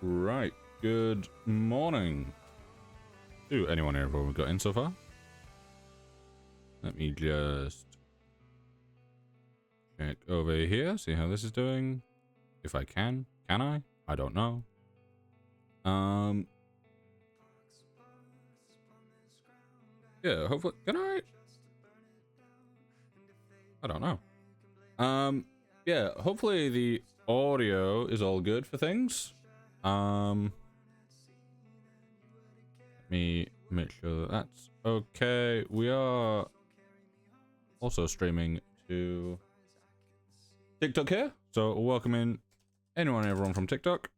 Right. Good morning to anyone here who we've got in so far. Let me just check over here, see how this is doing. If I can. Can I? I don't know. Yeah, hopefully. Can I? I don't know. Yeah, hopefully the audio is all good for things. Let me make sure that that's okay. We are also streaming to TikTok here, so welcoming anyone and everyone from TikTok.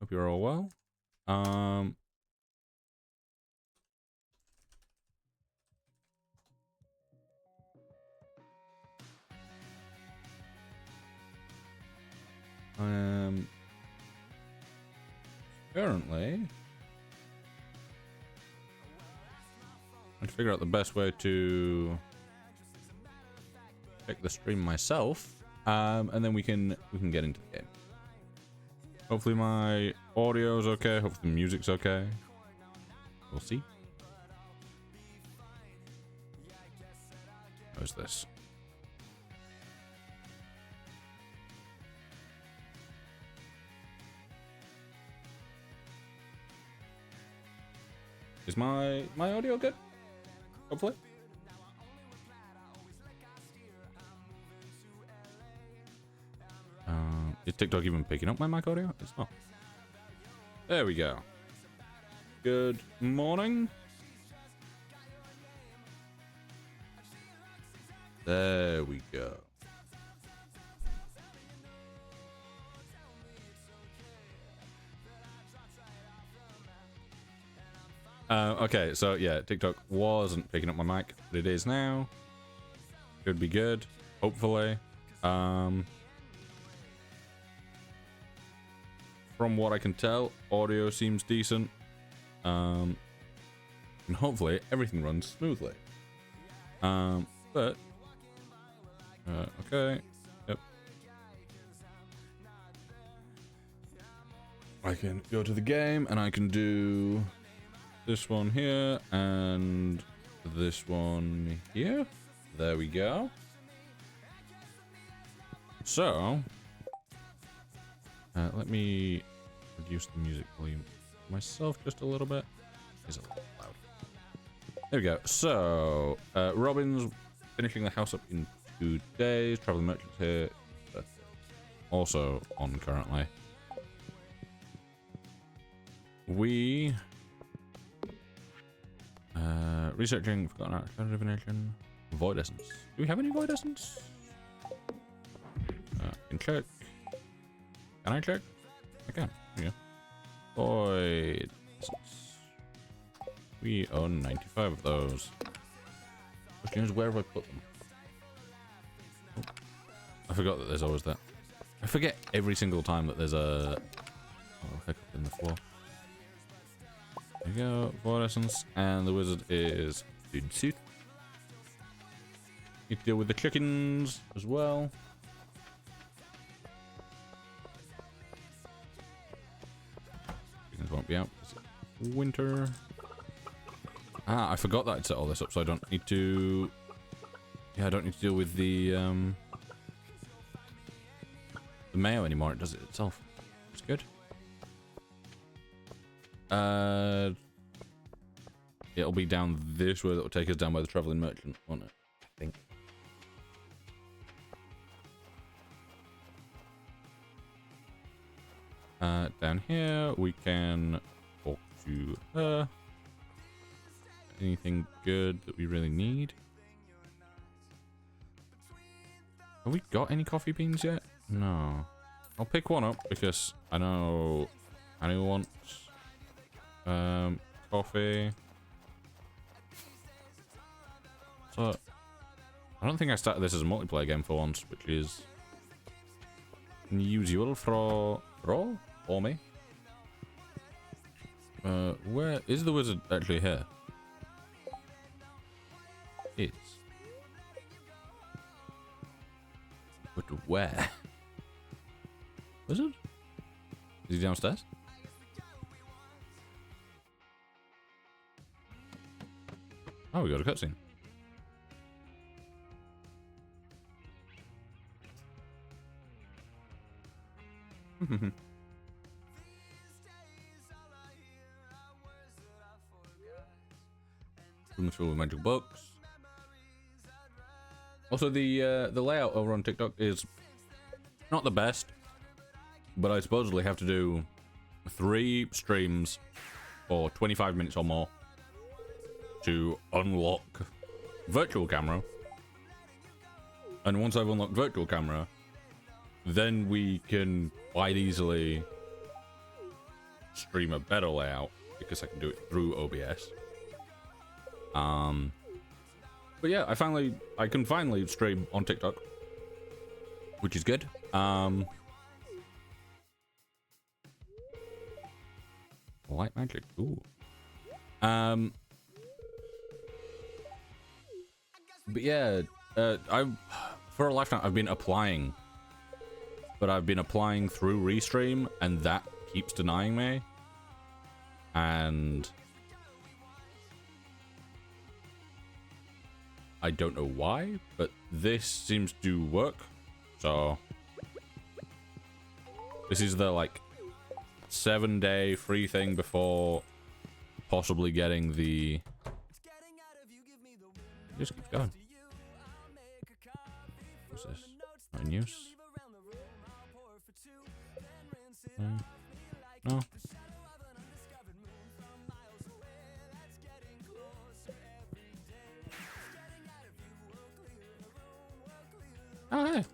Hope you're all well. I am currently trying to figure out the best way to check the stream myself, and then we can get into the game. Hopefully my audio is okay. Hopefully the music's okay. We'll see. How's this? Is my audio good? Hopefully. Is TikTok even picking up my mic audio? It's not. There we go. Good morning. There we go. Okay, so yeah, TikTok wasn't picking up my mic, but it is now. Should be good, hopefully. From what I can tell, audio seems decent. And hopefully everything runs smoothly. But okay. Yep. I can go to the game and I can do this one here and this one here. There we go. So let me reduce the music volume myself just a little bit. Is a little loud. There we go. So Robin's finishing the house up in 2 days. Traveling merchant here, also on currently. We researching forgotten art, divination, void essence. Do we have any void essence? Can check. Can I check? I can. Yeah. Void essence. We own 95 of those. Question is, where have I put them? Oh, I forgot that there's always that. I forget every single time that there's a hiccup in the floor. There we go, void essence, and the wizard is food suit. Need to deal with the chickens as well. Chickens won't be out. It's winter. Ah, I forgot that I'd set all this up, so I don't need to. Yeah, I don't need to deal with the mayo anymore. It does it itself. It's good. It'll be down this way. That'll take us down by the traveling merchant, won't it? I think. Down here we can talk to her. Anything good that we really need? Have we got any coffee beans yet? No. I'll pick one up because I know Annie wants coffee. So I don't think I started this as a multiplayer game for once, which is unusual for me. Where is the wizard actually here? It's. But where? Wizard? Is he downstairs? Oh, we got a cutscene. Rooms filled with magic books. Also, the layout over on TikTok is not the best, but I supposedly have to do 3 streams for 25 minutes or more to unlock virtual camera. And once I've unlocked virtual camera, then we can quite easily stream a better layout because I can do it through OBS. But yeah, I can finally stream on TikTok, which is good. Light magic, ooh. But yeah, for a lifetime I've been applying, but I've been applying through Restream, and that keeps denying me. And I don't know why, but this seems to work. So this is the like 7-day free thing before possibly getting the. It just keeps going. What's this? Not in use. No. Oh, hey.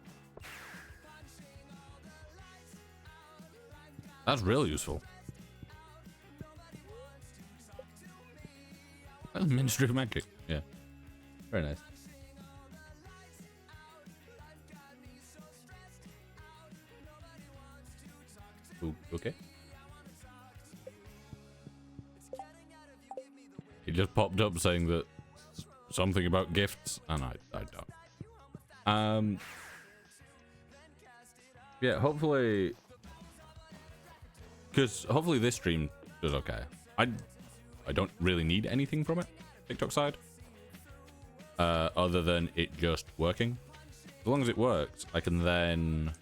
That's really useful. That's Ministry of Magic. Yeah. Very nice. Ooh, okay. He just popped up saying that something about gifts, and I don't. Yeah, hopefully, because hopefully this stream does okay. I don't really need anything from it, TikTok side, other than it just working. As long as it works, I can then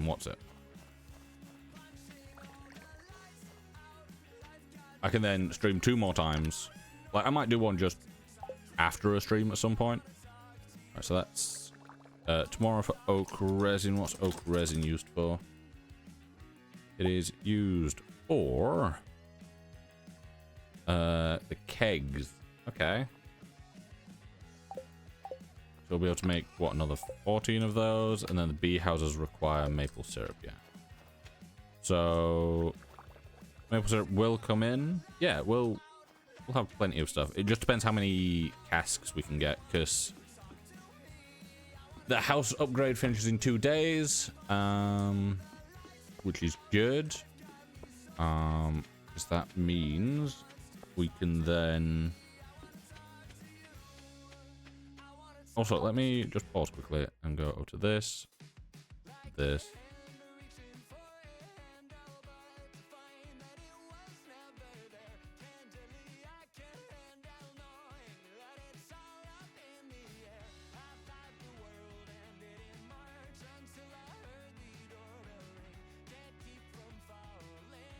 what's it? I can then stream 2 more times. Like, I might do one just after a stream at some point. Alright, so that's tomorrow for oak resin. What's oak resin used for? It is used for the kegs. Okay. So we'll be able to make, what, another 14 of those, and then the bee houses require maple syrup, yeah. So maple syrup will come in. Yeah, we'll have plenty of stuff. It just depends how many casks we can get, because the house upgrade finishes in 2 days, which is good. Because that means we can then. Also, let me just pause quickly and go over to this.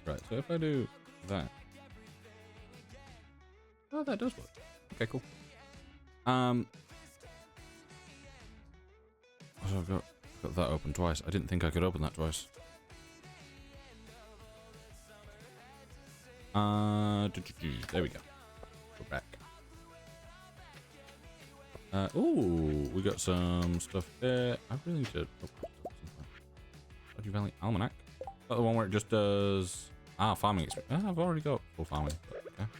Right, so if I do that. Oh, that does work. Okay, cool. So I've got that open twice. I didn't think I could open that twice. There we go. We're back. Ooh, we got some stuff there. I really need to. Stardew Valley Almanac. Is that the one where it just does farming experience? I've already got full farming. Okay.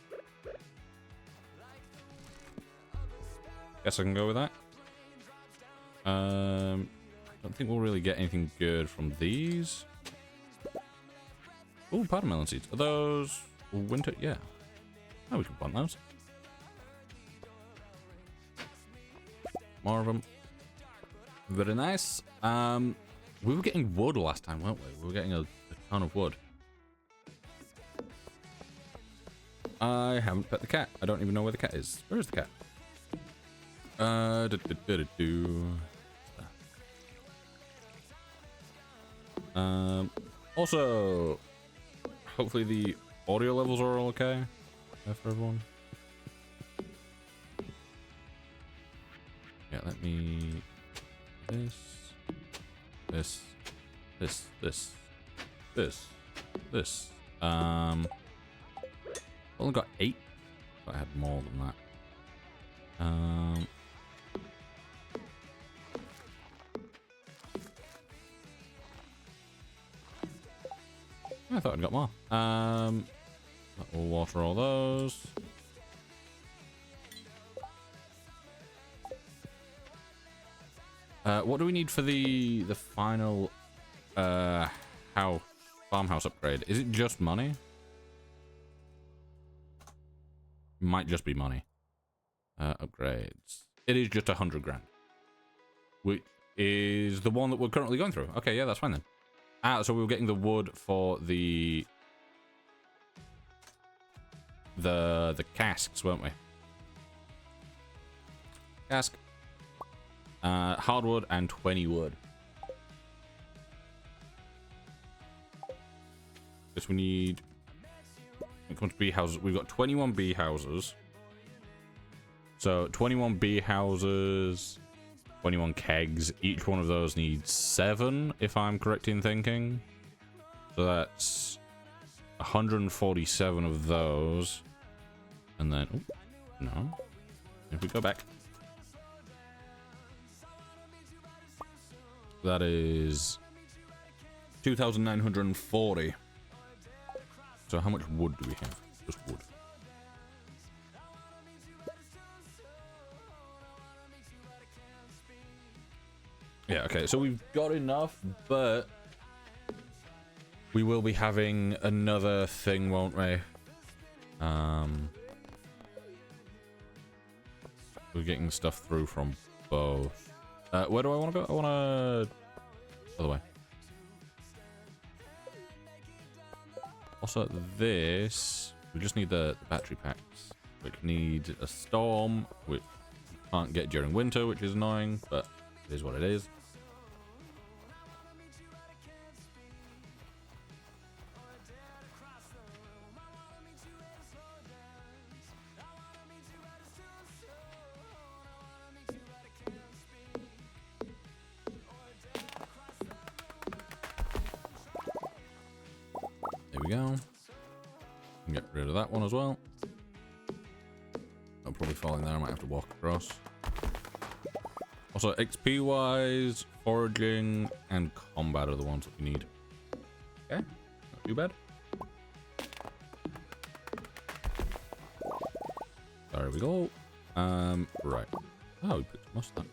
Guess I can go with that. Don't think we'll really get anything good from these. Oh, powder melon seeds. Are those winter? Yeah. Oh, we can plant those. More of them. Very nice. We were getting wood last time, weren't we? We were getting a ton of wood. I haven't pet the cat. I don't even know where the cat is. Where is the cat? Also, hopefully the audio levels are all okay for everyone. Yeah, let me this. Only got 8. But I had more than that. I thought I'd got more. We'll water all those. What do we need for the final farmhouse upgrade? Is it just money? Might just be money. Upgrades. It is just 100 grand. Which is the one that we're currently going through. Okay, yeah, that's fine then. So we were getting the wood for the casks, weren't we? Cask. Hardwood and 20 wood. Guess we need. When it comes to bee houses, we've got 21 bee houses. So 21 bee houses, 21 kegs. Each one of those needs 7, if I'm correct in thinking. So that's 147 of those. And then, oh, no. If we go back. That is 2,940. So how much wood do we have? Just wood. Yeah, okay, so we've got enough, but we will be having another thing, won't we? We're getting stuff through from both. Where do I want to go? I want to... other way. Also, this... we just need the battery packs. We need a storm, which we can't get during winter, which is annoying, but it is what it is. There we go. Get rid of that one as well. I'll probably fall in there. I might have to walk across. Also, XP wise, foraging, and combat are the ones that we need. Okay, not too bad. There we go. Right. Oh, we picked most of that.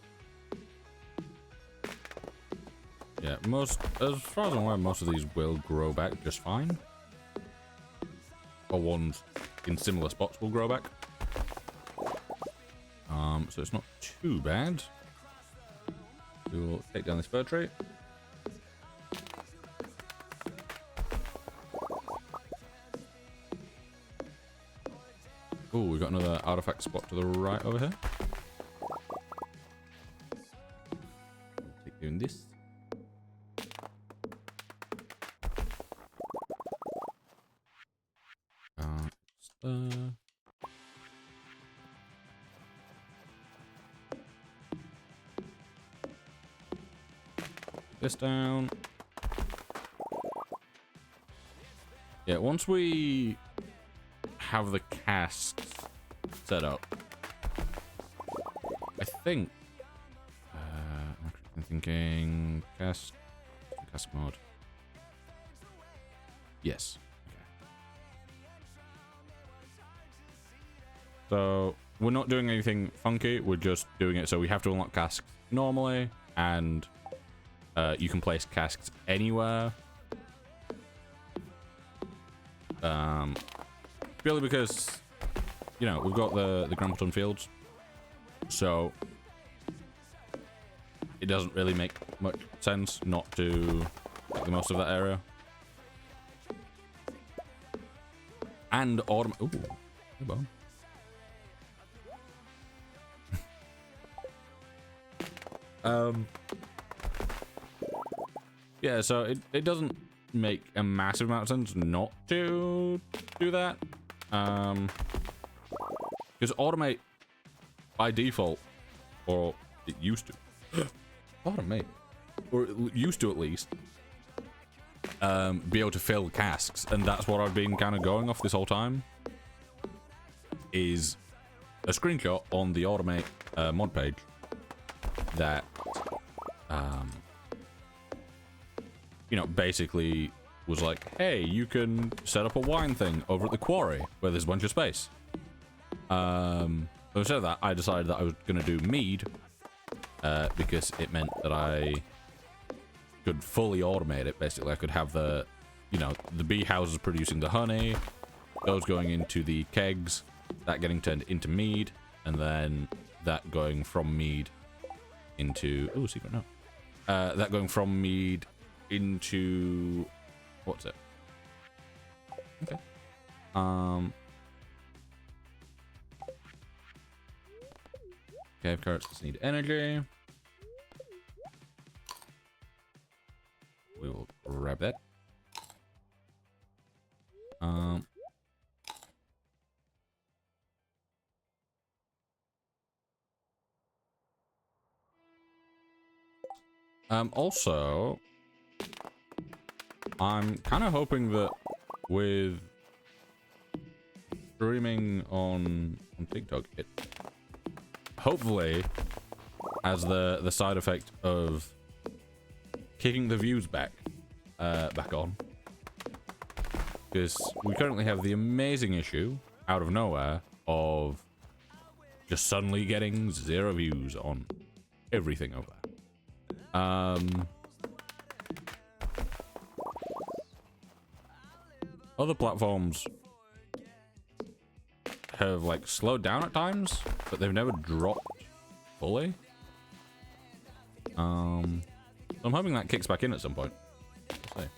Yeah, as far as I'm aware, most of these will grow back just fine. Or ones in similar spots will grow back. So it's not too bad. We will take down this fir tree. Oh, we've got another artifact spot to the right over here. Take doing this. This down. Yeah, once we have the casks set up, I think I'm thinking cask mode. Yes. Okay. So we're not doing anything funky, we're just doing it so we have to unlock casks normally, and you can place casks anywhere. Purely because, you know, we've got the Grampleton Fields, so it doesn't really make much sense not to make the most of that area. And Hey, Bone. Yeah, so it doesn't make a massive amount of sense not to do that. Because automate by default, or it used to. Automate. Or it used to at least. Be able to fill casks, and that's what I've been kind of going off this whole time. Is a screenshot on the automate mod page that you know, basically was like, hey, you can set up a wine thing over at the quarry where there's a bunch of space. So instead of that, I decided that I was gonna do mead because it meant that I could fully automate it. Basically, I could have the, you know, the bee houses producing the honey, those going into the kegs, that getting turned into mead, and then that going from mead into, oh, secret note. That going from mead into, what's it? Okay. Cave carrots need energy. We will grab that. Also, I'm kind of hoping that with streaming on TikTok, it hopefully has the side effect of kicking the views back on, because we currently have the amazing issue out of nowhere of just suddenly getting 0 views on everything over there. Other platforms have like slowed down at times, but they've never dropped fully. So I'm hoping that kicks back in at some point. We'll see.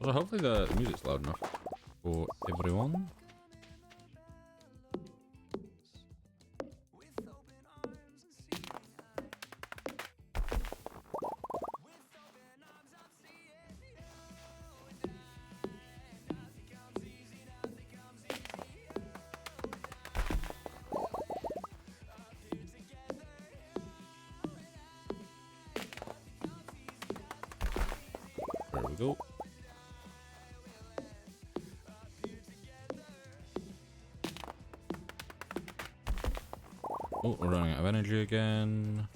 So hopefully the music's loud enough for everyone. There we go. Oh, we're running out of energy again.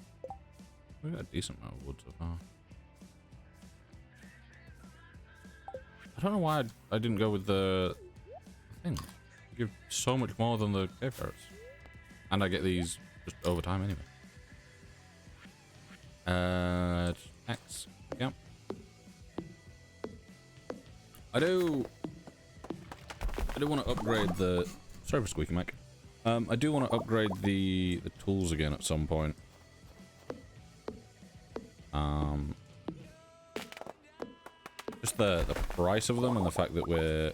We've got a decent amount of wood so far. I don't know why I didn't go with the thing. You give so much more than the cave carrots. And I get these just over time anyway. X. Yep. I do want to upgrade the... Sorry for squeaky mic. I do want to upgrade the tools again at some point. Just the price of them and the fact that we're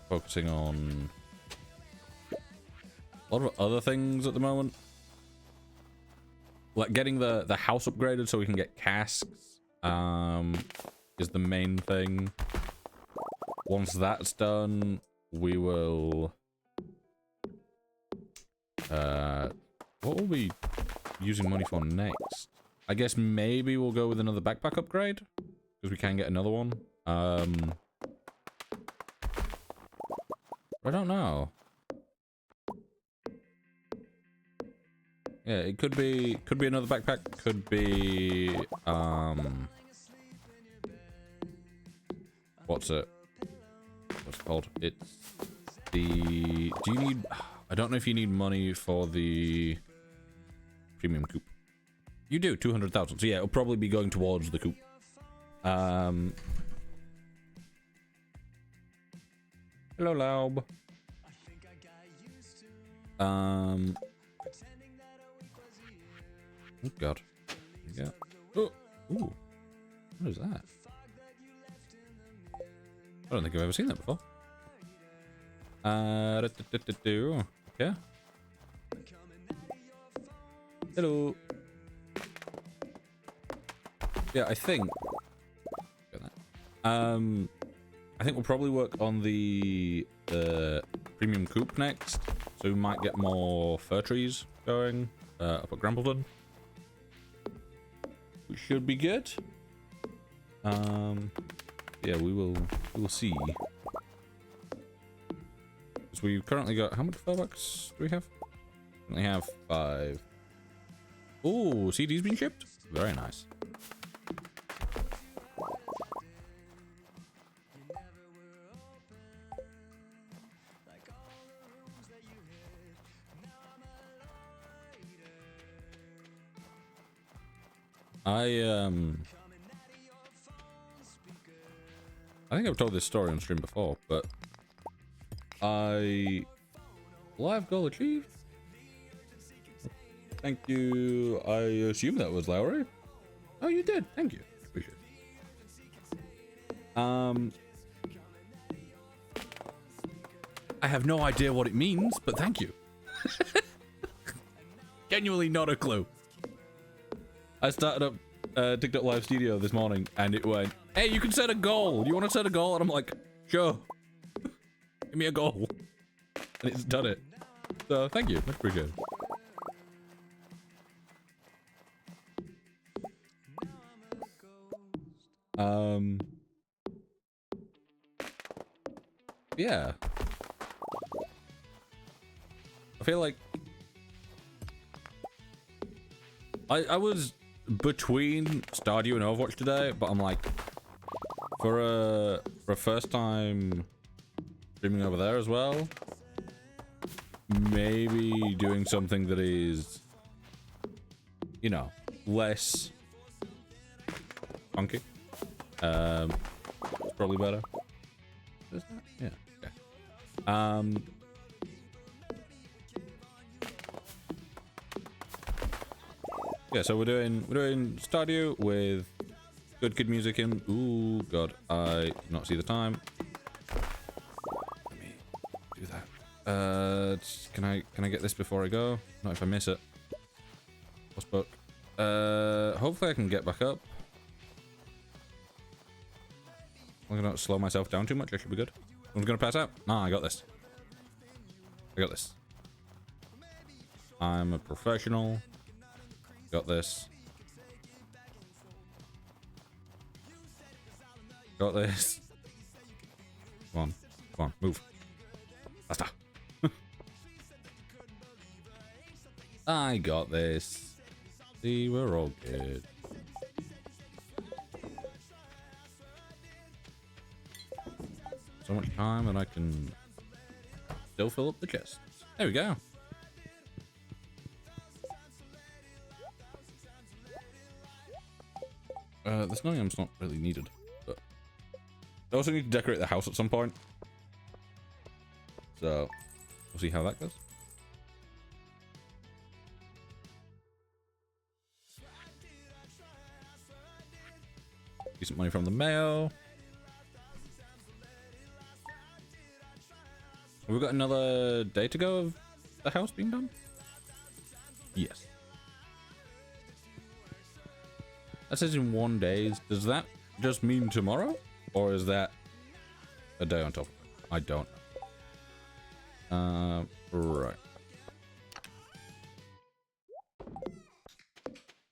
focusing on a lot of other things at the moment. Like getting the house upgraded so we can get casks is the main thing. Once that's done, we will... what will we be using money for next? I guess maybe we'll go with another backpack upgrade, because we can get another one. I don't know. Yeah, it could be another backpack, could be what's it called? It's the... Do you need... I don't know if you need money for the premium coop. You do, 200,000. So yeah, it'll probably be going towards the coop. Hello, Laub. Oh god. Yeah. Oh. Ooh. What is that? I don't think I've ever seen that before. Okay. Hello. Yeah, I think. I think we'll probably work on the premium coop next, so we might get more fir trees going up at Grambleton. Which should be good. Yeah, we will see. So we've currently got how much Starbucks do we have? We only have 5. Oh, CD's been shipped. Very nice. I think I've told this story on stream before, but live goal achieved. Thank you. I assume that was Lowry. Oh, you did. Thank you. Appreciate it. I have no idea what it means, but thank you. Genuinely not a clue. I started up TikTok Live Studio this morning, and it went, "Hey, you can set a goal. You want to set a goal?" And I'm like, "Sure. Give me a goal." And it's done it. So thank you. Much appreciated. Yeah. I feel like I was between Stardew and Overwatch today, but I'm like, for a first time streaming over there as well, maybe doing something that is, you know, less funky. It's probably better. Is that? Yeah. Okay. Yeah, so we're doing Stardew with good kid music in. Ooh, god, I do not see the time. Let me do that. Can I get this before I go? Not if I miss it. Lost book. Hopefully I can get back up. I'm gonna slow myself down too much. I should be good. I'm gonna pass out. Nah, I got this. I got this. I'm a professional. Got this. Got this. Come on, move. Faster. I got this. See, we're all good. So much time that I can still fill up the chest. There we go. The snow yame's not really needed, but I also need to decorate the house at some point. So we'll see how that goes. Decent money from the mail. Have we got another day to go of the house being done? Yes. That says in 1 day. Does that just mean tomorrow? Or is that a day on top of it? I don't know. Right.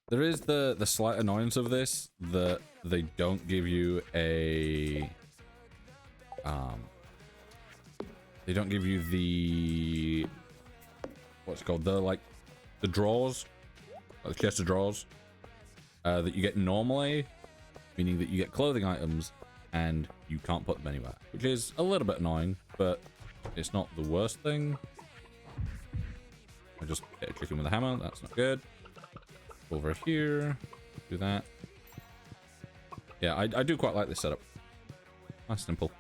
There is the slight annoyance of this that they don't give you a they don't give you the what's it called, the drawers, like the chest of drawers that you get normally, meaning that you get clothing items and you can't put them anywhere, which is a little bit annoying, but it's not the worst thing. I just hit a chicken with a hammer. That's not good. Over here, do that. Yeah, I do quite like this setup. Nice, simple.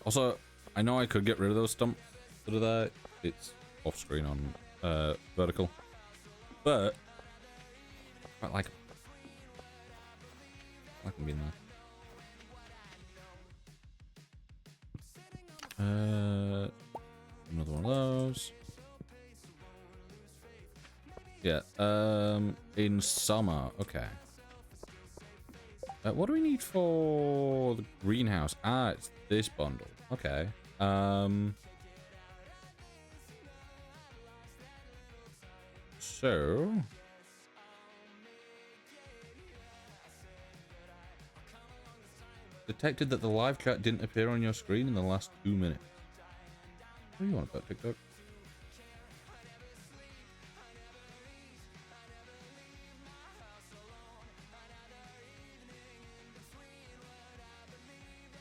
Also, I know I could get rid of those stumps that are there. It's off screen on vertical. But I like them. I like them being there. Another one of those. Yeah, in summer, okay. What do we need for the greenhouse? Ah, it's this bundle. Okay. So detected that the live chat didn't appear on your screen in the last 2 minutes. What do you want about TikTok?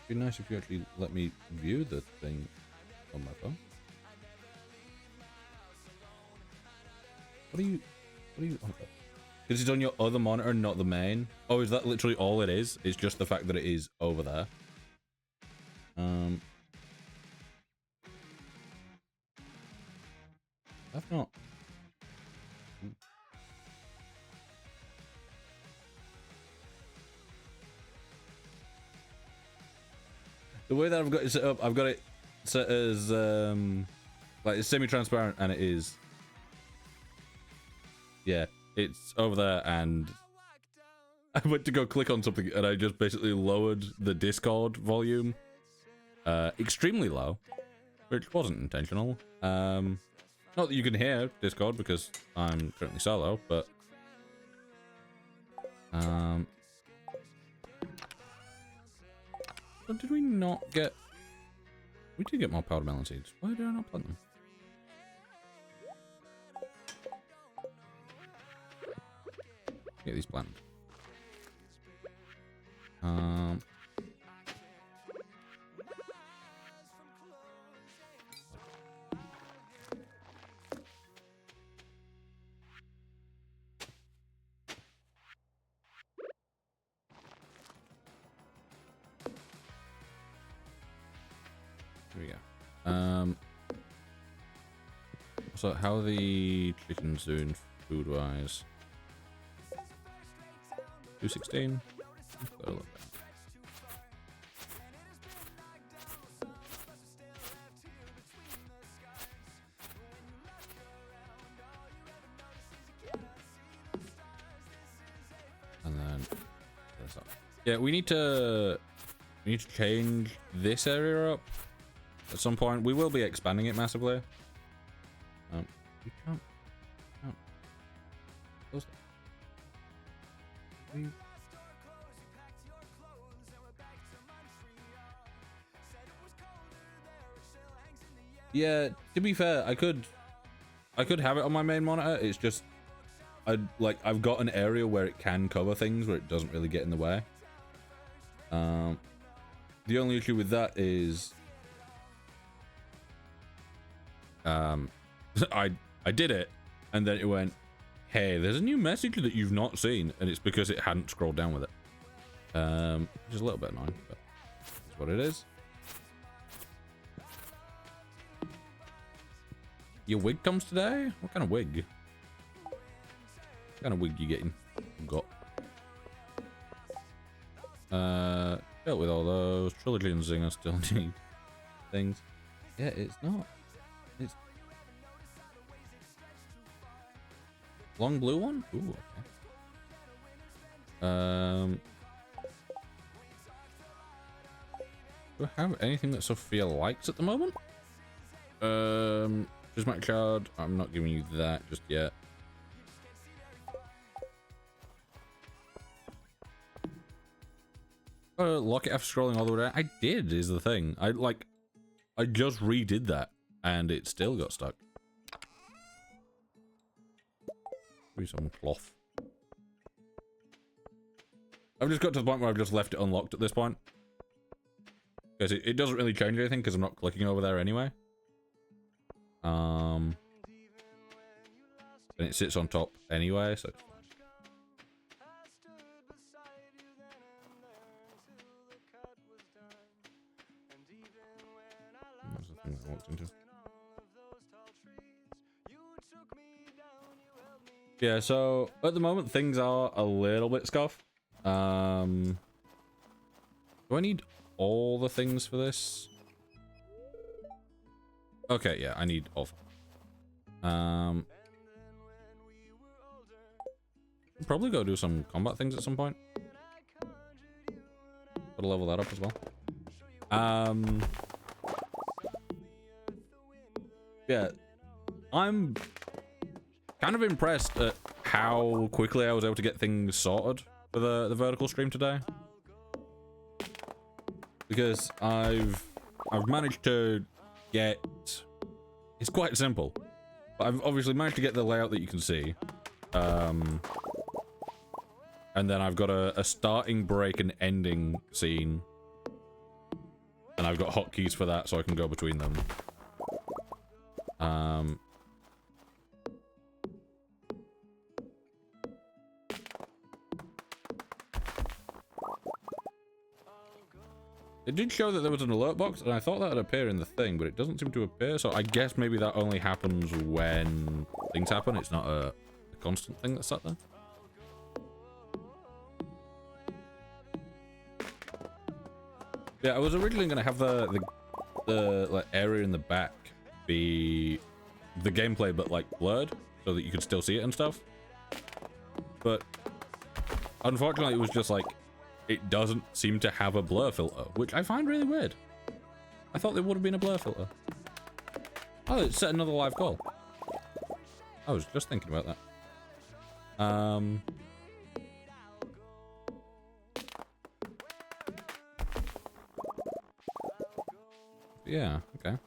It'd be nice if you actually let me view the thing on my phone. What are you on about? Because it's on your other monitor, not the main. Oh, is that literally all it is? It's just the fact that it is over there. I've not. The way that I've got it set up, I've got it set as like it's semi-transparent, and it is. Yeah, it's over there, and I went to go click on something, and I just basically lowered the Discord volume extremely low, which wasn't intentional. Not that you can hear Discord because I'm currently solo, but so did we not get? We did get more powder melon seeds. Why did I not plant them? Get these planted. Here we go. So how are the chickens doing food-wise? 216. And then there's that. Yeah, we need to change this area up at some point. We will be expanding it massively. We can't. Close that. Yeah, to be fair, I could have it on my main monitor. It's just I've got an area where it can cover things where it doesn't really get in the way. The only issue with that is I did it, and then it went, hey, there's a new message that you've not seen, and it's because it hadn't scrolled down with it. Which is a little bit annoying, but that's what it is. Your wig comes today? What kind of wig? What kind of wig you getting? Got. Dealt with all those. Trilogy and Zinger still need things. Yeah, it's not. It's long blue one? Ooh, okay. Do I have anything that Sophia likes at the moment? Just my card. I'm not giving you that just yet. Lock it after scrolling all the way down. I did, is the thing. I just redid that, and it still got stuck. Maybe some cloth. I've just got to the point where I've just left it unlocked at this point. Because it doesn't really change anything, because I'm not clicking over there anyway. And it sits on top anyway, so it's fine. That's the thing that I walked into. Yeah, so at the moment things are a little bit scuffed. Do I need all the things for this? Okay, yeah, I need all. Probably go do some combat things at some point. Gotta level that up as well. Yeah, I'm kind of impressed at how quickly I was able to get things sorted for the vertical stream today, because I've managed to get, it's quite simple, but I've obviously managed to get the layout that you can see, and then I've got a starting, break, and ending scene, and I've got hotkeys for that so I can go between them. It did show that there was an alert box, and I thought that would appear in the thing, but it doesn't seem to appear, so I guess maybe that only happens when things happen. It's not a constant thing that's sat there. Yeah, I was originally going to have the like area in the back be the gameplay, but like blurred, so that you could still see it and stuff. But unfortunately, it was just like, it doesn't seem to have a blur filter, which I find really weird. I thought there would have been a blur filter. Oh, it set another live call. I was just thinking about that. Yeah, okay.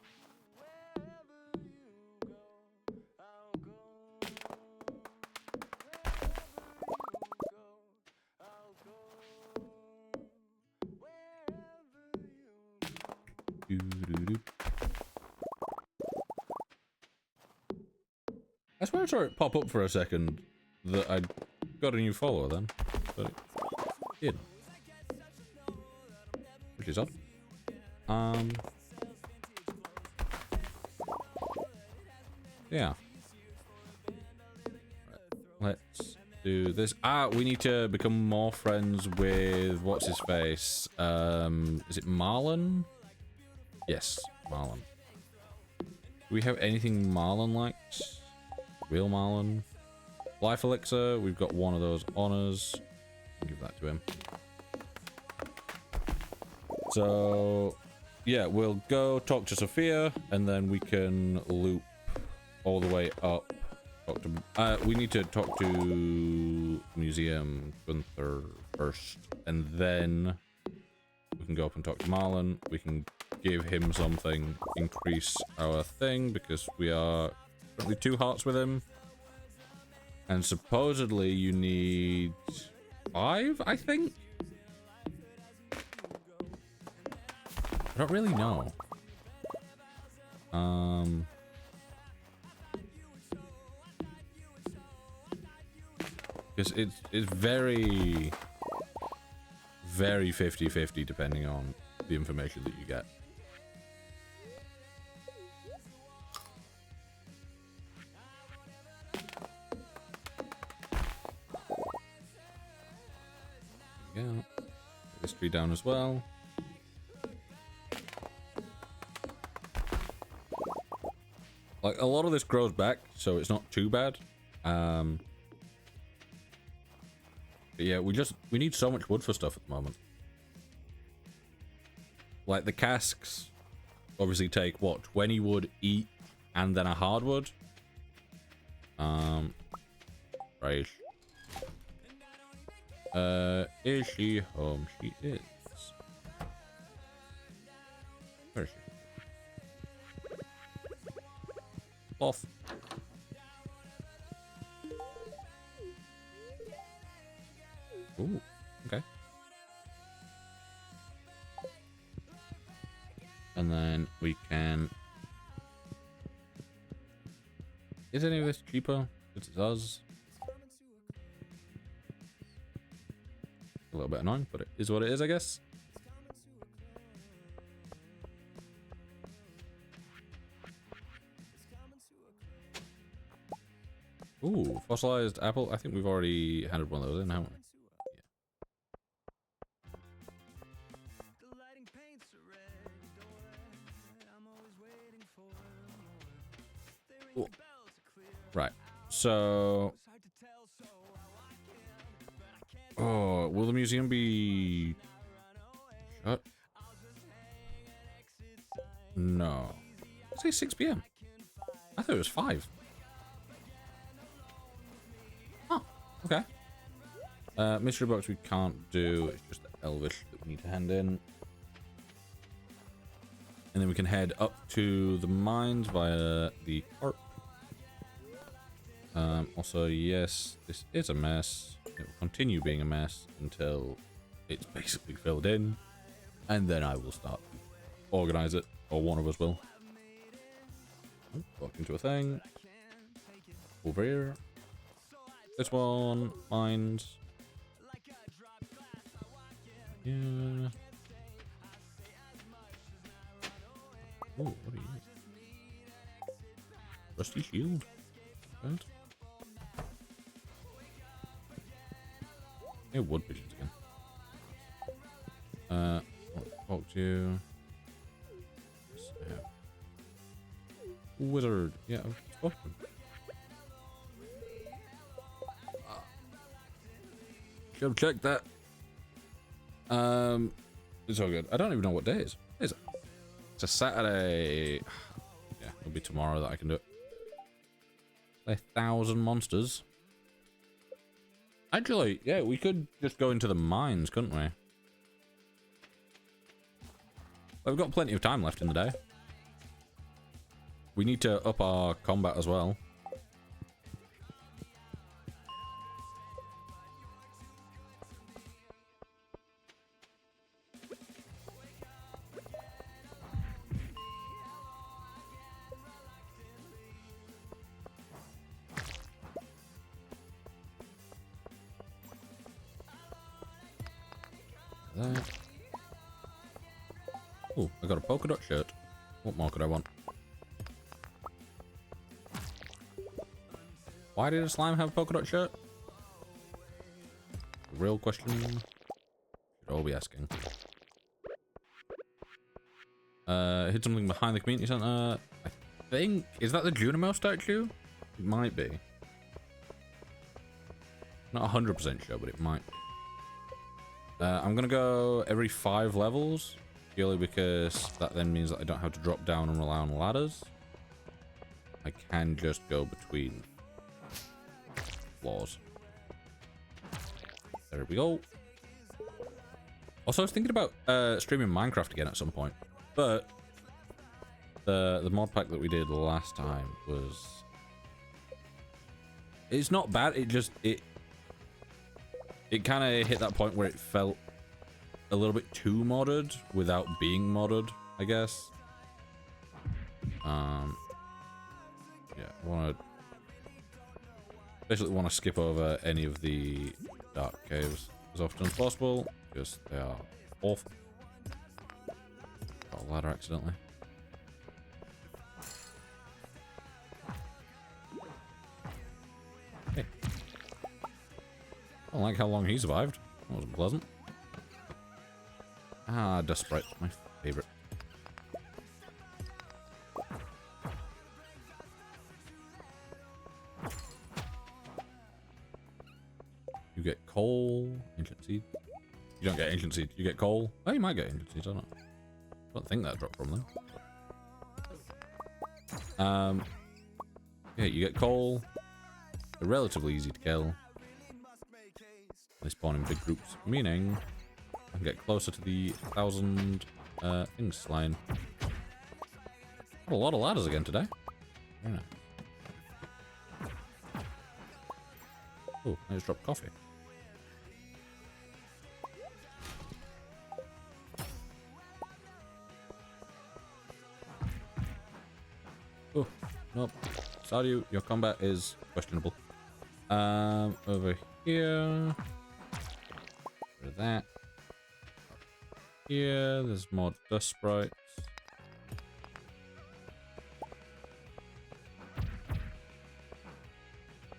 I swear I saw it pop up for a second that I'd got a new follower then, but it didn't. Which is odd. Yeah. Right, let's do this. We need to become more friends with what's his face. Is it Marlon? Yes, Marlon. Do we have anything Marlon likes? Real Marlon. Life Elixir, we've got one of those honors. Give that to him. So, yeah, we'll go talk to Sophia, and then we can loop all the way up. Talk to, we need to talk to Museum Gunther first, and then we can go up and talk to Marlon. We can give him something, increase our thing, because we are currently 2 hearts with him. And supposedly you need 5, I think? I don't really know. Because it's very 50-50 depending on the information that you get. There we go. Get this tree down as well. Like, a lot of this grows back, so it's not too bad. But yeah, we need so much wood for stuff at the moment. Like, the casks obviously take, what, 20 wood each, and then a hardwood? Right. Is she home? She is. Where is she? Off. Ooh, okay. And then we can... Is any of this cheaper? It does. A little bit annoying, but it is what it is, I guess. Ooh, fossilized apple. I think we've already handed one of those in, haven't we? Yeah. Ooh. Right. So... Oh, will the museum be... shut? No. Let's say 6 p.m. I thought it was 5. Oh, okay. Mystery box we can't do. It's just the Elvish that we need to hand in. And then we can head up to the mines via the cart. Also, yes, this is a mess. It will continue being a mess until it's basically filled in. And then I will start to organize it, or one of us will. Oh, walk into a thing. Over here. This one, mines. Yeah. Oh, what are you? Rusty shield. Good. Yeah, wood pigeons again. I'll talk to you. Wizard. Yeah, I've spoken. Should have checked that. It's all good. I don't even know what day it is. What is it? It's a Saturday. Yeah, it'll be tomorrow that I can do it. 1,000 monsters. Actually, yeah, we could just go into the mines, couldn't we? Well, we've got plenty of time left in the day. We need to up our combat as well. There. Oh, I got a polka dot shirt. What more could I want? Why did a slime have a polka dot shirt? Real question. Should all be asking. Hit something behind the community center. I think, is that the Junimo statue? It might be. Not 100% sure, but it might be. I'm gonna go every 5 levels, purely because that then means that I don't have to drop down and rely on ladders. I can just go between floors. There we go. Also, I was thinking about streaming Minecraft again at some point, but the mod pack that we did last time was... It's not bad, it kind of hit that point where it felt a little bit too modded without being modded, I guess. Yeah, basically want to skip over any of the dark caves as often as possible because they are awful. Got a ladder accidentally. Hey. I don't like how long he survived. That wasn't pleasant. Ah, Dust Sprite, my favorite. You get coal, ancient seed. You don't get ancient seed, you get coal. Oh, you might get ancient seeds, I don't know. I don't think that dropped from them. Yeah, you get coal. They're relatively easy to kill. They spawn in big groups, meaning I can get closer to the 1,000 things line. Got a lot of ladders again today. Very nice. Oh, I just dropped coffee. Oh, nope. Stardew, your combat is questionable. Over here. Rid of that. Here, there's more dust sprites.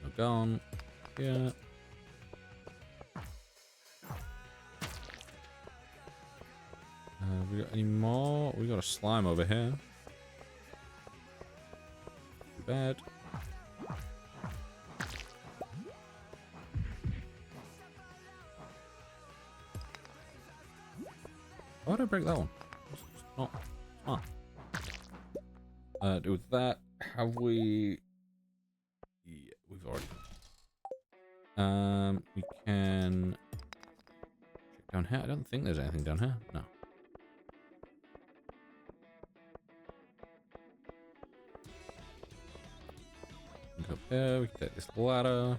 No gone. Yeah. We got any more? We got a slime over here. Too bad. Why did I break that one? It's not smart. Do with that. Have we? Yeah, we've already. We can check down here. I don't think there's anything down here. No. Go up here. We can take this ladder.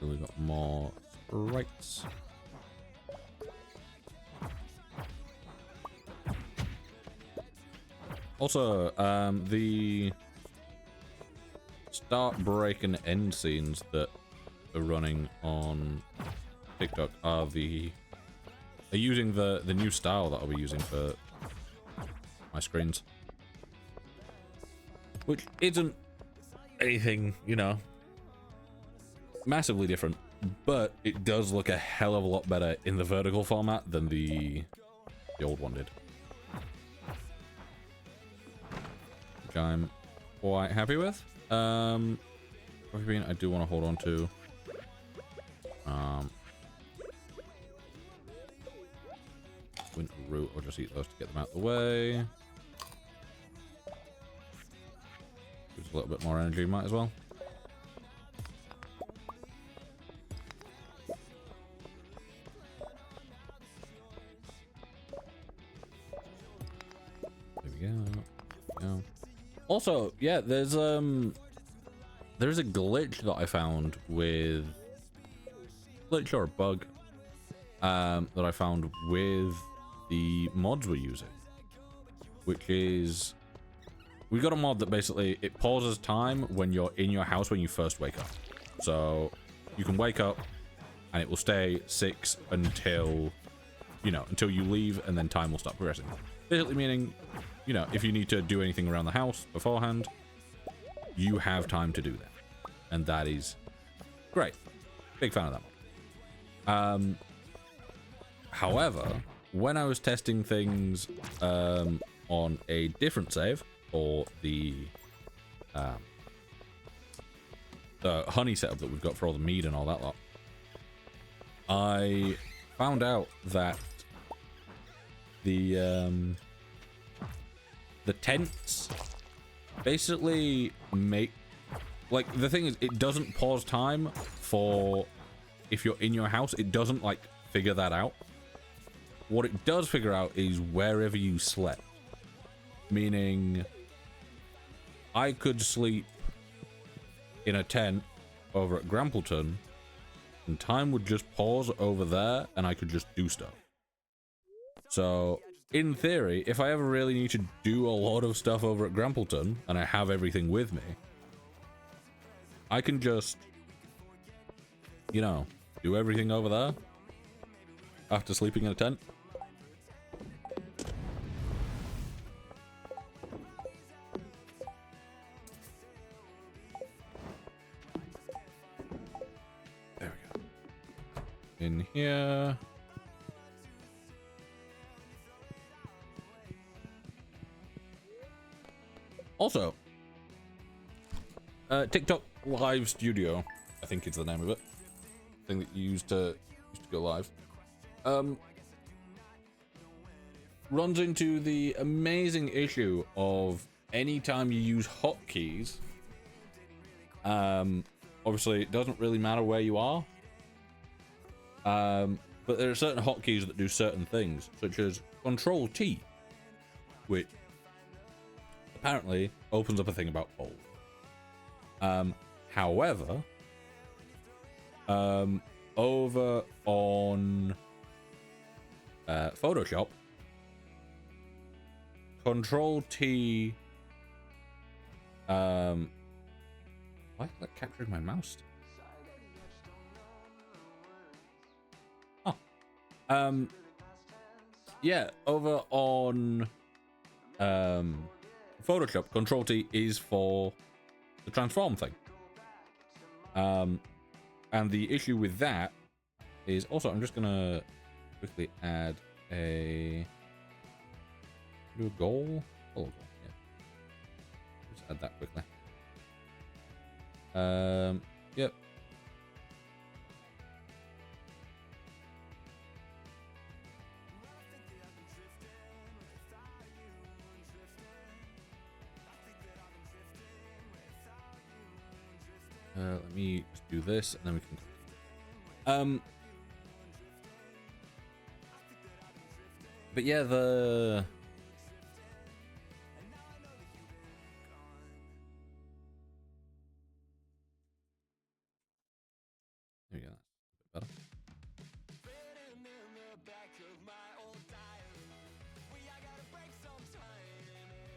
We got more sprites. Also, the start, break, and end scenes that are running on TikTok are using the new style that I'll be using for my screens, which isn't anything, you know, massively different, but it does look a hell of a lot better in the vertical format than the old one did. Which I'm quite happy with. Coffee bean I do want to hold on to. Winter root, I'll just eat those to get them out of the way. Gives a little bit more energy, might as well. There we go. Also, yeah, there's a glitch that I found with glitch or a bug that I found with the mods we're using, which is we got a mod that basically it pauses time when you're in your house when you first wake up. So you can wake up and it will stay 6 until, you know, until you leave, and then time will start progressing. Basically meaning, you know, if you need to do anything around the house beforehand, you have time to do that. And that is great. Big fan of that mod. However, when I was testing things on a different save, or the honey setup that we've got for all the mead and all that lot, I found out that the tents basically make, like, the thing is, it doesn't pause time for if you're in your house. It doesn't, like, figure that out. What it does figure out is wherever you slept. Meaning, I could sleep in a tent over at Grampleton, and time would just pause over there, and I could just do stuff. So, in theory, if I ever really need to do a lot of stuff over at Grampleton, and I have everything with me, I can just, you know, do everything over there after sleeping in a tent. There we go. In here. Also, TikTok Live Studio, I think is the name of it. Thing that you used to go live. Runs into the amazing issue of anytime you use hotkeys, obviously it doesn't really matter where you are. But there are certain hotkeys that do certain things, such as Control T, which apparently opens up a thing about old. However, over on Photoshop, Control T, why is that capturing my mouse? Oh, yeah, over on Photoshop, Control T is for the transform thing. And the issue with that is also, I'm just gonna quickly add a goal. Oh, yeah. Just add that quickly. Yep. Let me just do this, and then we can. But yeah, the. There we go. That's a bit better.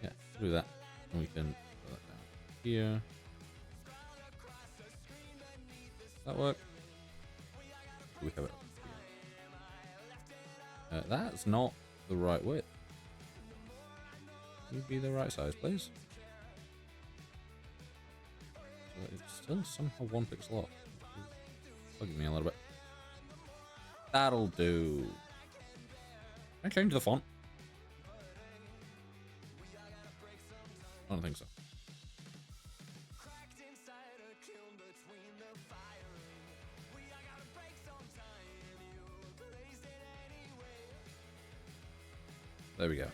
Yeah, do that. And we can put that down here. Does that work? Do we have it up here? That's not the right width. Can you be the right size, please? So it's still somehow 1 pixel off. Bugging me a little bit. That'll do. Can I change the font? I don't think so. There we go.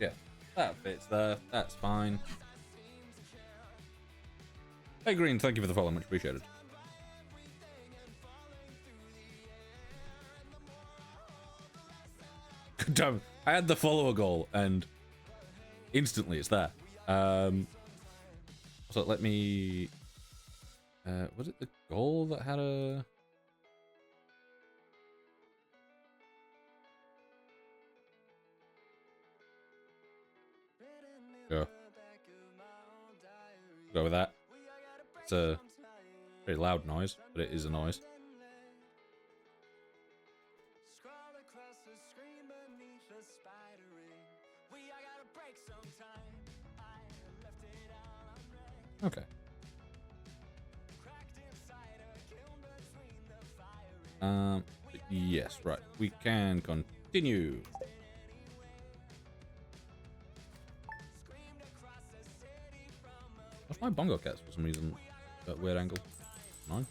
Yeah, that fits there. That's fine. Hey Green, thank you for the follow, much appreciated. Damn, I had the follower goal and instantly it's there. So let me. Was it the goal that had a? Go with that. It's a very loud noise, but it is a noise. Okay. Yes, right. We can continue. What's my bongo cats for some reason? That weird angle. No.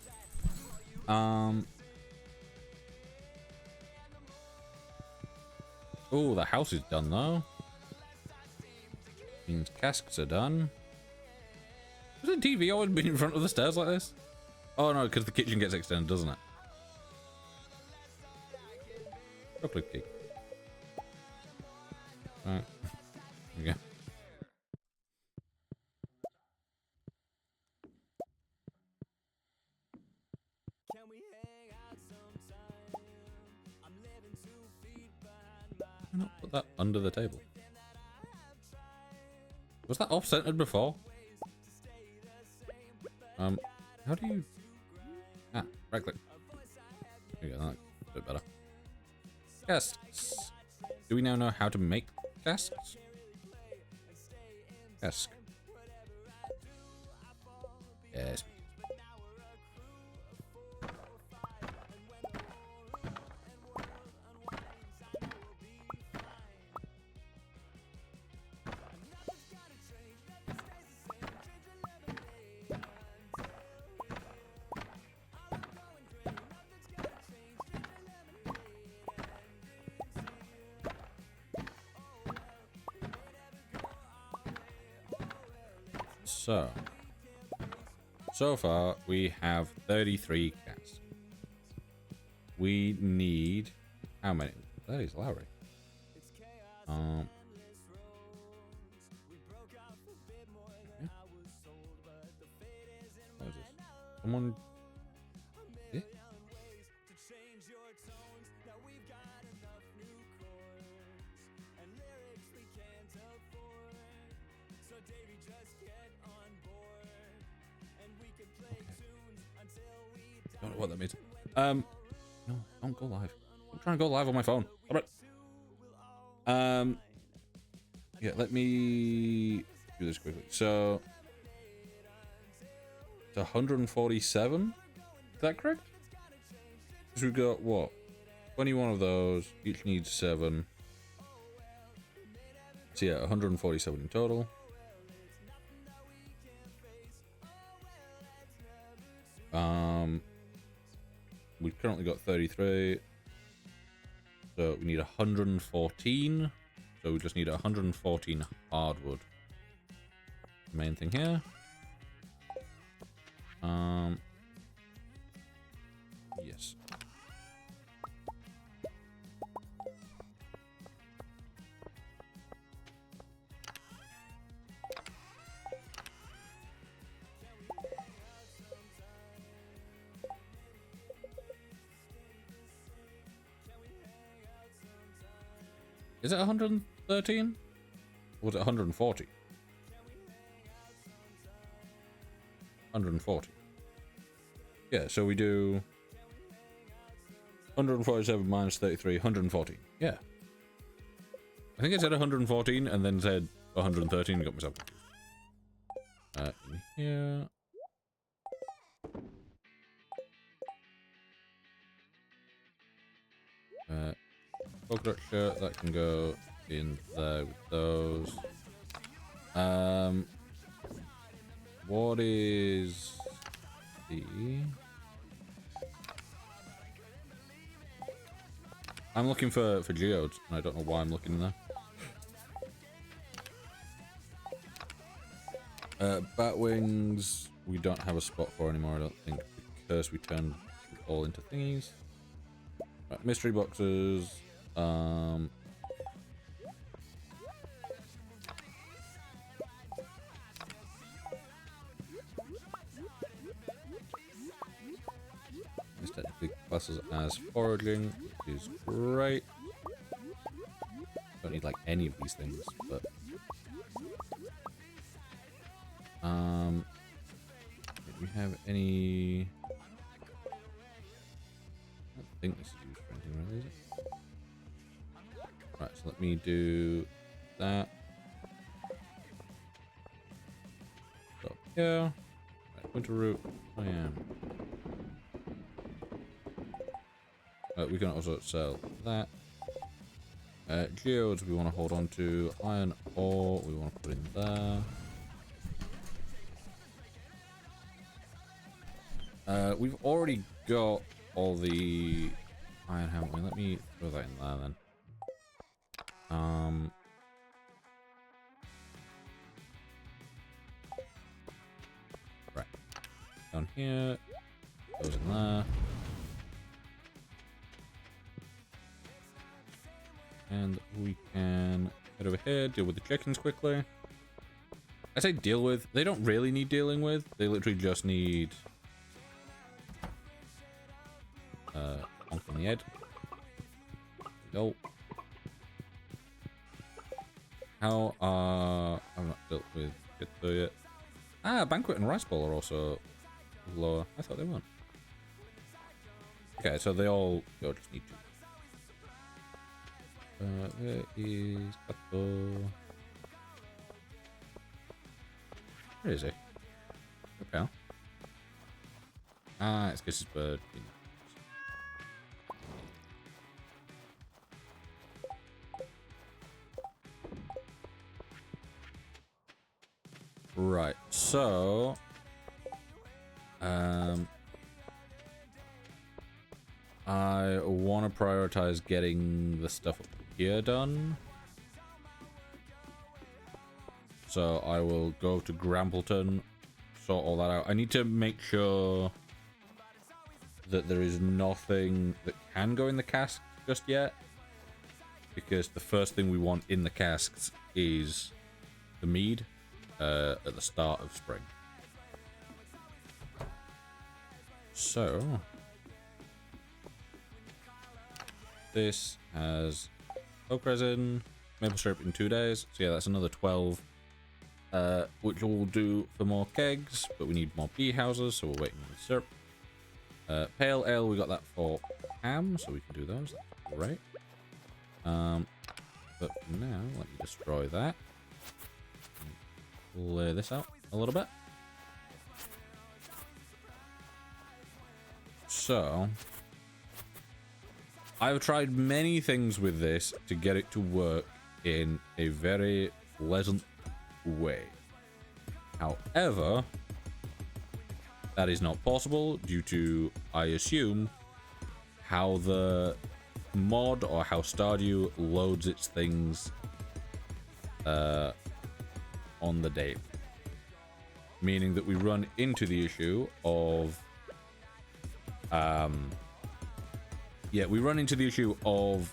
Oh, the house is done though. Means casks are done. Does the TV always be in front of the stairs like this? Oh no, because the kitchen gets extended, doesn't it? Chocolate cake. Right. There we go. Why not put that under the table? Was that off-centered before? How do you... Ah, right click. There you go, that's a bit better. Casks. Do we now know how to make casks? Cask. Yes. So far we have 33 cats. We need how many? That is Lowry. Yeah. What is this? Someone. Yeah. Don't know what that means. No, don't go live. Don't trying to go live on my phone. Stop it. Yeah, let me do this quickly. So it's 147. Is that correct? Because we've got what? 21 of those. Each needs 7. So yeah, 147 in total. We've currently got 33. So we need 114. So we just need 114 hardwood. Main thing here. Yes. Is it 113? Or was it 140? 140. Yeah, so we do 147 minus 33, 114. Yeah. I think it said 114 and then said 113 and got myself confused. In here. Polka dot shirt, that can go in there with those. What is the... I'm looking for geodes, and I don't know why I'm looking in there. Bat wings, we don't have a spot for anymore, I don't think, because we turned it all into thingies. Right, mystery boxes. This technically classes as foraging, which is great. Don't need like any of these things, but do we have any? I don't think this is used for anything really, is it? Right, so let me do that. Up here. Right, winter root. I am. We can also sell that. Geodes we want to hold on to. Iron ore we want to put in there. We've already got all the iron, haven't we? Let me throw that in there then. Right. Down here. Goes in there. And we can head over here, deal with the chickens quickly. I say deal with, they don't really need dealing with. They literally just need honk on the head. Go. How I've not dealt with it yet. Ah, banquet and rice bowl are also lower. I thought they weren't. Okay, so they all just need to. Where is Kato? Where is he? Okay. Ah, it's because his bird. Right, so I want to prioritize getting the stuff up here done. So I will go to Grambleton, sort all that out. I need to make sure that there is nothing that can go in the cask just yet, because the first thing we want in the casks is the mead at the start of spring. So this has oak resin, maple syrup in 2 days. So yeah, that's another 12, which we'll do for more kegs, but we need more bee houses, so we're waiting on the syrup. Pale ale, we got that for ham, so we can do those. That's great. But now, let me destroy that. Clear this out a little bit. So, I've tried many things with this to get it to work in a very pleasant way. However, that is not possible due to, I assume, how the mod or how Stardew loads its things on the day. Meaning that we run into the issue of we run into the issue of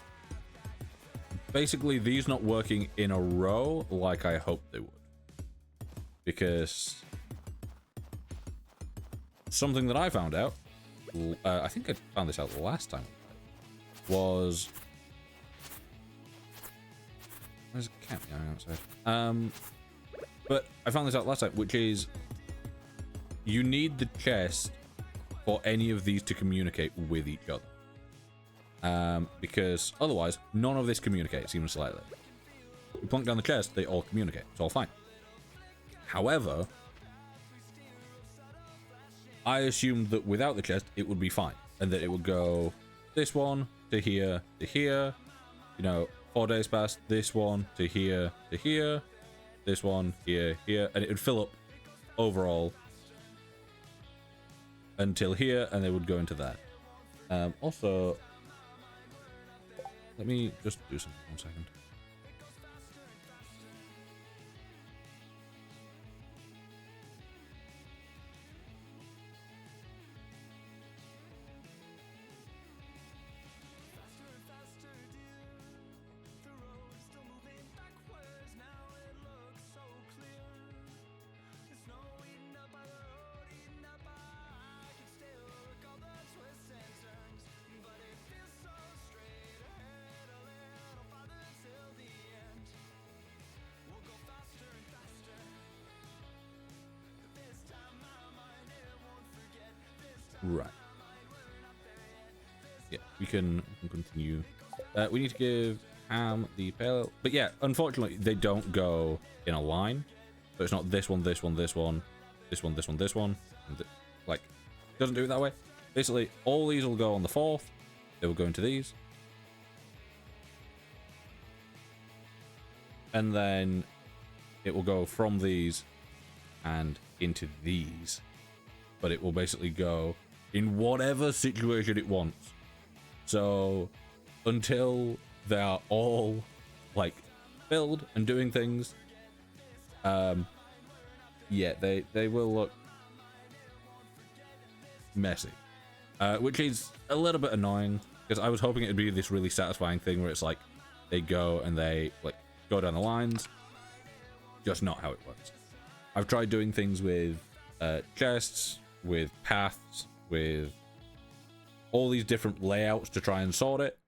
basically these not working in a row like I hoped they would. Because something that I found out, I think I found this out the last time, was... There's a cat going outside. But I found this out last time, which is you need the chest for any of these to communicate with each other. Because otherwise, none of this communicates even slightly. You plunk down the chest, they all communicate. It's all fine. However, I assumed that without the chest, it would be fine. And that it would go this one to here, you know, 4 days past, this one to here, this one here, and it would fill up overall until here, and they would go into that. Also, let me just do something 1 second. Right. Yeah, we can continue. We need to give Ham the pale. But yeah, unfortunately, they don't go in a line. So it's not this one, this one, this one, this one, this one, this one. Like, it doesn't do it that way. Basically, all these will go on the 4th. They will go into these. And then it will go from these and into these. But it will basically go in whatever situation it wants. So until they are all like filled and doing things, yeah, they will look messy, which is a little bit annoying because I was hoping it would be this really satisfying thing where it's like they go and they like go down the lines. Just not how it works. I've tried doing things with chests, with paths, with all these different layouts to try and sort it,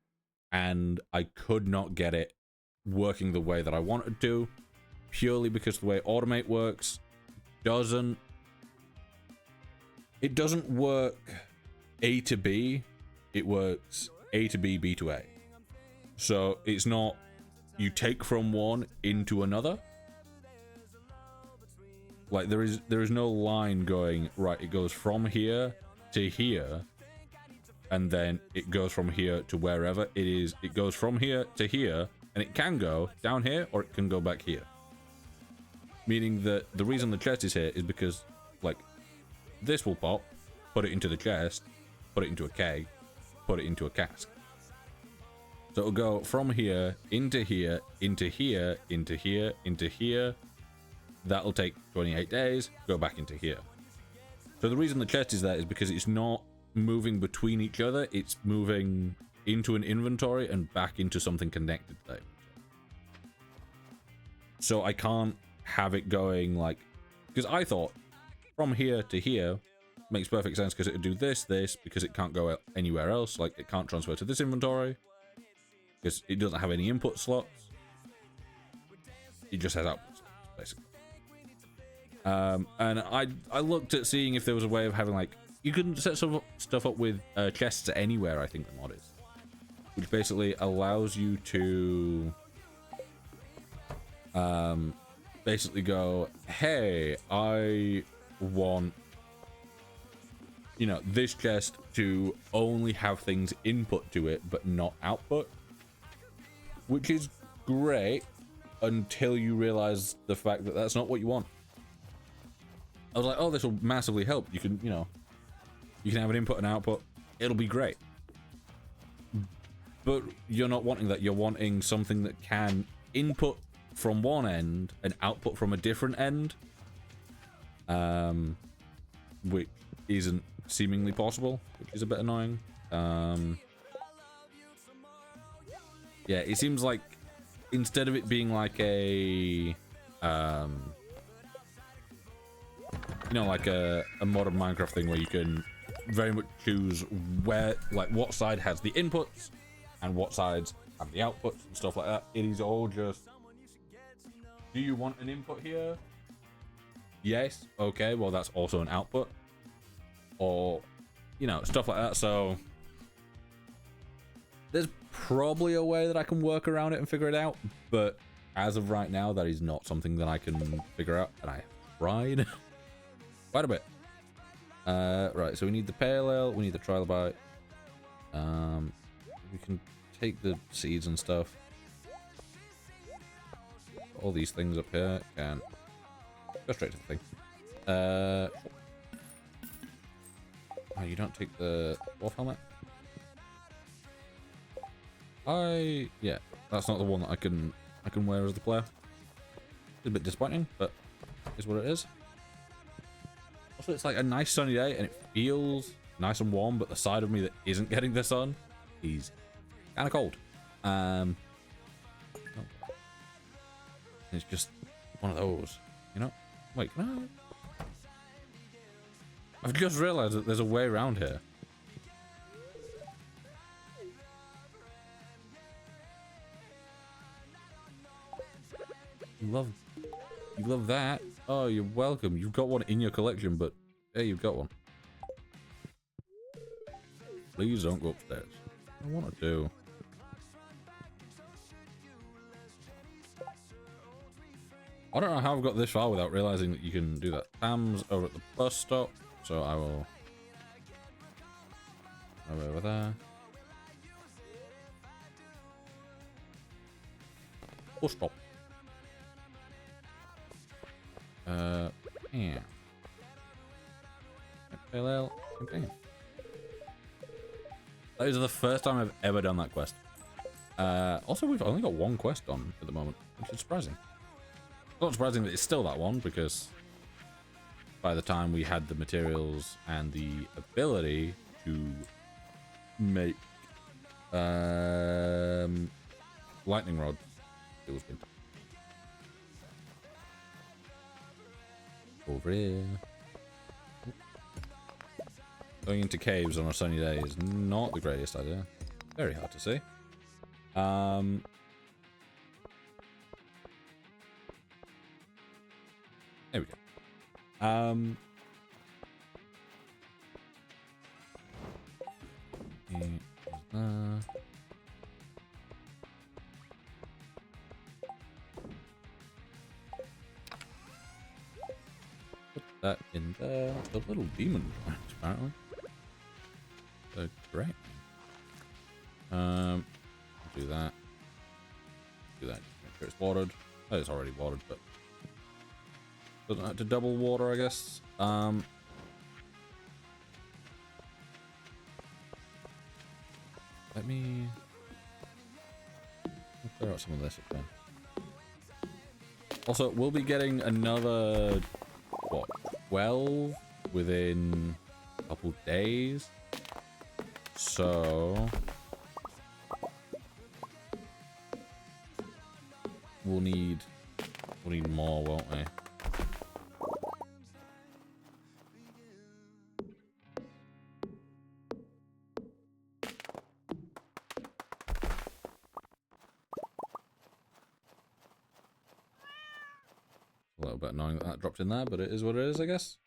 and I could not get it working the way that I wanted to, purely because the way Automate works doesn't work A to B, it works A to B, B to A. So it's not you take from one into another. Like there is no line going right. It goes from here to here, and then it goes from here to wherever it is. It goes from here to here, and it can go down here or it can go back here. Meaning that the reason the chest is here is because like this will pop, put it into the chest, put it into a keg, put it into a cask. So it'll go from here into here, into here, into here, into here. That'll take 28 days, go back into here. So the reason the chest is there is because it's not moving between each other, it's moving into an inventory and back into something connected to that. So I can't have it going like, because I thought from here to here makes perfect sense because it would do this, because it can't go anywhere else, like it can't transfer to this inventory because it doesn't have any input slots. It just has output slots, basically. And I looked at seeing if there was a way of having like, you can set some stuff up with chests anywhere, I think the mod is. which basically allows you to basically go, hey, I want, you know, this chest to only have things input to it but not output, which is great until you realize the fact that that's not what you want. I was like, oh, this will massively help. You can, you know, you can have an input and output. It'll be great. But you're not wanting that. You're wanting something that can input from one end and output from a different end, which isn't seemingly possible, which is a bit annoying. Yeah, it seems like instead of it being like a you know, like a modern Minecraft thing where you can very much choose where, like, what side has the inputs and what sides have the outputs and stuff like that. It is all just, do you want an input here? Yes. Okay, well, that's also an output. Or, you know, stuff like that. So there's probably a way that I can work around it and figure it out, but as of right now, that is not something that I can figure out, and I tried quite a bit. Right, so we need the pale ale, we need the trilobite. We can take the seeds and stuff. All these things up here, can go straight to the thing. Oh, you don't take the wolf helmet? Yeah, that's not the one that I can wear as the player. It's a bit disappointing, but is what it is. Also, it's like a nice sunny day and it feels nice and warm, but the side of me that isn't getting the sun is kind of cold. It's just one of those, you know? Wait, can I? I've just realized that there's a way around here. You love that. Oh, you're welcome. You've got one in your collection, but hey, you've got one. Please don't go upstairs. I want to do. I don't know how I've got this far without realizing that you can do that. Pam's over at the bus stop, so I will go over there. Bus stop. Yeah. Pale campaign. That is the first time I've ever done that quest. Also, we've only got one quest on at the moment, which is surprising. Not surprising that it's still that one, because by the time we had the materials and the ability to make lightning rods, it was good. Over here. Going into caves on a sunny day is not the greatest idea. Very hard to see. There we go. Put that in there. The little demon plant, apparently. So great. Do that. Do that. Make sure it's watered. Oh, it's already watered, but doesn't have to double water, I guess. Let me clear out some of this up there. Also, we'll be getting another, what, 12 within a couple days. So we'll need more, won't we? A little bit annoying that dropped in there, but it is what it is, I guess.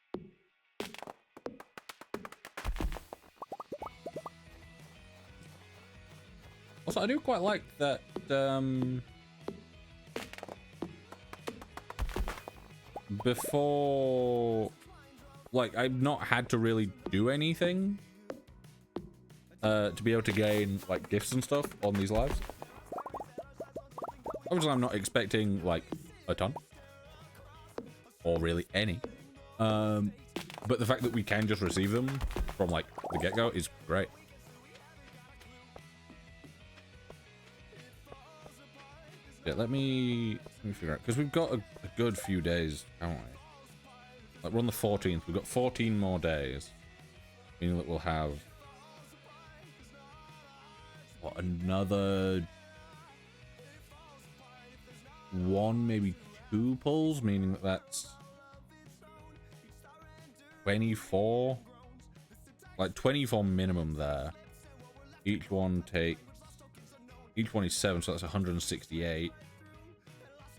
Also, I do quite like that, before, like, I've not had to really do anything to be able to gain, like, gifts and stuff on these lives. Obviously, I'm not expecting, like, a ton. Or really any. But the fact that we can just receive them from, like, the get-go is great. Yeah, let me figure out, because we've got a good few days, haven't we? Like, we're on the 14th. We've got 14 more days, meaning that we'll have what, another 1, maybe 2 pulls, meaning that that's 24, like 24 minimum there. Each one is 7, so that's 168.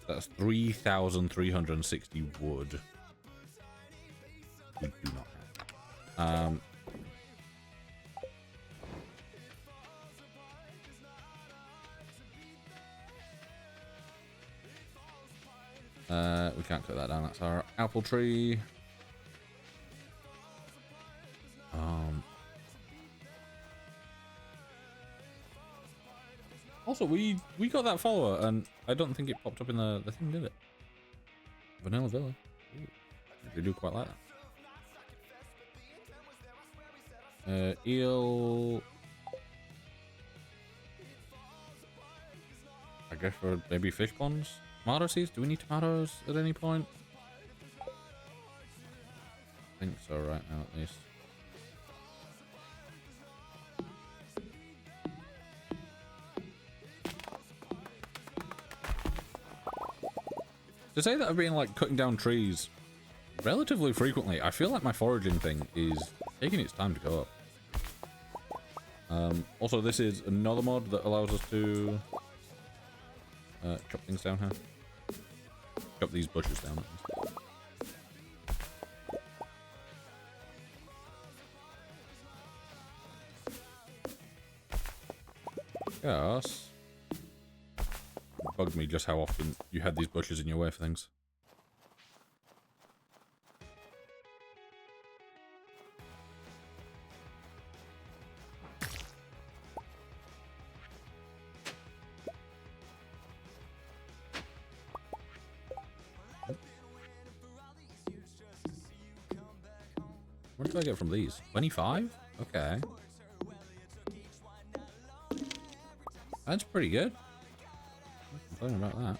That's 3,360 wood. We do not have. We can't cut that down. That's our apple tree. Also, we got that follower, and I don't think it popped up in the thing, did it? Vanilla Villa. Ooh, they do quite like that. Eel. I guess for maybe fish ponds. Tomato seeds? Do we need tomatoes at any point? I think so right now, at least. To say that I've been like cutting down trees relatively frequently, I feel like my foraging thing is taking its time to go up. Also, this is another mod that allows us to chop things down here. Chop these bushes down. Yes. Bugged me just how often you had these bushes in your way for things. What did I get from these? 25? Okay. That's pretty good. Talking about that.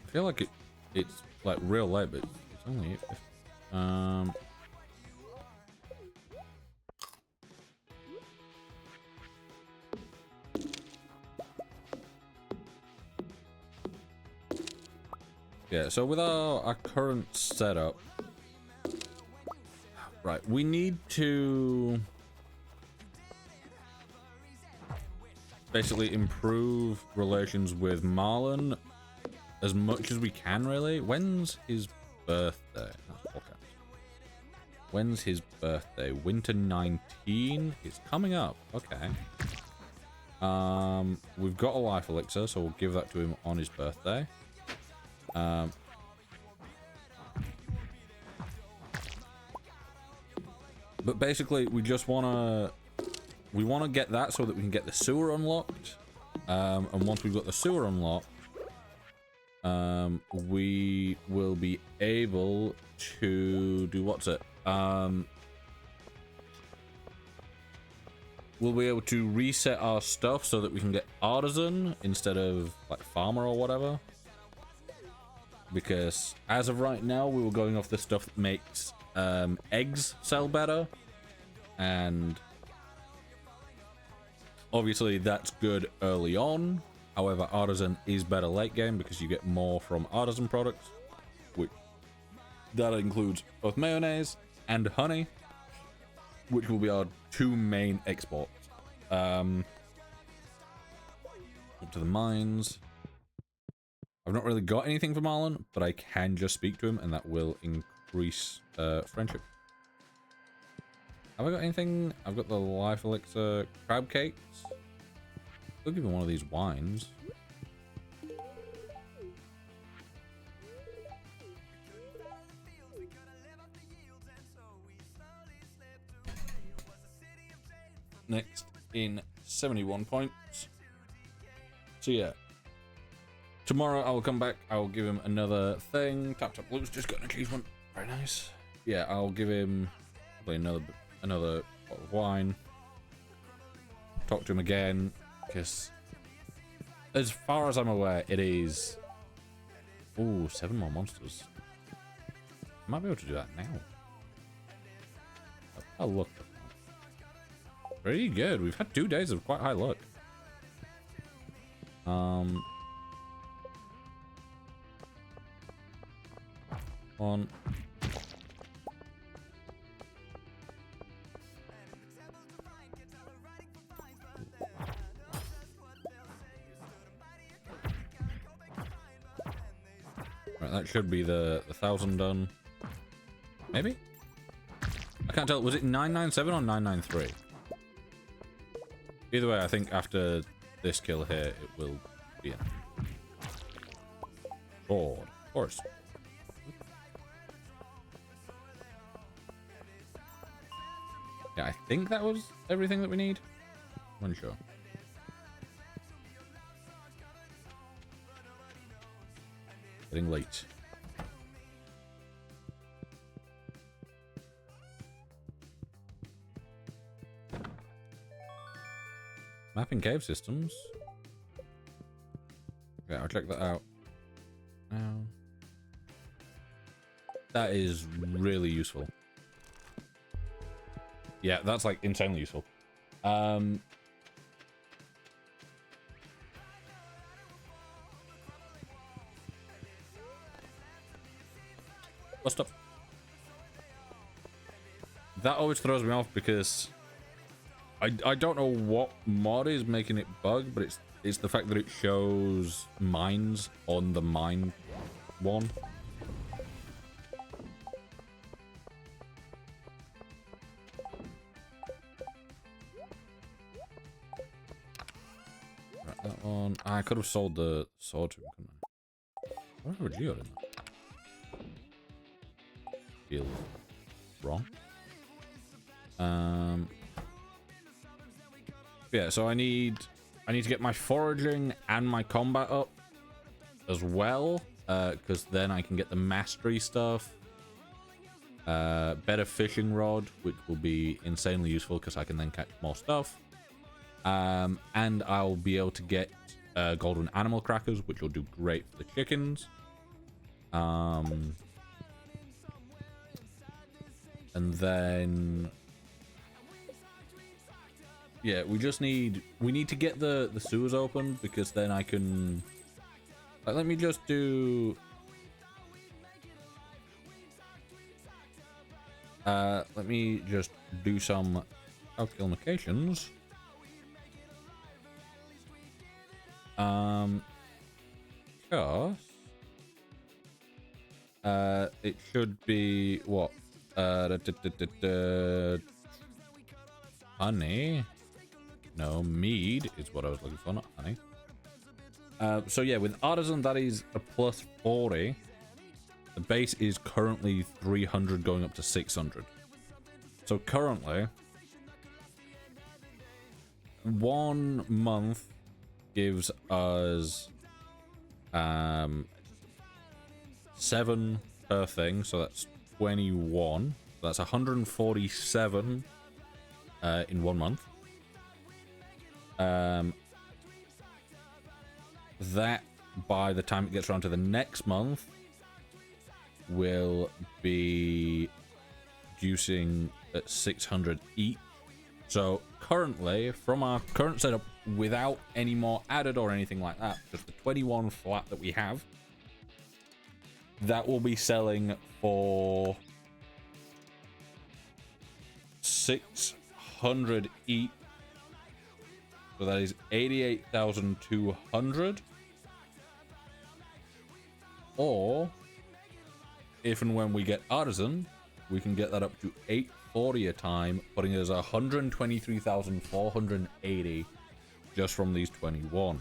I feel like it's like real late, but it's only yeah, so with our current setup, right, we need to basically improve relations with Marlon as much as we can, really. When's his birthday? When's his birthday? Winter 19? It's coming up. Okay. We've got a life elixir, so we'll give that to him on his birthday. But basically, we just want to get that so that we can get the sewer unlocked. And once we've got the sewer unlocked, we will be able to do what's it? We'll be able to reset our stuff so that we can get artisan instead of like farmer or whatever. Because as of right now, we were going off the stuff that makes eggs sell better, and obviously that's good early on. However, artisan is better late game because you get more from artisan products, which that includes both mayonnaise and honey, which will be our two main exports. Up to the mines. I've not really got anything from Marlon, but I can just speak to him, and that will increase friendship. Have I got anything? I've got the life elixir crab cakes. I'll give him one of these wines. Next in 71 points. So yeah. Tomorrow I will come back. I will give him another thing. Tap Tap Blues just got an achievement. Very nice. Yeah, I'll give him probably another bottle of wine. Talk to him again, because as far as I'm aware, it is. Ooh, 7 more monsters. I might be able to do that now. I'll look. Pretty good. We've had 2 days of quite high luck. On. Right, that should be the 1,000 done. Maybe? I can't tell. Was it 997 or 993? Either way, I think after this kill here, it will be in. Board. Of course. Yeah, I think that was everything that we need. I'm unsure. Getting late. Mapping cave systems. Yeah, I'll check that out now. That is really useful. Yeah, that's like insanely useful. What's up? That always throws me off because I don't know what mod is making it bug, but it's the fact that it shows mines on the mine one. Right, that one. I could have sold the sword to him, couldn't I? What have a geode in that? Feels wrong. Yeah, so I need to get my foraging and my combat up as well, because then I can get the mastery stuff. Better fishing rod, which will be insanely useful because I can then catch more stuff. And I'll be able to get golden animal crackers, which will do great for the chickens. And then yeah, we need to get the sewers open, because then I can like, let me just do some calculations. Because it should be what? Honey. No, mead is what I was looking for, not honey. So yeah, with artisan, that is a plus 40. The base is currently 300 going up to 600. So currently, 1 month gives us 7 per thing, so that's 21. So that's 147 in 1 month. That by the time it gets around to the next month will be producing at 600 each. So currently, from our current setup, without any more added or anything like that, just the 21 flat that we have, that will be selling for 600 each. So that is 88,200. Or, if and when we get Artisan, we can get that up to 840 a time, putting us 123,480 just from these 21.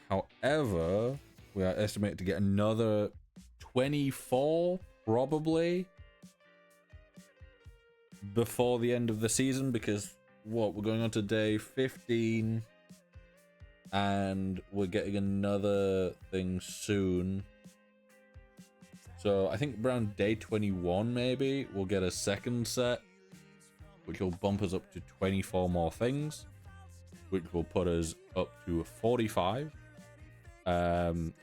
However, we are estimated to get another 24 probably before the end of the season, because we're going on to day 15 and we're getting another thing soon. So I think around day 21 maybe we'll get a second set, which will bump us up to 24 more things, which will put us up to 45. Times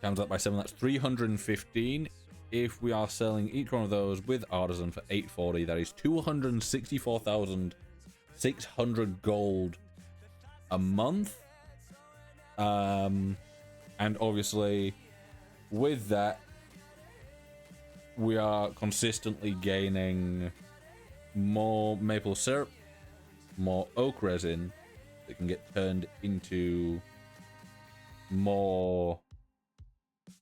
that by 7, that's 315. If we are selling each one of those with Artisan for 840, that is 264,600 gold a month. And obviously with that, we are consistently gaining more maple syrup, more oak resin that can get turned into more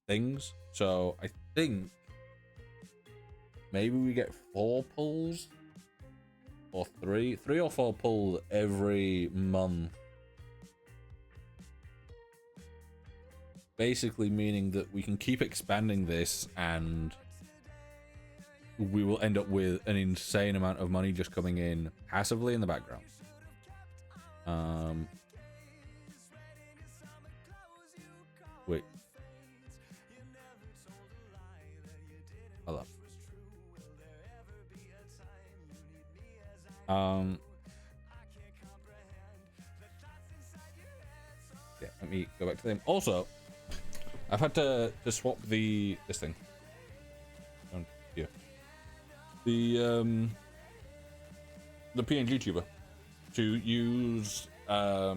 things. So I think maybe we get 4 pulls or 3 or 4 pulls every month, basically meaning that we can keep expanding this and we will end up with an insane amount of money just coming in passively in the background. Wait. Hello. Yeah, let me go back to them. Also, I've had to swap this thing. Here. The PNG tuber to use a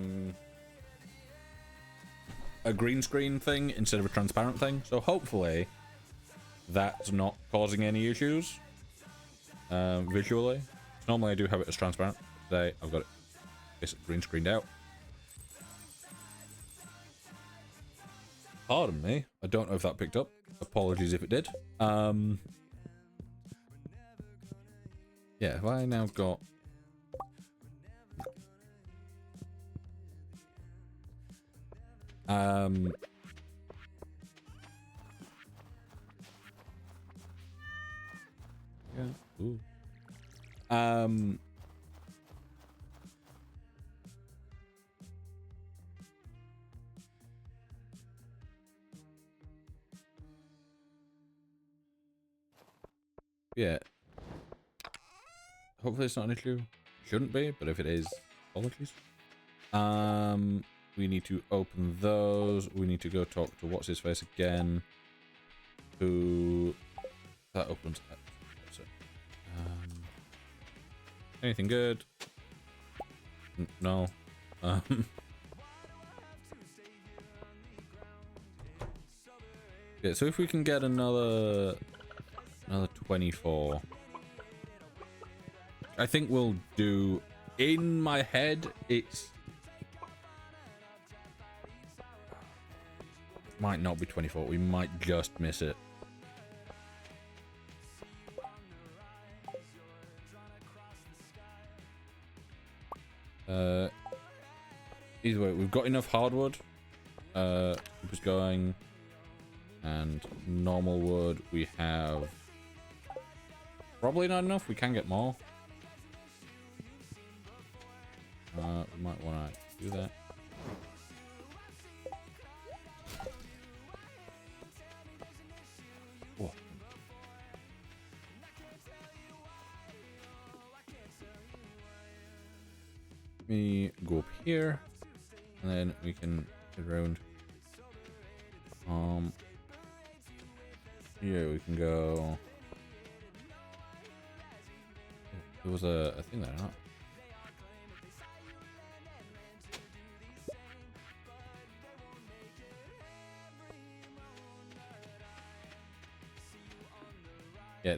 green screen thing instead of a transparent thing. So hopefully that's not causing any issues visually. Normally I do have it as transparent. Today I've got it basically green screened out. Pardon me, I don't know if that picked up. Apologies if it did. Yeah, have I now got... Yeah, ooh. Yeah. Hopefully it's not an issue. Shouldn't be, but if it is, apologies. We need to open those. We need to go talk to what's his face again. Who that opens up. So, anything good? No. Yeah, so if we can get another 24, I think we'll do. In my head, it's might not be 24. We might just miss it. Either way, we've got enough hardwood. Keep us going. And normal wood, we have probably not enough. We can get more. We might want to do that. Whoa. Let me go up here, and then we can get around. Here we can go. Oh, there was a thing there, huh? Yeah,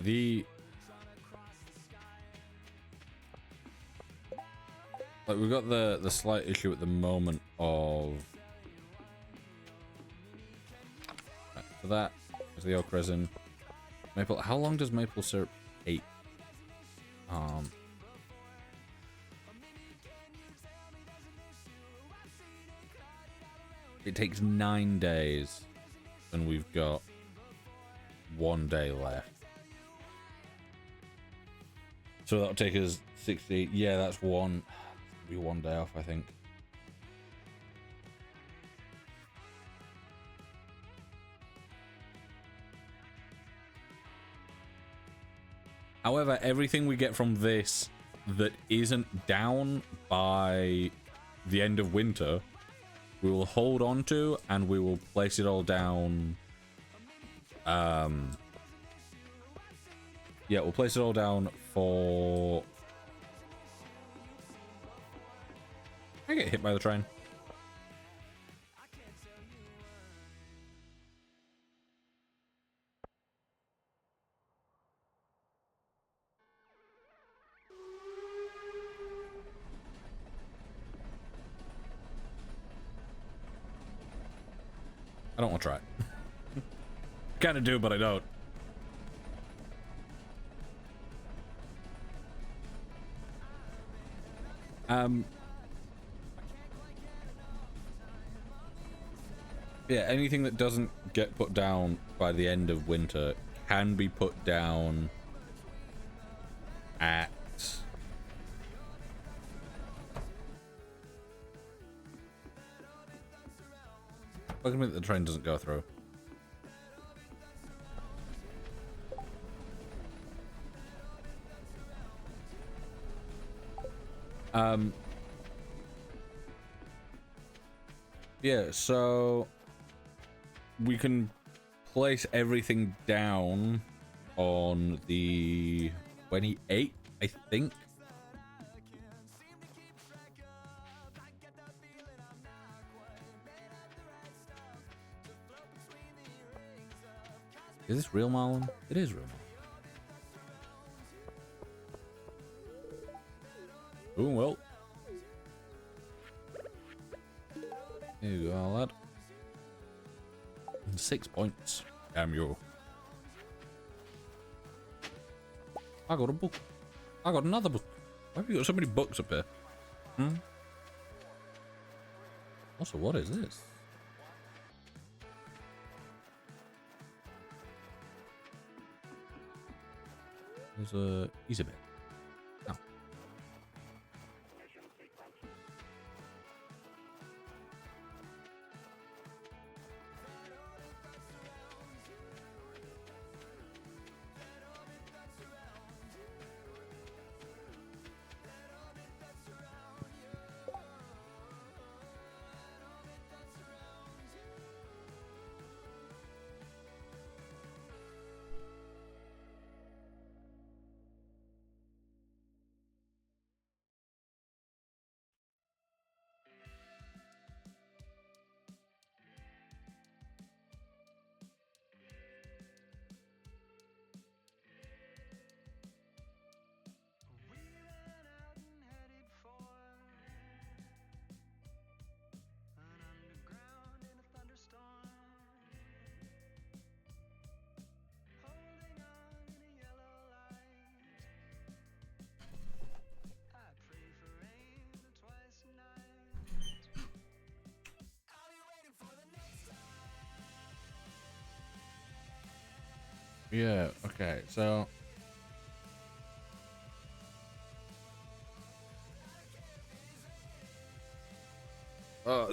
like we've got the slight issue at the moment of right, for that is the oak resin. Maple. How long does maple syrup take? It takes 9 days, and we've got 1 day left. So that'll take us 60. Yeah, that's one. Be 1 day off, I think. However, everything we get from this that isn't down by the end of winter, we will hold on to, and we will place it all down. Yeah, we'll place it all down for... I get hit by the train. I don't want to try it. Kind of do, but I don't. Yeah, anything that doesn't get put down by the end of winter can be put down at... Wait a minute, the train doesn't go through. Yeah, so we can place everything down on the 28th, I think. Is this real Marlin? It is real Marlin. Oh, well. Here you go, lad. 6 points. Damn you. I got a book. I got another book. Why have you got so many books up here? Also, what is this? There's a easy bit. Oh. Yeah, okay, so...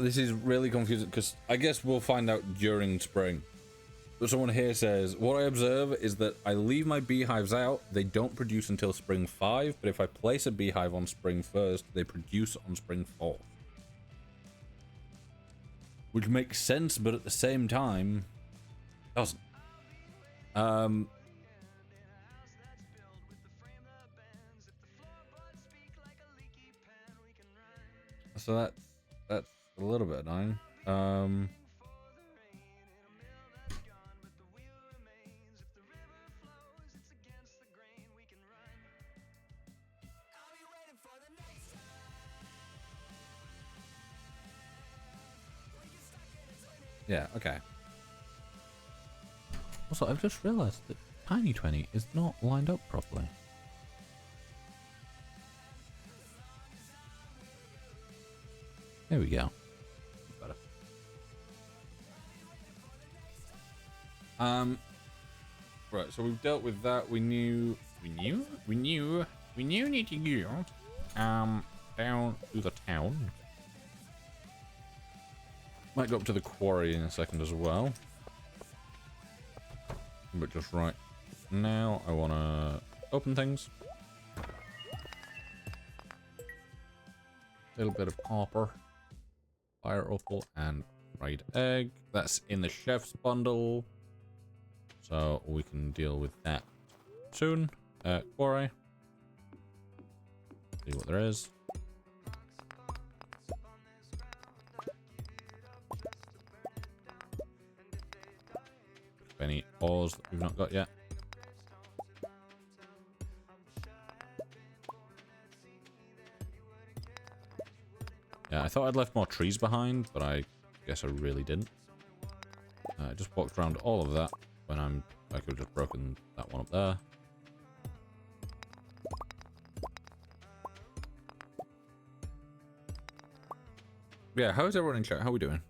this is really confusing, because I guess we'll find out during spring. But someone here says, what I observe is that I leave my beehives out, they don't produce until spring 5, but if I place a beehive on spring 1st, they produce on spring 4th. Which makes sense, but at the same time, doesn't. So that's a little bit annoying. Yeah, okay. Also, I've just realized that Tiny 20 is not lined up properly. There we go. Better. Right, so we've dealt with that. We need to go down to the town. Might go up to the quarry in a second as well. But just right now, I want to open things. A little bit of copper, fire opal, and fried egg. That's in the chef's bundle. So we can deal with that soon. Quarry. See what there is. Any ores that we've not got yet. Yeah, I thought I'd left more trees behind, but I guess I really didn't. I just walked around all of that when I could have just broken that one up there. Yeah, how's everyone in chat? How are we doing?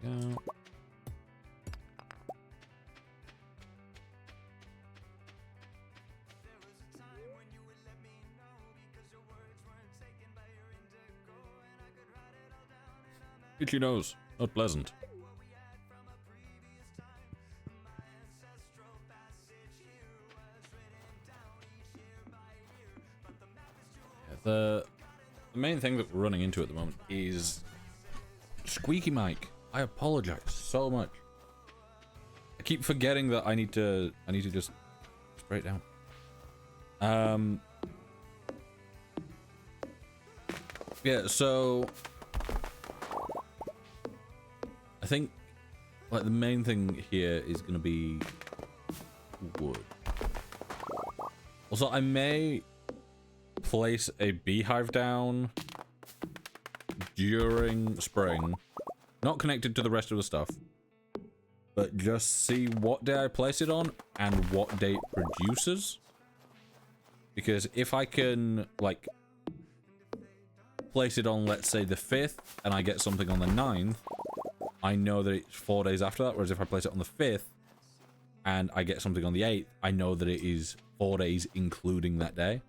Yeah. Itchy nose, not pleasant. Yeah, the main thing that we're running into at the moment is squeaky mic. I apologize so much. I keep forgetting that I need to just spray it down. Yeah, so I think like the main thing here is gonna be wood. Also, I may place a beehive down during spring. Not connected to the rest of the stuff, but just see what day I place it on and what day it produces. Because if I can, like, place it on, let's say, the 5th, and I get something on the 9th, I know that it's 4 days after that. Whereas if I place it on the 5th, and I get something on the 8th, I know that it is 4 days including that day.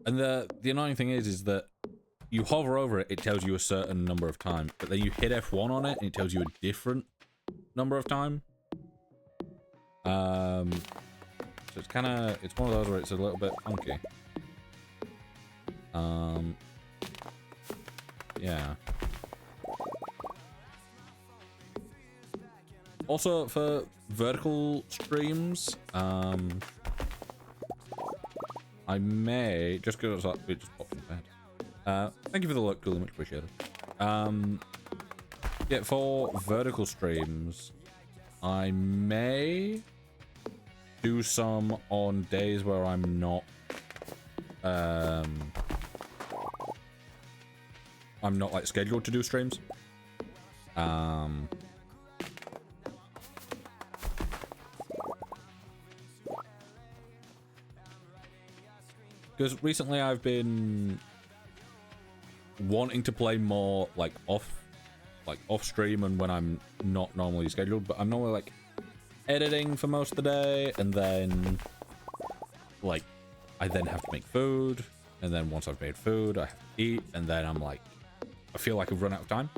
And the annoying thing is that you hover over it, it tells you a certain number of time, but then you hit F1 on it, and it tells you a different number of time. So it's kind of, it's one of those where it's a little bit funky. Yeah. Also, for vertical streams, I may, just because it just popped in the bed. Thank you for the look, cool, much appreciated. Yeah, for vertical streams, I may do some on days where I'm not, like scheduled to do streams. Because recently I've been wanting to play more like off stream and when I'm not normally scheduled, but I'm normally like editing for most of the day, and then like I then have to make food, and then once I've made food I have to eat, and then I'm like, I feel like I've run out of time.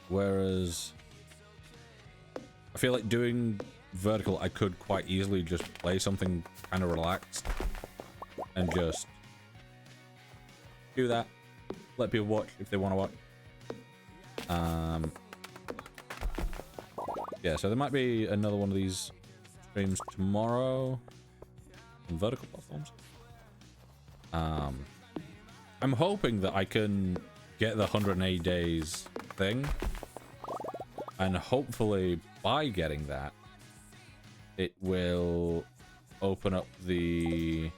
Whereas I feel like doing vertical, I could quite easily just play something kind of relaxed and just do that, let people watch if they want to watch. Yeah, so there might be another one of these streams tomorrow on vertical platforms. I'm hoping that I can get the 180 days thing, and hopefully by getting that, it will open up the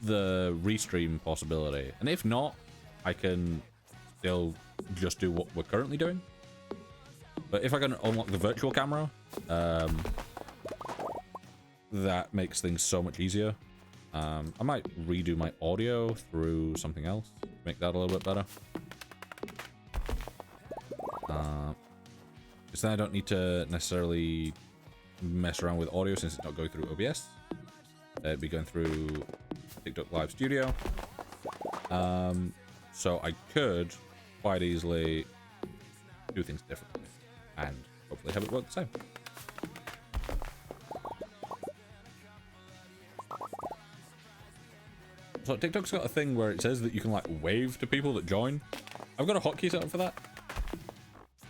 restream possibility. And if not, I can still just do what we're currently doing. But if I can unlock the virtual camera, that makes things so much easier. I might redo my audio through something else to make that a little bit better. Because then I don't need to necessarily mess around with audio since it's not going through OBS. It'd be going through TikTok Live Studio. So I could quite easily do things differently and hopefully have it work the same. So TikTok's got a thing where it says that you can like wave to people that join. I've got a hotkey set up for that.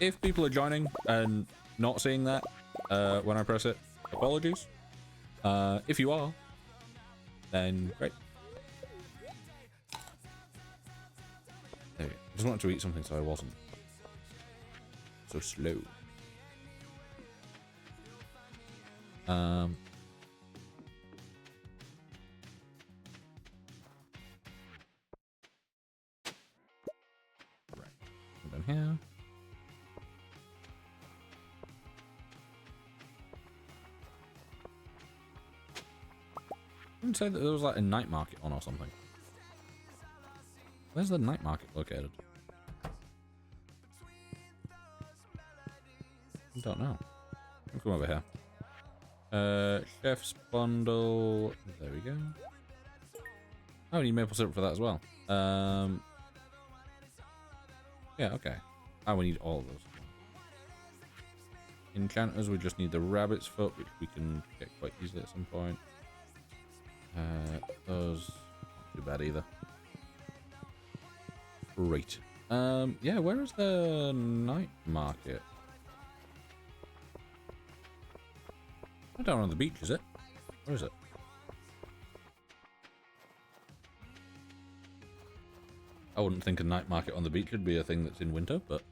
If people are joining and not seeing that when I press it, apologies. If you are, then great. There we go. I just wanted to eat something so I wasn't so slow. Right. Down here. I didn't say that there was like a night market on or something. Where's the night market located? I don't know. I'll come over here. Chef's bundle. There we go. Oh, I need maple syrup for that as well. Yeah, okay. Oh, we need all of those. Enchanters, we just need the rabbit's foot, which we can get quite easily at some point. Those not too bad either. Great. Yeah, where is the night market? Not down on the beach, is it? Where is it? I wouldn't think a night market on the beach would be a thing that's in winter, but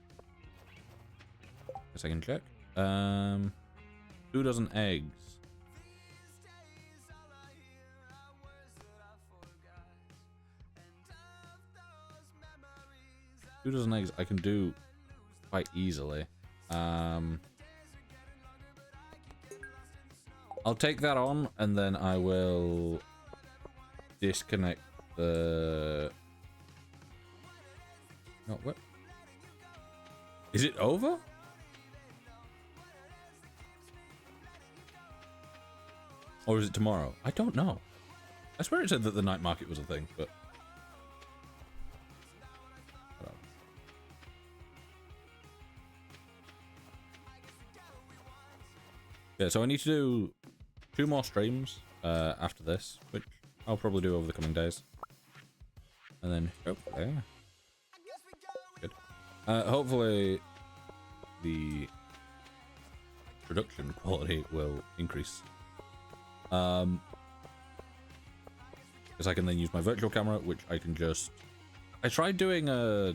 I guess I can check. 2 dozen eggs. Two dozen eggs I can do quite easily. I'll take that on and then I will disconnect the... No, what? Is it over? Or is it tomorrow? I don't know. I swear it said that the night market was a thing, but... Yeah, so I need to do 2 more streams after this, which I'll probably do over the coming days. And then hopefully... Good. Hopefully the production quality will increase. Because I can then use my virtual camera, which I can just... I tried doing a...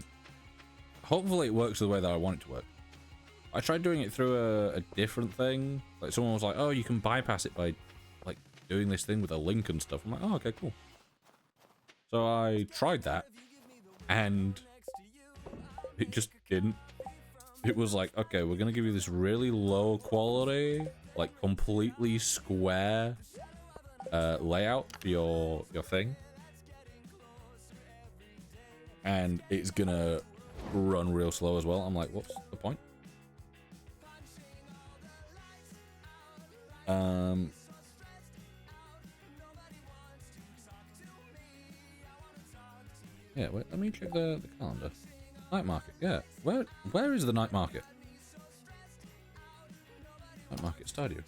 Hopefully it works the way that I want it to work. I tried doing it through a different thing. Like someone was like, oh, you can bypass it by like doing this thing with a link and stuff. I'm like, oh, okay, cool. So I tried that and it just didn't. It was like, okay, we're going to give you this really low quality, like completely square layout for your thing. And it's going to run real slow as well. I'm like, what's the point? Yeah, wait, let me check the calendar. Night market, yeah. Where is the night market? Night market, Stardew.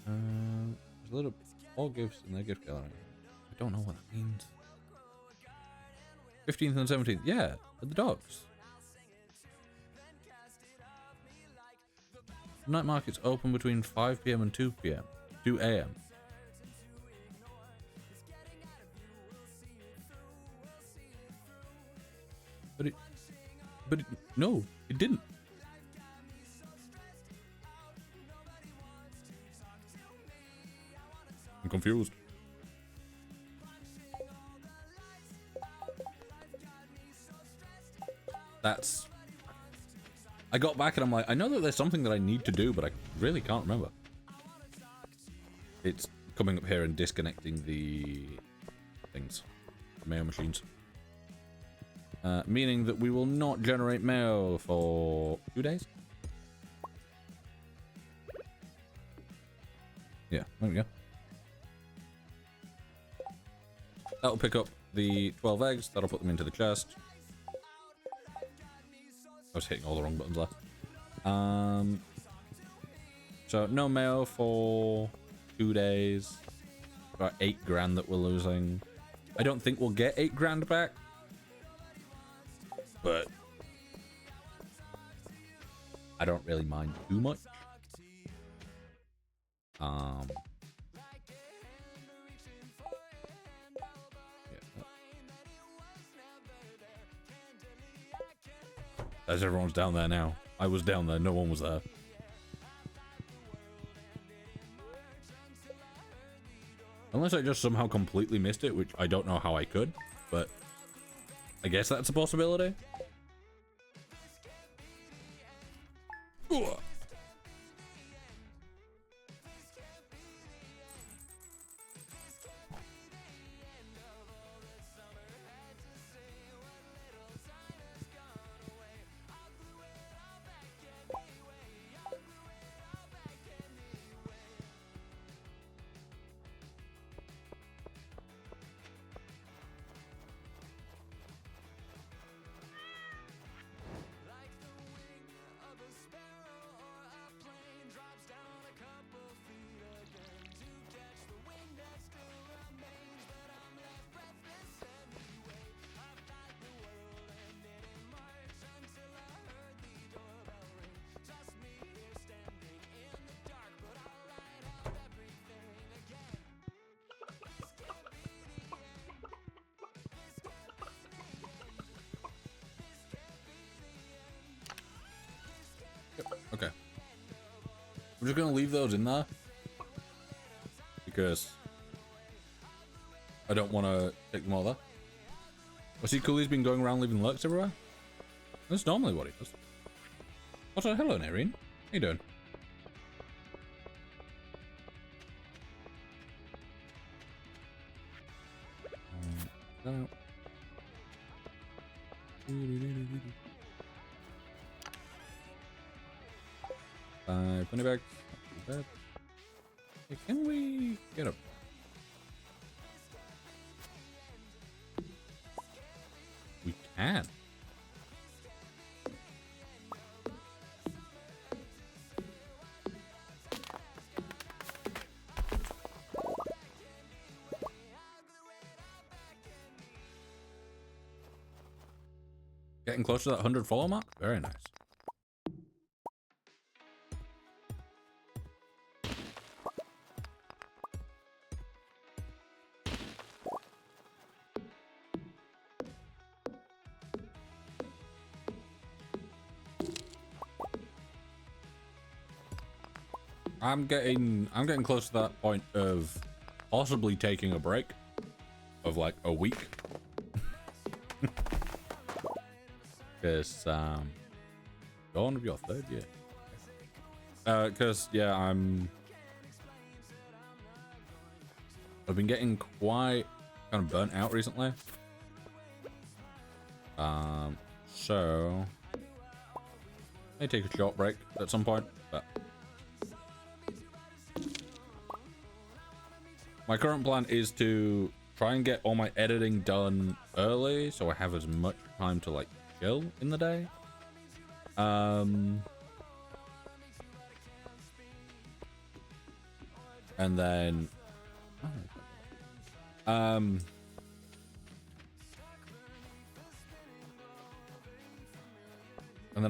There's a little all gifts in their gift gallery. I don't know what that means. 15th and 17th, yeah, at the docks. Night market's open between 5 p.m. and 2 p.m. 2 a.m. But no, it didn't. I'm confused. That's... I got back and I'm like, I know that there's something that I need to do, but I really can't remember. It's coming up here and disconnecting the things. The mail machines. Meaning that we will not generate mail for 2 days? Yeah, there we go. That'll pick up the 12 eggs. That'll put them into the chest. I was hitting all the wrong buttons there. So no mail for 2 days. About 8 grand that we're losing. I don't think we'll get 8 grand back. But I don't really mind too much. Yeah. As everyone's down there now. I was down there, no one was there. Unless I just somehow completely missed it, which I don't know how I could, but I guess that's a possibility. Ugh. Okay. I'm just gonna leave those in there because I don't want to take them all there. I see Cooley's been going around leaving lurks everywhere. That's normally what he does. Also, hello, Nareen. How you doing? Funny bags. Hey, can we get up? We can. Getting close to that 100 follow mark? Very nice. I'm getting close to that point of possibly taking a break of like a week. Because going with your third year. Because yeah, I've been getting quite kind of burnt out recently. So may take a short break at some point, but my current plan is to try and get all my editing done early so I have as much time to like chill in the day. And then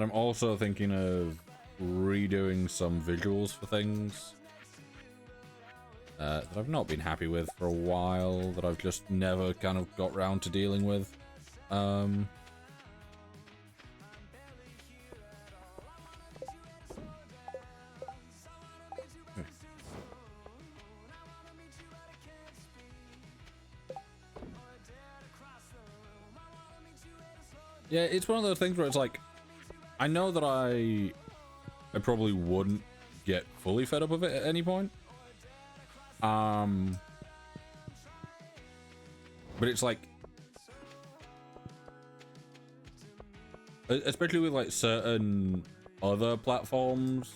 I'm also thinking of redoing some visuals for things that I've not been happy with for a while, that I've just never kind of got round to dealing with. Yeah, it's one of those things where it's like, I know that I probably wouldn't get fully fed up with it at any point. But it's like, especially with like certain other platforms,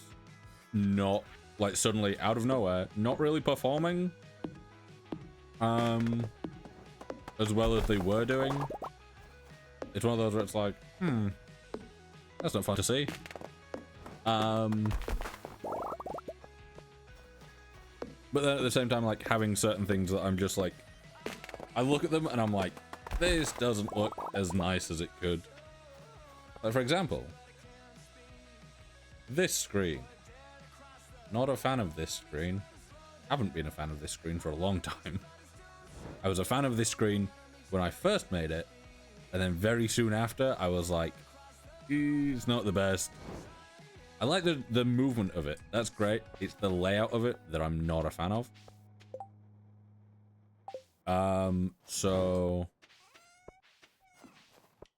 not like suddenly out of nowhere, not really performing as well as they were doing. It's one of those where it's like, that's not fun to see. But then at the same time, like, having certain things that I'm just like, I look at them and I'm like, this doesn't look as nice as it could. Like, for example, this screen. Not a fan of this screen. Haven't been a fan of this screen for a long time. I was a fan of this screen when I first made it, and then very soon after, I was like, it's not the best. I like the movement of it. That's great. It's the layout of it that I'm not a fan of. So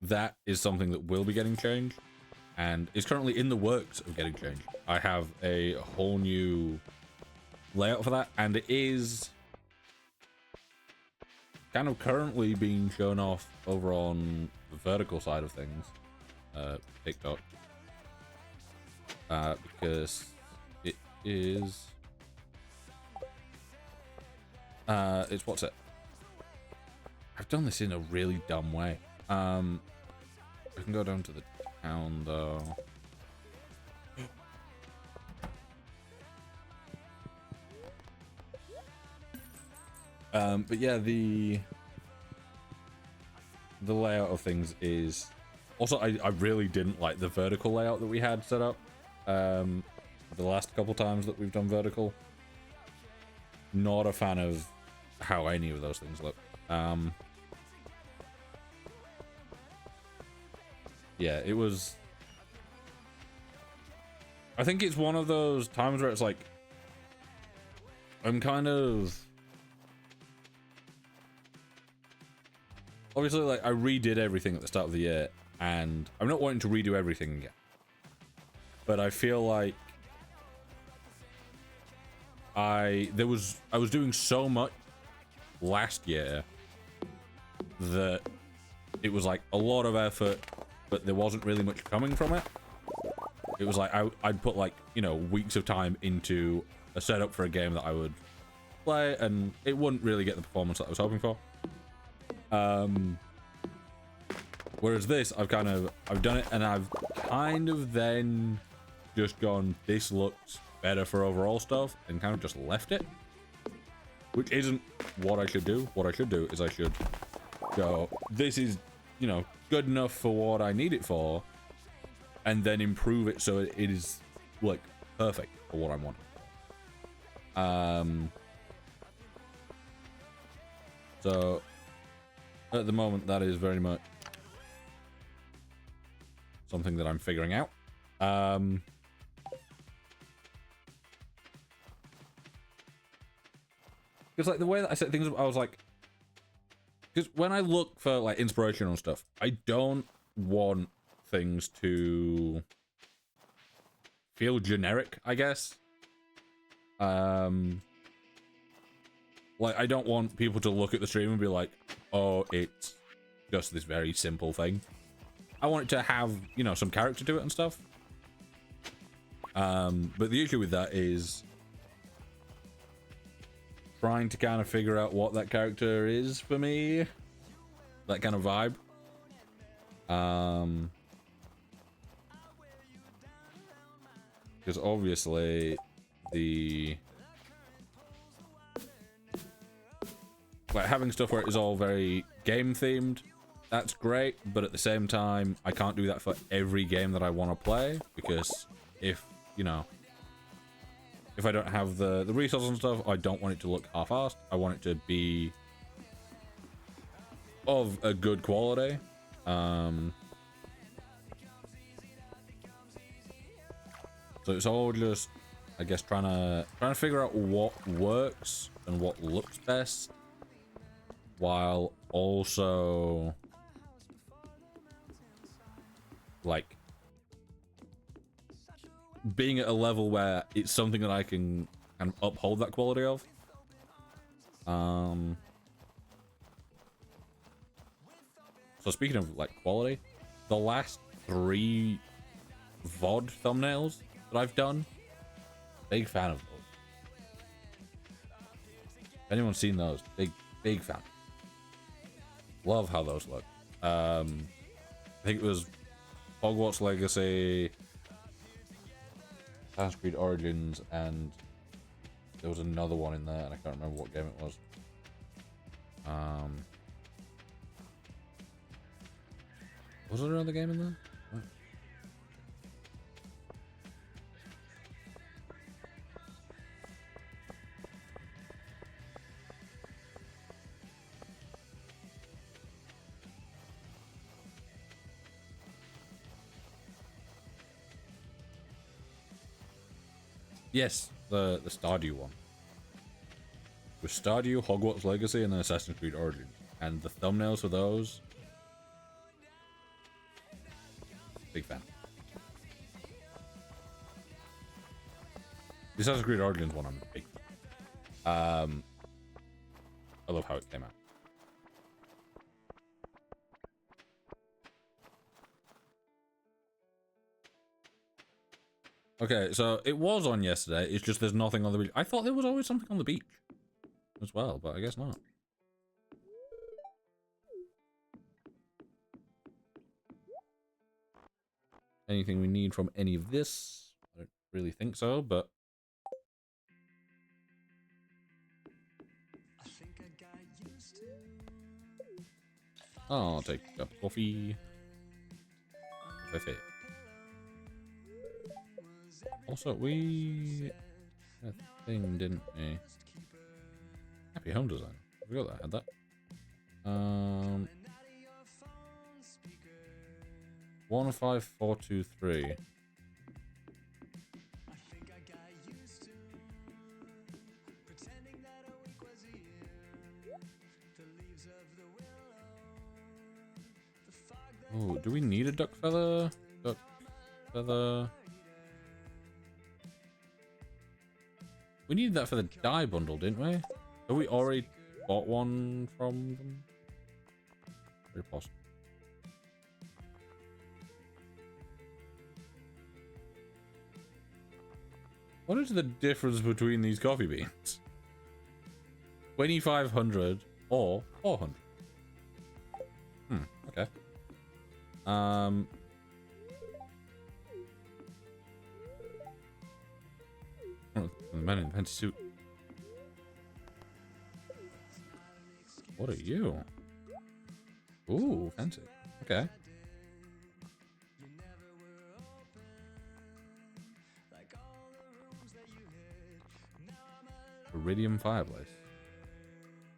that is something that will be getting changed, and is currently in the works of getting changed. I have a whole new layout for that, and it is kind of currently being shown off over on the vertical side of things, TikTok, because it is, it's what's it? I've done this in a really dumb way. I can go down to the town though. But yeah, the layout of things is also, I really didn't like the vertical layout that we had set up the last couple times that we've done vertical. Not a fan of how any of those things look. Yeah, it was, I think it's one of those times where it's like, I'm kind of, obviously, like, I redid everything at the start of the year, and I'm not wanting to redo everything again. But I feel like I was doing so much last year that it was like a lot of effort, but there wasn't really much coming from it. It was like I'd put, like, you know, weeks of time into a setup for a game that I would play, and it wouldn't really get the performance that I was hoping for. Whereas this, I've done it, and I've kind of then just gone, this looks better for overall stuff, and kind of just left it, which isn't what I should do. What I should do is I should go, this is, you know, good enough for what I need it for, and then improve it so it is, like, perfect for what I want. So at the moment, that is very much something that I'm figuring out. Because, like, the way that I set things up, I was like, because when I look for, like, inspiration on stuff, I don't want things to feel generic, I guess. Like, I don't want people to look at the stream and be like, oh, it's just this very simple thing. I want it to have, you know, some character to it and stuff. But the issue with that is trying to kind of figure out what that character is for me. That kind of vibe. Because obviously like, having stuff where it is all very game themed, that's great, but at the same time, I can't do that for every game that I want to play, because if you know, if I don't have the resources and stuff, I don't want it to look half-assed. I want it to be of a good quality. So it's all just, I guess, trying to figure out what works and what looks best, while also like being at a level where it's something that I can kind of uphold that quality of. So speaking of like quality, the last 3 VOD thumbnails that I've done, big fan of those. If anyone's seen those, big fan. Love how those look. I think it was Hogwarts Legacy, Assassin's Creed Origins, and there was another one in there, and I can't remember what game it was. Was there another game in there? What? Yes, the Stardew one. With Stardew, Hogwarts Legacy, and then Assassin's Creed Origins. And the thumbnails for those, big fan. The Assassin's Creed Origins one, I'm a big fan. I love how it came out. Okay, so it was on yesterday. It's just there's nothing on the beach. I thought there was always something on the beach as well, but I guess not. Anything we need from any of this? I don't really think so, but I'll take a cup of coffee. Also, we had a thing, didn't we? Happy home design. I forgot that I had that. 15423. Oh, do we need a duck feather? Duck feather. We needed that for the dye bundle, didn't we? Have we already bought one from them? Very possible. What is the difference between these coffee beans? 2,500 or 400? Okay. Oh, the man in the fancy suit. What are you? Ooh, fancy. Okay. Iridium fireplace.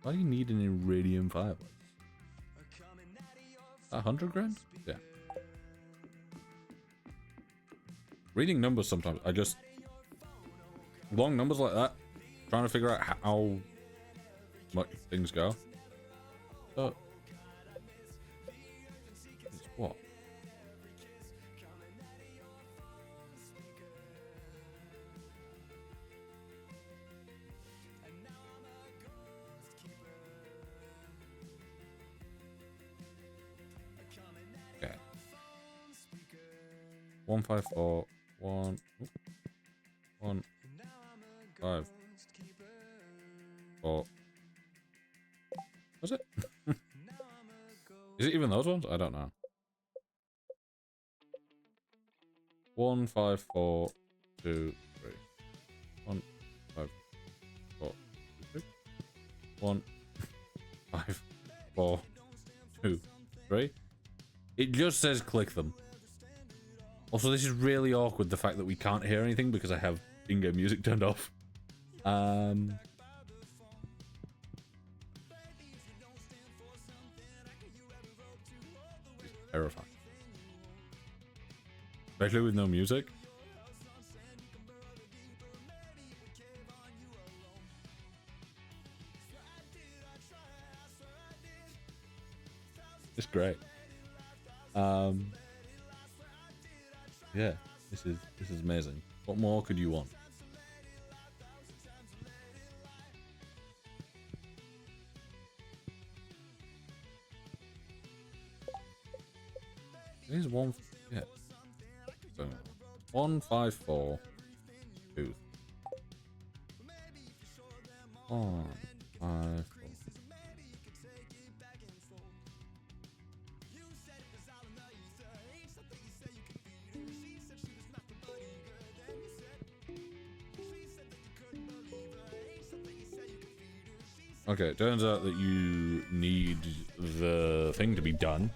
Why do you need an iridium fireplace? 100 grand? Yeah. Reading numbers sometimes, I just... long numbers like that, trying to figure out how much things go. So... it's what? Okay. 154 1 1 5 4. Was it? Is it even those ones? I don't know. 1 5 4 2 3. 1 5 4 2 3. 1 5 4 2 3. It just says click them. Also, this is really awkward, the fact that we can't hear anything because I have in-game music turned off. It's terrifying. Especially with no music. It's great. Yeah, this is amazing. What more could you want? Here's one. Yeah. So 154 tooth. 154. Okay, it turns out that you need the thing to be done.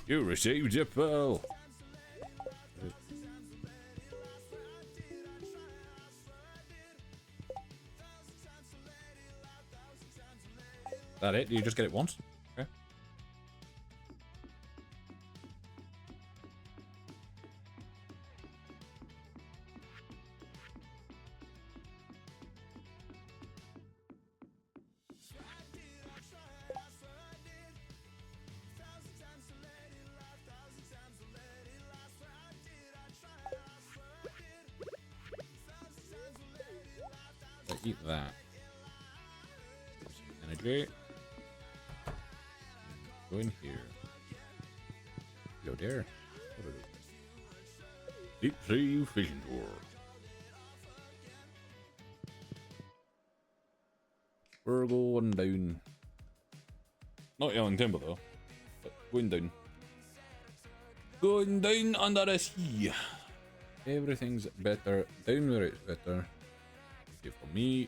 You received your pearl. That it? Do you just get it once? Okay. So eat that. Energy. Go in here. Go there. Deep sea fishing tour. We're going down. Not yelling timber though, but going down. Going down under the sea. Everything's better down where it's better. Okay, for me.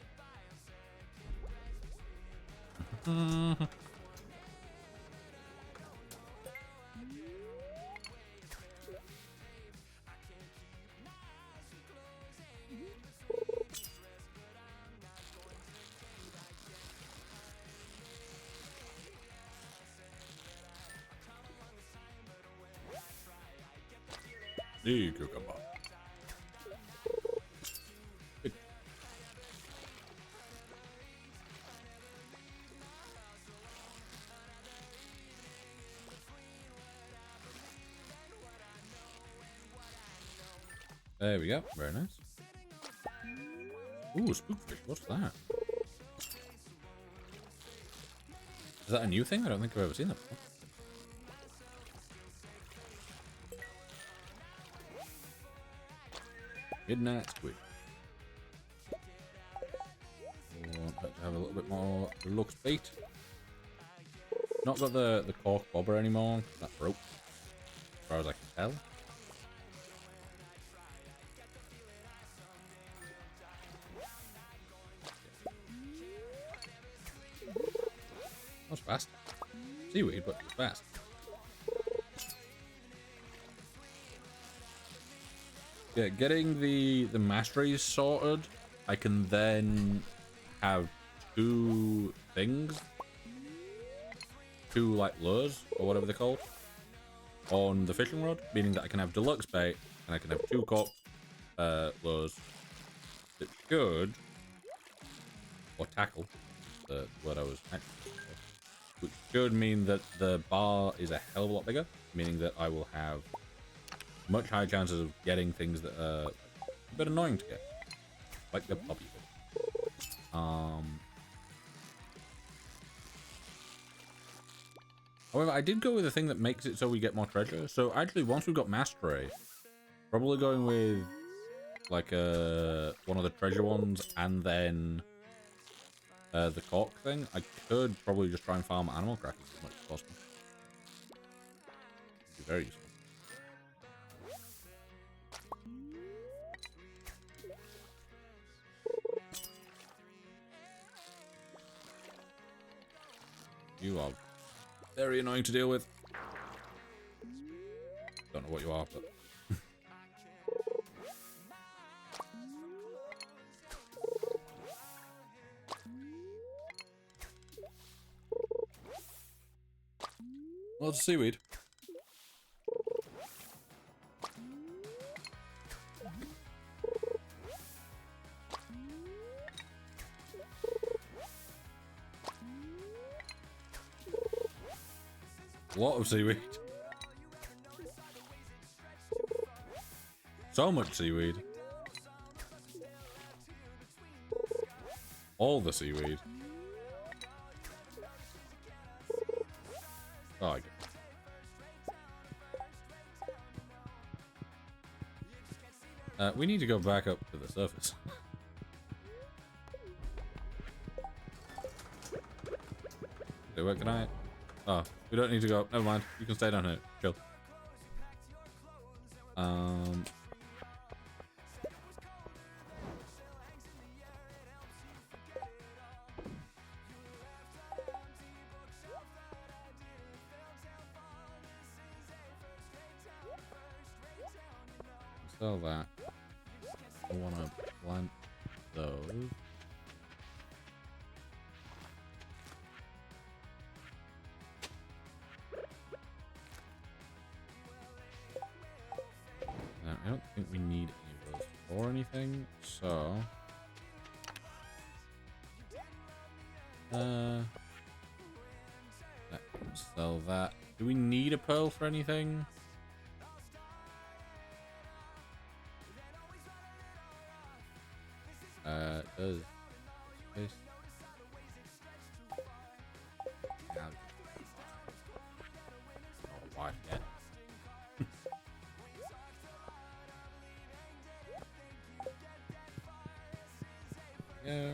The cucumber. There we go. Very nice. Ooh, spookfish. What's that? Is that a new thing? I don't think I've ever seen that before. Midnight squid. Want that to have a little bit more looks bait. Not got the cork bobber anymore. That broke, as far as I can tell. That was fast. Seaweed, but it was fast. Yeah, getting the masteries sorted, I can then have two things, two like lures or whatever they're called, on the fishing rod, meaning that I can have deluxe bait and I can have two cork lures that should, or tackle, the word I was actually, which should mean that the bar is a hell of a lot bigger, meaning that I will have much higher chances of getting things that are a bit annoying to get, like the puppy hook. However, I did go with the thing that makes it so we get more treasure. So actually, once we've got mastery, probably going with like one of the treasure ones and then the cork thing. I could probably just try and farm animal crackers as much as possible. It'd be very useful. You are very annoying to deal with. Don't know what you are, but... Well, it's seaweed. A lot of seaweed. So much seaweed. All the seaweed. Oh, I get it. We need to go back up to the surface. Where can I? Oh, we don't need to go up. Never mind. You can stay down here. Chill. Sell that. I want to plant those. I don't think we need any of those or anything, so sell that. Do we need a pearl for anything? Does this? Oh, why yet? Yeah.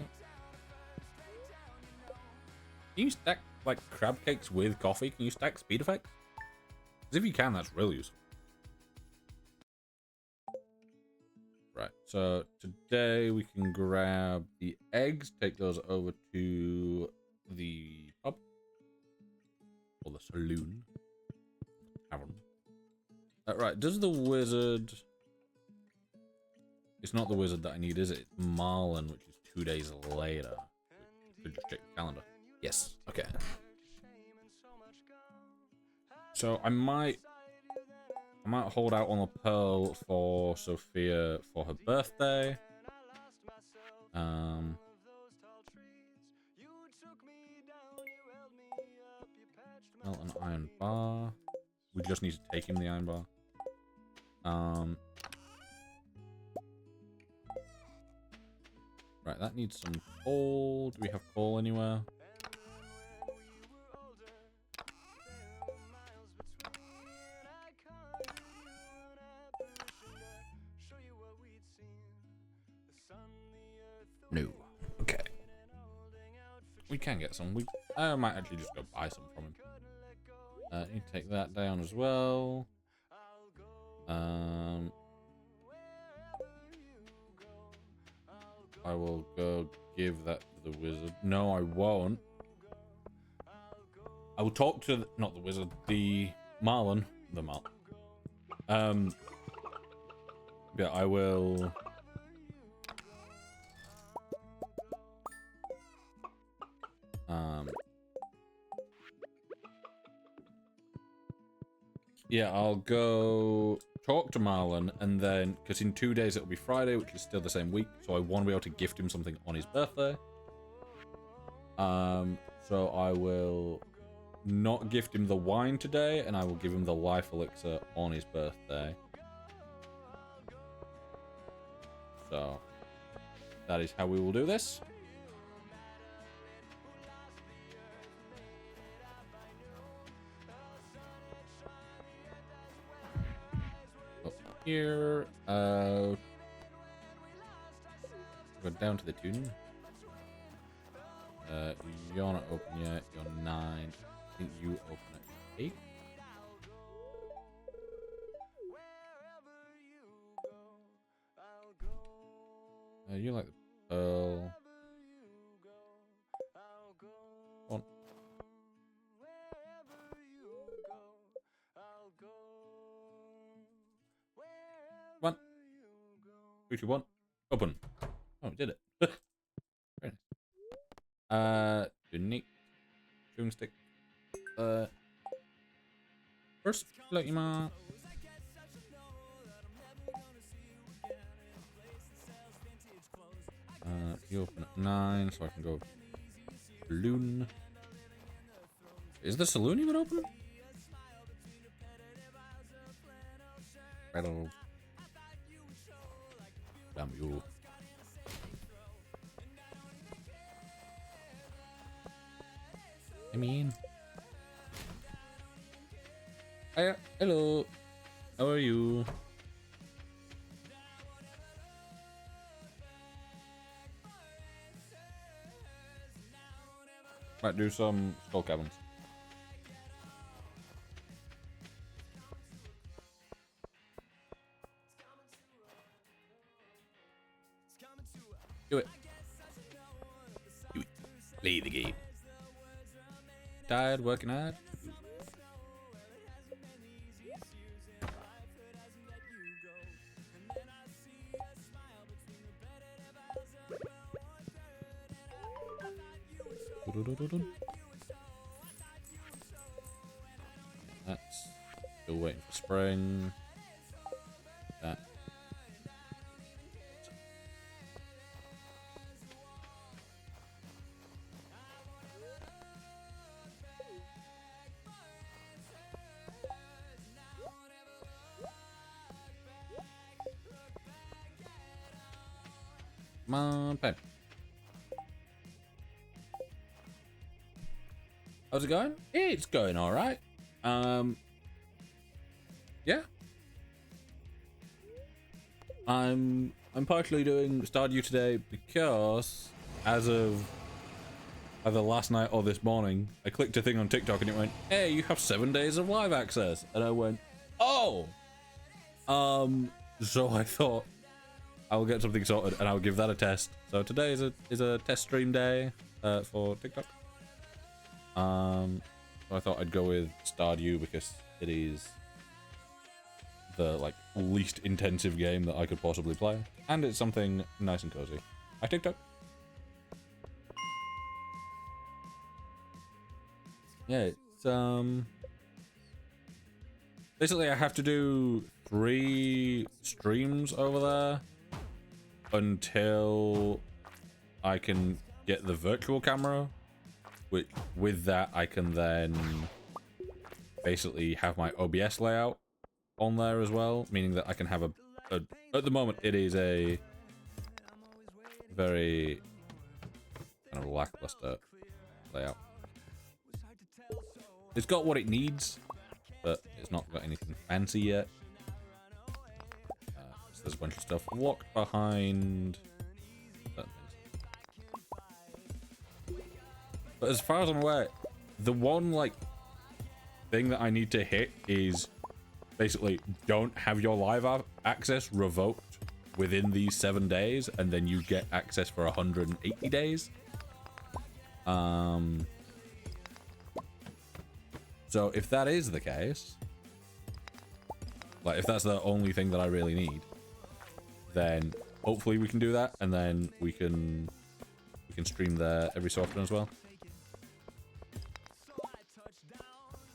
Can you stack like crab cakes with coffee? Can you stack speed effects? Because if you can, that's really useful. Right, so today we can grab the eggs, take those over to the pub or the saloon. Tavern. Right, does the wizard? It's not the wizard that I need, is it? It's Marlin, which is 2 days later. Could just check the calendar. Yes. Okay. So I might hold out on a pearl for Sophia for her birthday. Well, an iron bar. We just need to take him the iron bar. Right, that needs some coal. Do we have coal anywhere? No. Okay. We can get some. I might actually just go buy some from him. You take that down as well. I will go give that to the wizard. No, I won't. I will talk to not the wizard, the Marlin. The Marlin. Yeah, I will. Yeah, I'll go talk to Marlon, and then, because in 2 days it'll be Friday, which is still the same week, so I want to be able to gift him something on his birthday. So I will not gift him the wine today, and I will give him the life elixir on his birthday. So that is how we will do this. Here, go down to the tune. You're not open yet. You're 9. I think you open at 8. You like the pearl. On. 3, 2, 1. Open. Oh, we did it. Very nice. Unique. Chewing stick. First, let you ma. You open at 9, so I can go saloon. Is the saloon even open? I don't know. Damn you. I mean. Hiya. Hello. How are you? Might do some skull cabins. Do it. Do it. Play the game. Tired working hard. That's still waiting for spring. That. Come on, pen. How's it going? It's going all right. Yeah. I'm partially doing Stardew today because as of either last night or this morning, I clicked a thing on TikTok and it went, "Hey, you have 7 days of live access," and I went, "Oh." So I thought I'll get something sorted and I'll give that a test. So today is a test stream day for TikTok. So I thought I'd go with Stardew because it is the least intensive game that I could possibly play, and it's something nice and cozy. Hi TikTok. Yeah, it's basically I have to do 3 streams over there until I can get the virtual camera, which with that I can then basically have my OBS layout on there as well, meaning that I can have a at the moment it is a very kind of lackluster layout. It's got what it needs, but it's not got anything fancy yet. So there's a bunch of stuff locked behind certain things. But as far as I'm aware, the one thing that I need to hit is basically don't have your live access revoked within these 7 days, and then you get access for 180 days. So if that is the case, if that's the only thing that I really need, then hopefully we can do that, and then we can stream there every so often as well.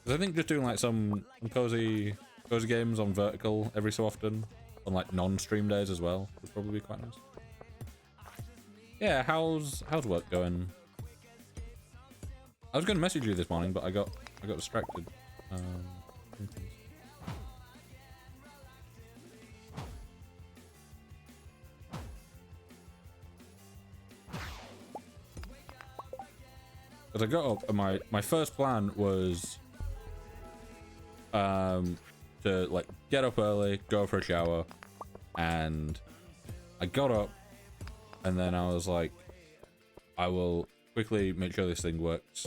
Because I think just doing some cozy games on vertical every so often on non-stream days as well would probably be quite nice. Yeah, how's work going? I was going to message you this morning, but I got distracted. Because I got up and my first plan was to get up early, go for a shower, and I got up and then I was like, I will quickly make sure this thing works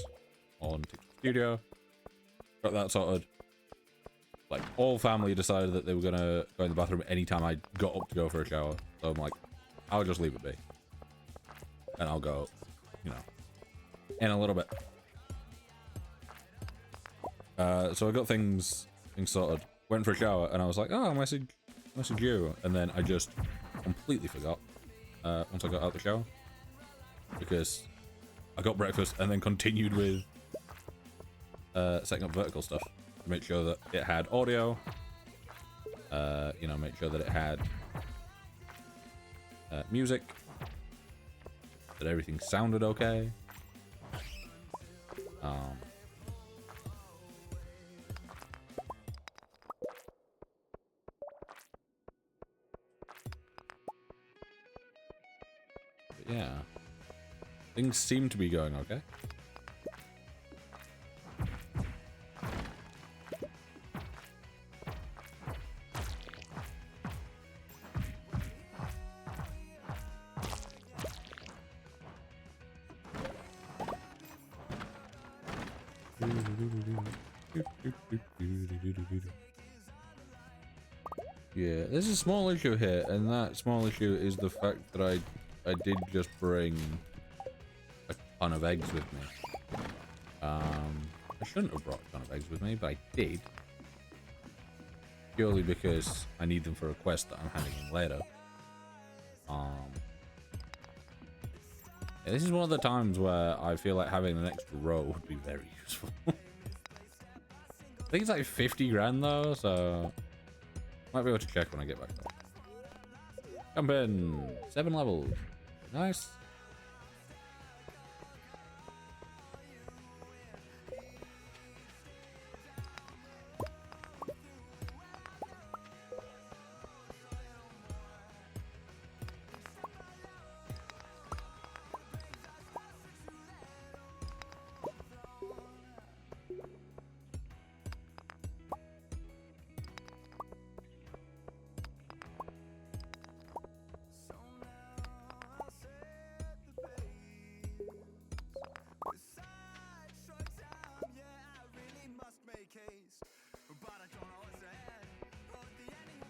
on Studio. Got that sorted. All family decided that they were gonna go in the bathroom anytime I got up to go for a shower, so I'm like, I'll just leave it be and I'll go, in a little bit. So I got things sorted, went for a shower, and I was like, oh, I'll message you, and then I just completely forgot once I got out the shower, because I got breakfast and then continued with setting up vertical stuff to make sure that it had audio, you know, make sure that it had music, that everything sounded okay. But yeah, things seem to be going okay. Yeah, there's a small issue here, and that small issue is the fact that I did just bring a ton of eggs with me. I shouldn't have brought a ton of eggs with me, but I did. Purely because I need them for a quest that I'm handing in later. Yeah, this is one of the times where I feel like having an extra row would be very useful. I think it's like 50 grand though, so might be able to check when I get back though. Jump in! 7 levels. Nice.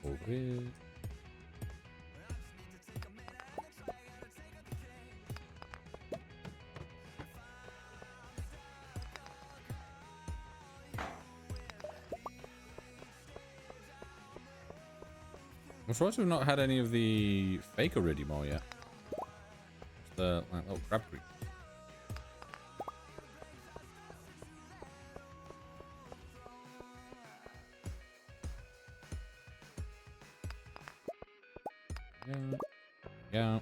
Over here. I'm surprised we've not had any of the fake Iridium yet. It's the like, little crab creek. Yeah.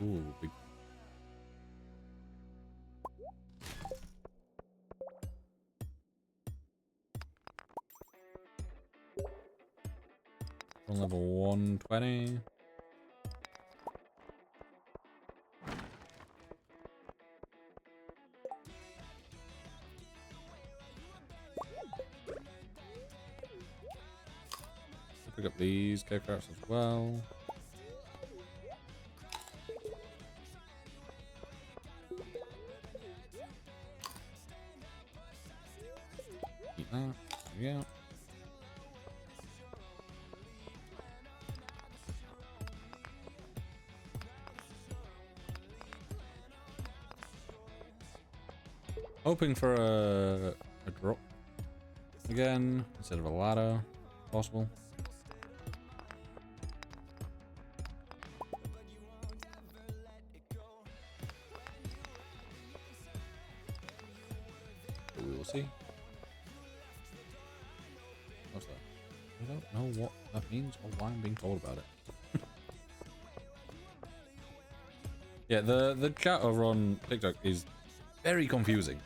Ooh, big. On level 120. Pick up these characters as well. Eat that. Yeah. Hoping for a drop again instead of a ladder, if possible. But we will see. What's that? I don't know what that means or why I'm being told about it. Yeah, the chat over on TikTok is very confusing.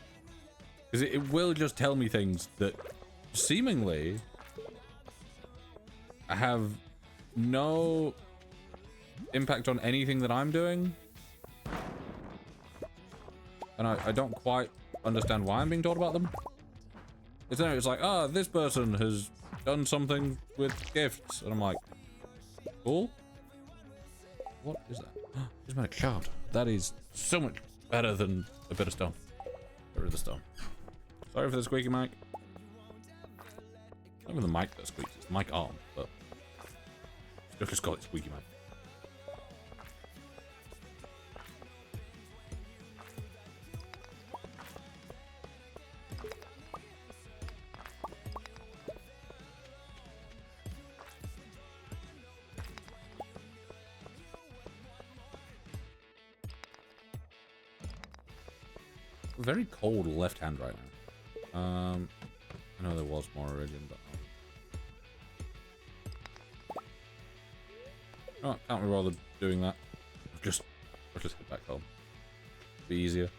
Because it will just tell me things that seemingly have no impact on anything that I'm doing. And I don't quite understand why I'm being told about them. It's like, oh, this person has done something with gifts. And I'm like, cool. What is that? It's my card. That is so much better than a bit of stone. Get rid of the stone. Sorry for the squeaky mic. Not even the mic that squeaks, it's the mic arm, but still just call it squeaky mic. Very cold left hand right now. I know there was more iridium, but oh, can't be bothered doing that. I'll just head back home. Be easier.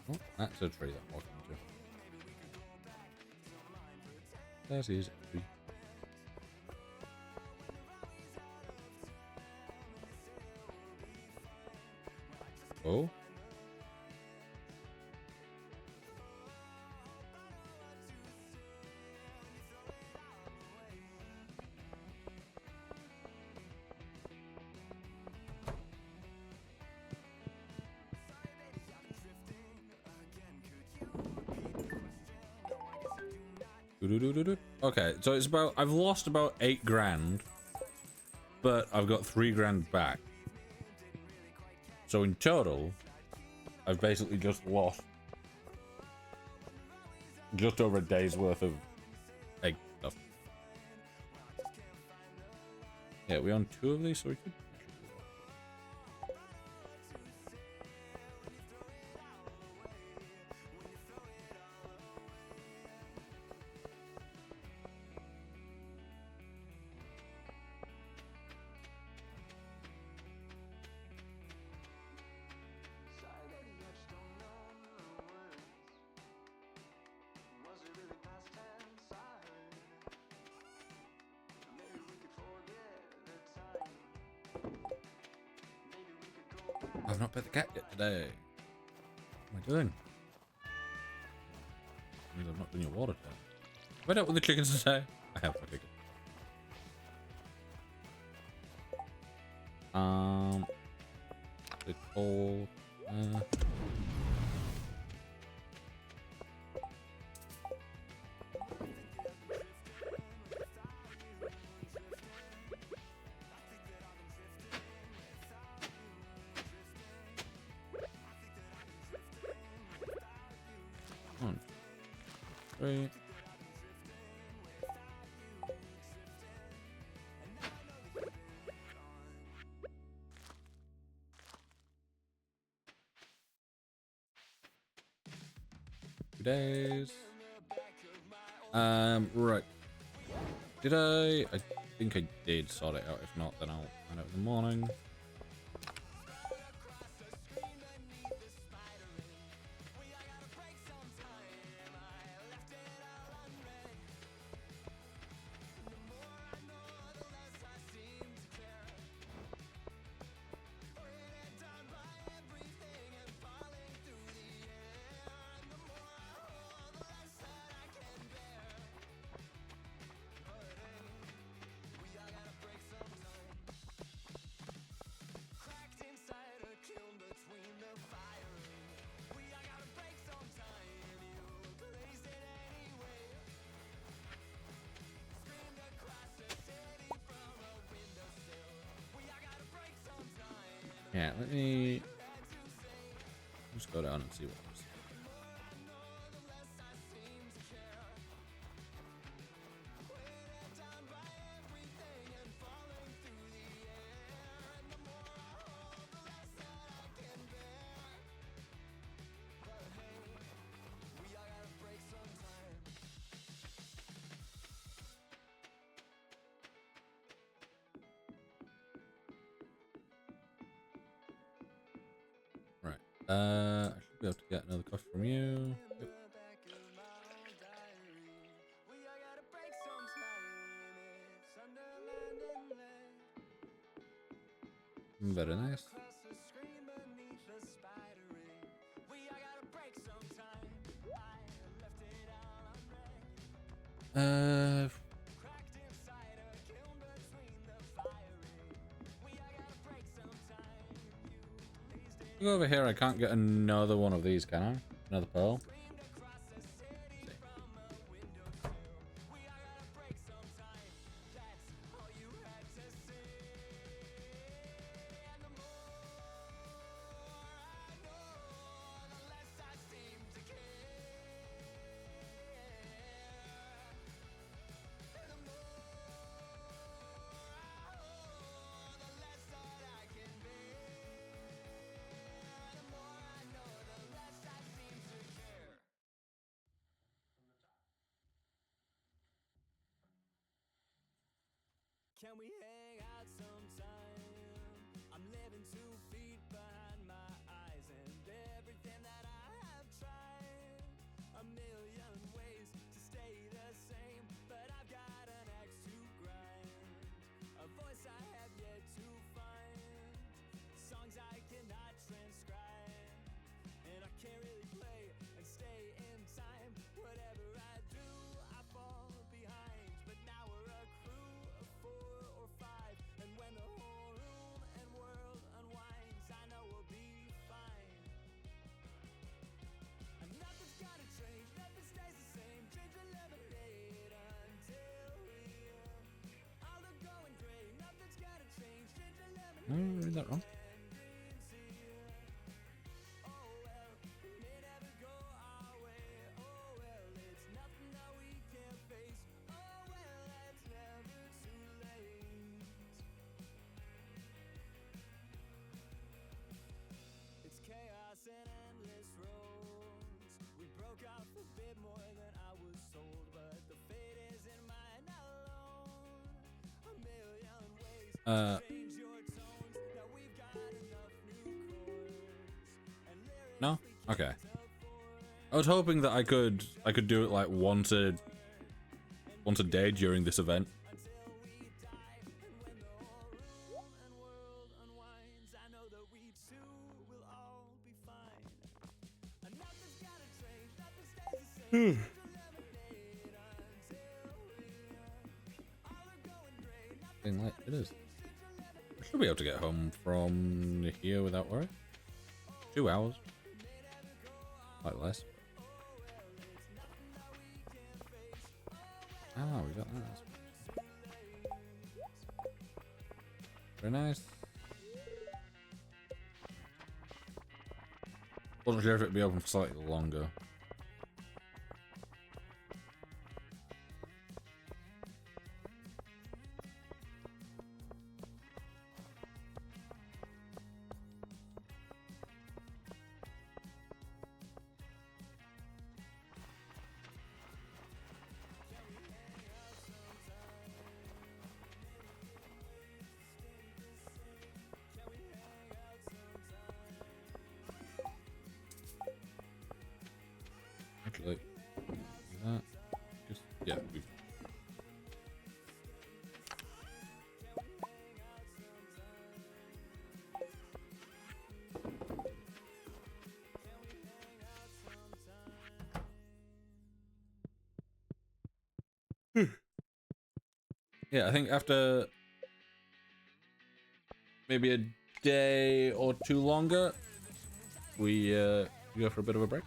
Oh, that's a tree that I'm walking into. That is a tree. Oh. Okay, so it's about, I've lost about 8 grand, but I've got 3 grand back. So in total, I've basically just lost just over a day's worth of egg stuff. Yeah, we own 2 of these, so we could. I've not pet the cat yet today. What am I doing? That means I've not done your water test. Have I dealt with the chickens today? I have, okay, good. The coal. One, 3. Days. Right. Did I think I did sort it out. If not, then I'll find out in the morning. Yeah, let me just go down and see what else. I should be able to get another coffee from you. Yep. Very nice. Uh, over here, I can't get another one of these, can I? Another pearl? Can we hang out sometime? I'm living 2 feet behind my eyes, and everything that I have tried, a million ways to stay the same, but I've got an axe to grind, a voice I have yet to find, songs I cannot transcribe, and I can't really play and stay in time. Whatever I do, I fall behind, but now we're a crew of 4 or 5, and when the whole room and world unwinds, I know we'll be fine. And nothing's gotta change, nothing stays the same. Drinking lemonade until we all are going gray. Nothing's gotta change, drinking lemonade. No, I read that wrong. And endless roads. We broke off a bit more than I was told, but the fate isn't mine alone. A million ways to change your tones. Now we've got enough new chords and lyrics. No? Okay. I was hoping that I could do it like once a day during this event. Like it is. I should be able to get home from here without worry. 2 hours. Like less. Ah, we got that. Very nice. Wasn't sure if it'd be open for slightly longer. Actually, that just yeah. Yeah, I think after maybe a day or two longer, we go for a bit of a break.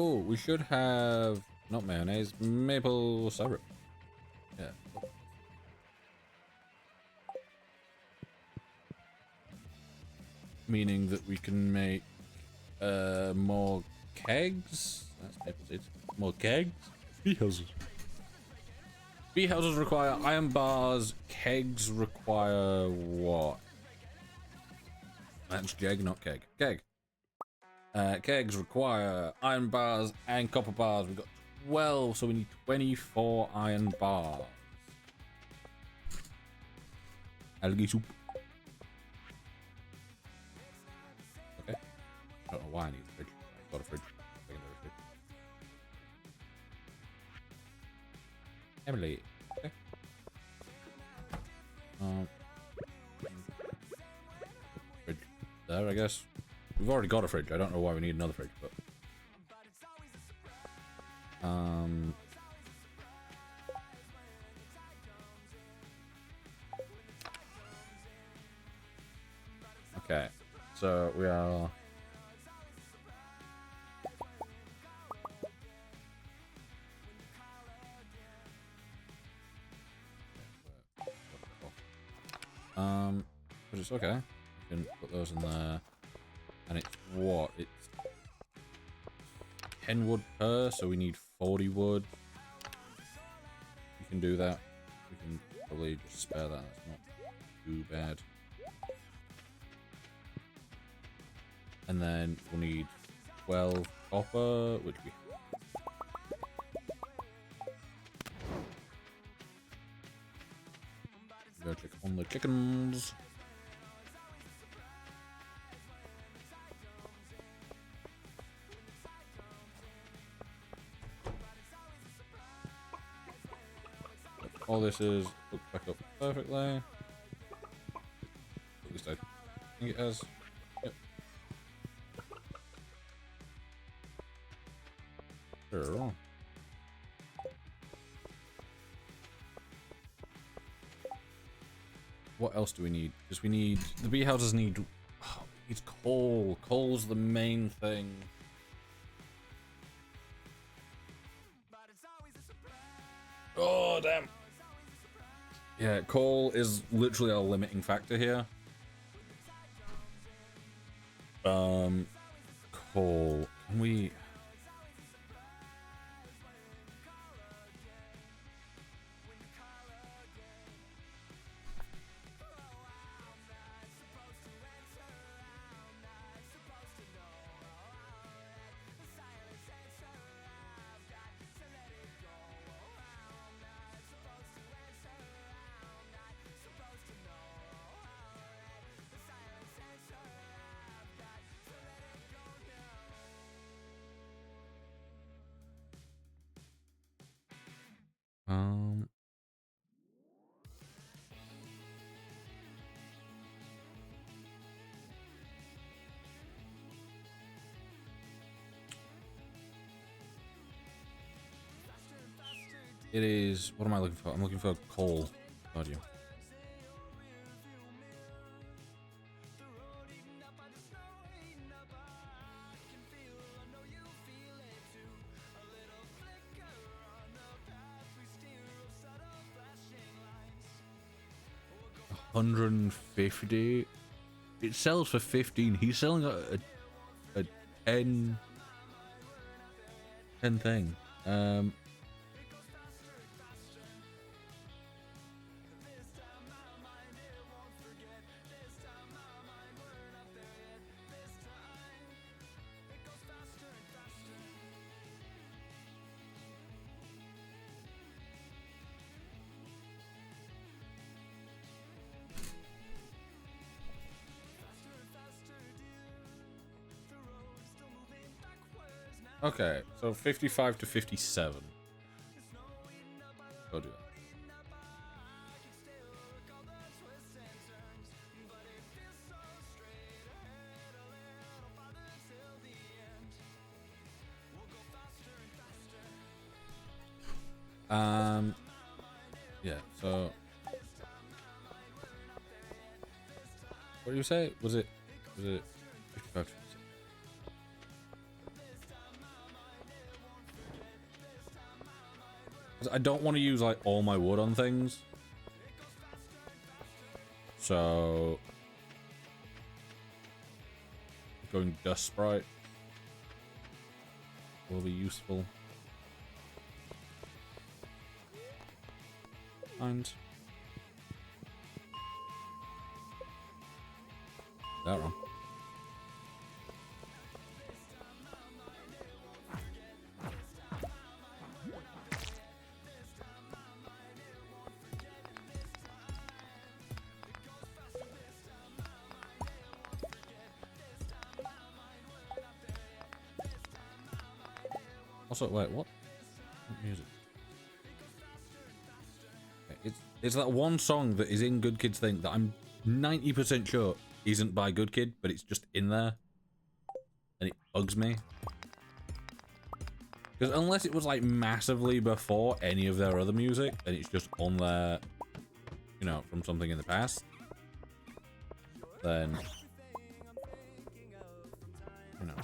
Oh, we should have not mayonnaise, maple syrup. Yeah. Meaning that we can make more kegs. That's maple seeds. More kegs. Bee houses. Bee houses require iron bars. Kegs require what? That's jeg, not keg. Keg. Kegs require iron bars and copper bars. We've got 12, so we need 24 iron bars. Algae soup. Okay. I don't know why I need a fridge. I've got a fridge. Secondary fridge. Emily. Okay. Fridge there, I guess. We've already got a fridge. I don't know why we need another fridge, but okay. So we are but it's okay. We can put those in there. And it's what? It's 10 wood per, so we need 40 wood. We can do that. We can probably just spare that. That's not too bad. And then we'll need 12 copper, which we go click on the chickens. All this is hooked back up perfectly. At least I think it has. Yep. Sure. What else do we need? Because we need the bee houses need. Oh, it's coal. Coal's the main thing. Oh damn. Yeah, coal is literally our limiting factor here. Coal. Can we? It is. What am I looking for? I'm looking for coal. Got you. $150. It sells for 15. He's selling a 10 thing. Okay, so 55 to 57. Go do that. Yeah, so what do you say? Was it 55 to 57? 'Cause I don't want to use like all my wood on things. So going dust sprite will be useful. And that wrong. Also, wait, what music? It's that one song that is in Good Kid's thing that I'm 90% sure isn't by Good Kid, but it's just in there. And it bugs me. Because unless it was like massively before any of their other music, and it's just on there, you know, from something in the past, then, you know.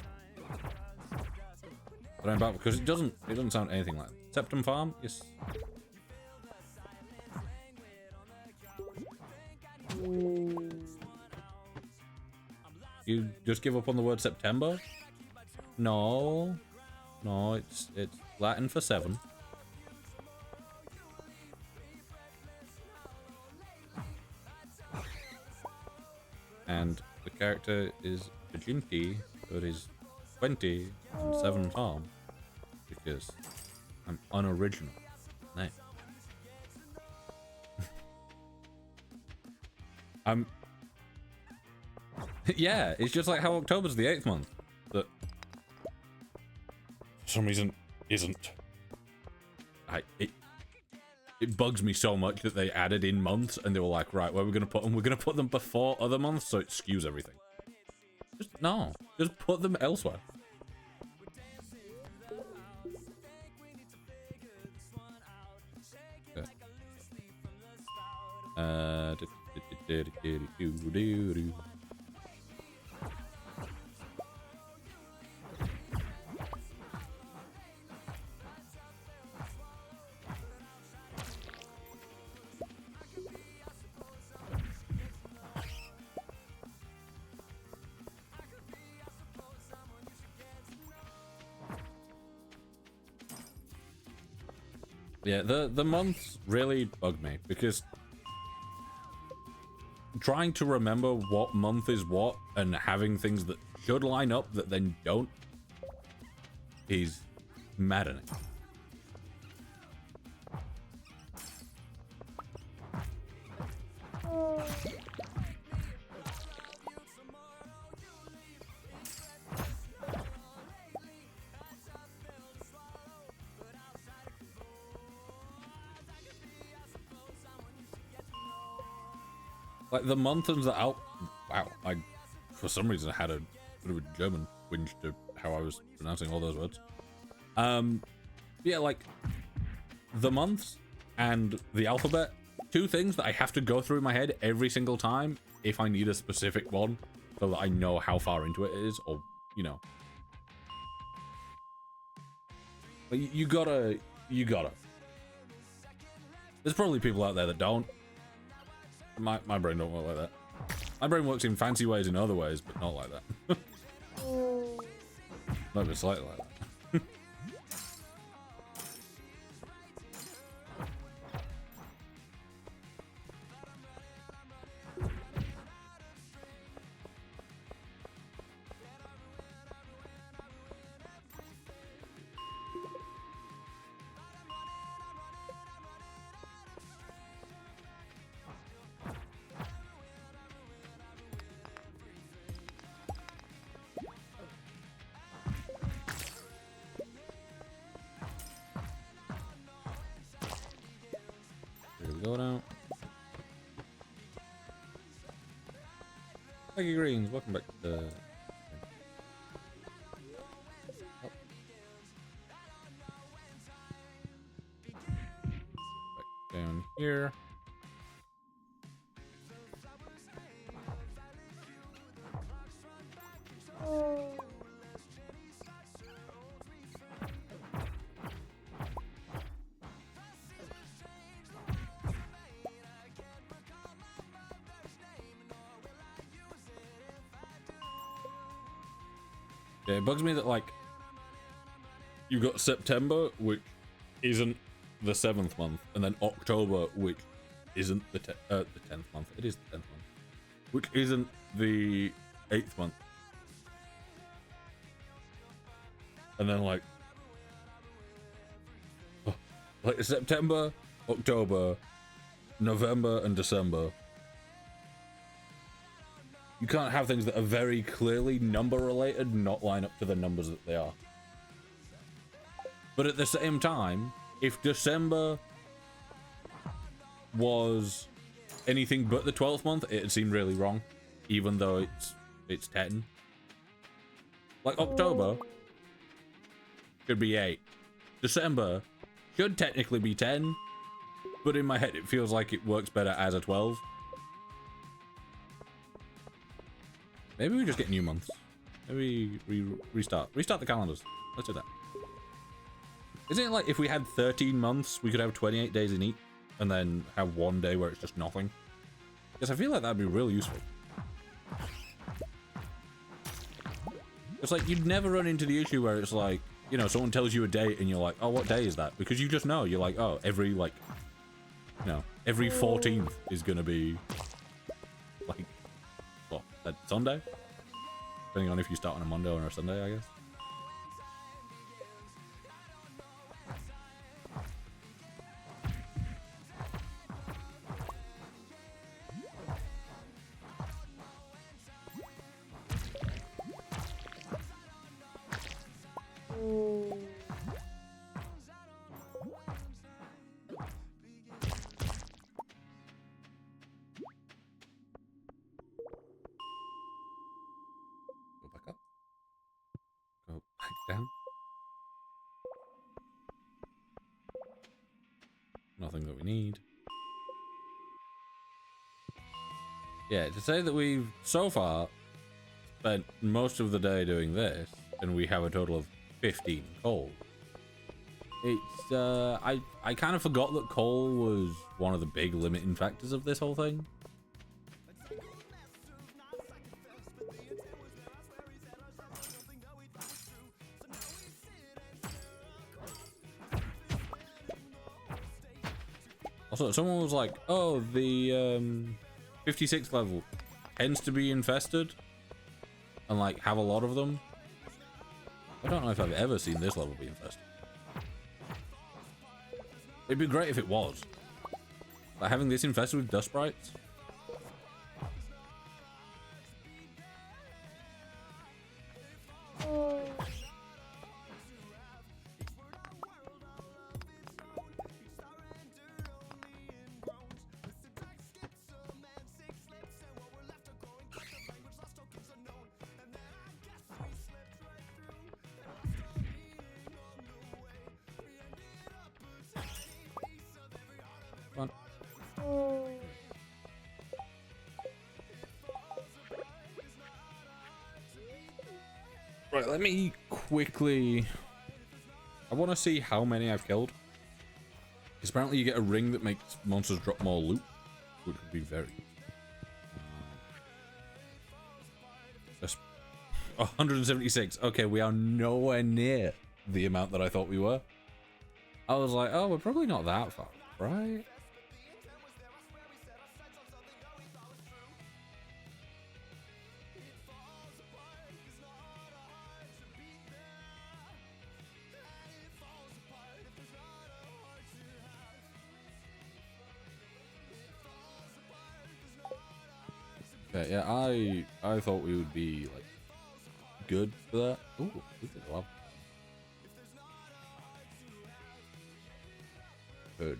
But I'm back because it doesn't sound anything like that. Septum Farm? Yes. You just give up on the word September? No. No, it's Latin for 7. And the character is Virginity, so it is 20 and 7 farm. Because I'm unoriginal. Nice. I'm... yeah, it's just like how October's the 8th month. That for some reason isn't. It bugs me so much that they added in months and they were like, right, where are we gonna put them? We're gonna put them before other months so it skews everything. Just put them elsewhere. Yeah, the months really bug me because trying to remember what month is what and having things that should line up that then don't is maddening. Like the month and the out. Wow, I for some reason had a bit of a German whinge to how I was pronouncing all those words. Yeah, like the months and the alphabet, two things that I have to go through in my head every single time if I need a specific one, so that I know how far into it is, or you know. But you gotta. There's probably people out there that don't. My brain don't work like that. My brain works in fancy ways in other ways, but not like that. Not even slightly like that. Go now. Thank you, Greens. Welcome back to the... Oh. Back down here. Yeah, it bugs me that, like, you've got September, which isn't the 7th month, and then October, which isn't the 10th month. It is the 10th month. Which isn't the 8th month. And then, like September, October, November, and December. You can't have things that are very clearly number related not line up to the numbers that they are. But at the same time, if December was anything but the 12th month, it'd seem really wrong, even though it's 10. Like October should be 8. December should technically be 10, but in my head it feels like it works better as a 12. Maybe we just get new months. Maybe we restart the calendars. Let's do that. Isn't it like if we had 13 months, we could have 28 days in each, and then have one day where it's just nothing? Because I feel like that'd be really useful. It's like you'd never run into the issue where it's like, you know, someone tells you a date and you're like, oh, what day is that? Because you just know. You're like, oh, every, like, you know, every 14th is gonna be like, what, that Sunday? Depending on if you start on a Monday or a Sunday, I guess. Go back up. Go back down. Nothing that we need. Yeah, to say that we've so far spent most of the day doing this, and we have a total of 15 coal. It's, I kind of forgot that coal was one of the big limiting factors of this whole thing. Also, someone was like, oh, the 56th level tends to be infested and like have a lot of them. I don't know if I've ever seen this level be infested. It'd be great if it was. Like having this infested with dust sprites. Right, let me quickly... I want to see how many I've killed. Because apparently you get a ring that makes monsters drop more loot. Which would be very... 176. Okay, we are nowhere near the amount that I thought we were. I was like, oh, we're probably not that far, right? Yeah, I thought we would be like good for that. Ooh, we did well. Good.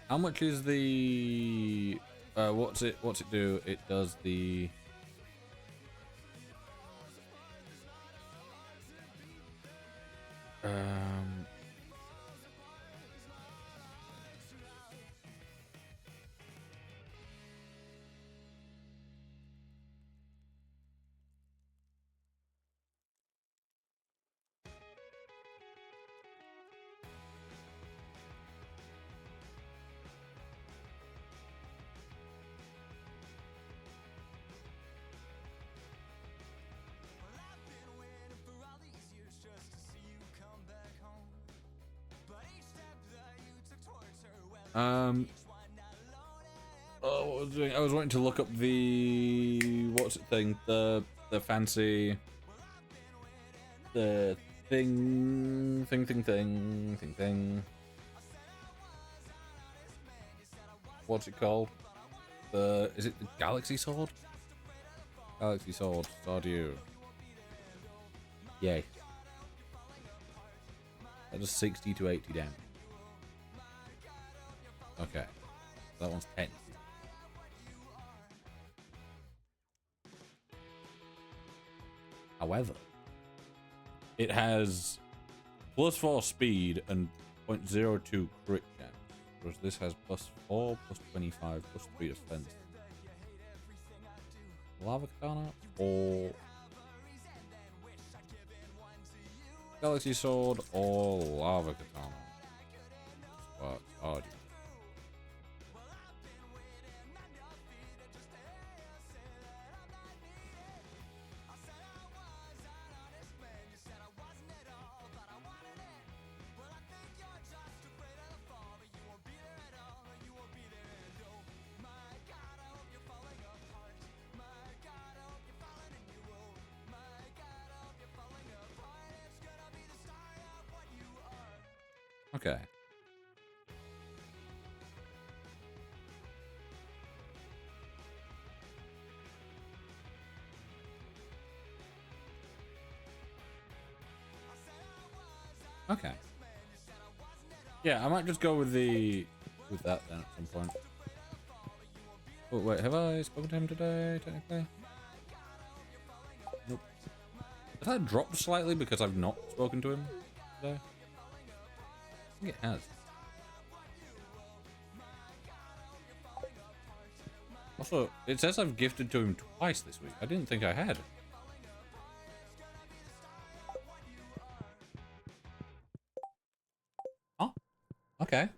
How much is the what's it do? It does the Oh, what was I doing? I was wanting to look up the what's it thing? The fancy the thing. What's it called? Is it the Galaxy Sword? Galaxy Sword, Stardew. Yay. That does 60 to 80 damage. Okay. That one's 10. However, it has +4 speed and 0.02 crit chance, whereas this has +4, +25, +3 defense. Lava Katana or Galaxy Sword or Lava Katana? What are you? Okay. Okay. Yeah, I might just go with that then at some point. Oh wait, have I spoken to him today? Technically. Nope. Has that dropped slightly because I've not spoken to him today? I think it has. Also, it says I've gifted to him twice this week. I didn't think I had. Oh, okay.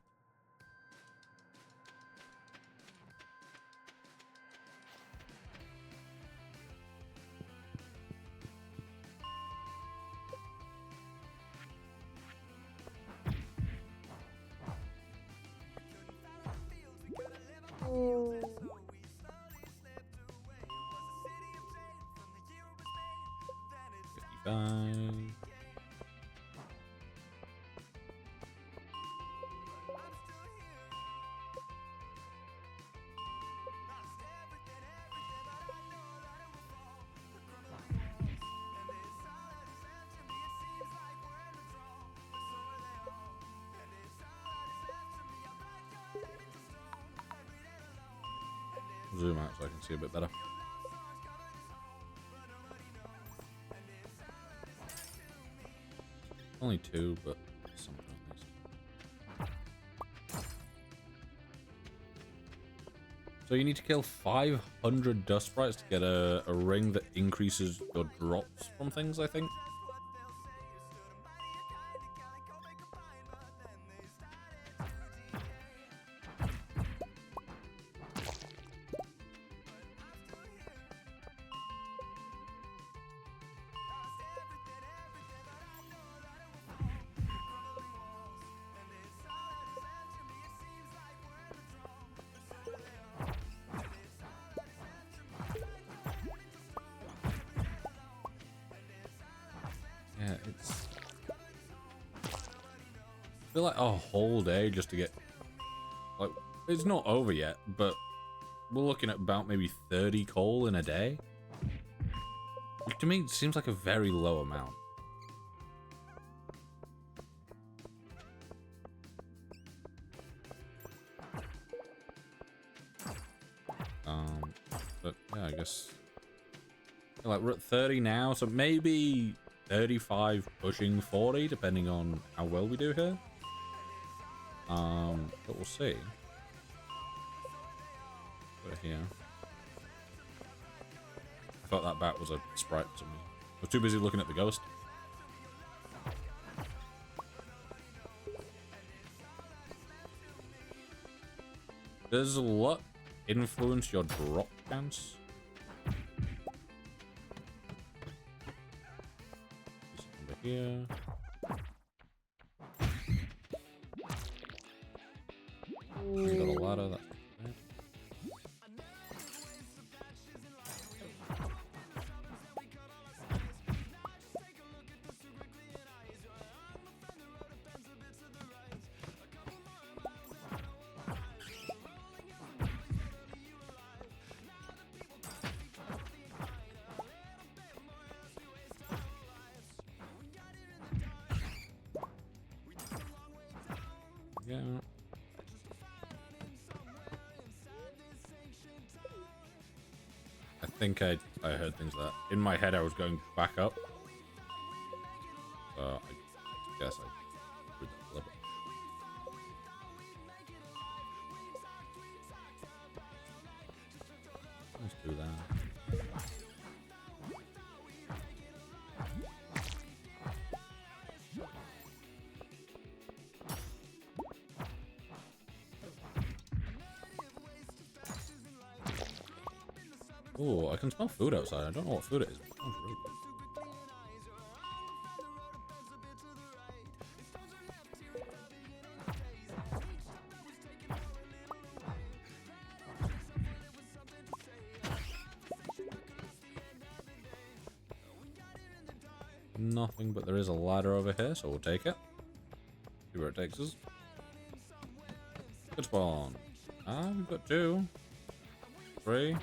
Fine. Zoom out so I can see a bit better. Only 2, but something at least. So you need to kill 500 dust sprites to get a ring that increases your drops from things, I think. Yeah, it's... I feel like a whole day just to get... Like, it's not over yet, but we're looking at about maybe 30 coal in a day. Which to me it seems like a very low amount. But yeah, I guess... Like, we're at 30 now, so maybe 35 pushing 40, depending on how well we do here. But we'll see. Put it here. I thought that bat was a sprite to me. I was too busy looking at the ghost. Does luck influence your drop chance? This number here. We got a ladder. That's good. Yeah. I think I heard things that in my head I was going back up. So I guess I did that a little bit. Let's do that. Oh, I can smell food outside. I don't know what food it is. But it smells really good. Nothing, but there is a ladder over here, so we'll take it. See where it takes us. Good spawn. Ah, we've got 2. 3.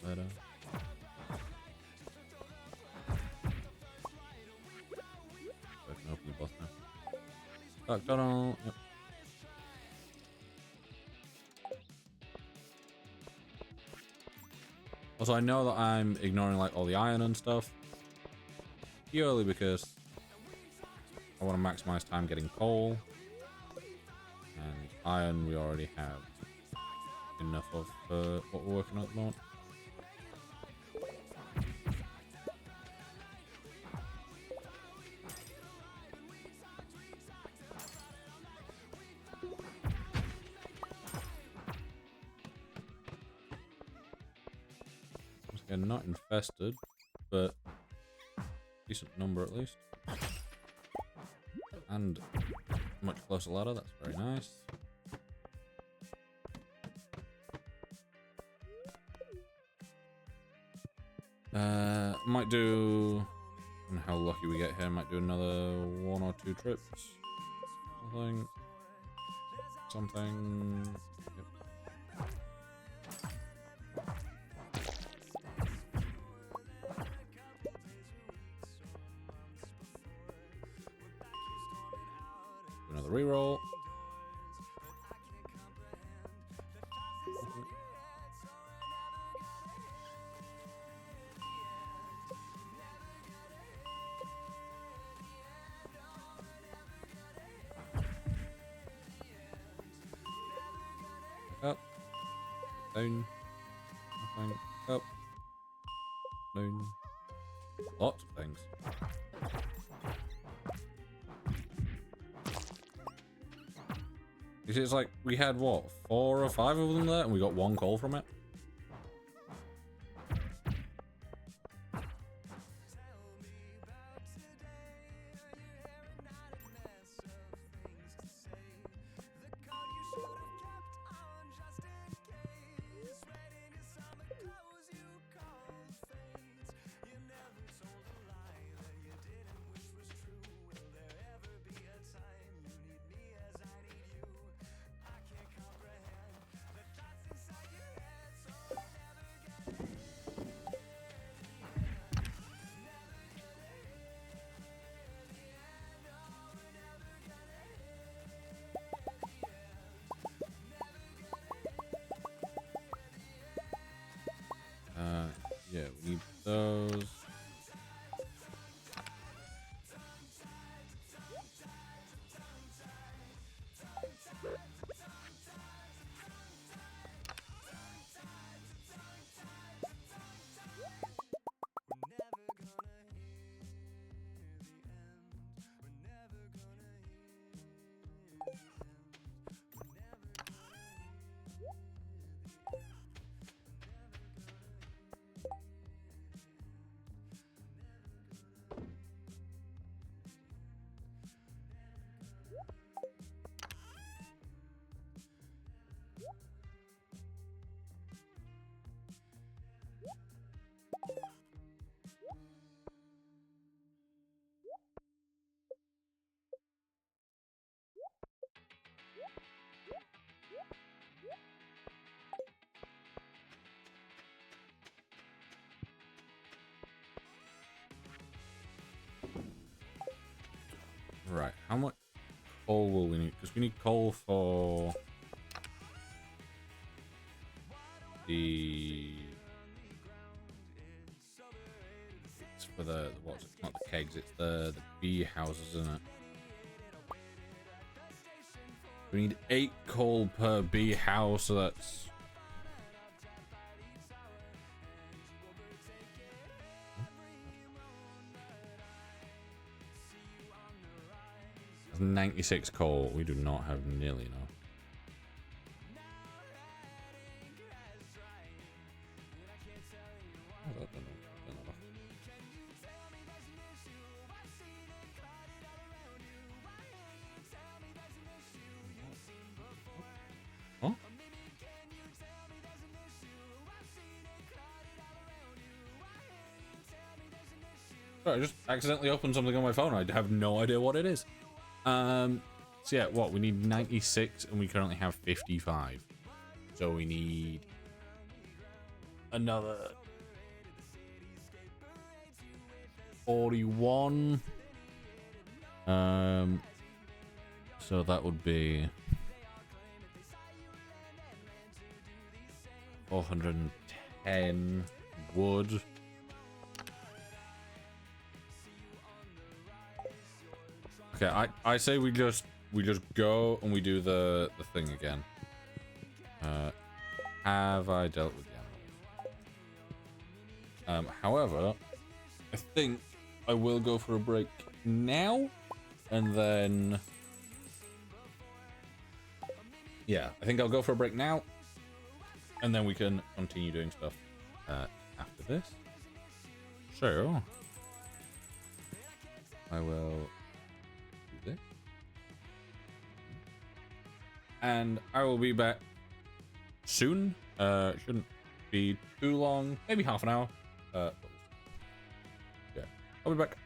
Ladder. I can open the boss now. McDonald. Yep. Also, I know that I'm ignoring like all the iron and stuff purely because I want to maximize time getting coal, and iron we already have enough of what we're working on at the moment. Again, not infested, but decent number at least. And much closer ladder, that's very nice. Might do, and how lucky we get here, might do another 1 or 2 trips. Something. Yep. Another reroll. Up, down, nothing, up, down, lots of things. You see, it's like we had what, 4 or 5 of them there, and we got 1 call from it. Right, how much coal will we need? Because we need coal for the... It's for the what's it? Not the kegs, it's the bee houses, isn't it? We need 8 coal per bee house, so that's... That's 96 coal. We do not have nearly enough. Oh, that done enough. Huh? Sorry, I just accidentally opened something on my phone. I have no idea what it is. So yeah, what? We need 96 and we currently have 55. So we need another 41. So that would be 410 wood. Okay, I say we just go and we do the thing again. Have I dealt with the animals? However, I think I will go for a break now, and then yeah, I think I'll go for a break now, and then we can continue doing stuff after this. So I will do this, and I will be back soon. Shouldn't be too long, maybe half an hour. But yeah, I'll be back.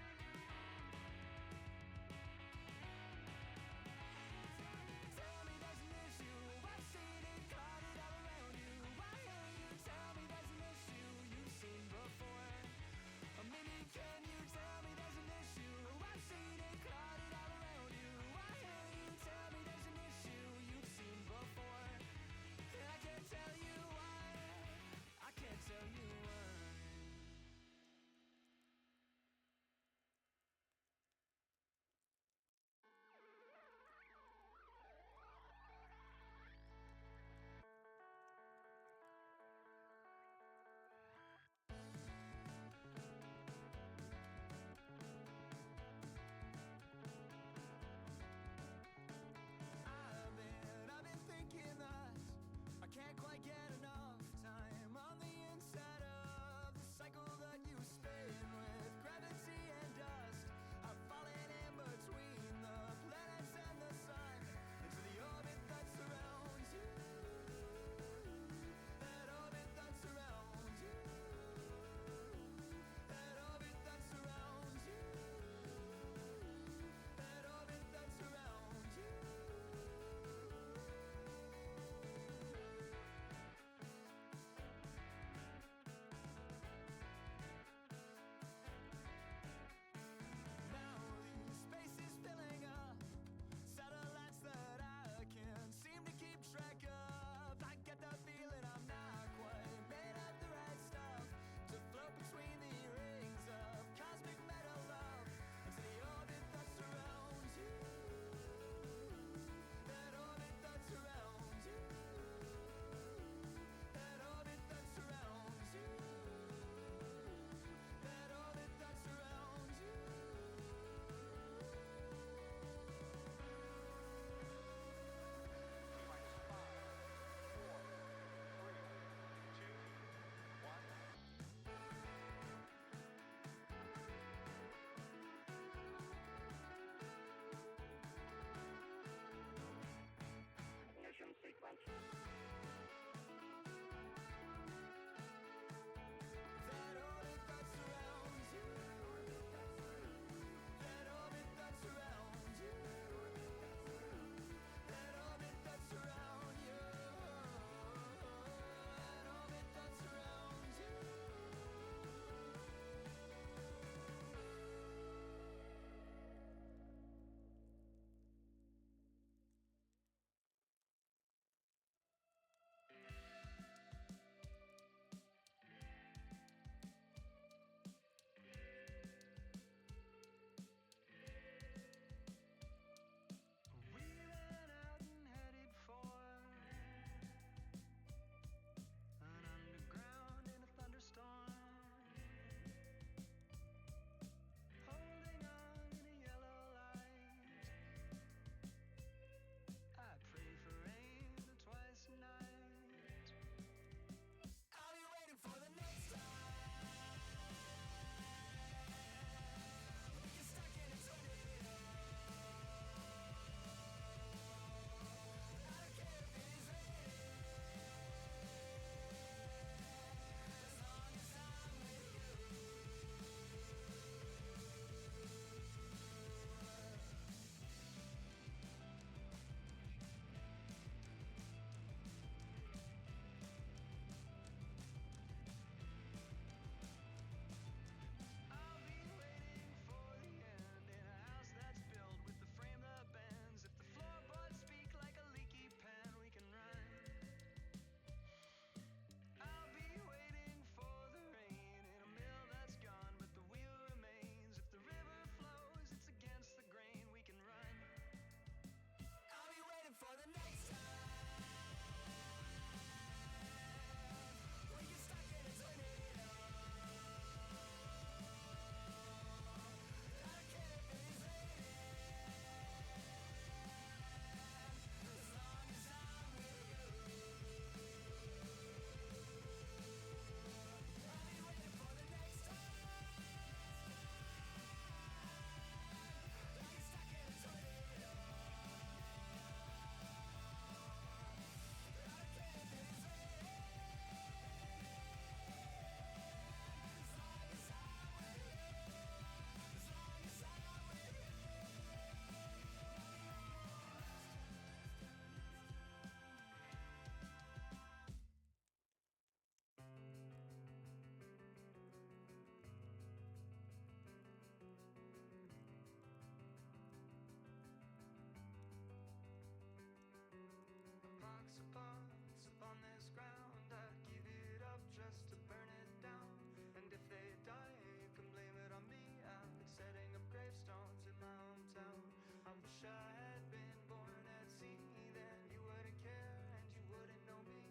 wish I had been born at sea. Then you wouldn't care and you wouldn't know me.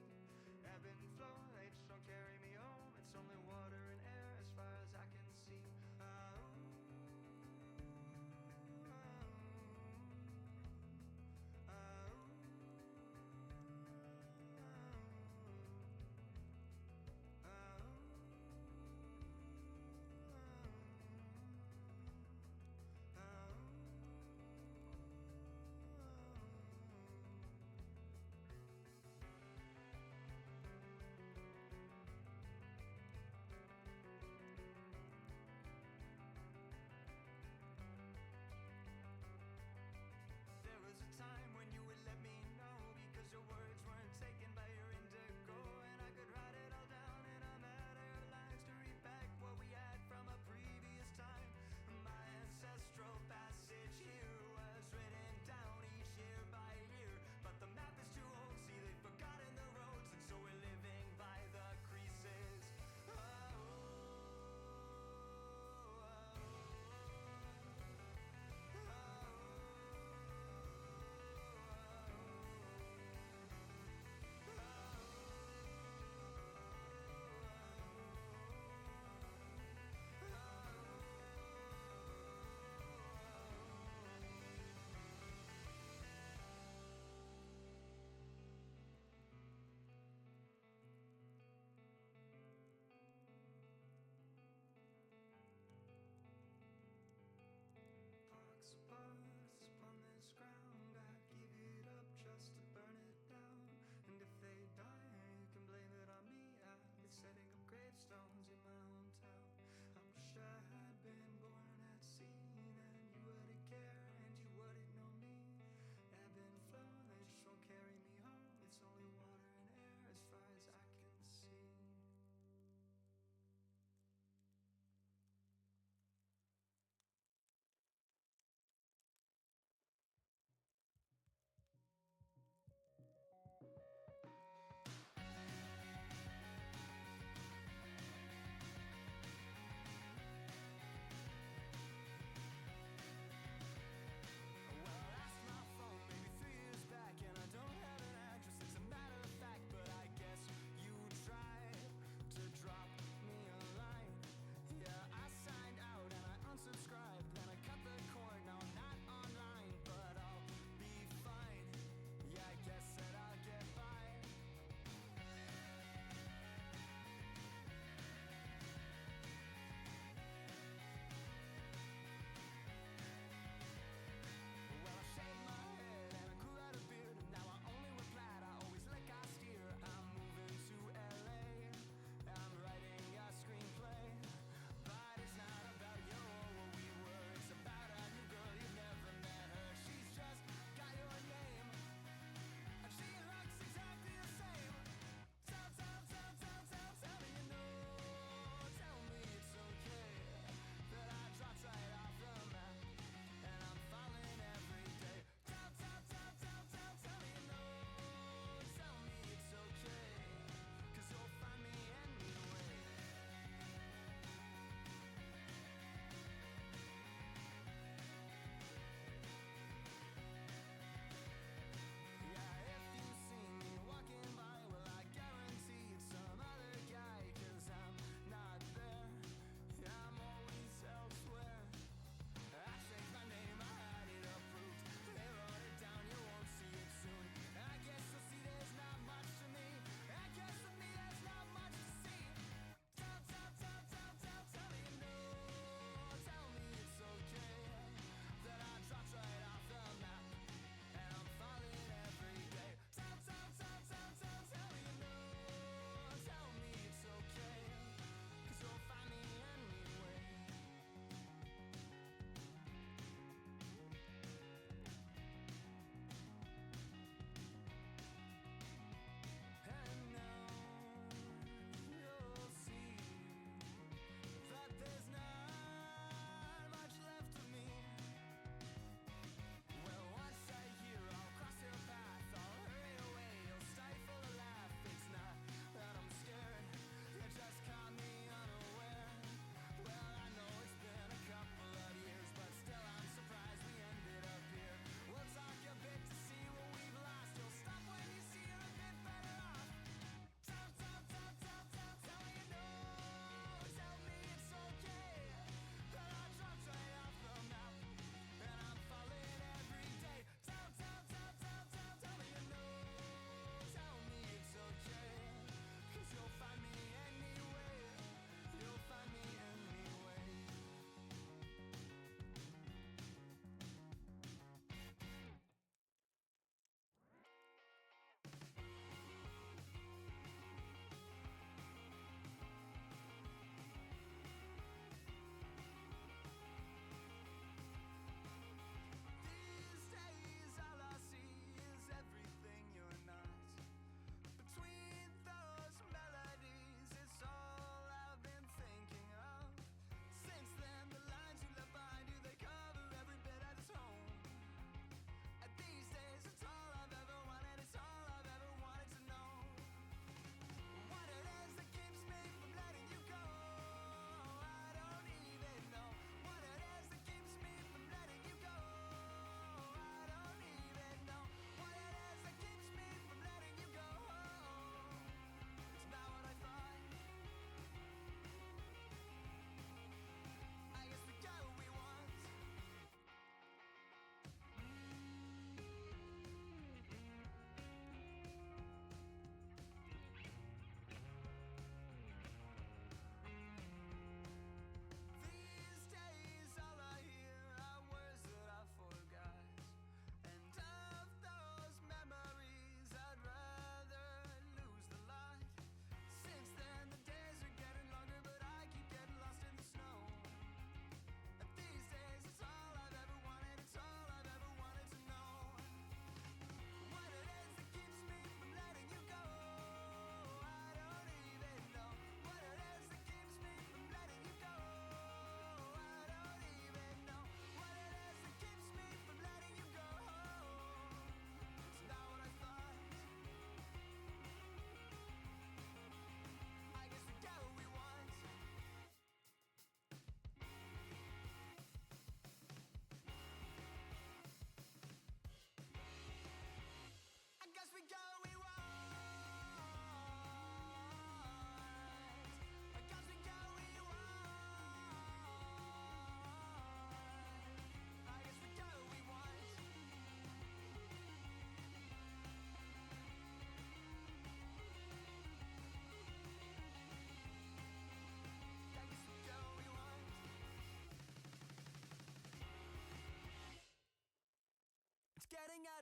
Ebb and flow, they just don't carry me home. It's only water and air as far as I can see.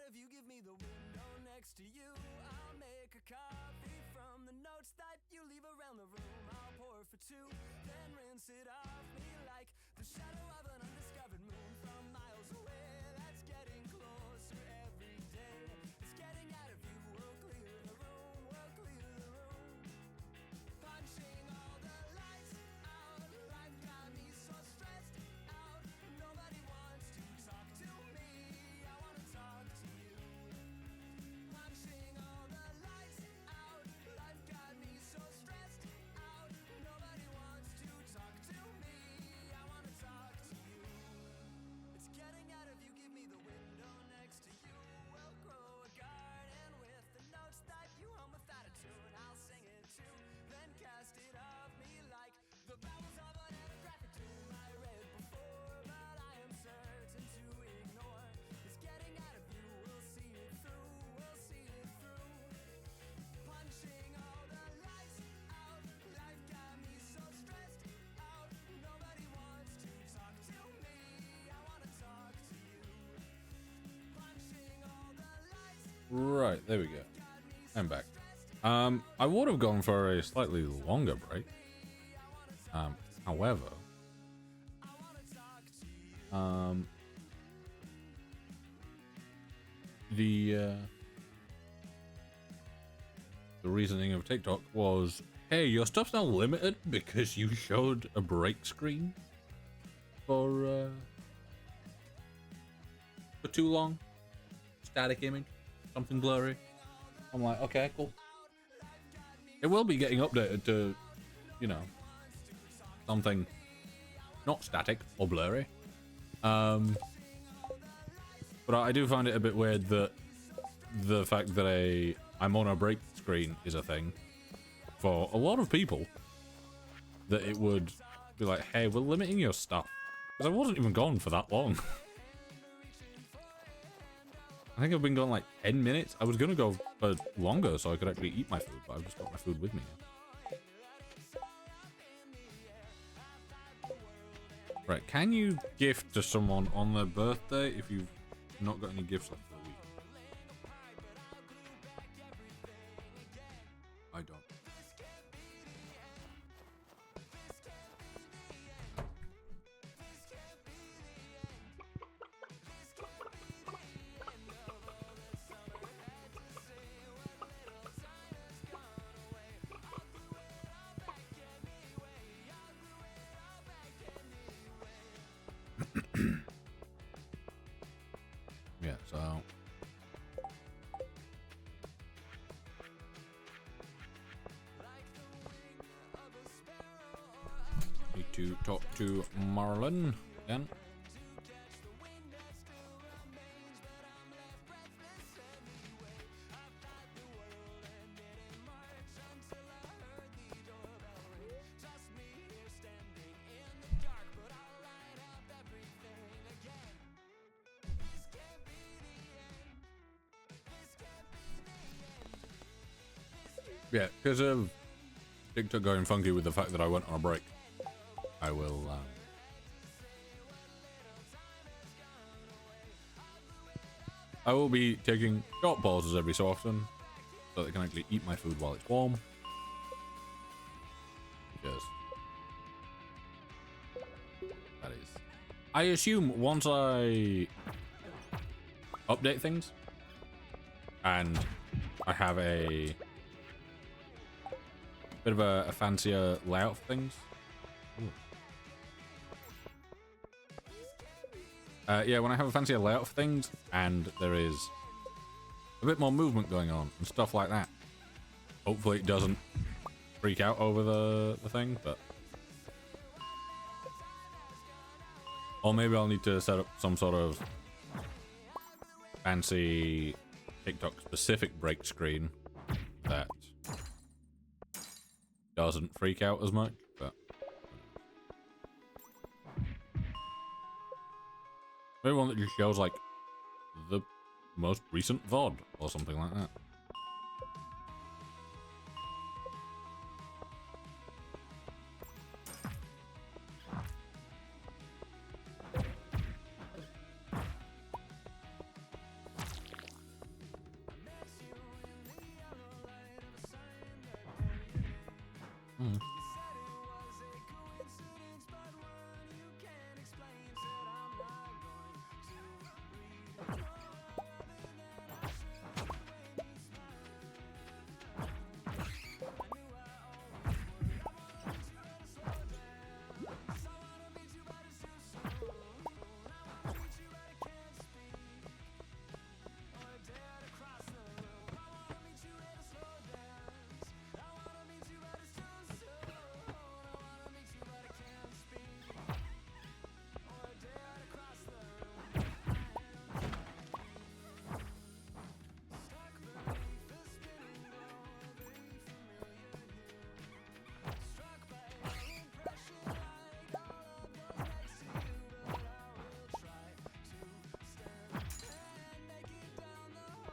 if you give me the window next to you. I'll make a coffee from the notes that you leave around the room. I'll pour for two, then rinse it off me like the shadow of an undiscovered moon from miles away. That's getting closer every day. It's getting out of you. We'll clear the room. We'll clear the room. Punching all the lights out. Life got me so stressed out. Nobody wants to talk to me. I wanna talk to you. Punching all the lights out. Life got me so stressed out. Nobody wants to talk to me. I wanna talk to you. It's getting out of you. Give me the window next to you. We'll grow a garden with the notes that you hum without a tune. I'll sing it too, then cast it off me like the bowels of an ethnographic tomb I read before, but I am certain to ignore. It's getting out of you. We'll see it through. We'll see it through. Punching all the lights out. Life got me so stressed out. Nobody wants to talk to me. I wanna talk to you. Punching all the lights. Right, there we go. I'm back. I would have gone for a slightly longer break. However, the reasoning of TikTok was, hey, your stuff's now limited because you showed a break screen for too long. Static image, something blurry. I'm like, okay, cool. It will be getting updated to, you know, something not static or blurry. But I do find it a bit weird that the fact that I'm on a break screen is a thing for a lot of people. That it would be like, hey, we're limiting your stuff. Because I wasn't even gone for that long. I think I've been gone like 10 minutes. I was going to go for longer so I could actually eat my food, but I've just got my food with me now. Right, can you gift to someone on their birthday if you've not got any gifts left for the week? I don't. Yeah, so need to talk to Marlon again. Yeah, because of TikTok going funky with the fact that I went on a break, I will be taking short pauses every so often so that I can actually eat my food while it's warm. Because that is, I assume once I update things and I have a bit of a fancier layout for things. Yeah, when I have a fancier layout for things and there is a bit more movement going on and stuff like that, hopefully it doesn't freak out over the thing, but or maybe I'll need to set up some sort of fancy TikTok specific break screen that doesn't freak out as much, but maybe one that just shows like the most recent VOD or something like that. Mm.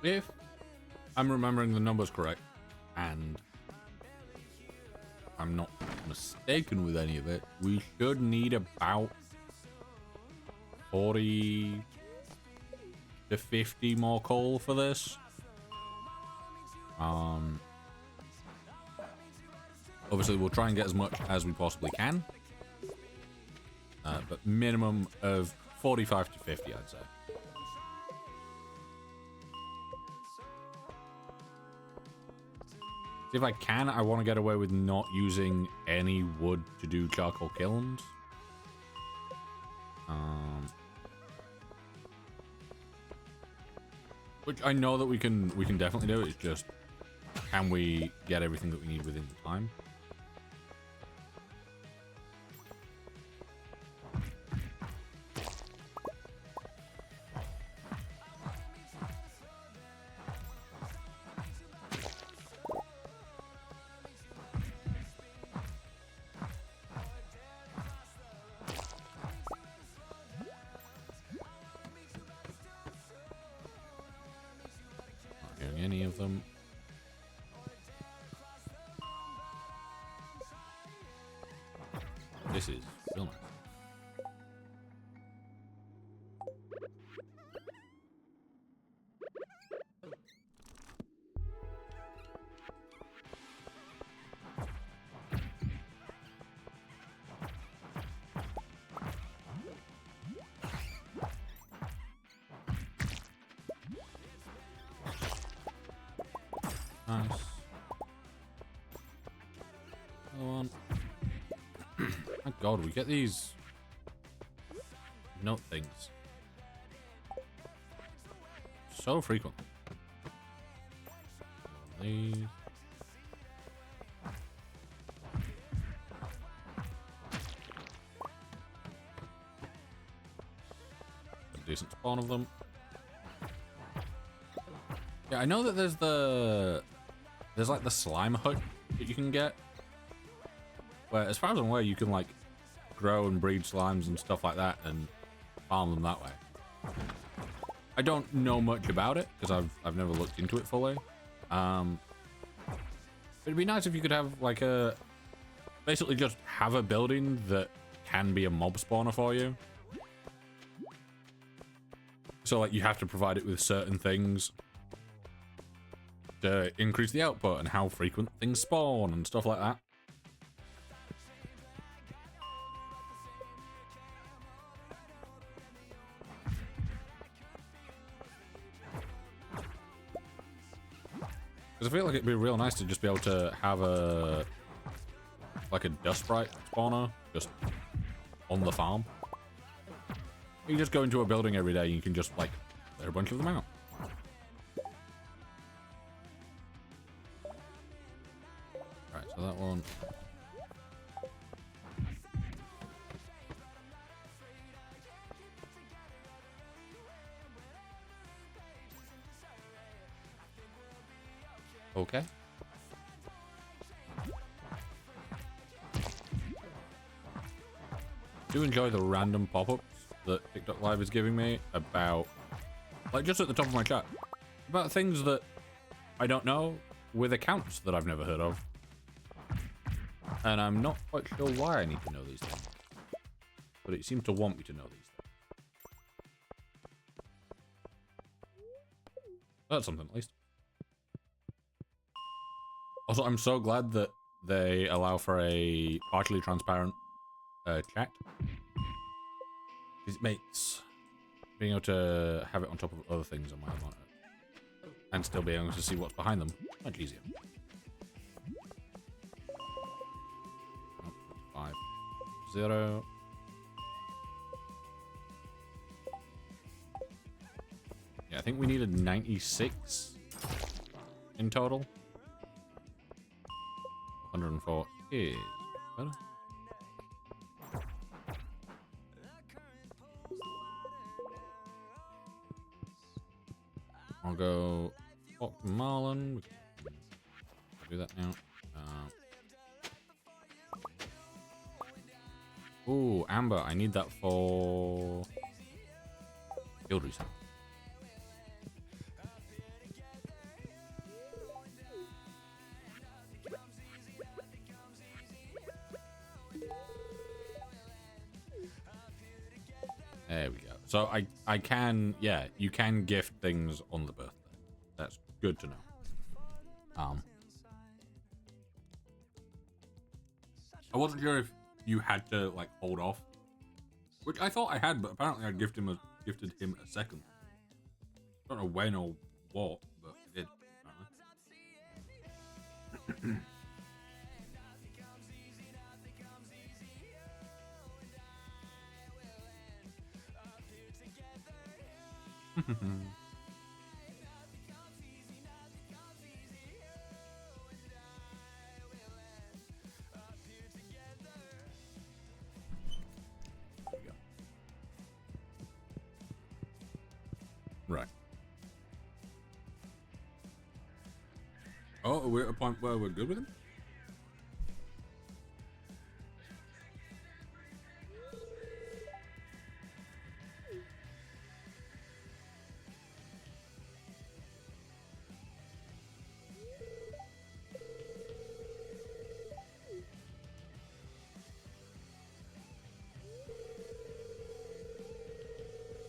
If I'm remembering the numbers correct, and I'm not mistaken with any of it, we should need about 40 to 50 more coal for this. Obviously we'll try and get as much as we possibly can, but minimum of 45 to 50, I'd say. If I can, I want to get away with not using any wood to do charcoal kilns. Which I know that we can definitely do. It's just, can we get everything that we need within the time? Any of them. This is still nice. Nice. Go on. Thank God, we get these note things so frequently. These. A decent spawn of them. Yeah, I know that there's like the slime hut that you can get, where as far as I'm aware you can like grow and breed slimes and stuff like that and farm them that way. I don't know much about it because I've never looked into it fully. It'd be nice if you could have like basically just have a building that can be a mob spawner for you. So like you have to provide it with certain things to increase the output and how frequent things spawn and stuff like that. Because I feel like it'd be real nice to just be able to have like a dust sprite spawner just on the farm. You just go into a building every day and you can just like clear a bunch of them out. Alright, so that one. Okay. Do enjoy the random pop-ups that TikTok Live is giving me about, like just at the top of my chat, about things that I don't know with accounts that I've never heard of. And I'm not quite sure why I need to know these things. But it seems to want me to know these things. That's something at least. Also, I'm so glad that they allow for a partially transparent chat. It makes being able to have it on top of other things on my monitor and still being able to see what's behind them much easier. 5, 0. Yeah, I think we needed 96 in total. 104 is better. I'll go Marlin. Do that now. Ooh, Amber. I need that for field reset. There we go. So I can, yeah, you can gift things on the birthday. That's good to know. I wasn't sure if you had to like hold off, which I thought I had, but apparently I gifted him a second. I don't know when or what, but I did. Apparently. Right. Oh, we're at a point where we're good with him?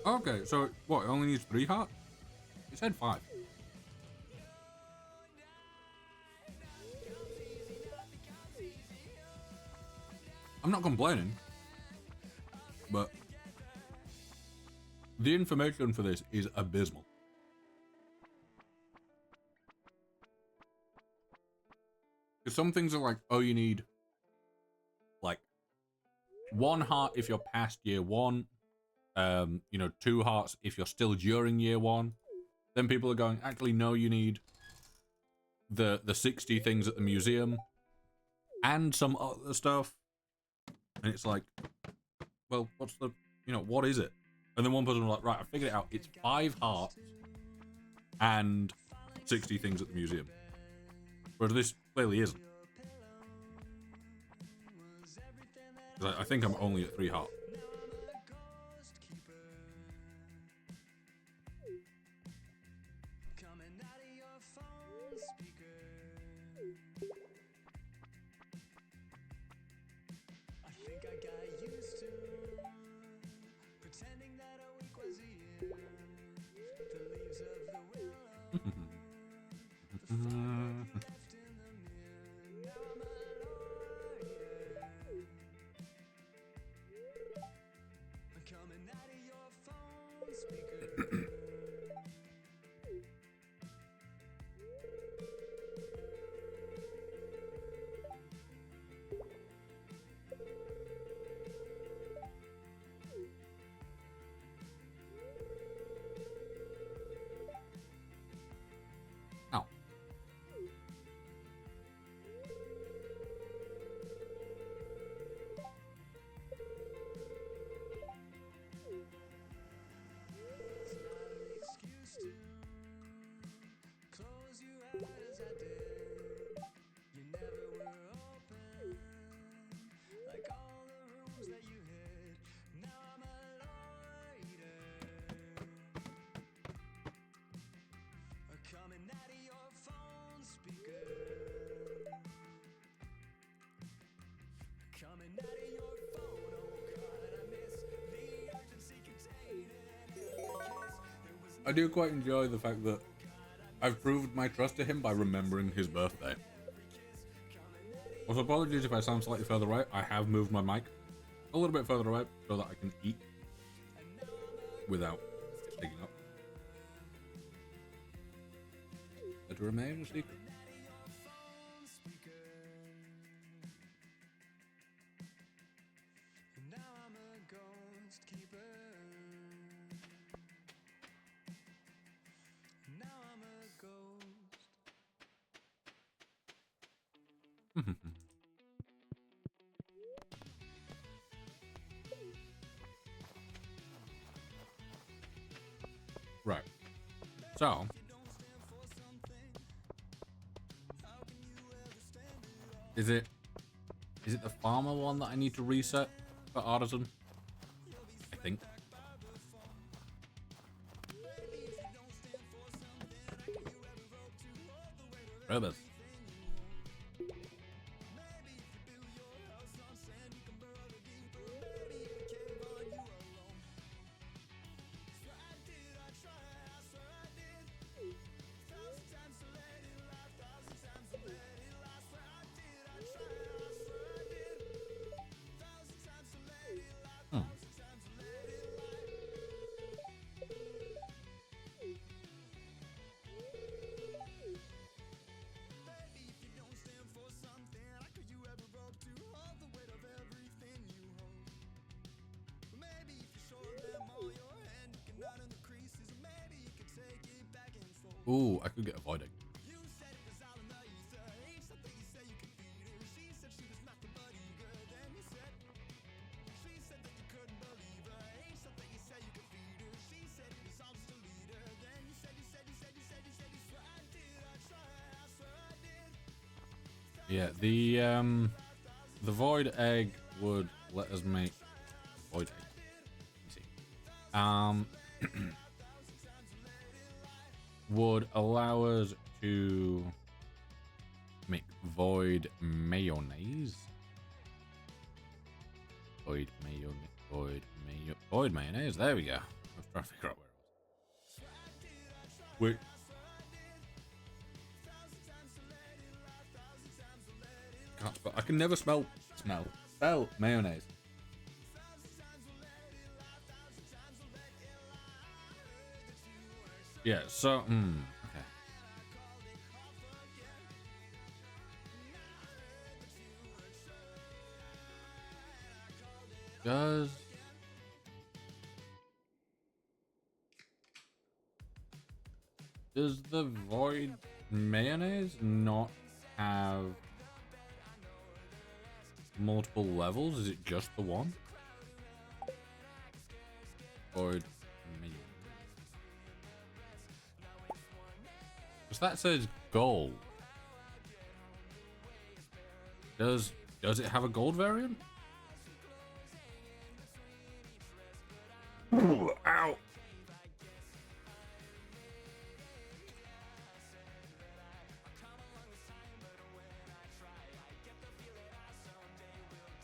Okay, so what? It only needs 3 hearts? It said 5. I'm not complaining, but the information for this is abysmal. Because some things are like, oh, you need like 1 heart if you're past year 1. 2 hearts if you're still during year 1. Then people are going, actually, no, you need the 60 things at the museum and some other stuff. And it's like, well, what's the, what is it? And then one person was like, right, I figured it out. It's 5 hearts and 60 things at the museum. Whereas this clearly isn't. I think I'm only at 3 hearts. I do quite enjoy the fact that I've proved my trust to him by remembering his birthday. Also, apologies if I sound slightly further away. I have moved my mic a little bit further away so that I can eat without picking up. It remains a secret. Now I'm a ghost keeper. Now I'm a ghost. Right. So, is it the farmer one that I need to reset for artisan? I think. Robert. Hmm. Ooh, I could get a void egg. Yeah, the void egg would let us make void egg. Let me see. Would allow us to make void mayonnaise. Void mayonnaise. There we go. I was trying to figure out where it was. Wait. Can't spell. I can never spell mayonnaise. Yeah, so, okay. Does the void mayonnaise not have multiple levels? Is it just the one? Void mayonnaise. Because that says gold. Does it have a gold variant? Ooh, ow!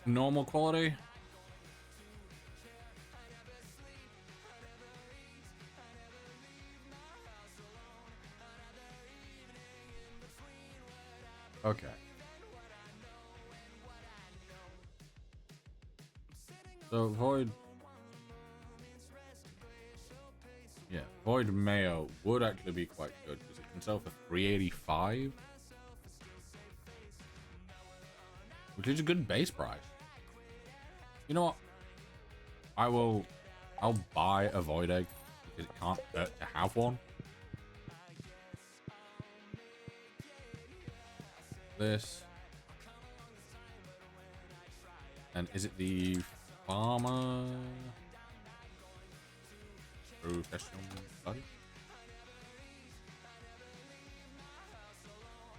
Normal quality. Okay. So void. Yeah, void mayo would actually be quite good because it can sell for $3.85, which is a good base price. You know what? I'll buy a void egg because it can't hurt to have one. This. And is it the farmer professional study?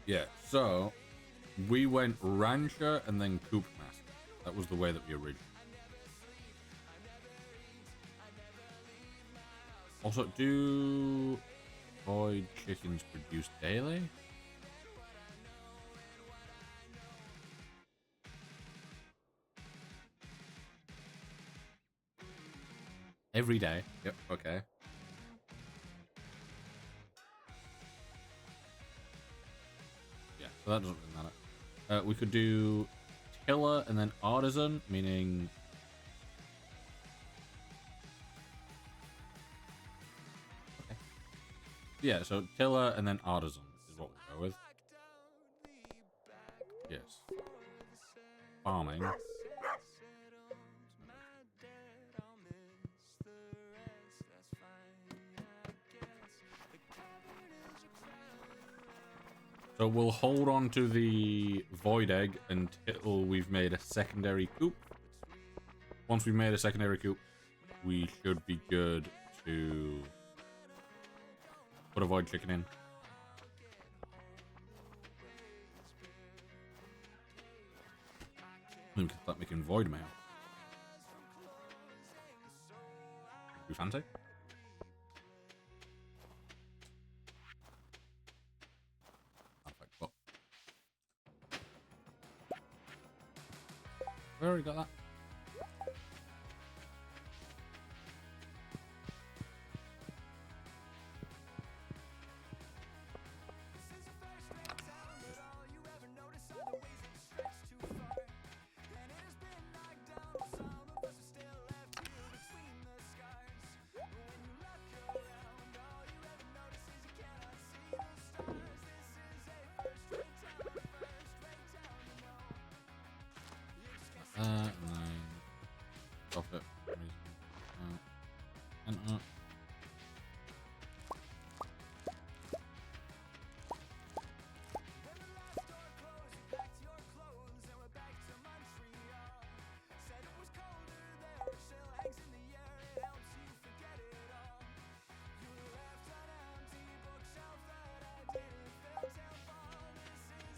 Yeah, so we went rancher and then coop master. That was the way that we originally. Also, do void chickens produce daily? Every day. Yep, okay. Yeah, so that doesn't really matter. We could do tiller and then artisan, meaning... Okay. Yeah, so tiller and then artisan is what we'll go with. Yes. Farming. So we'll hold on to the void egg until we've made a secondary coop. Once we've made a secondary coop, we should be good to put a void chicken in. Then we can start making void mail. You fancy? Perfect. Well, we already got that. And then profit. And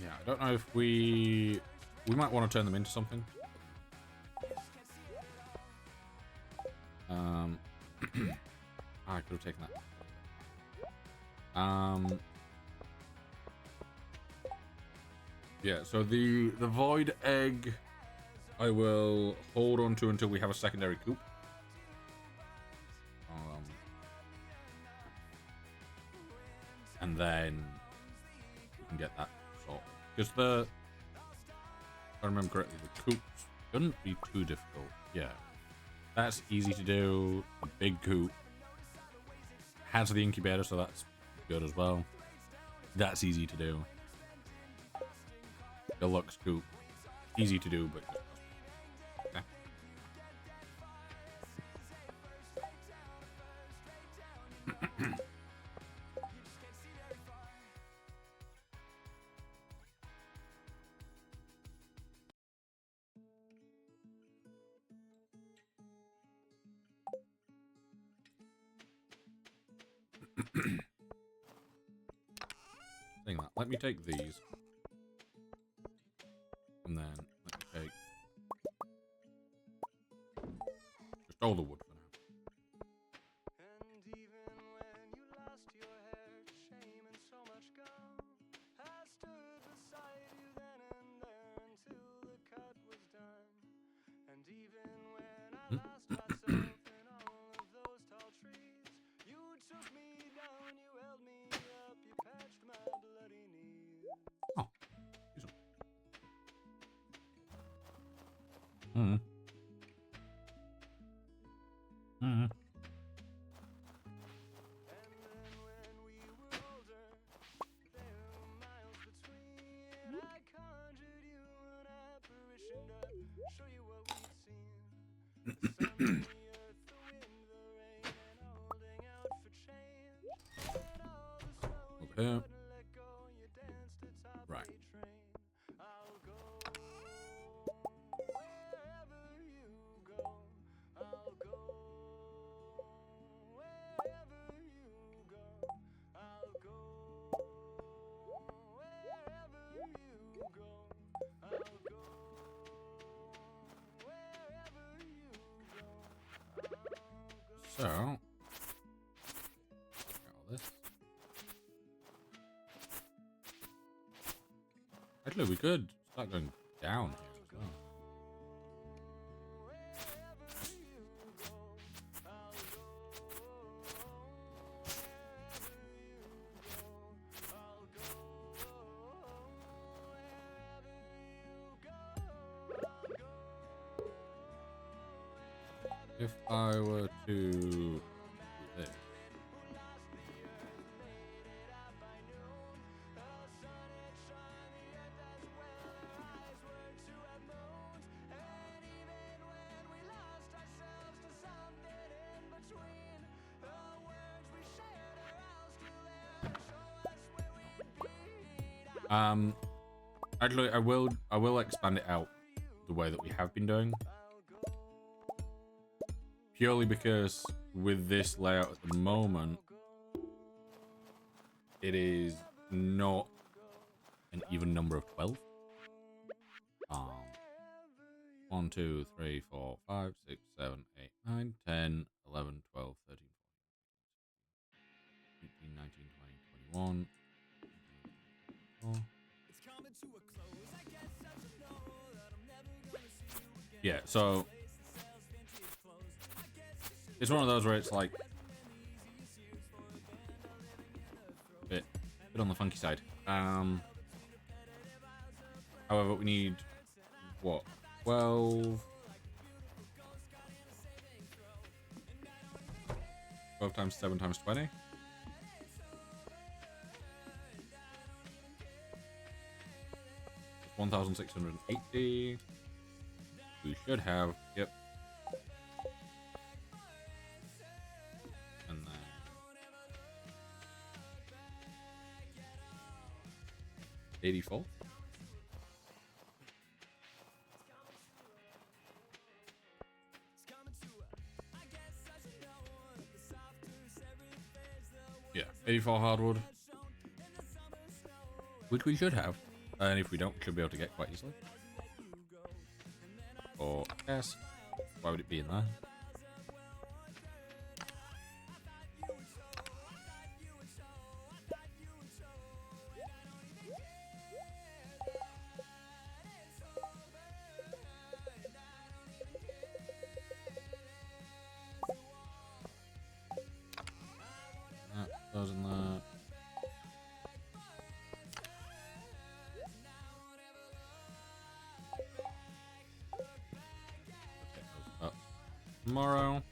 yeah, I don't know if we might want to turn them into something. I could have taken that. Yeah, so the void egg I will hold on to until we have a secondary coop. And then we can get that sorted. Because if I remember correctly, the coops shouldn't be too difficult. Yeah. That's easy to do. The big coop has the incubator, so that's good as well. That's easy to do. Deluxe coop, easy to do, but okay. Saying that, let me take these. And then let me take just all the wood for now. And even when you lost your hair to shame and so much gone, I stood beside you then and there until the cut was done. And even when I lost myself in all of those tall trees, you took me down, you held me up, you patched my bloody knees. Oh, these are... Mm. Mm. And then when we were older, there were miles between. I conjured you an apparition to show you what we'd seen. The sun, the earth, the wind, the rain, and holding out for change. And all the snow you Okay. couldn't let go, you danced atop Right. a train. I'll go wherever you go. I'll go wherever you go. I'll go wherever you go. I'll go wherever you go. So, all this. Actually, we could start going down here as well. If I were to do this. Actually, I will expand it out the way that we have been doing. Purely because with this layout at the moment, it is not an even number of 12. 1, 2, 3, 4, 5, 6, 7, 8, 9, 10, 11, 12, 13, 14, 18, 19, 20, 21. Yeah, so it's one of those where it's like bit on the funky side. However, we need what? 12 times 7 times 20. It's 1,680. We should have, yep. And then 84. Yeah, 84 hardwood. Which we should have. And if we don't, we should be able to get quite easily. Or yes. Why would it be in there? That goes in there. Tomorrow.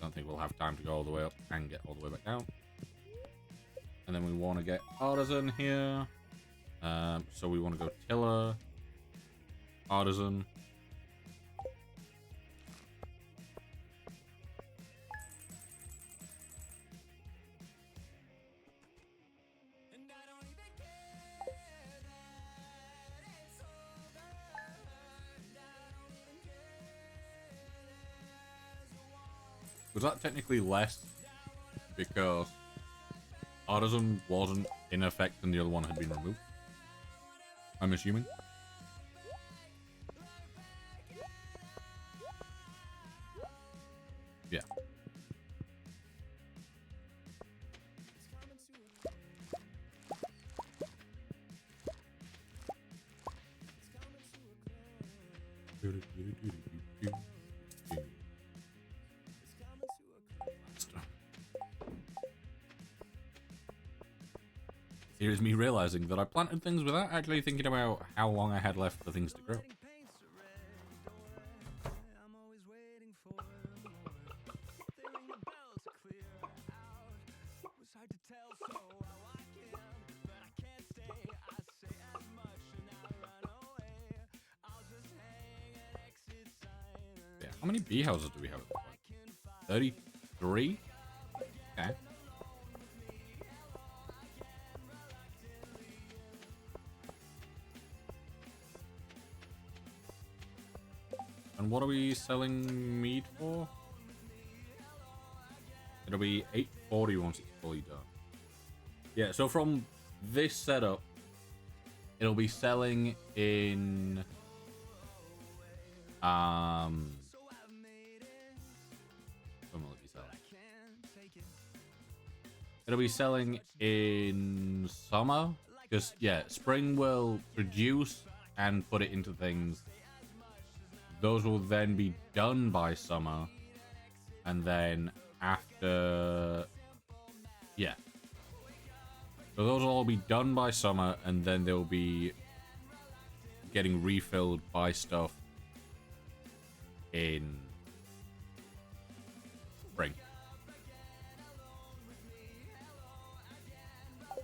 Don't think we'll have time to go all the way up and get all the way back down. And then we want to get artisan here. So we want to go tiller, artisan. Was that technically less because artisan wasn't in effect and the other one had been removed? I'm assuming. Yeah. Here's me realizing that I planted things without actually thinking about how long I had left for things to grow. Yeah, how many bee houses do we have at this point? 33? Okay. And what are we selling meat for? It'll be 840 once it's fully done. Yeah, so from this setup, it'll be selling in when will it be selling? It'll be selling in summer. Because yeah, spring will produce and put it into things. Those will then be done by summer, and then after, yeah. So those will all be done by summer, and then they'll be getting refilled by stuff in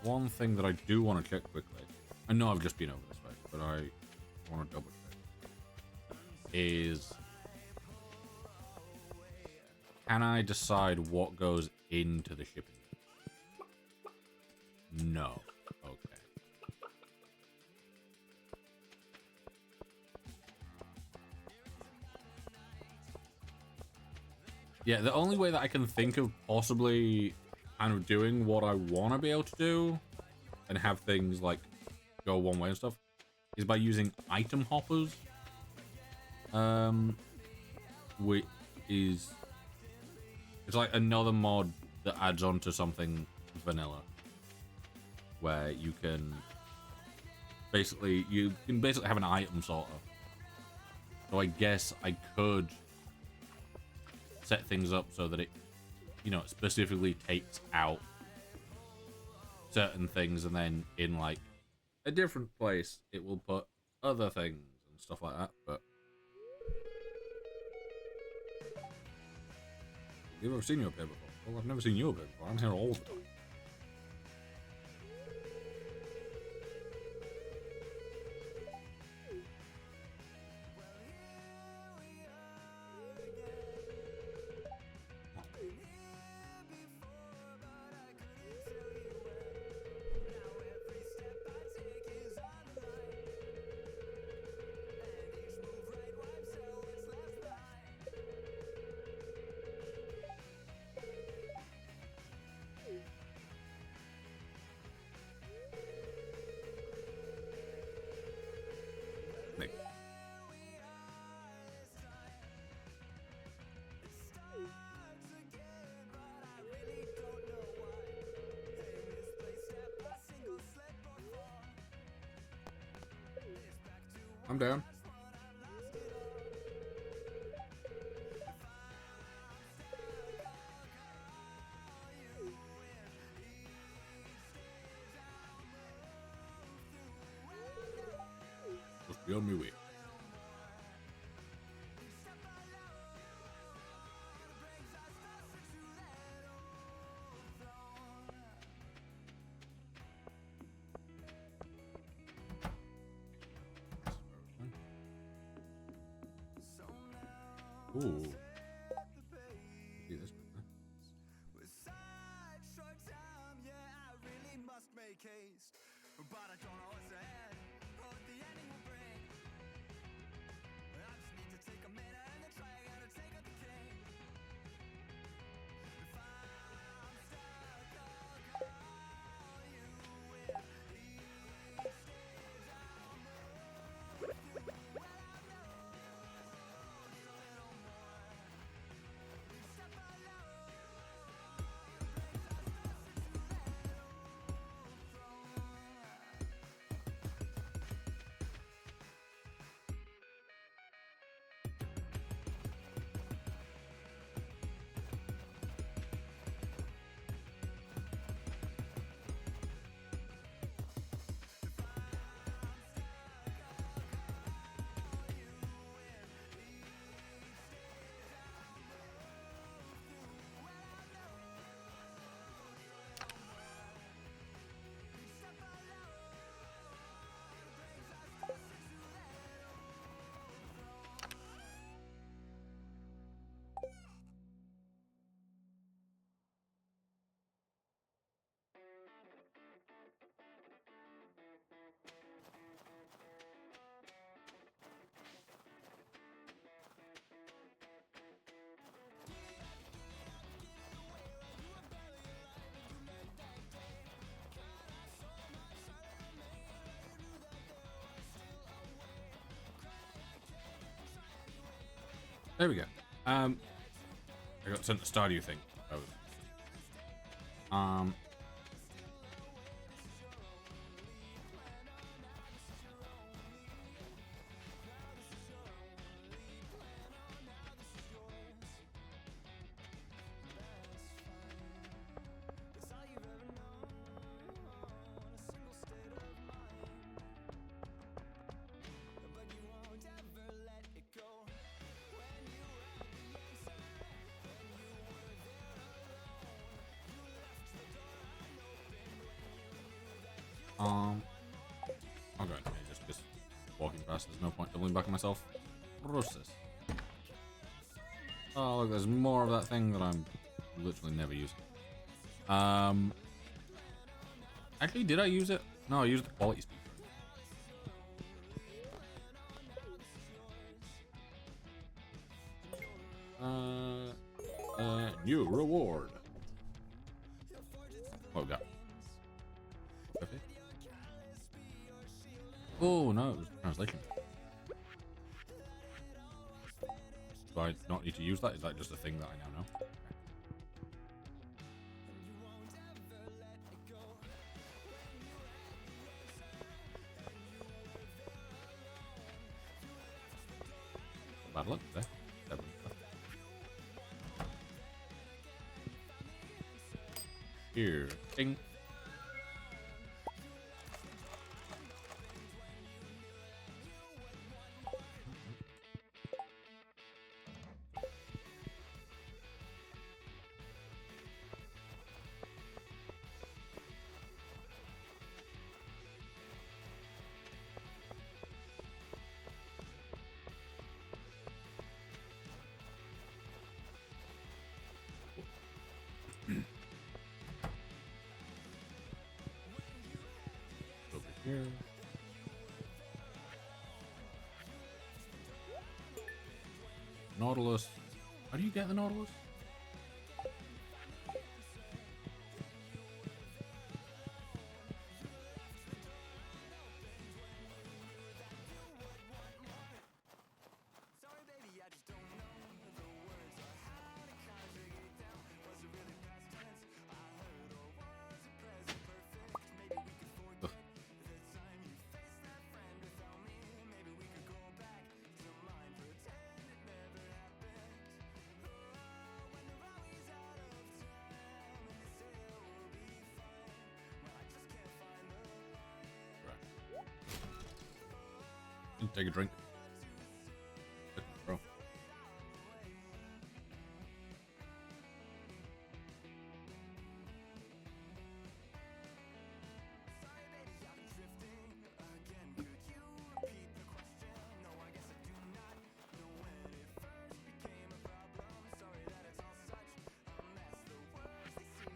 One thing that I do want to check quickly, I know I've just been over this way, but I want to double check, is can I decide what goes into the shipping? No. Okay. Yeah, the only way that I can think of possibly kind of doing what I want to be able to do and have things like go one way and stuff is by using item hoppers. Which is, it's like another mod that adds on to something vanilla, where you can basically have an item sorter. So I guess I could set things up so that it, you know, specifically takes out certain things, and then in like a different place it will put other things and stuff like that. But you've ever seen your pair before? Well, I've never seen your pair before. I'm here all the time. I'm down. Just be on my way. Ooh. See this quickly. With such short time, yeah, I really must make haste. But I don't know what's ahead, or what the ending will bring. I just need to take a minute and then try again to take out the king. If I'm stuck, I'll call you with each stage I'll move through. Well, I know just a little more. Step alone, brings us closer to that old throne. There we go. I got sent the Stardew thing. Um, It's all you've ever known, a single state of mind. But you won't ever let it go. When you had the answer, when you were there alone, you left the door I'll go ahead and just because walking fast, there's no point doubling back on myself. Process. Oh, look, there's more of that thing that I'm literally never using. Actually, did I use it? No, I used the quality speed. New reward. What we got? Okay. Oh no, it was translation. Do I not need to use that? Is that just a thing that I now know? Bad luck there. Here. Ding. Here. Nautilus. How do you get the Nautilus? Take a drink. Bro.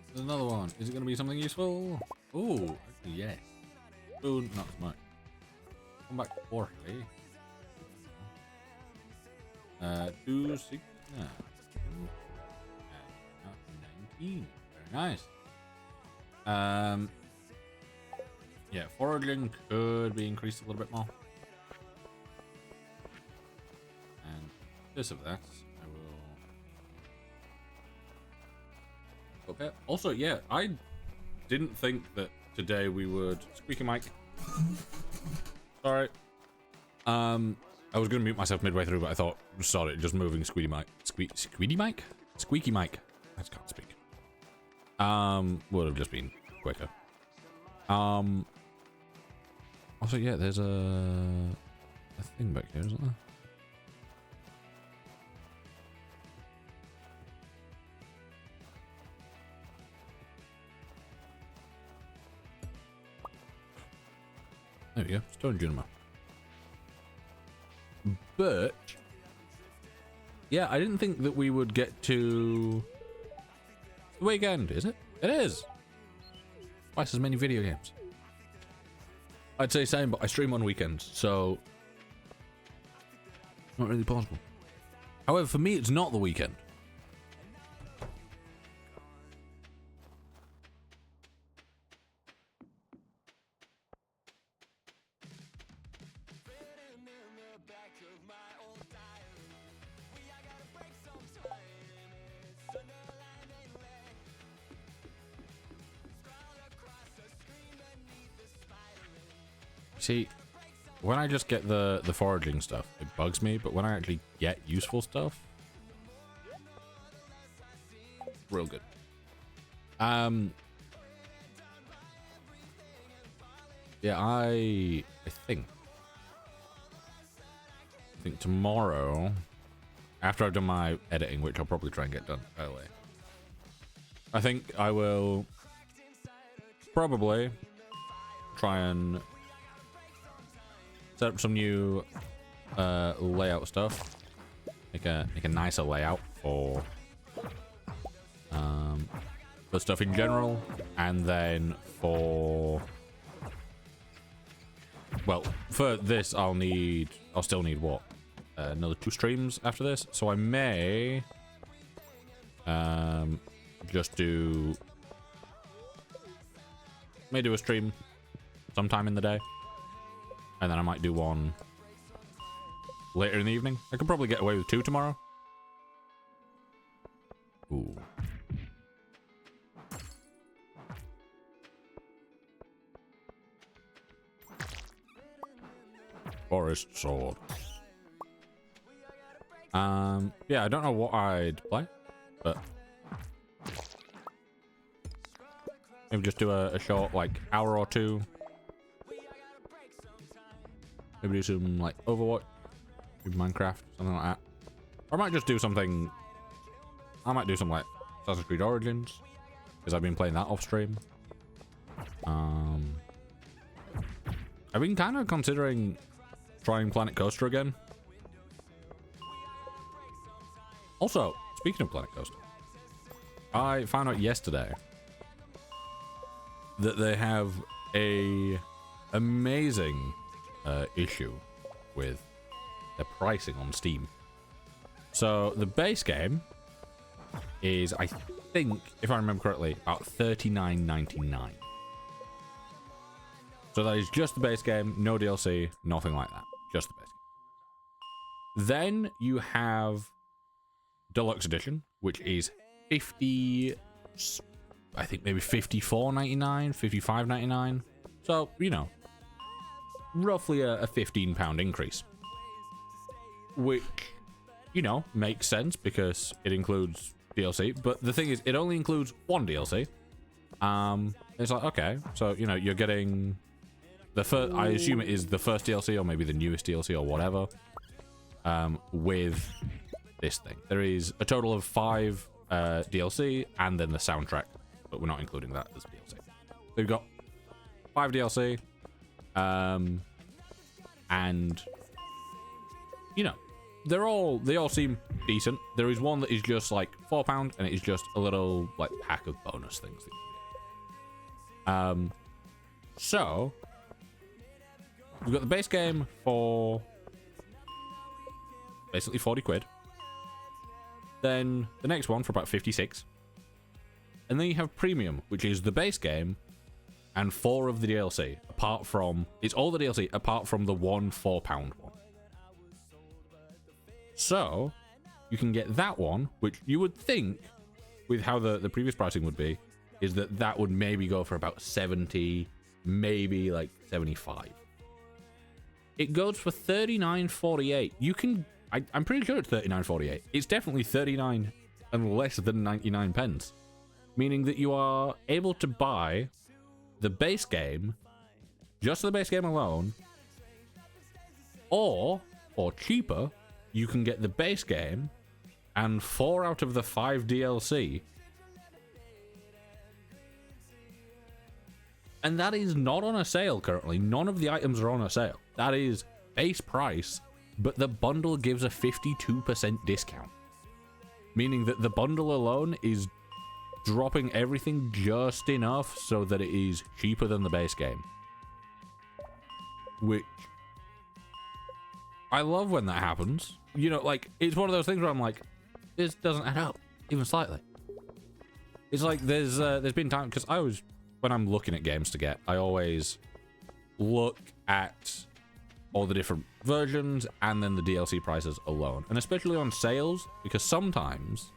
There's another one. Is it going to be something useful? Oh, yes. Oh, not as much. Come back quarterly. 269. 19. Very nice. Yeah, foraging could be increased a little bit more. And this of that, I will. Okay. Also, yeah, I didn't think that today we would squeaky mic. Sorry. I was gonna mute myself midway through, but I thought, sorry, just moving squeaky mic. Squeaky mic? Squeaky mic. I just can't speak. Would have just been quicker. Also, yeah, there's a thing back here, isn't there? There we go. Stone Junima. But yeah, I didn't think that we would get to the weekend, is it? It is. Twice as many video games. I'd say same, but I stream on weekends, so not really possible. However, for me, it's not the weekend. See, when I just get the foraging stuff, it bugs me, but when I actually get useful stuff, real good. Yeah, I think tomorrow, after I've done my editing, which I'll probably try and get done early, I think I will probably try and set up some new layout stuff. Make a nicer layout for stuff in general, and then for this I'll still need what, another 2 streams after this, so I may just do a stream sometime in the day, and then I might do one later in the evening. I could probably get away with 2 tomorrow. Ooh. Forest sword. Yeah, I don't know what I'd play, but maybe just do a short, like, hour or 2. Maybe do some, like, Overwatch, maybe Minecraft, something like that. Or I might just do something. I might do some, like, Assassin's Creed Origins, because I've been playing that off stream. I've been kind of considering trying Planet Coaster again. Also, speaking of Planet Coaster, I found out yesterday that they have a amazing issue with their pricing on Steam. So the base game is, I think, if I remember correctly, about $39.99. So that is just the base game, no DLC, nothing like that. Just the base game. Then you have Deluxe Edition, which is 50, I think maybe $54.99, $55.99. So, you know, roughly a £15 increase. Which, you know, makes sense because it includes DLC. But the thing is, it only includes 1 DLC. It's like, okay, so, you know, you're getting the first, I assume it is the first DLC or maybe the newest DLC or whatever, with this thing. There is a total of 5 DLC and then the soundtrack, but we're not including that as DLC. So we've got 5 DLC, and you know, they all seem decent. There is one that is just like £4, and it is just a little like pack of bonus things that you get. So we've got the base game for basically 40 quid. Then the next one for about 56. And then you have Premium, which is the base game and 4 of the DLC, apart from, it's all the DLC apart from the one £4 one. So you can get that one, which you would think, with how the previous pricing would be, is that would maybe go for about 70, maybe like 75. It goes for $39.48. You can, I'm pretty sure it's $39.48. It's definitely 39 and less than 99 pence. Meaning that you are able to buy the base game, just the base game alone, or cheaper, you can get the base game and 4 out of the 5 DLC. And that is not on a sale currently. None of the items are on a sale. That is base price, but the bundle gives a 52% discount. Meaning that the bundle alone is dropping everything just enough so that it is cheaper than the base game. Which, I love when that happens. You know, like, it's one of those things where I'm like, this doesn't add up, even slightly. It's like, there's been time, because I always, when I'm looking at games to get, I always look at all the different versions and then the DLC prices alone. And especially on sales, because sometimes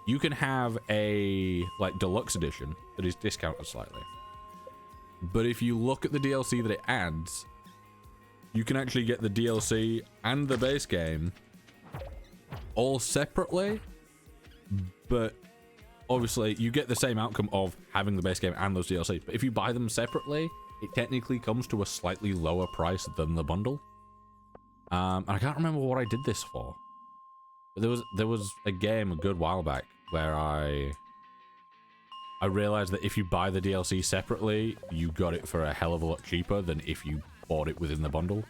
you can have a, like, deluxe edition that is discounted slightly. But if you look at the DLC that it adds, you can actually get the DLC and the base game all separately, but obviously you get the same outcome of having the base game and those DLC. But if you buy them separately, it technically comes to a slightly lower price than the bundle. And I can't remember what I did this for. But there was a game a good while back where I I realized that if you buy the DLC separately, you got it for a hell of a lot cheaper than if you bought it within the bundle.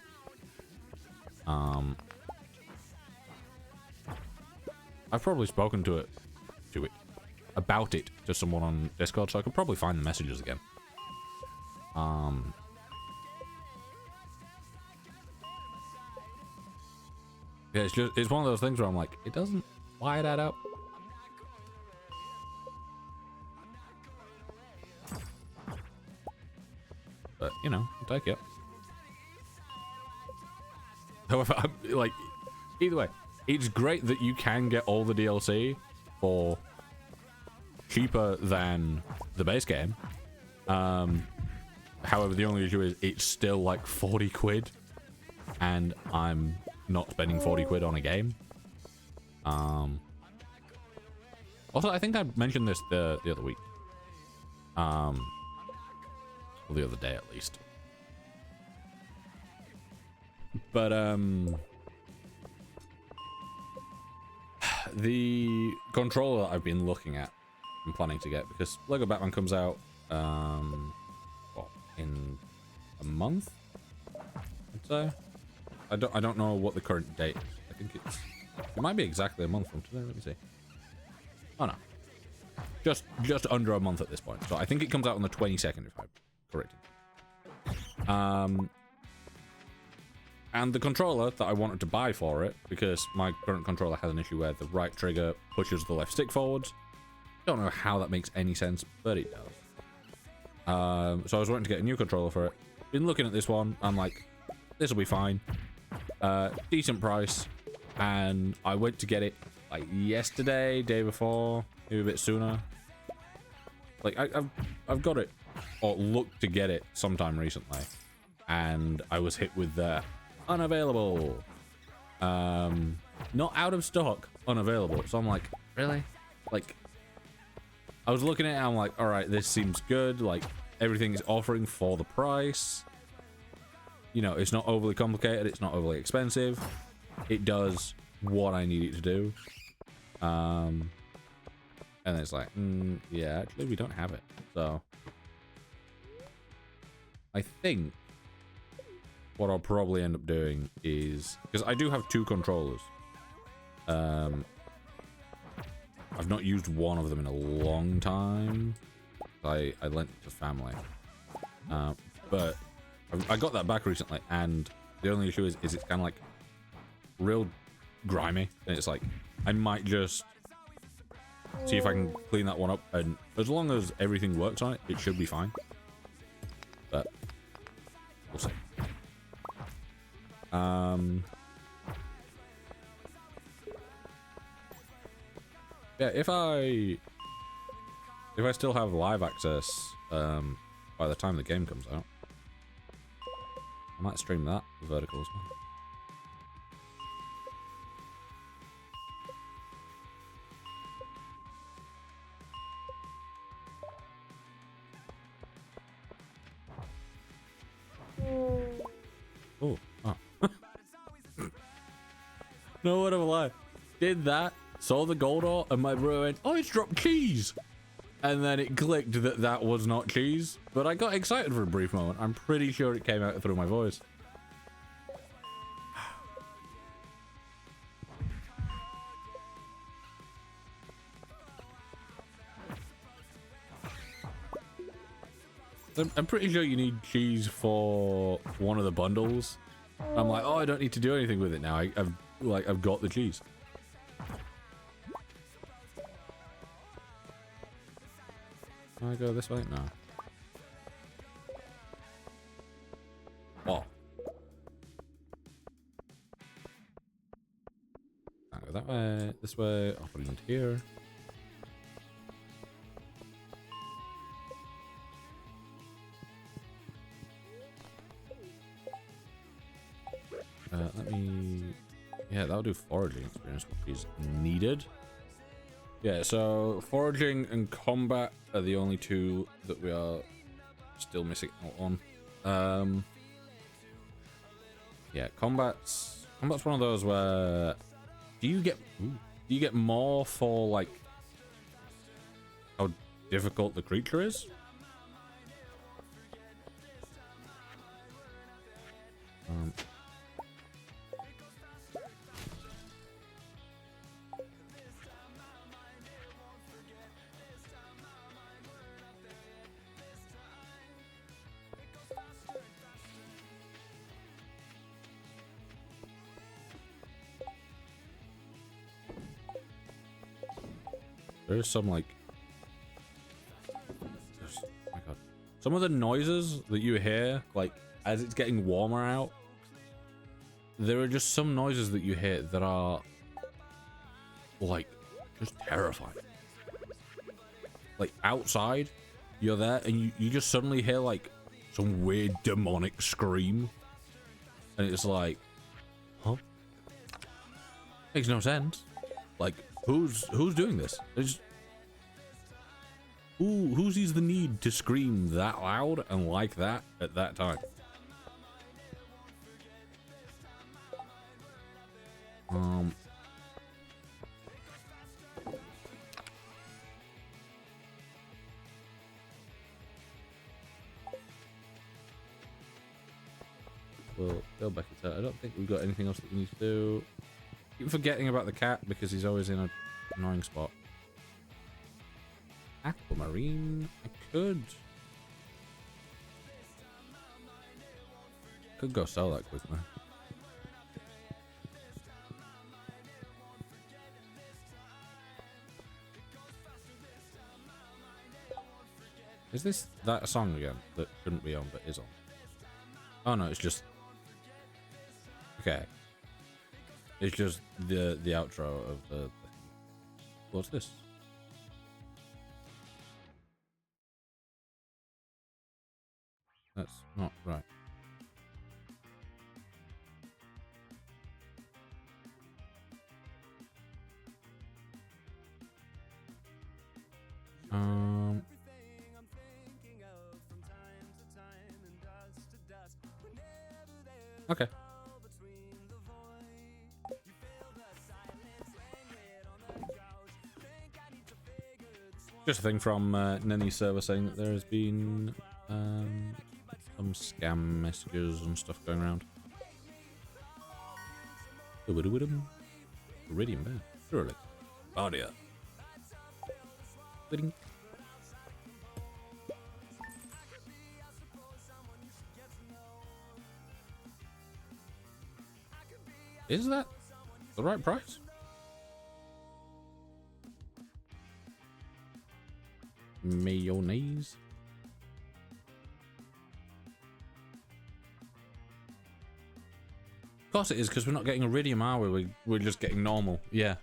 I've probably spoken about it to someone on Discord, so I could probably find the messages again. Yeah, it's one of those things where I'm like, it doesn't wire that up. But you know, I'll take it. However, like, either way, it's great that you can get all the DLC for cheaper than the base game. However, the only issue is it's still like 40 quid, and I'm not spending 40 quid on a game. Also, I think I mentioned this the other week. Or the other day, at least. But, the controller that I've been looking at and planning to get, because Lego Batman comes out, what, in a month? I'd say. I don't know what the current date is. I think it might be exactly a month from today. Let me see. Oh no, just under a month at this point. So I think it comes out on the 22nd, if I'm correct. And the controller that I wanted to buy for it, because my current controller has an issue where the right trigger pushes the left stick forwards. Don't know how that makes any sense, but it does. So I was wanting to get a new controller for it. Been looking at this one. I'm like, this will be fine. Decent price, and I went to get it like yesterday, day before, maybe a bit sooner. Like I've got it, or looked to get it sometime recently, and I was hit with the unavailable, not out of stock, unavailable. So I'm like, really? Like, I was looking at it and I'm like, all right, this seems good. Like, everything is offering for the price. You know, it's not overly complicated. It's not overly expensive. It does what I need it to do. And it's like, yeah, actually, we don't have it. So I think what I'll probably end up doing is, because I do have two controllers. I've not used one of them in a long time. I lent it to family. But I got that back recently, and the only issue is it's kind of like real grimy, and it's like I might just see if I can clean that one up, and as long as everything works on it, it should be fine. But we'll see. Yeah, if I still have live access by the time the game comes out, I might stream that vertical as well. Oh. No word of a lie. Did that, saw the gold ore, and my bro went, oh, it's dropped cheese. And then it clicked that that was not cheese. But I got excited for a brief moment. I'm pretty sure it came out through my voice. I'm pretty sure you need cheese for one of the bundles. I'm like, oh, I don't need to do anything with it now. I've got the cheese. Can I go this way? No. Oh. Can't go that way. This way. I'll put it into here. Let me... Yeah, that'll do foraging experience, which is needed. Yeah, so foraging and combat are the only two that we are still missing out on. Yeah, combat's one of those where do you get more for like difficult the creature is. There's some like, oh my god, some of the noises that you hear like as it's getting warmer out. There are just some noises that you hear that are like just terrifying. Like outside, you're there and you just suddenly hear like some weird demonic scream, and it's like, huh? Makes no sense. Like, who's doing this? There's, who sees the need to scream that loud and like that at that time? We'll go back into that. I don't think we've got anything else that we need to do. Keep forgetting about the cat because he's always in an annoying spot. Aquamarine. I could go sell that quickly. Is this that song again that shouldn't be on but is on? Oh no, it's just okay. It's just the outro of the what's this? That's not right. Okay. Just a thing from Nenny's server saying that there has been some scam messages and stuff going around. Iridium bad. Surely. Bardia. Is that the right price? Mayonnaise. Of course it is, because we're not getting iridium, are we? We're just getting normal. Yeah.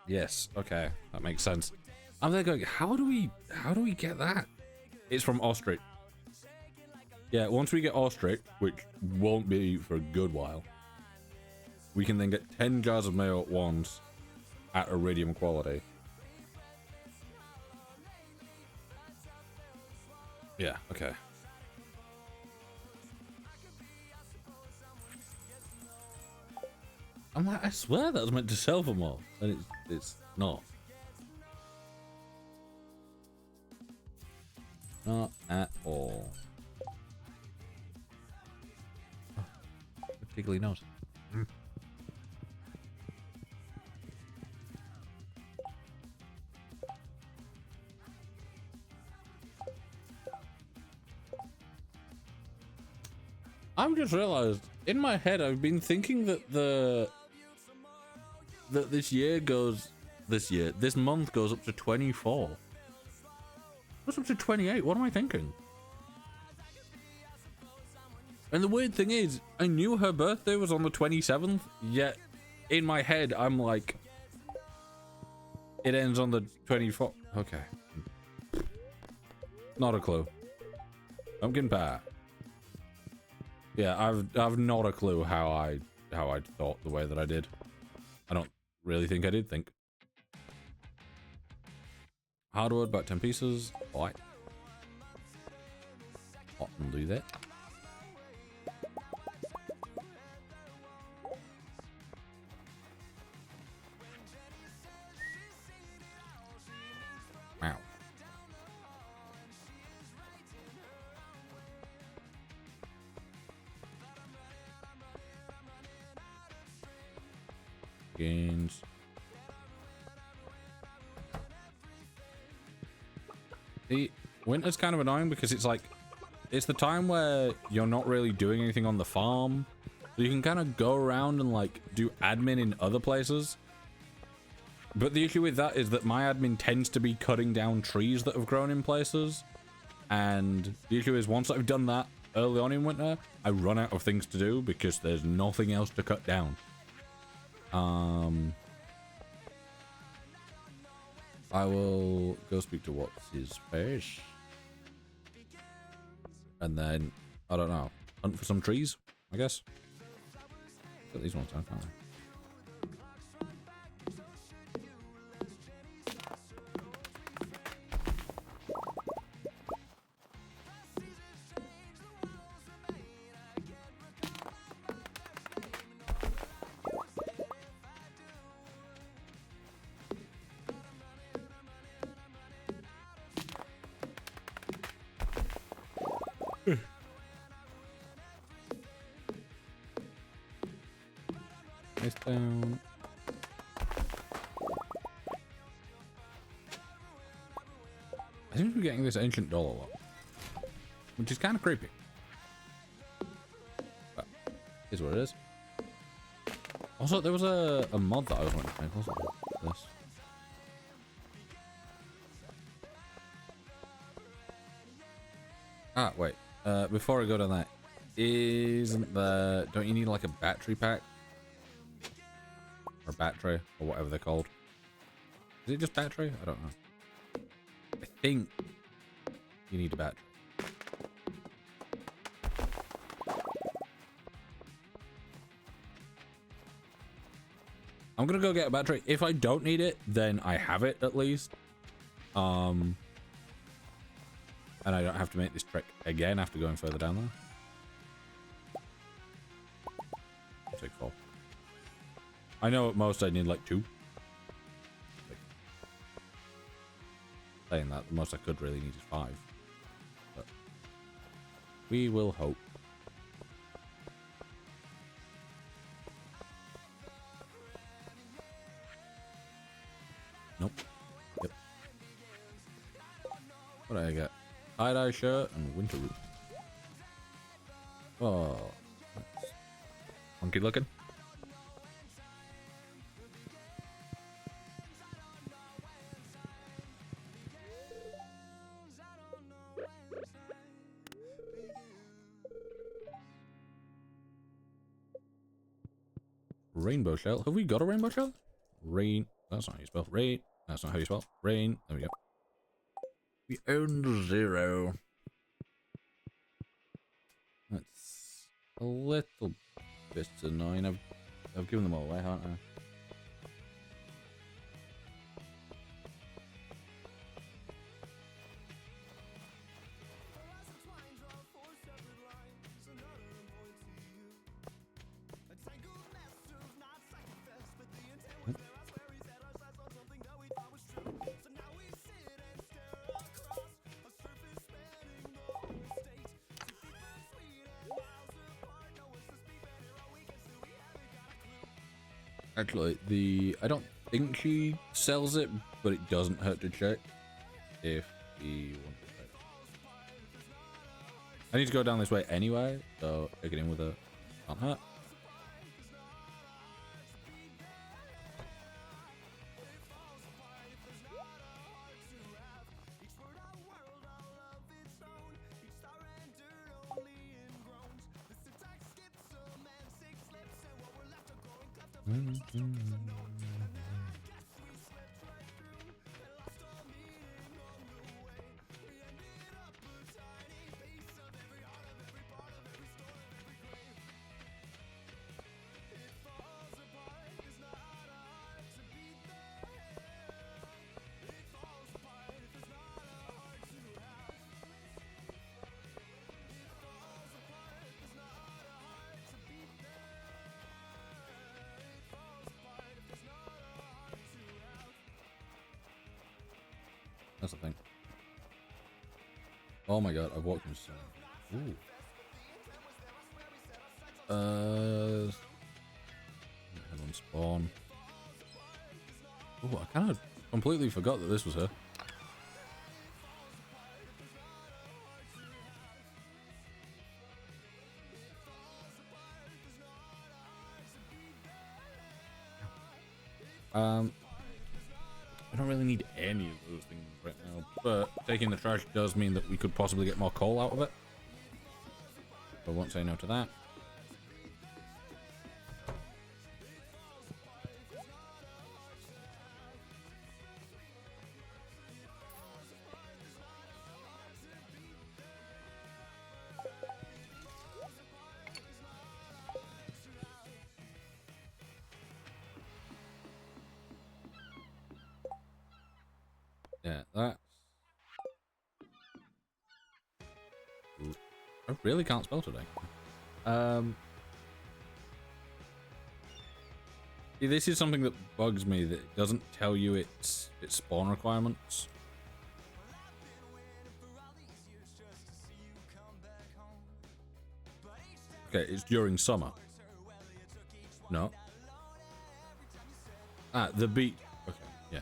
Yes. Okay, that makes sense. I'm there going, how do we get that? It's from Ostrich. Yeah, once we get Ostrich, which won't be for a good while, we can then get 10 jars of mayo at once at iridium quality. Yeah, okay. I'm like, I swear that was meant to sell for more, and it's not. Not at all. Oh, tickly nose. I've just realized in my head I've been thinking that this month goes up to 24. What's up to 28? What am I thinking? And the weird thing is, I knew her birthday was on the 27th, yet in my head I'm like, it ends on the 24th. Okay. Not a clue. Pumpkin pie. Yeah, I've not a clue how I thought the way that I did. I don't really think I did think. Hardwood, about 10 pieces. Alright. I can do that. pumpkins. The winter's kind of annoying because it's like, it's the time where you're not really doing anything on the farm. So you can kind of go around and like do admin in other places. But the issue with that is that my admin tends to be cutting down trees that have grown in places. And the issue is once I've done that early on in winter, I run out of things to do because there's nothing else to cut down. I will go speak to what's his face. And then, I don't know, hunt for some trees, I guess. Got these ones down, can't I? Nice down. I seem to be getting this ancient doll a lot, which is kind of creepy. But is what it is. Also, there was a mod that I was wanting to make, wasn't there? This. Ah, wait. Before I go to that, don't you need like a battery pack? Or battery, or whatever they're called. Is it just battery? I don't know. I think you need a battery. I'm gonna go get a battery. If I don't need it, then I have it at least. And I don't have to make this trek again after going further down there. I'll take 4. I know at most I need like 2. Saying that, the most I could really need is 5. But we will hope. Nope. Yep. What did I get? Tie-dye shirt and winter root. Oh, that's funky looking. Rainbow shell. Have we got a rainbow shell? Rain. That's not how you spell. Rain. That's not how you spell. Rain. There we go. We own 0. That's a little bit annoying. I've given them all away, haven't I? Actually, I don't think she sells it, but it doesn't hurt to check if he wants to check. I need to go down this way anyway, so take it in with her. Can't hurt. That's the thing. Oh my god, I've walked into something. Ooh. Head on spawn. Oh, I kind of completely forgot that this was her. I don't really need any of those things right now, but taking the trash does mean that we could possibly get more coal out of it. I won't say no to that. Yeah, that's... Ooh, I really can't spell today. See, this is something that bugs me, that it doesn't tell you its spawn requirements. Okay, it's during summer. No. Ah, the beach. Okay, yeah.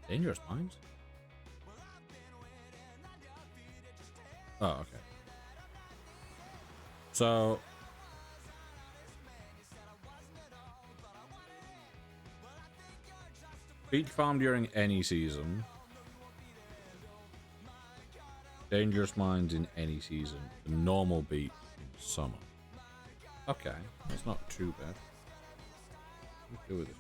Dangerous mines? Oh, okay. So... beach farm during any season. Dangerous mines in any season. The normal beach in summer. Okay, that's not too bad. Let's go with this.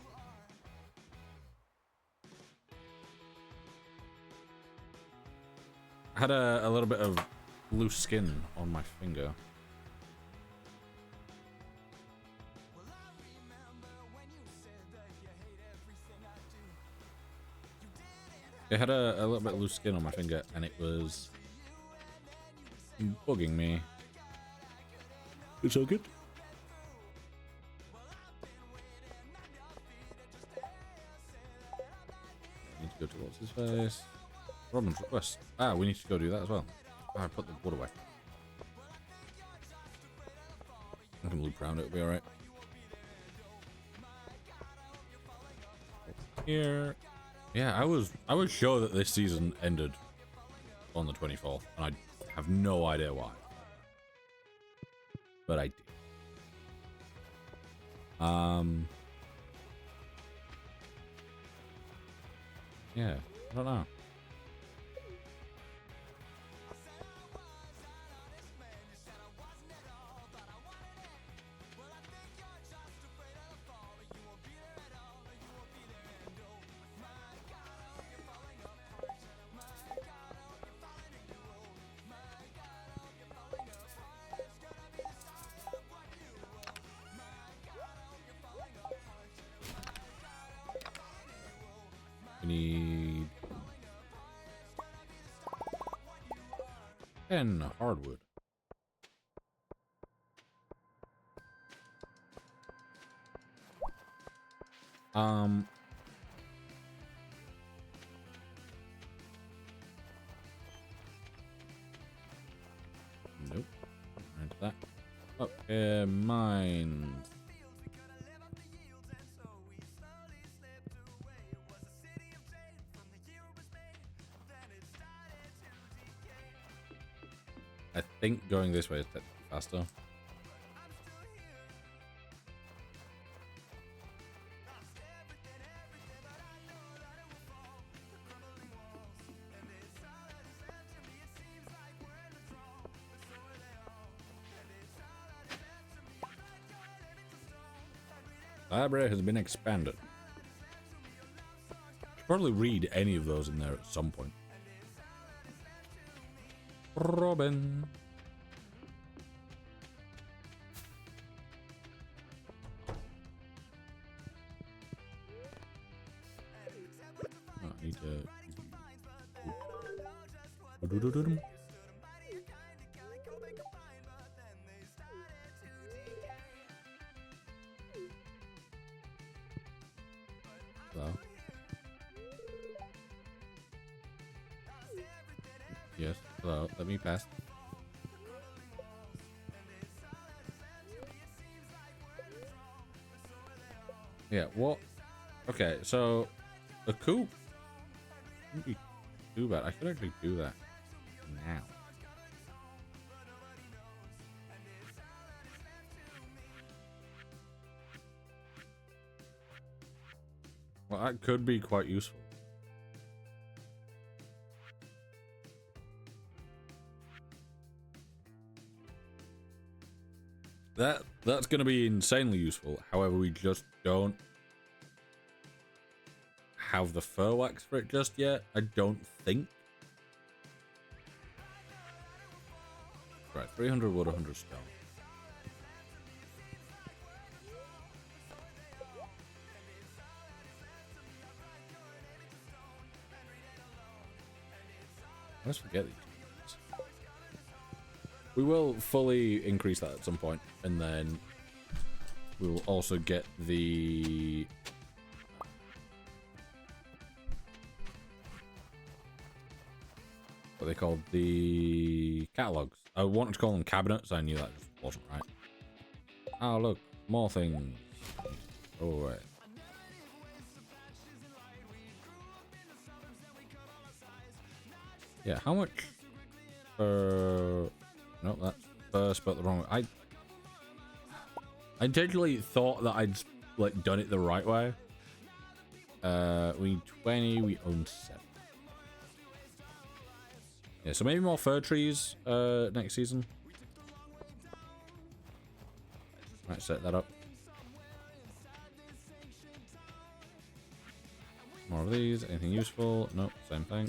I had a little bit of loose skin on my finger. It had a little bit of loose skin on my finger, and it was bugging me. It's all good. I need to go towards his face. Robin's request. Ah, we need to go do that as well. Ah, I put the wood away. I can loop around it, it'll be alright. Here. Yeah, I was sure that this season ended on the 24th, and I have no idea why. But I did. Yeah, I don't know. We need 10 hardwood. Nope. Into that. Oh, mine. I think going this way is technically faster. Library has been expanded. Should probably read any of those in there at some point. Robin. Oh, I need to. Hello. Yes. Hello. Let me pass. Yeah. What Okay, so the coop wouldn't be too bad. I could actually do that now. Well, that could be quite useful. That's going to be insanely useful. However, we just don't have the fur wax for it just yet. I don't think. Right, 300 wood, 100 stone. Let's forget these. We will fully increase that at some point, and then we will also get the what they called the catalogs. I wanted to call them cabinets. I knew that just wasn't right. Oh look, more things. Oh wait. Yeah, how much? No, that's spelled the wrong way. I intentionally thought that I'd like done it the right way. We need 20. We own 7. Yeah, so maybe more fir trees next season. Right, set that up. More of these. Anything useful? Nope, same thing.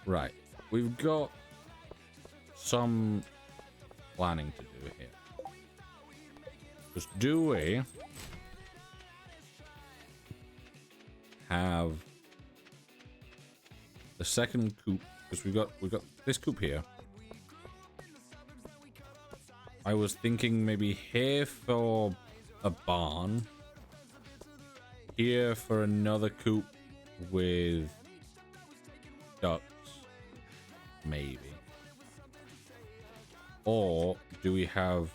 Right, we've got some planning to do here. Just do we have the second coop? Because we've got this coop here. I was thinking maybe here for a barn, here for another coop with ducks. Maybe. Or do we have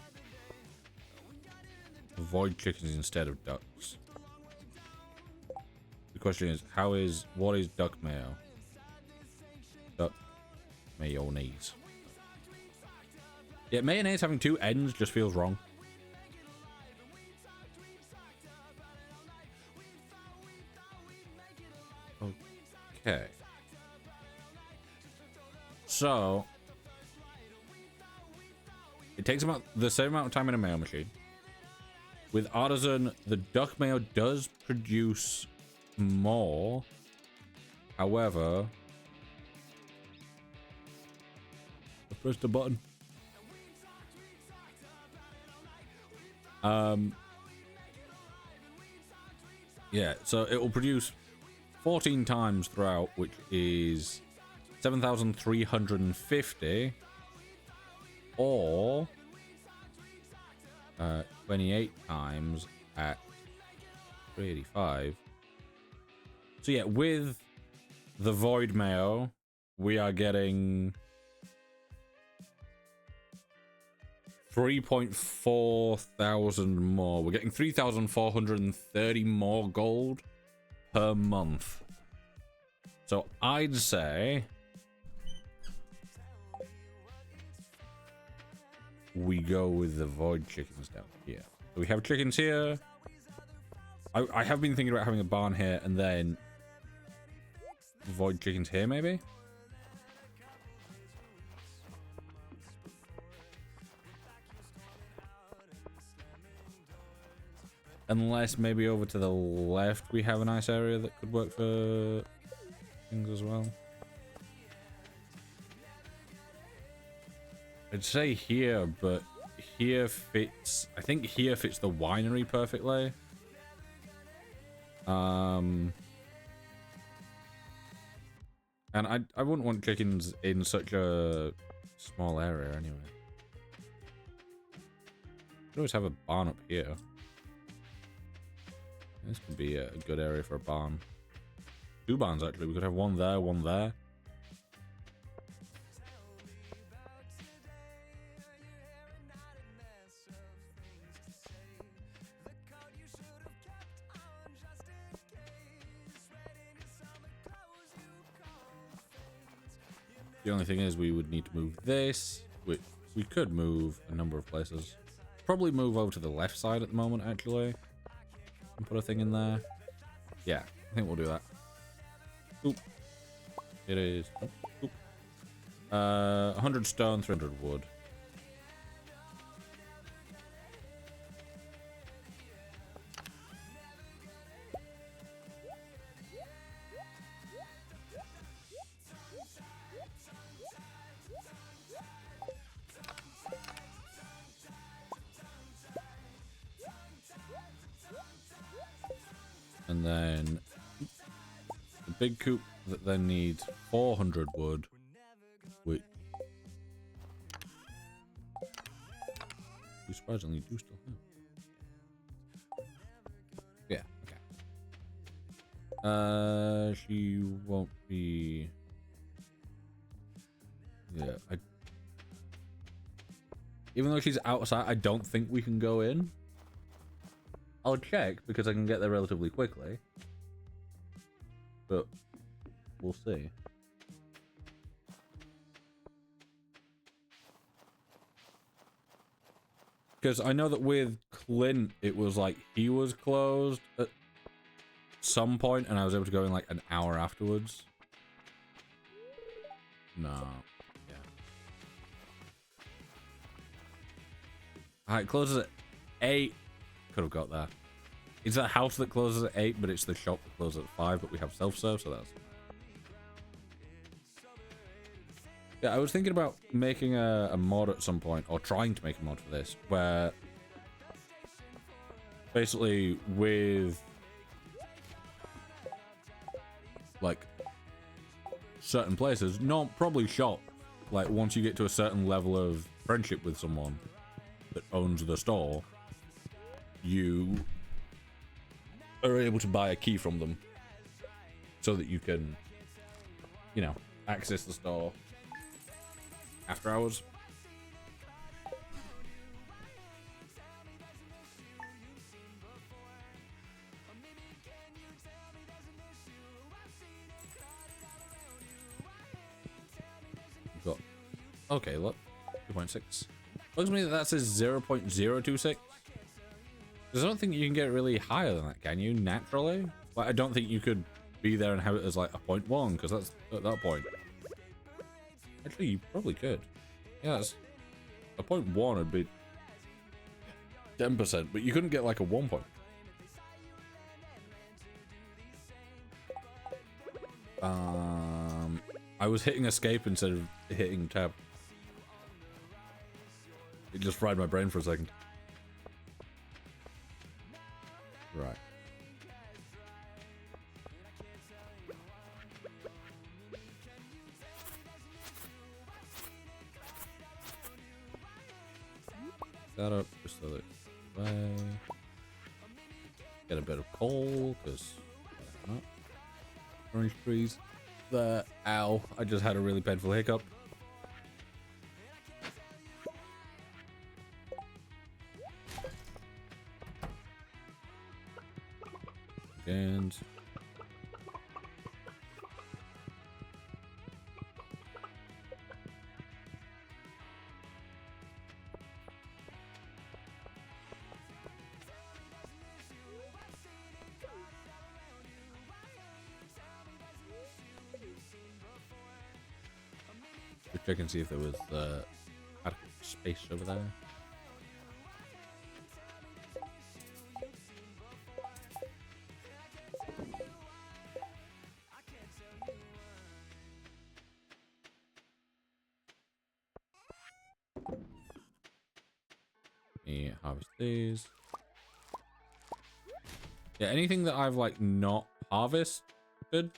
void chickens instead of ducks? The question is, what is duck mayo? Duck mayonnaise. Yeah, mayonnaise having 2 N's just feels wrong. Okay. So, it takes about the same amount of time in a mayo machine. With artisan, the duck mayo does produce more. However, I pressed the button. Yeah, so it will produce 14 times throughout, which is 7,350, or 28 times at 385. So yeah, with the void mayo, we are getting 3.4 thousand more. We're getting 3,430 more gold per month. So I'd say we go with the void chickens down here. So we have chickens here. I have been thinking about having a barn here and then void chickens here, maybe? Unless maybe over to the left we have a nice area that could work for things as well. I'd say here, but here fits... I think here fits the winery perfectly. And I wouldn't want chickens in such a small area anyway. Could always have a barn up here. This could be a good area for a barn. 2 barns actually. We could have one there, one there. The only thing is we would need to move this, which we could move a number of places. Probably move over to the left side at the moment, actually. And put a thing in there. Yeah, I think we'll do that. Oop. It is. Oop. Oop. 100 stone, 300 wood. And then the big coop that then needs 400 wood, which we surprisingly do still have. Yeah, okay. She won't be. Yeah, even though she's outside, I don't think we can go in. I'll check because I can get there relatively quickly, but we'll see. Because I know that with Clint, it was like he was closed at some point, and I was able to go in like an hour afterwards. No, yeah. Alright, closes at 8. Could have got there. It's that house that closes at 8, but it's the shop that closes at 5, but we have self-serve, so that's... Yeah, I was thinking about making a mod at some point, or trying to make a mod for this, where basically with like certain places, not probably shop, like once you get to a certain level of friendship with someone that owns the store, you are able to buy a key from them so that you can, you know, access the store after hours. Got, okay, look, 2.6. Looks to me that that says 0.026. Because I don't think you can get really higher than that, can you? Naturally? Like, I don't think you could be there and have it as like a 0.1, because that's at that point. Actually, you probably could. Yeah, that's a 0.1 would be 10%, but you couldn't get like a 1 point. I was hitting escape instead of hitting tab. It just fried my brain for a second. Right. That up just so that way. Get a bit of coal because orange trees. Ow! I just had a really painful hiccup. And just check and see if there was adequate space over there. Me harvest these. Yeah, anything that I've like not harvested.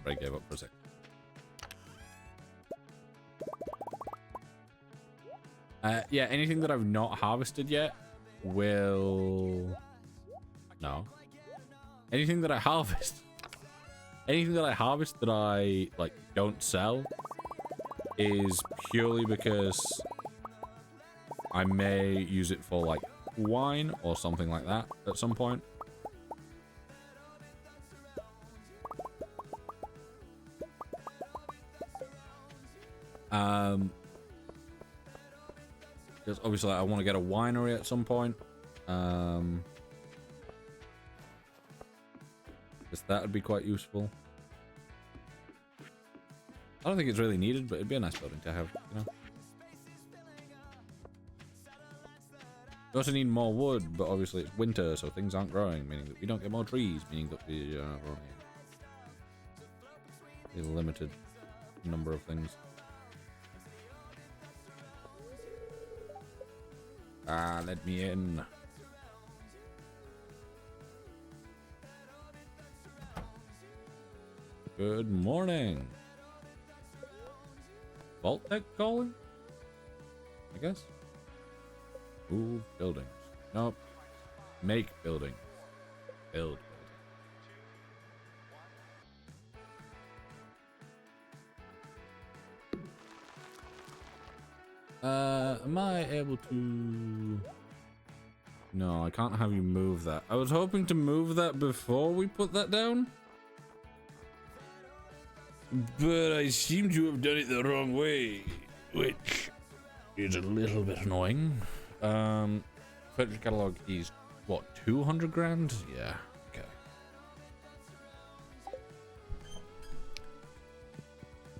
I gave up for a sec. Yeah, anything that I've not harvested yet will... No. Anything that I harvest. Anything that I harvest that I, like, don't sell is purely because I may use it for, like, wine or something like that at some point. Because obviously I want to get a winery at some point. Because that would be quite useful. I don't think it's really needed, but it'd be a nice building to have, you know. We also need more wood, but obviously it's winter, so things aren't growing, meaning that we don't get more trees, meaning that we are only a limited number of things. Let me in. Good morning. Vault Tech calling? I guess. Move buildings. Nope. Make building. Build building. Am I able to... No, I can't have you move that. I was hoping to move that before we put that down. But I seem to have done it the wrong way, which is a little bit annoying. Purchase catalog is what, 200 grand? Yeah, okay.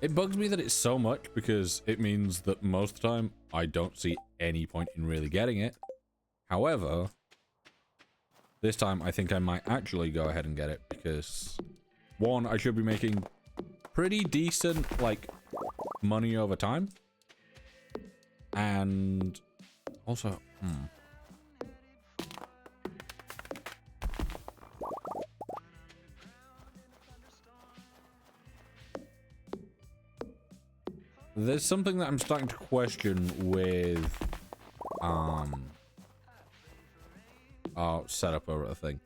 It bugs me that it's so much because it means that most of the time I don't see any point in really getting it. However, this time I think I might actually go ahead and get it because one, I should be making pretty decent, like, money over time. And also, there's something that I'm starting to question with our setup over a thing.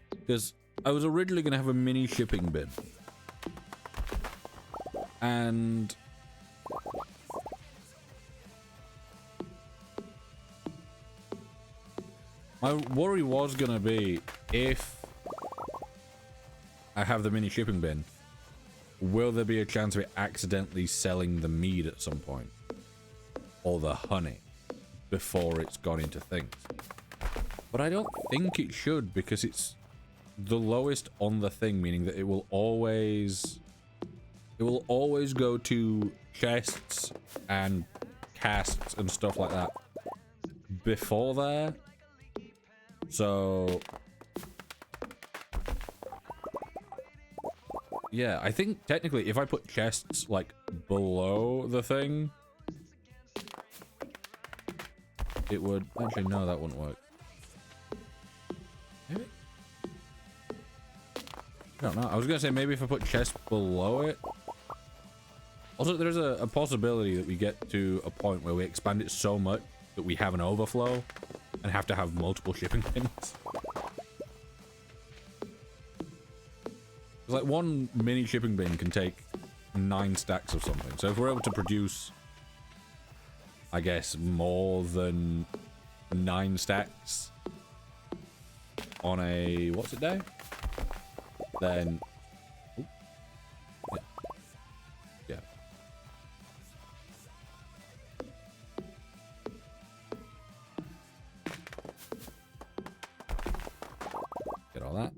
Because I was originally going to have a mini shipping bin. And my worry was going to be, if I have the mini shipping bin, will there be a chance of it accidentally selling the mead at some point? Or the honey before it's gone into things? But I don't think it should, because it's the lowest on the thing, meaning that it will always go to chests and casts and stuff like that before there. So yeah, I think technically if I put chests like below the thing, it would actually, no, that wouldn't work. Maybe, I don't know. I was gonna say maybe if I put chests below it. Also, there's a possibility that we get to a point where we expand it so much that we have an overflow and have to have multiple shipping bins. It's like one mini shipping bin can take 9 stacks of something. So if we're able to produce, I guess, more than 9 stacks on a, what's it day? Then, yeah. Get all that.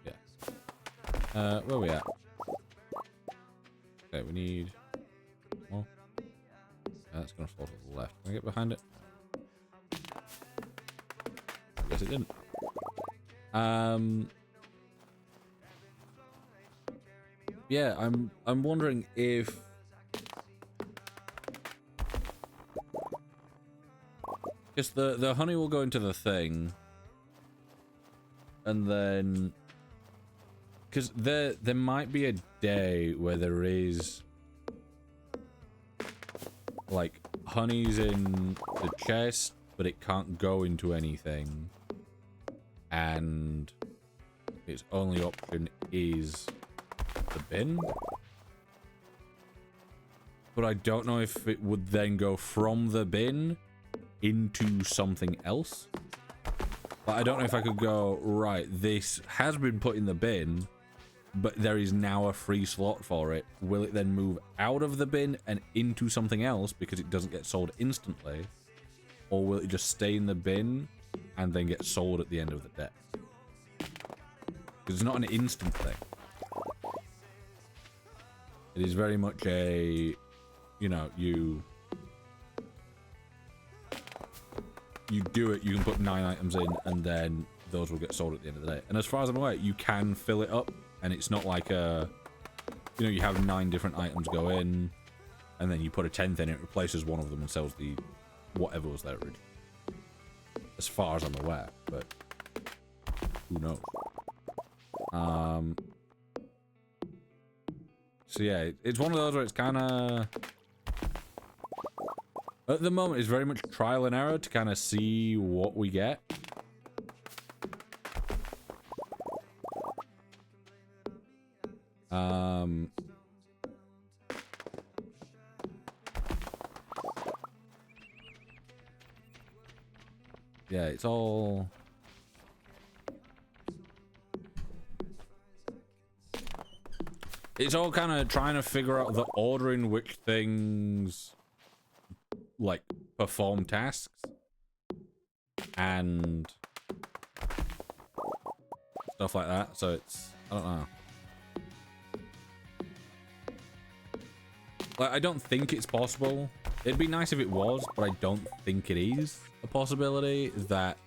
Yeah. Where are we at? Okay, we need more. That's gonna fall to the left. Can I get behind it? I guess it didn't. Yeah, I'm wondering if because the honey will go into the thing, and then because there might be a day where there is like honey's in the chest, but it can't go into anything, and its only option is the bin. but I don't know if it would then go from the bin into something else. But I don't know if I could go, right, this has been put in the bin, but there is now a free slot for it. Will it then move out of the bin and into something else because it doesn't get sold instantly? Or will it just stay in the bin and then get sold at the end of the day? Because it's not an instant thing. It is very much a, you know, you do it, you can put 9 items in, and then those will get sold at the end of the day. And as far as I'm aware, you can fill it up, and it's not like a, you know, you have 9 different items go in, and then you put a 10th in, it replaces one of them and sells the whatever was there originally. As far as I'm aware, but who knows? So yeah, it's one of those where it's kind of, at the moment, it's very much trial and error to kind of see what we get. Yeah, it's all... It's all kind of trying to figure out the order in which things, like, perform tasks. And stuff like that, so it's... I don't know. Like, I don't think it's possible. It'd be nice if it was, but I don't think it is a possibility that...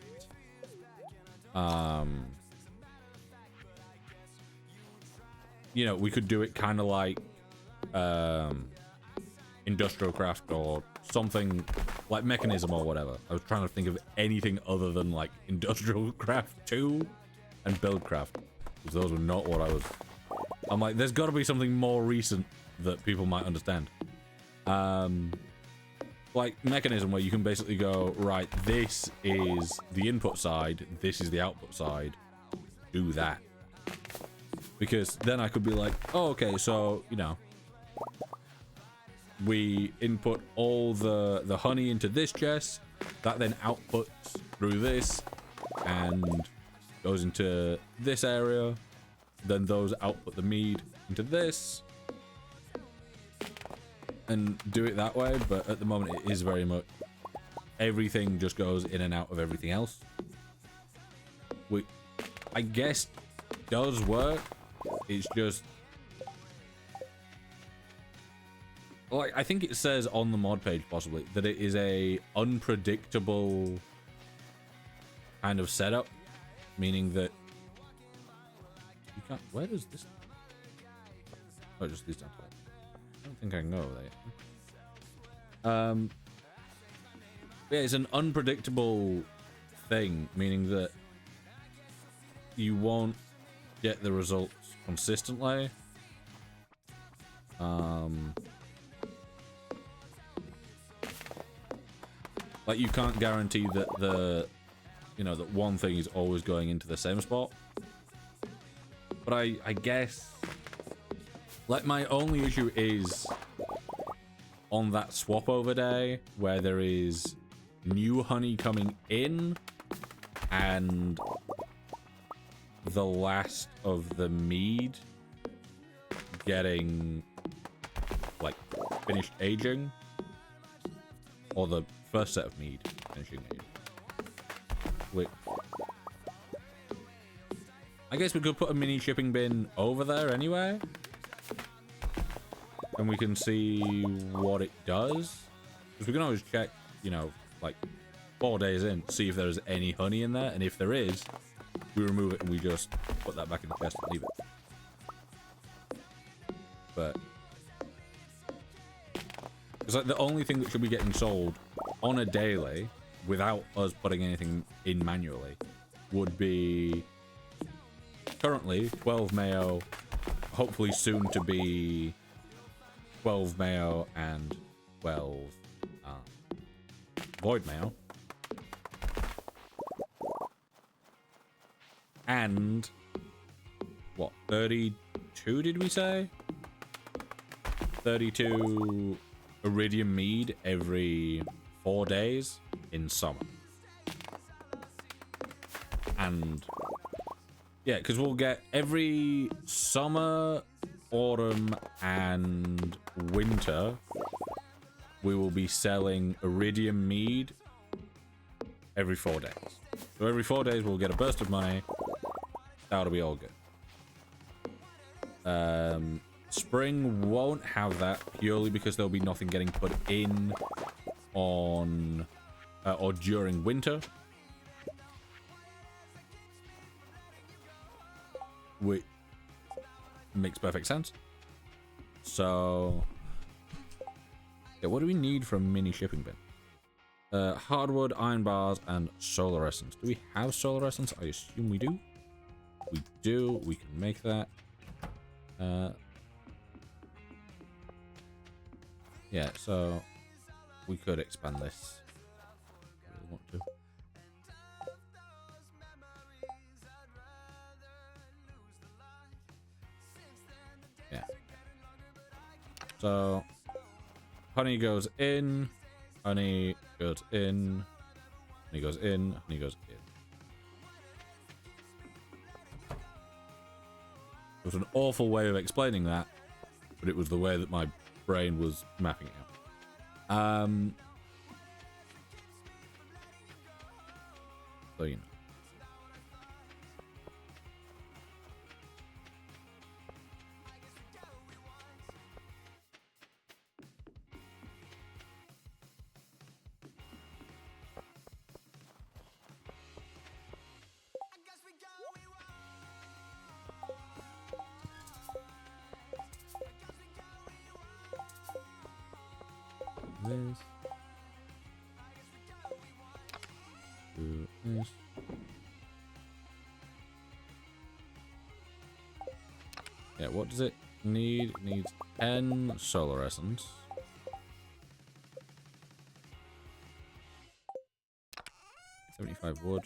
you know, we could do it kind of like industrial craft or something like mechanism or whatever. I was trying to think of anything other than like industrial craft 2 and build craft, because those were not what I was... I'm like, there's got to be something more recent that people might understand. Like mechanism, where you can basically go, right, this is the input side, this is the output side, do that. Because then I could be like, oh, okay, so, you know, we input all the honey into this chest, that then outputs through this and goes into this area, then those output the mead into this, and do it that way. But at the moment it is very much everything just goes in and out of everything else, which I guess does work. It's just like, I think it says on the mod page possibly that it is a unpredictable kind of setup, meaning that you can't... Where does this... Oh, it just leads down to it. I don't think I can go there. Yeah, it's an unpredictable thing, meaning that you won't get the results consistently. Like, you can't guarantee that the, you know, that one thing is always going into the same spot. But I guess, like, my only issue is on that swap over day where there is new honey coming in and the last of the mead getting, like, finished aging, or the first set of mead finishing aging. Which I guess we could put a mini shipping bin over there anyway, and we can see what it does, because we can always check, you know, like 4 days in, see if there's any honey in there, and if there is, we remove it and we just put that back in the chest and leave it. But it's like the only thing that should be getting sold on a daily without us putting anything in manually would be currently 12 mayo, hopefully soon to be 12 mayo and 12 void mayo. And what, 32 did we say? 32 iridium mead every 4 days in summer. And yeah, because we'll get every summer, autumn, and winter, we will be selling iridium mead every 4 days. So every 4 days we'll get a burst of money. That'll be all good. Spring won't have that purely because there'll be nothing getting put in on or during winter. Which makes perfect sense. So yeah, what do we need for a mini shipping bin? Hardwood, iron bars, and solar essence. Do we have solar essence? I assume we do. We do. We can make that. Yeah, so we could expand this if we want to. Yeah. So honey goes in, honey goes in, honey goes in, honey goes in. It was an awful way of explaining that, but it was the way that my brain was mapping it out. So you know. This. Do this. Yeah, what does it need? It needs 10 solar essence. 75 wood.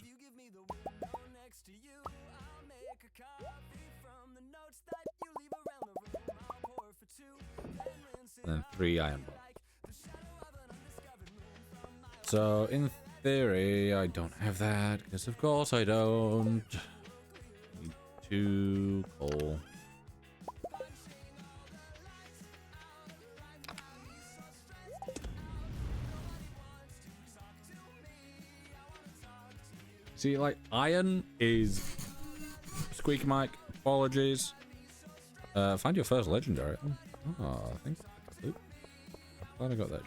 And then 3 iron bars. So, in theory, I don't have that, because of course I don't. Need 2 coal. See, like, iron is... Squeaky Mike, apologies. Find your first legendary. Oh, I think... Oop. Glad I got that.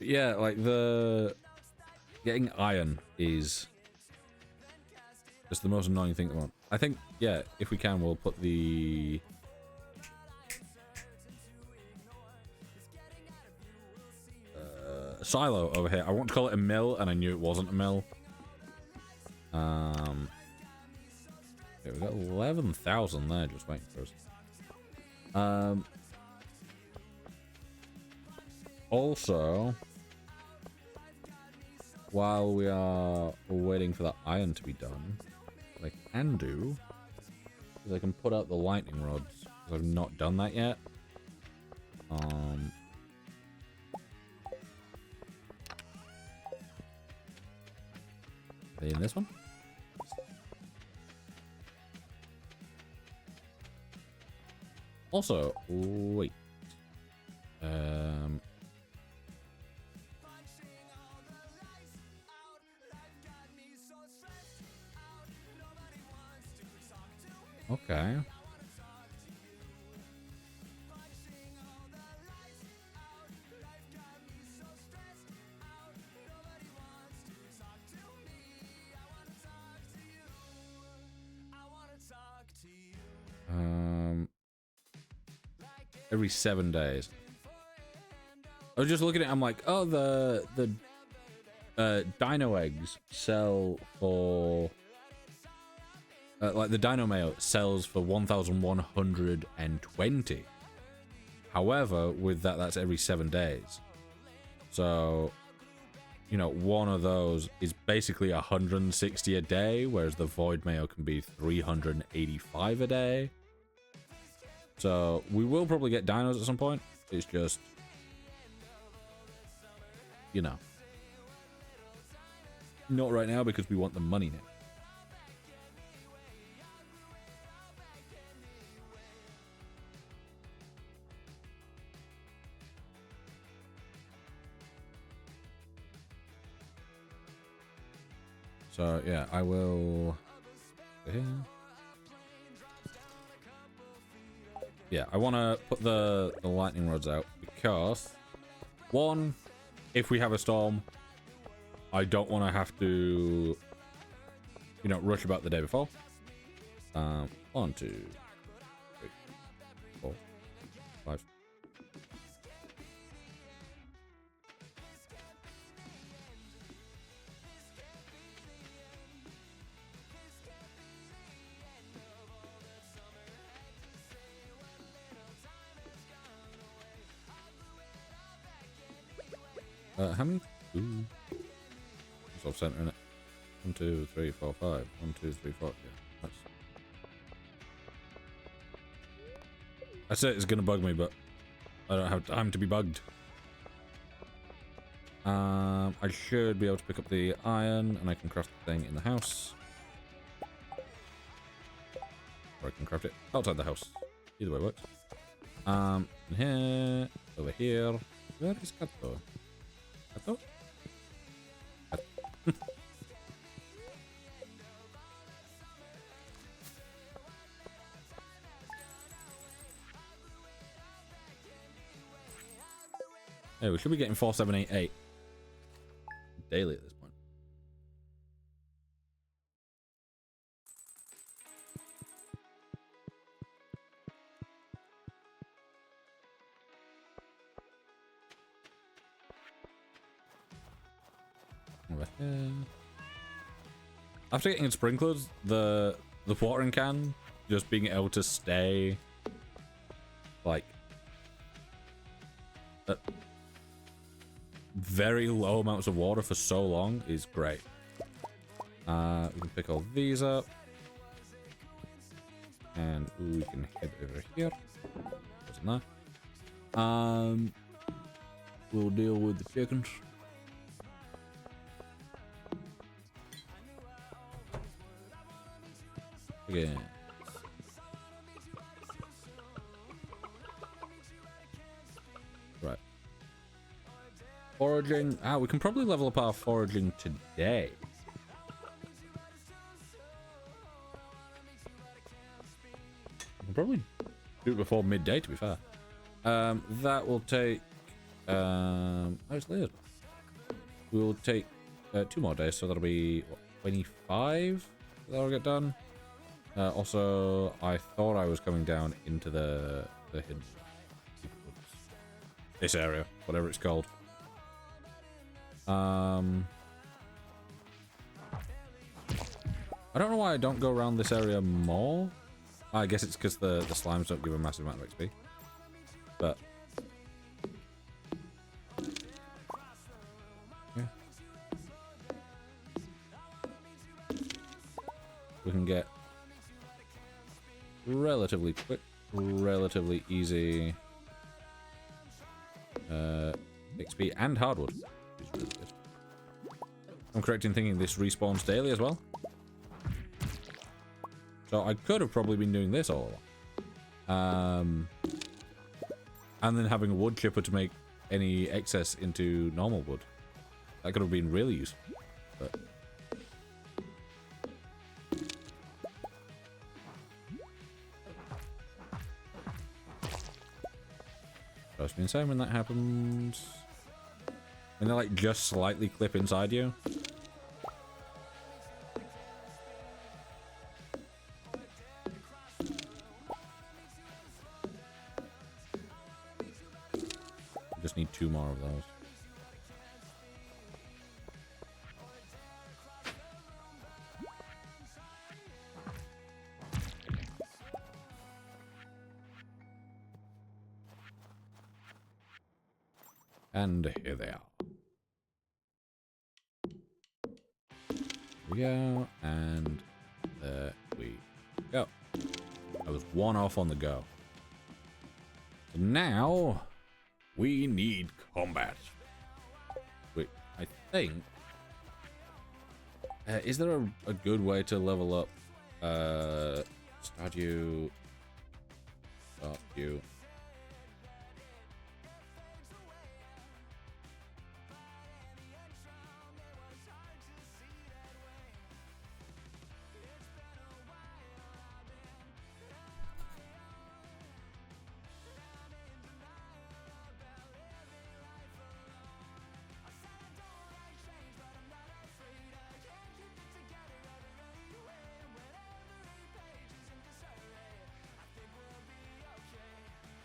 Yeah, like the getting iron is just the most annoying thing at the moment. I think, yeah, if we can, we'll put the silo over here. I want to call it a mill, and I knew it wasn't a mill. Yeah, we got 11,000 there just waiting for us. Also, while we are waiting for that iron to be done, what I can do is I can put out the lightning rods, because I've not done that yet. Are they in this one? Also, wait. Okay. Every 7 days. I was just looking at it, I'm like, oh, the dino eggs sell for like the dino mayo sells for 1,120. However, with that, that's every 7 days. So, you know, one of those is basically 160 a day, whereas the void mayo can be 385 a day. So we will probably get dinos at some point. It's just, you know, not right now because we want the money now. So yeah, I will. Yeah, I want to put the lightning rods out because, one, if we have a storm, I don't want to have to, you know, rush about the day before. 1, 2, 3, 4, 5. How many? Ooh. It's off center, innit? 1, 2, 3, 4, 5. 1, 2, 3, 4. Yeah, that's. I said it's gonna bug me, but I don't have time to be bugged. I should be able to pick up the iron, and I can craft the thing in the house. Or I can craft it outside the house. Either way works. In here, over here. Where is Kato? Kato? Hey, we should be getting 4788 daily at this point. Over here. After getting sprinklers, the watering can just being able to stay like at very low amounts of water for so long is great. We can pick all these up, and we can head over here. Wasn't that? We'll deal with the chickens. Again. Right. Foraging. We can probably level up our foraging today. We can probably do it before midday, to be fair. That will take. Oh, it's late. We'll take 2 more days, so that'll be what, 25. That'll get done. Also, I thought I was coming down into the hidden this area, whatever it's called. I don't know why I don't go around this area more. I guess it's because the slimes don't give a massive amount of XP. But yeah, we can get relatively quick, relatively easy XP and hardwood. Which is really good. I'm correct in thinking this respawns daily as well. So I could have probably been doing this all along. And then having a wood chipper to make any excess into normal wood. That could have been really useful. But trust me insane when that happens. When they like just slightly clip inside you. Just need 2 more of those. And here they are. Here we go, and there we go. I was 1 off on the go. So now we need combat. Which I think. Is there a good way to level up Stardew? Stardew.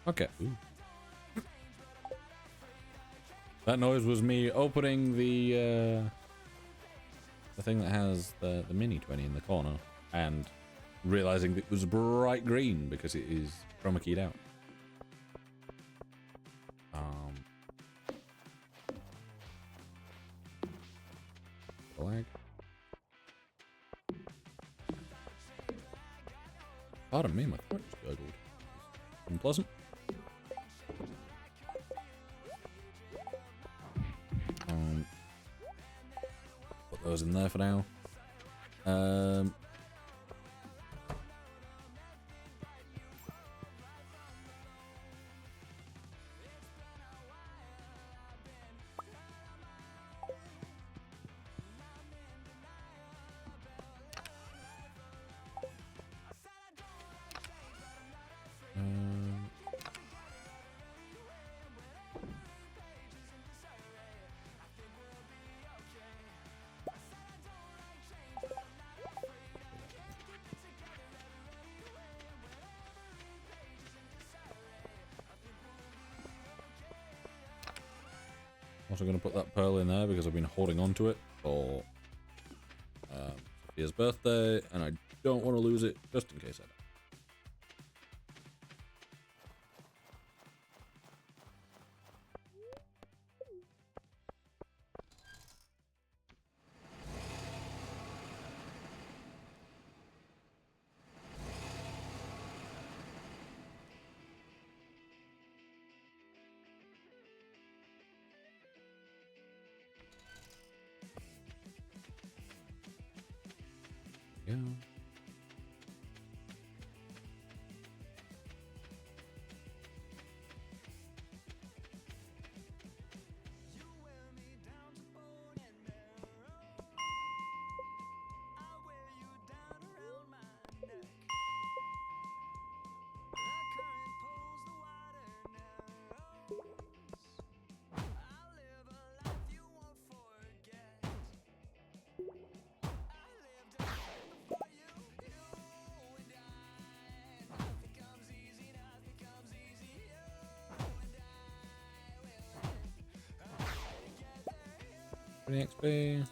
Okay. Ooh. That noise was me opening the thing that has the mini 20 in the corner and realizing that it was bright green because it is chroma keyed out. Lag. Pardon me, my throat just gurgled. Unpleasant. Put those in there for now. Also going to put that pearl in there because I've been holding on to it for Sophia's birthday, and I don't want to lose it just in case I don't. Yeah. XP.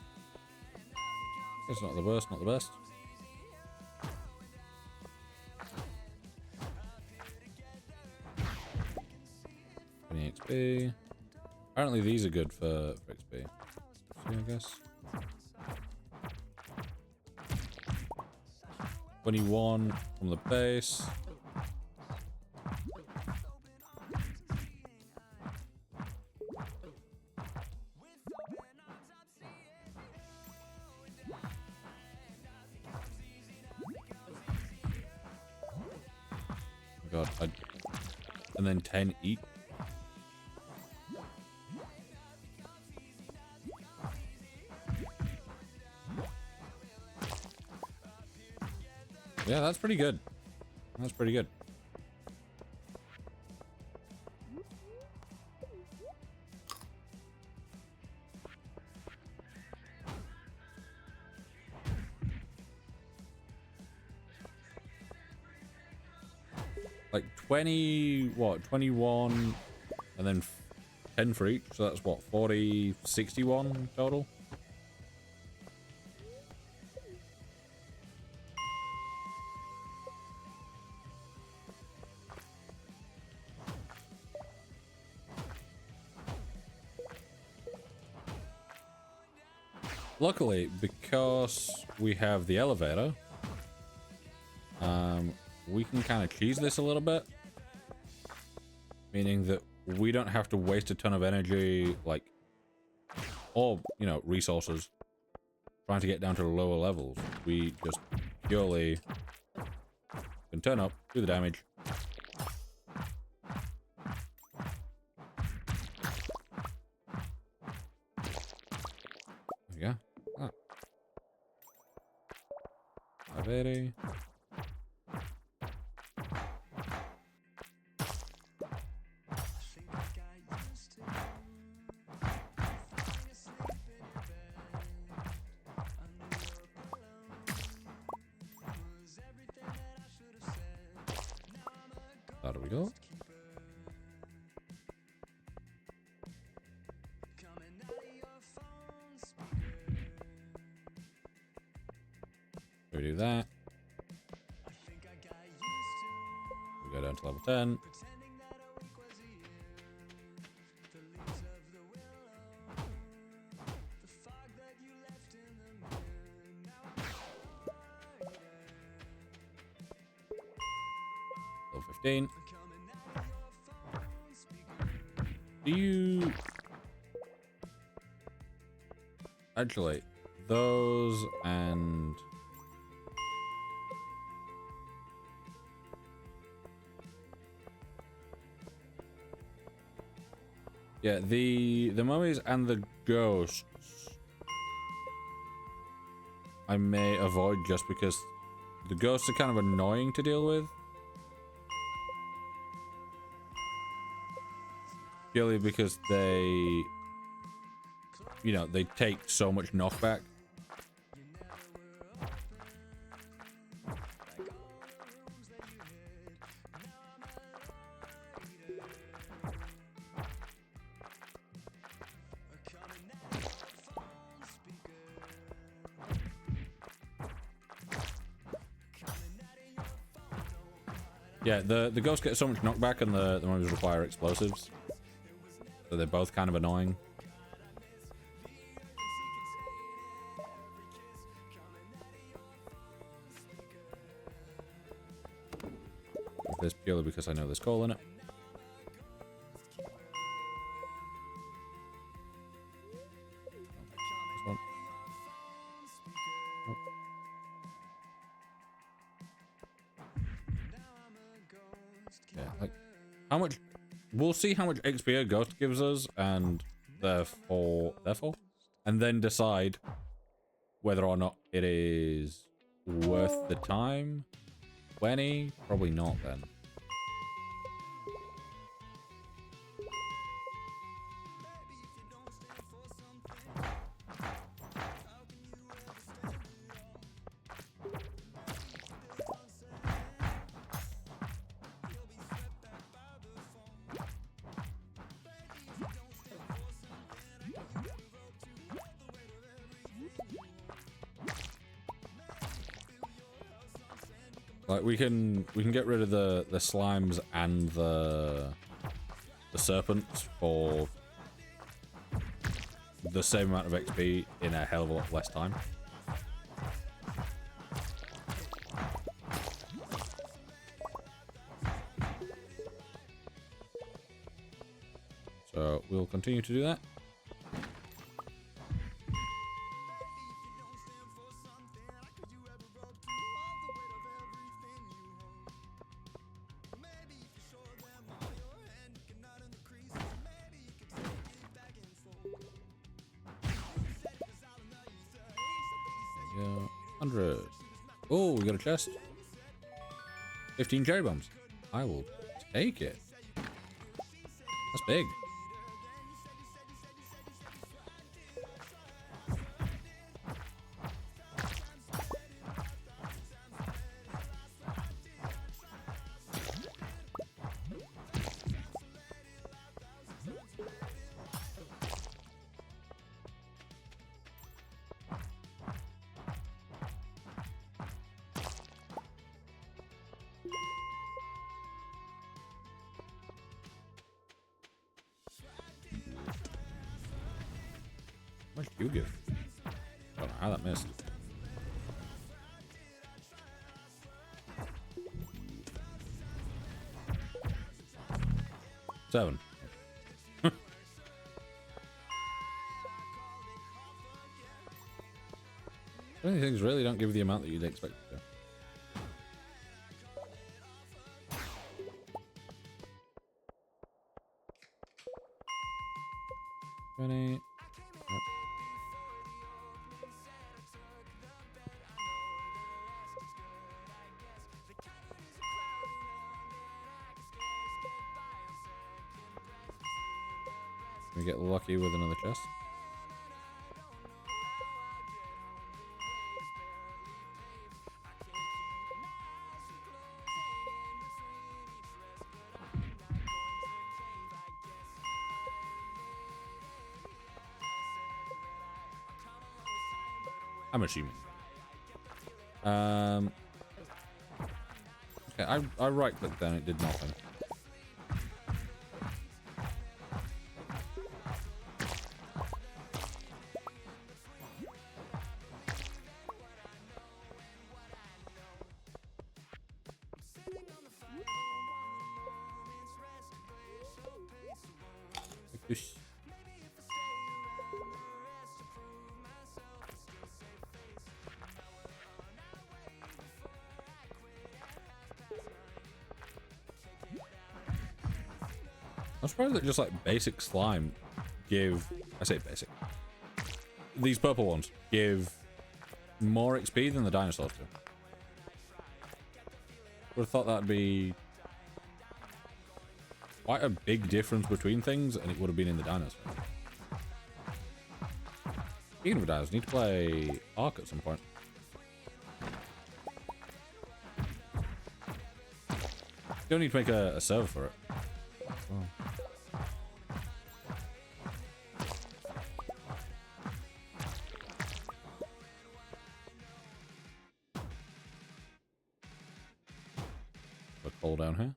It's not the worst, not the best. XP. Apparently these are good for XP. So, I guess. 21 from the base. God, and then 10 each. Yeah, that's pretty good. That's pretty good. Like 20, what, 21, and then 10 for each, so that's what, 40, 61 total? Luckily, because we have the elevator, we can kind of cheese this a little bit. Meaning that we don't have to waste a ton of energy, like, or, you know, resources trying to get down to the lower levels. We just purely can turn up, do the damage. There we go. Ah. Avere. There we go. We do that. We go down to level 10. Level 15. Do you... Actually, those and... Yeah, the mummies and the ghosts I may avoid just because the ghosts are kind of annoying to deal with. Purely because they, you know, they take so much knockback. Yeah, the ghosts get so much knockback and the mummies require explosives. So they're both kind of annoying. This purely because I know there's coal in it. This one. Nope. Yeah, like how much? We'll see how much XP a ghost gives us, and therefore, and then decide whether or not it is worth the time. 20? Probably not then. Like we can get rid of the slimes and the serpents for the same amount of XP in a hell of a lot less time. So we'll continue to do that. Yeah, 100. Oh, we got a chest. 15 cherry bombs. I will take it. That's big. How much do you give? I don't know how that missed. 7. Many things really don't give you the amount that you'd expect it to. Yep. We get lucky with another chest. I'm assuming. Okay, I right clicked down, it did nothing. Like, I'm surprised that just like basic slime give, I say basic, these purple ones give more XP than the dinosaurs do. Would have thought that'd be quite a big difference between things, and it would have been in the dinosaurs. Speaking of dinosaurs, need to play Ark at some point. You don't need to make a server for it. Oh. Coal down here.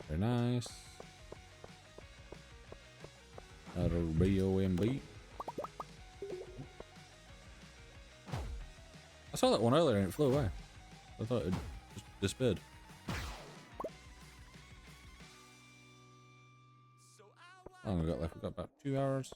Very nice. Another BOMB. I saw that one earlier and it flew away. I thought it just disappeared. How long have we got left? We've got about 2 hours.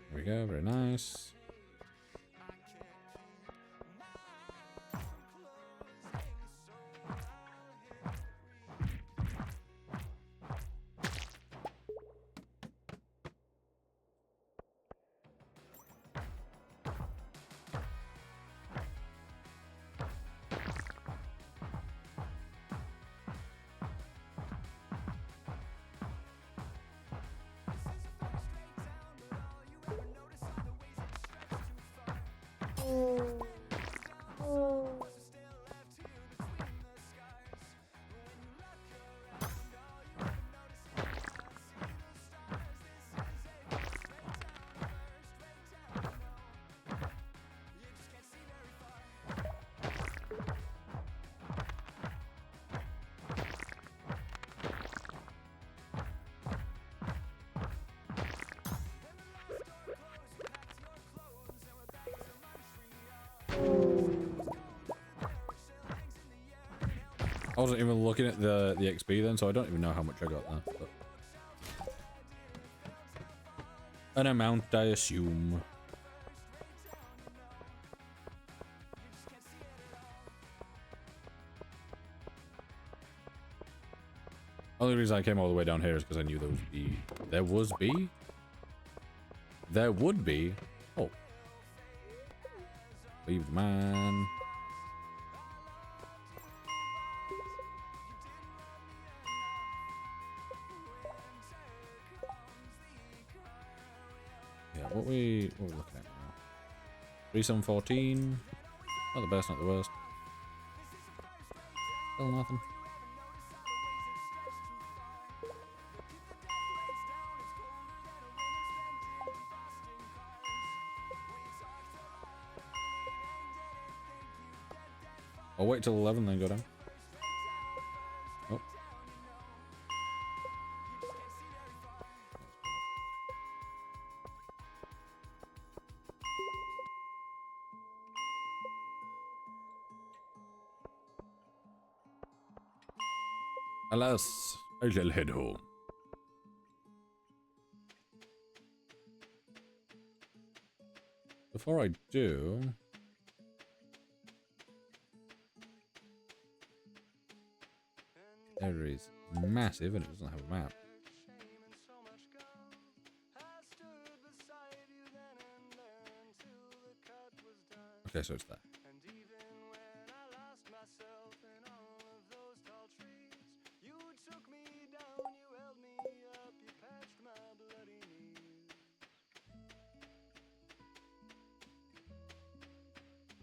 There we go, very nice. I wasn't even looking at the XP then, so I don't even know how much I got there. But an amount, I assume. Only reason I came all the way down here is because I knew there would be. There would be. Oh. Leave the man. Yeah, what we looking at now? 3714. Not the best, not the worst. Still nothing. I'll wait till 11, then go down. Oh. Alas, I shall head home. Before I do... Area is massive and it doesn't have a map. Okay, so it's there.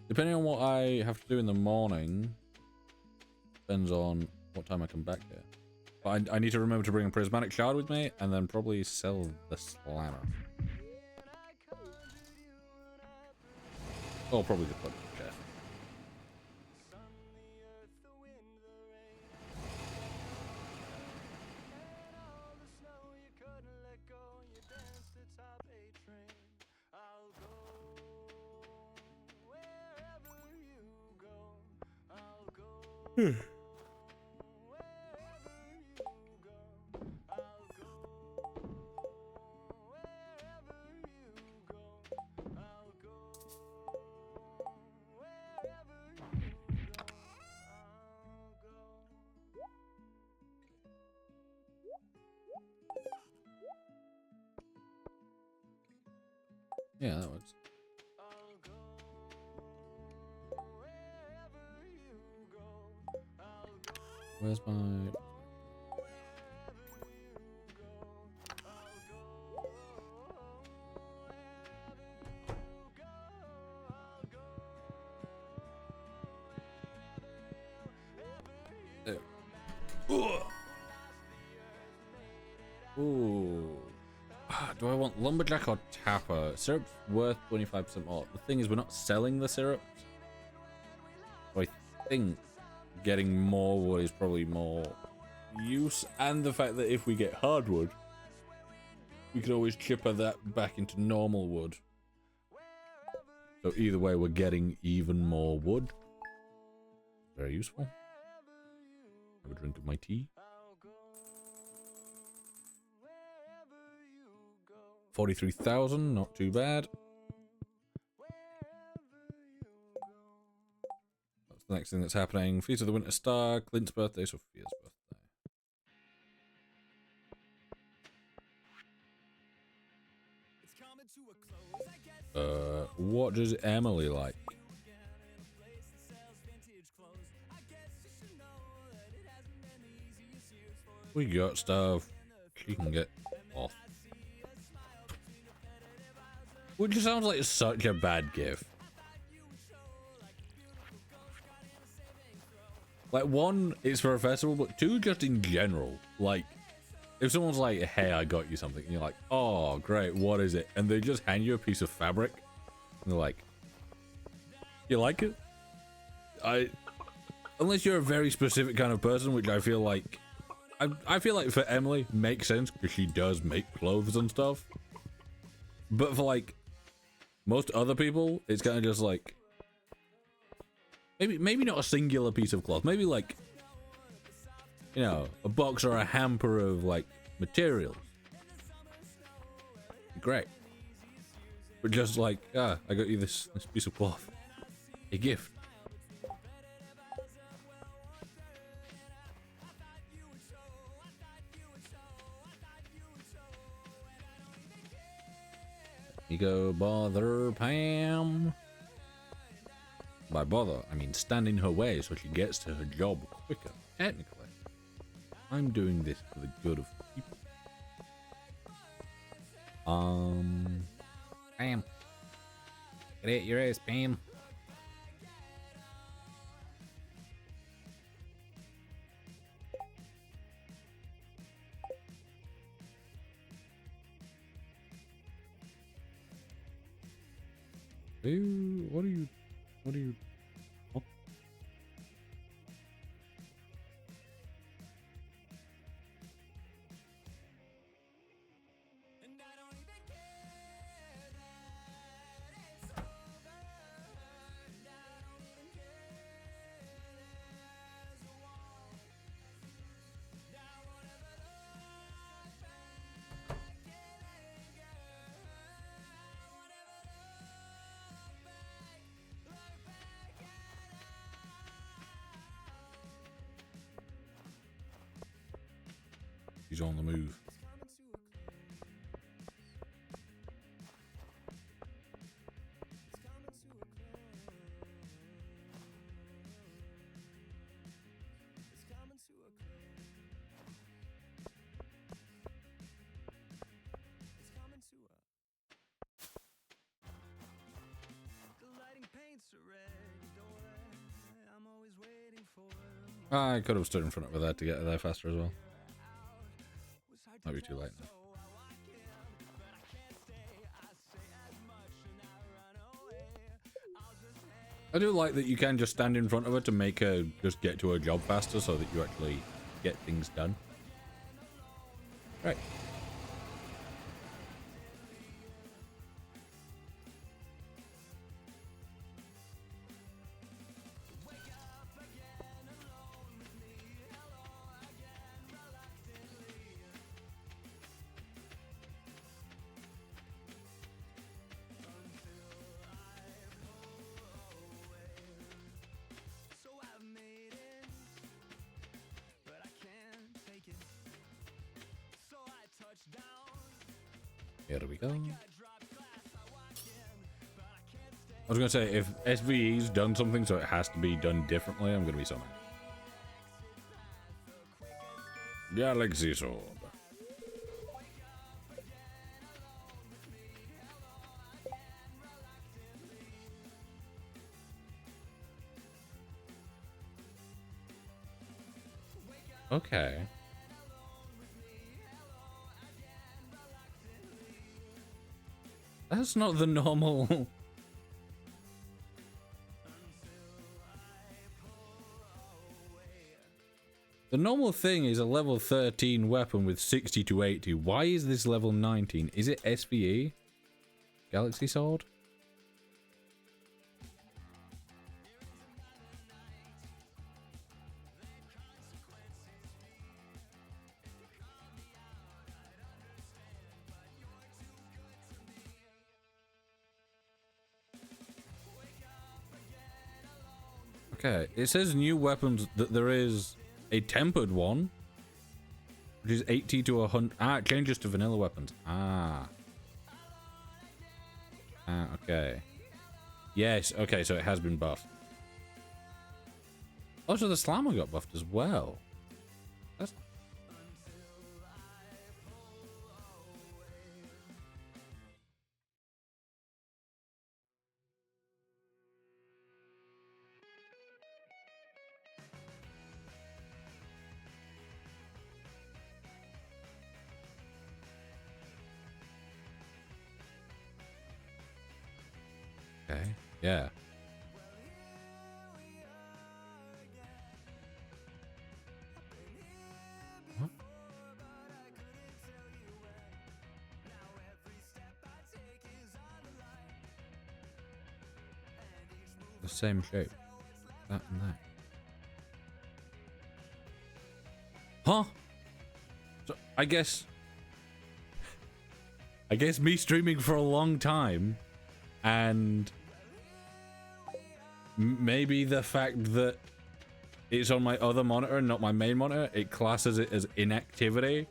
Depending on what I have to do in the morning, depends on what time I come back here. But I need to remember to bring a prismatic shard with me, and then probably sell the slammer. Or probably the chest. Yeah, that works. Where's my... There. Ooh. Do I want lumberjack or tapper? Syrup's worth 25% more. The thing is, we're not selling the syrup. So I think getting more wood is probably more use. And the fact that if we get hardwood, we can always chipper that back into normal wood. So either way, we're getting even more wood. Very useful. Have a drink of my tea. 43,000, not too bad. That's the next thing that's happening. Feast of the Winter Star, Clint's birthday, Sophia's birthday. What does Emily like? We got stuff she can get off. Which sounds like such a bad gift. Like, one, it's for a festival, but two, just in general. Like, if someone's like, hey, I got you something, and you're like, oh, great, what is it? And they just hand you a piece of fabric, and they're like, you like it? Unless you're a very specific kind of person, which I feel like, I feel like for Emily, makes sense, because she does make clothes and stuff. But for, like, most other people, it's kind of just like, maybe not a singular piece of cloth, maybe like, you know, a box or a hamper of like materials. Great. But just like, I got you this piece of cloth. A gift. You go bother Pam. By bother, I mean stand in her way so she gets to her job quicker. Technically, I'm doing this for the good of people. Pam. Get out your ass, Pam. Ew, what are you? Oh. She's on the move. I could have stood in front of that to get there faster as well. Might be too late now. I do like that you can just stand in front of her to make her just get to her job faster so that you actually get things done. Right. Here we go. I was gonna say, if SVE's done something so it has to be done differently, I'm gonna be so mad. Galaxy Sword. Okay. That's not the normal. The normal thing is a level 13 weapon with 60 to 80. Why is this level 19? Is it SVE? Galaxy Sword? Okay, it says new weapons that there is a tempered one, which is 80 to 100. Ah, it changes to vanilla weapons. Okay. Yes, okay, so it has been buffed. Oh, so the slammer got buffed as well. That's... Okay, yeah. What? The same shape. That and that. Huh? So I guess me streaming for a long time and maybe the fact that it's on my other monitor and not my main monitor, it classes it as inactivity.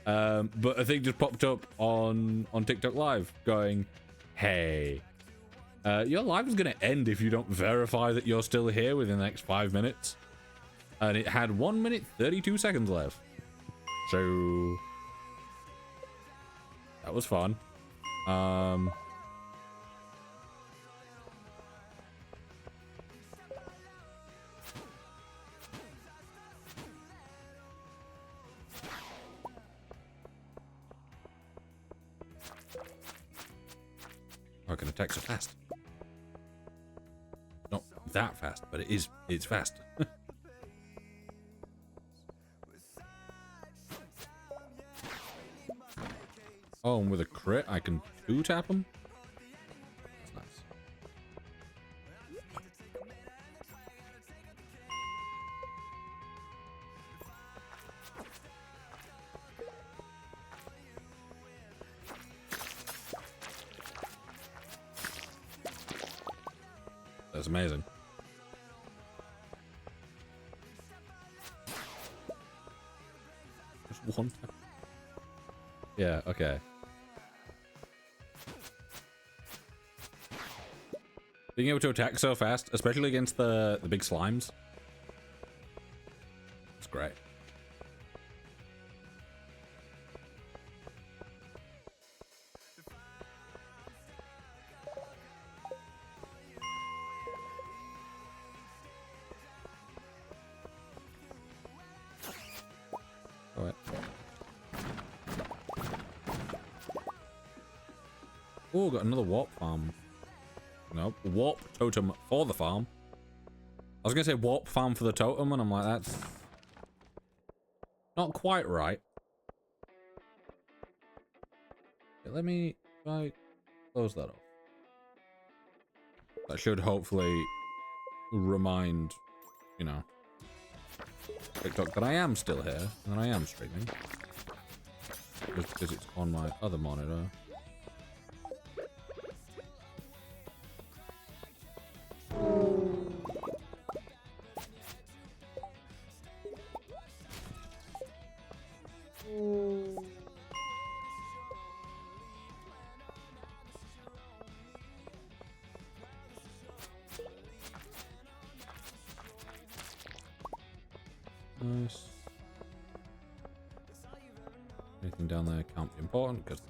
But a thing just popped up on TikTok Live going, hey, your live is going to end if you don't verify that you're still here within the next 5 minutes. And it had 1 minute 32 seconds left. So that was fun. I can attack so fast. Not that fast, but it's fast. Oh, and with a crit, I can 2-tap him? That's nice. That's amazing. contact. Yeah, okay. Being able to attack so fast, especially against the big slimes. It's great. Alright. Oh, got another warp farm. Nope. Warp totem for the farm. I was gonna say warp farm for the totem, and I'm like, that's not quite right. Okay, let me try close that off. That should hopefully remind, you know, TikTok that I am still here and I am streaming. Just because it's on my other monitor. Nice. Anything down there can't be important because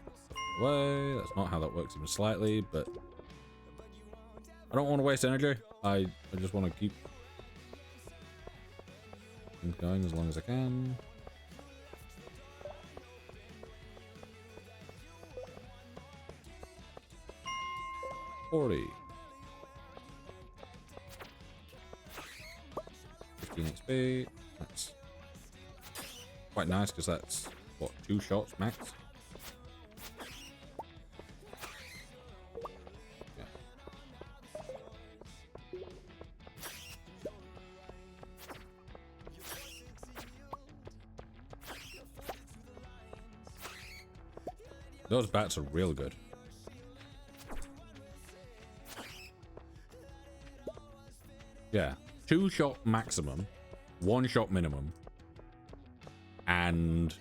away. That's not how that works even slightly, but I don't want to waste energy. I just want to keep things going as long as I can. $40. 15 XP. That's quite nice because that's what, 2 shots max. Yeah. Those bats are real good. Yeah, 2 shot maximum, 1 shot minimum, and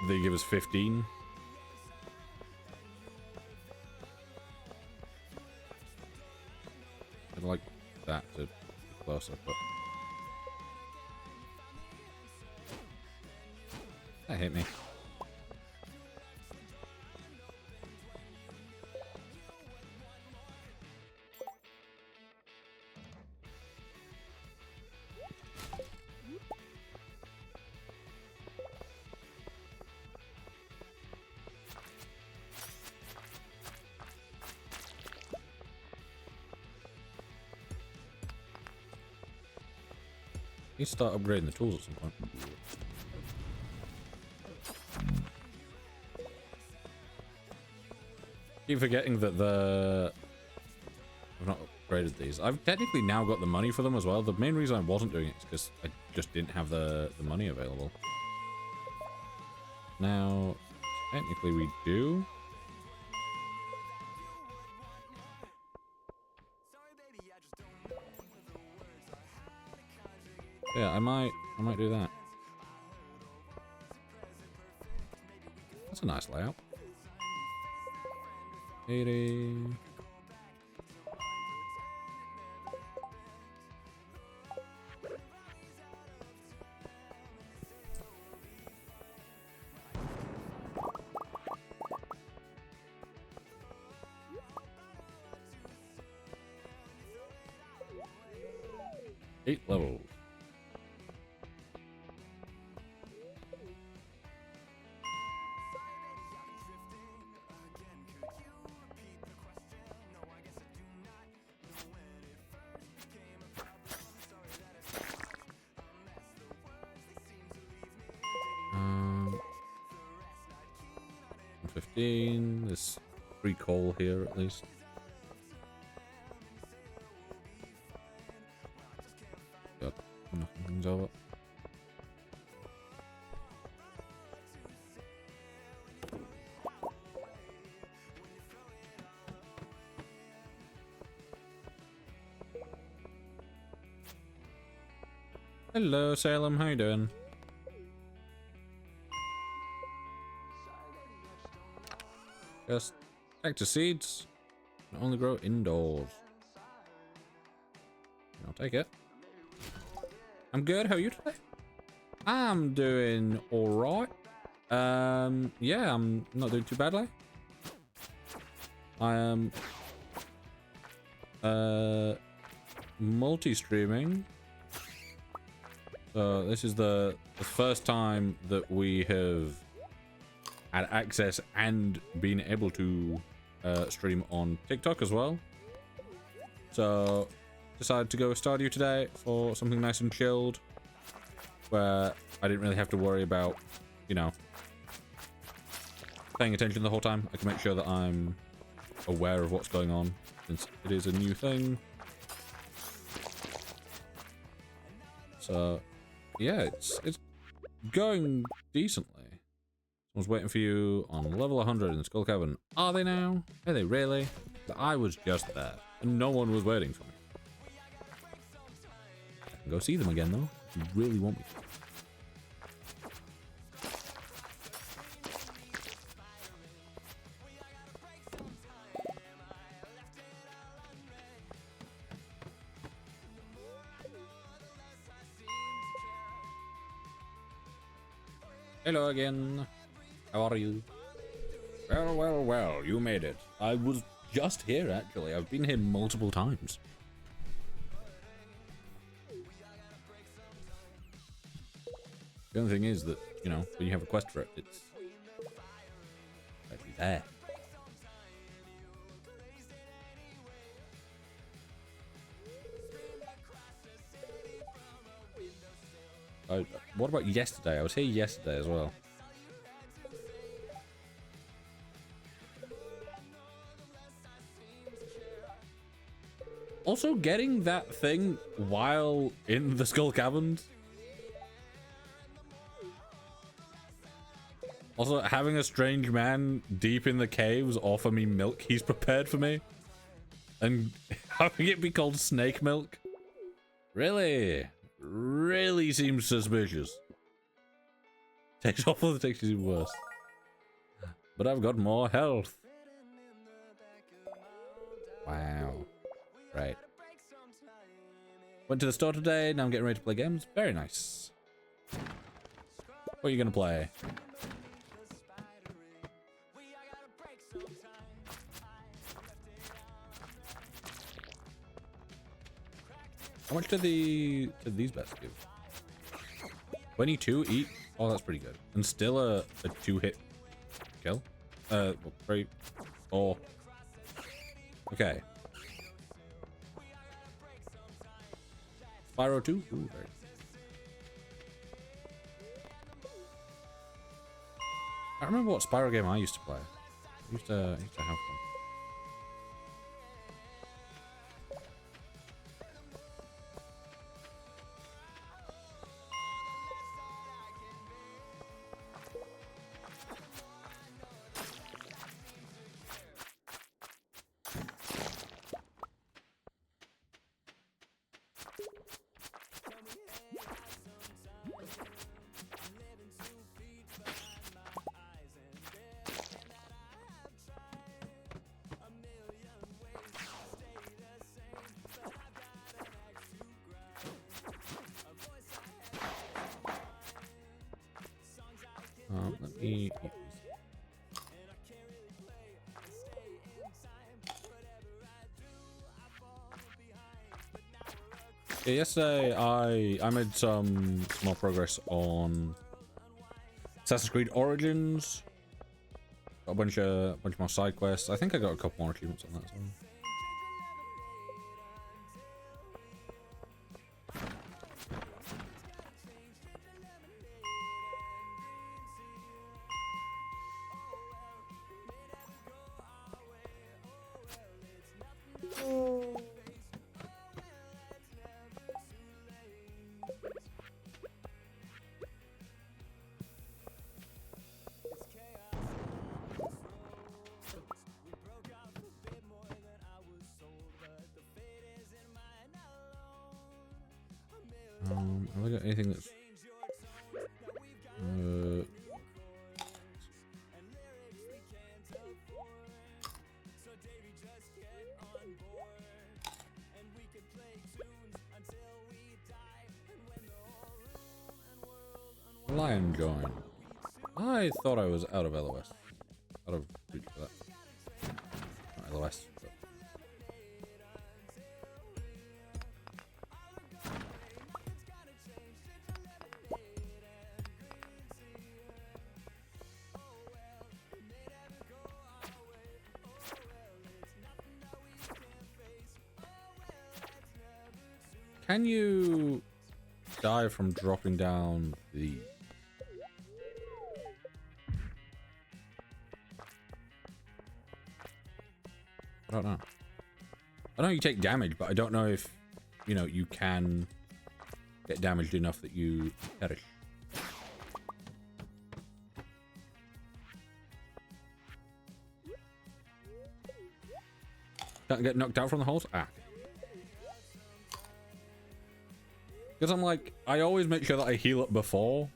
they give us 15. I'd like that to be closer, but that hit me. Need to start upgrading the tools at some point. Keep forgetting that I've not upgraded these. I've technically now got the money for them as well. The main reason I wasn't doing it is because I just didn't have the money available. Now, technically we do. Yeah, I might do that. That's a nice layout. 80. Eight levels. Um, 15. There's 3 coal here at least. Got nothing things over. Hello, Salem. How you doing? cactus. Cactus seeds can only grow indoors. I'll take it. I'm good. How are you today? I'm doing alright. Yeah, I'm not doing too badly. I am multi-streaming. So this is the first time that we have had access and been able to stream on TikTok as well. So decided to go with Stardew today for something nice and chilled, where I didn't really have to worry about, you know, paying attention the whole time. I can make sure that I'm aware of what's going on, since it is a new thing. So yeah, it's going decently. Someone's waiting for you on level 100 in Skull Cavern. Are they now? Are they really? I was just there, and no one was waiting for me. I can go see them again, though, if you really want me to. Hello again. How are you? Well, well, well, you made it. I was just here, actually. I've been here multiple times. The only thing is that, you know, when you have a quest for it, it's actually there. What about yesterday? I was here yesterday as well. Also, getting that thing while in the Skull Caverns. Also, having a strange man deep in the caves offer me milk he's prepared for me. And having it be called snake milk. Really? Really seems suspicious. Takes awful, the takes even worse. But I've got more health. Wow. Right. Went to the store today, now I'm getting ready to play games. Very nice. What are you gonna play? How much do these bets give? 22 each? Oh, that's pretty good. And still a 2-hit kill? Well, 3, 4. Okay. Spyro 2? Ooh, very. I remember what Spyro game I used to play. I used to have one. Let me eat these. Yeah, yesterday I made some more progress on Assassin's Creed Origins. Got a bunch more side quests. I think I got a couple more achievements on that as well. Have I got anything that's Lion join. I thought I was out of LOS. Out of reach for that. Not LOS. But. Can you die from dropping down the... I don't know. I know you take damage, but I don't know if, you know, you can get damaged enough that you perish. Can't get knocked out from the holes? Ah. Because I'm like, I always make sure that I heal up before.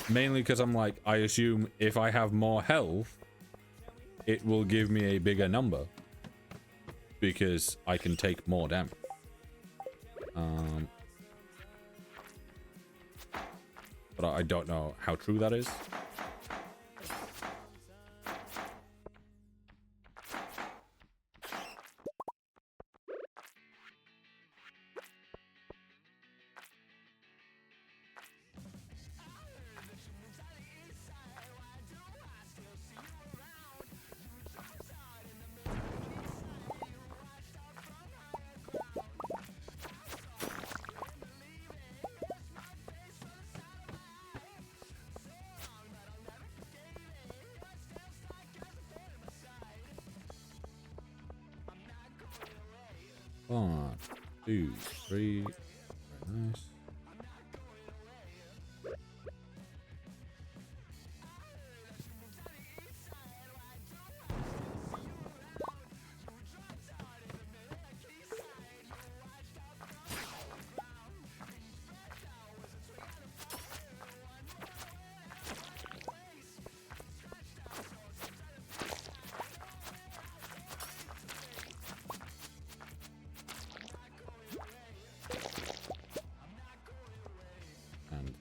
Mainly because I'm like, I assume if I have more health, it will give me a bigger number. Because I can take more damage. But I don't know how true that is. One, two, three. Very nice.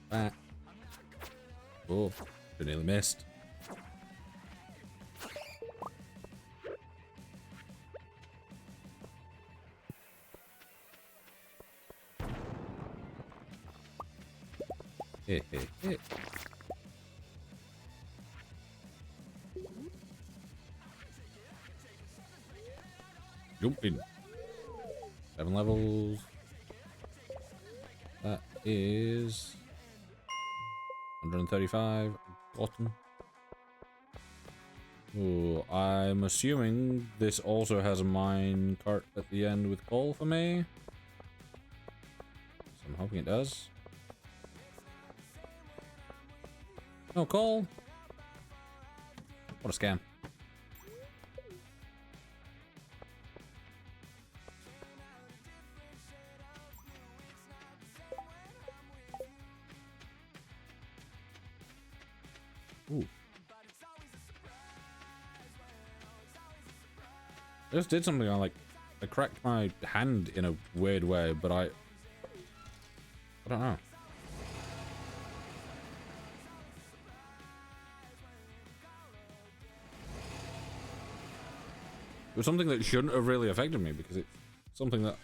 Back. Oh, I nearly missed. Heh heh heh. Jumping. 7 levels. That is 135 gotten. Ooh, I'm assuming this also has a mine cart at the end with coal for me. So I'm hoping it does. No coal. What a scam. Ooh. I just did something. I cracked my hand in a weird way, but I don't know. It was something that shouldn't have really affected me because it's something that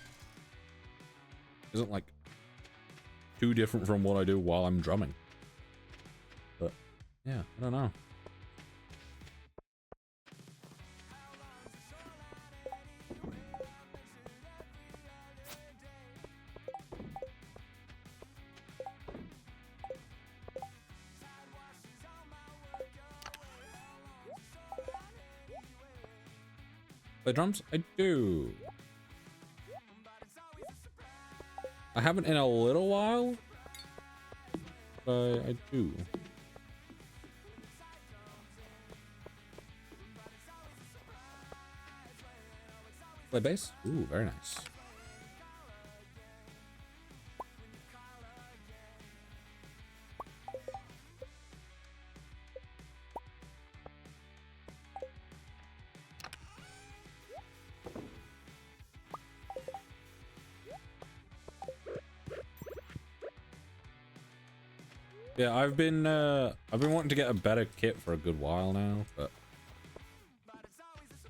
isn't like too different from what I do while I'm drumming. But yeah, I don't know. Play drums? I do. I haven't in a little while, but I do. Play bass? Ooh, very nice. Yeah, I've been wanting to get a better kit for a good while now, but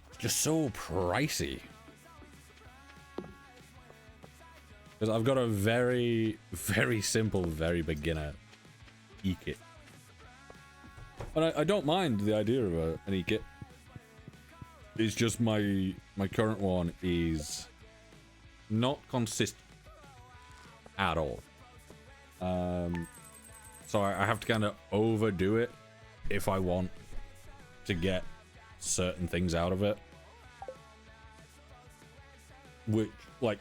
it's just so pricey. Because I've got a very, very simple, very beginner e-kit. And I don't mind the idea of an e-kit. It's just my current one is not consistent at all. So I have to kind of overdo it if I want to get certain things out of it. Which, like,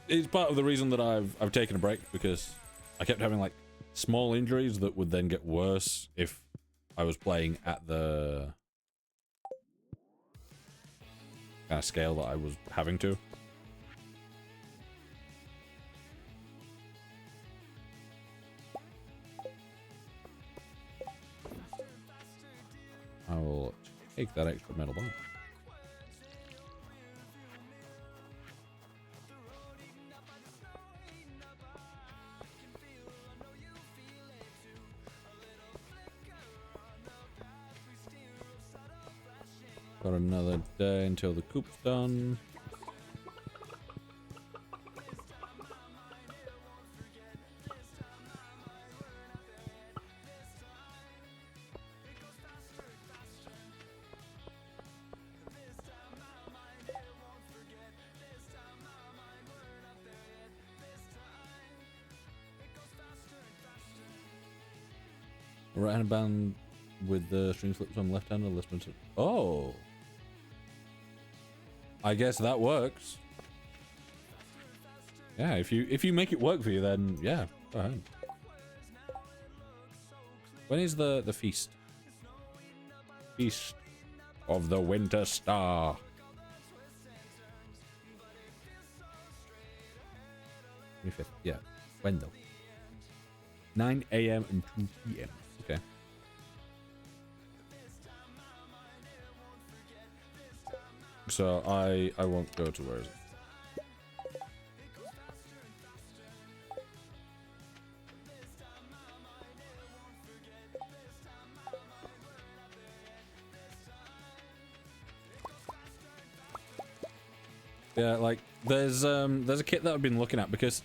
is part of the reason that I've taken a break, because I kept having like small injuries that would then get worse if I was playing at the kind of scale that I was having to. I will take that extra metal bar. Got another day until the coop's done. Right-hand band with the string slips on left hand and left hand. Oh, I guess that works. Yeah, if you make it work for you, then yeah, go ahead. When is the feast? Feast of the Winter Star. Yeah. When though? 9 a.m. and 2 p.m. Okay. So I won't go to where is it? Yeah, like there's a kit that I've been looking at, because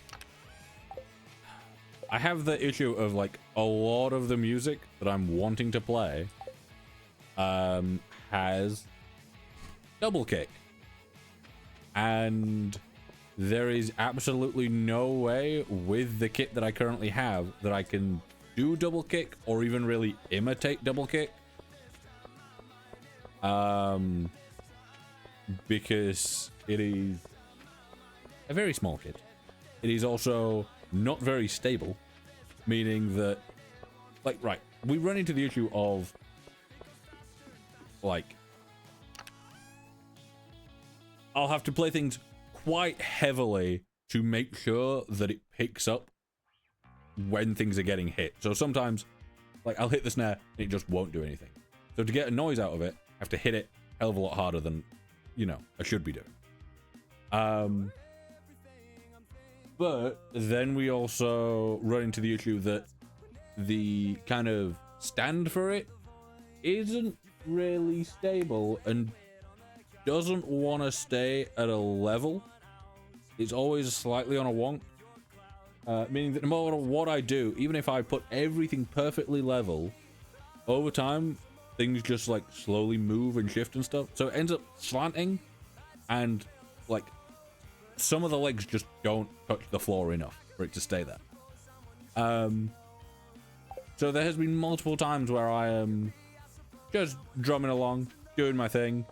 I have the issue of like a lot of the music that I'm wanting to play has double kick, and there is absolutely no way with the kit that I currently have that I can do double kick or even really imitate double kick, because it is a very small kit. It is also not very stable, meaning that, like, right, we run into the issue of, like, I'll have to play things quite heavily to make sure that it picks up when things are getting hit. So sometimes, like, I'll hit the snare and it just won't do anything. So to get a noise out of it, I have to hit it a hell of a lot harder than, you know, I should be doing. But then we also run into the issue that the kind of stand for it isn't really stable and doesn't want to stay at a level. It's always slightly on a wonk. Meaning that no matter what I do, even if I put everything perfectly level, over time, things just like slowly move and shift and stuff. So it ends up slanting, and like some of the legs just don't touch the floor enough for it to stay there. So there has been multiple times where I am just drumming along, doing my thing,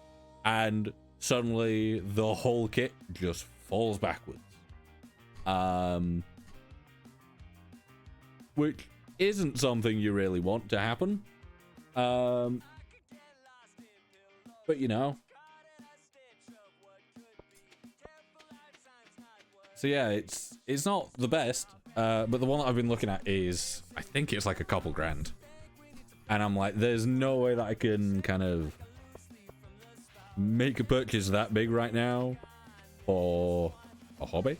and suddenly the whole kit just falls backwards. Which isn't something you really want to happen. But you know. So yeah, it's not the best, but the one that I've been looking at is, I think it's like a couple grand. And I'm like, there's no way that I can kind of make a purchase that big right now for a hobby.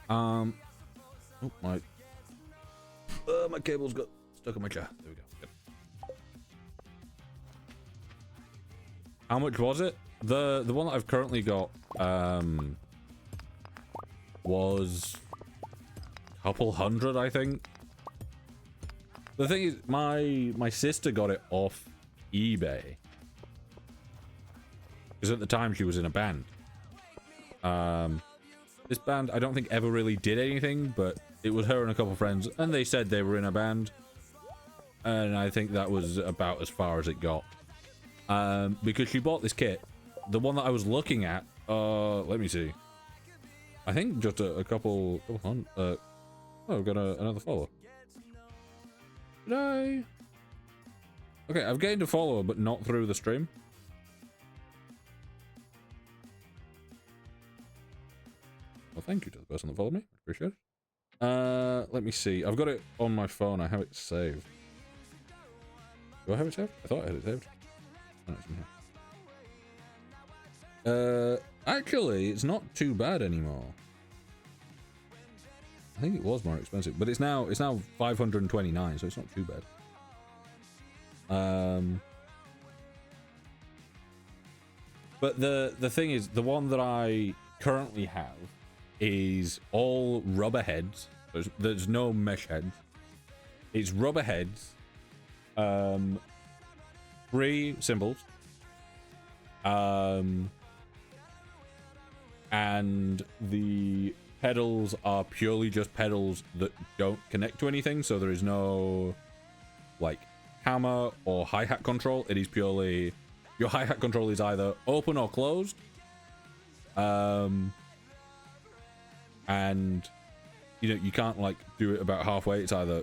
Oh, my cable's got stuck in my chair. There we go. Good. How much was it? The one that I've currently got was a couple hundred, I think. The thing is, my sister got it off eBay because at the time she was in a band. This band I don't think ever really did anything, but it was her and a couple of friends, and they said they were in a band, and I think that was about as far as it got. Because she bought this kit, the one that I was looking at. Let me see. I think just a couple hundred. Oh, I've got another follower. Did I? Okay, I've gained a follower, but not through the stream. Well, thank you to the person that followed me. Appreciate it. Let me see. I've got it on my phone. I have it saved. Do I have it saved? I thought I had it saved. Oh, it's in here. Actually, it's not too bad anymore. I think it was more expensive, but it's now 529, so it's not too bad. But the thing is, the one that I currently have is all rubber heads. There's no mesh heads. It's rubber heads. 3 symbols. And the pedals are purely just pedals that don't connect to anything, so there is no like hammer or hi-hat control. It is purely your hi-hat control is either open or closed, and you know you can't like do it about halfway. It's either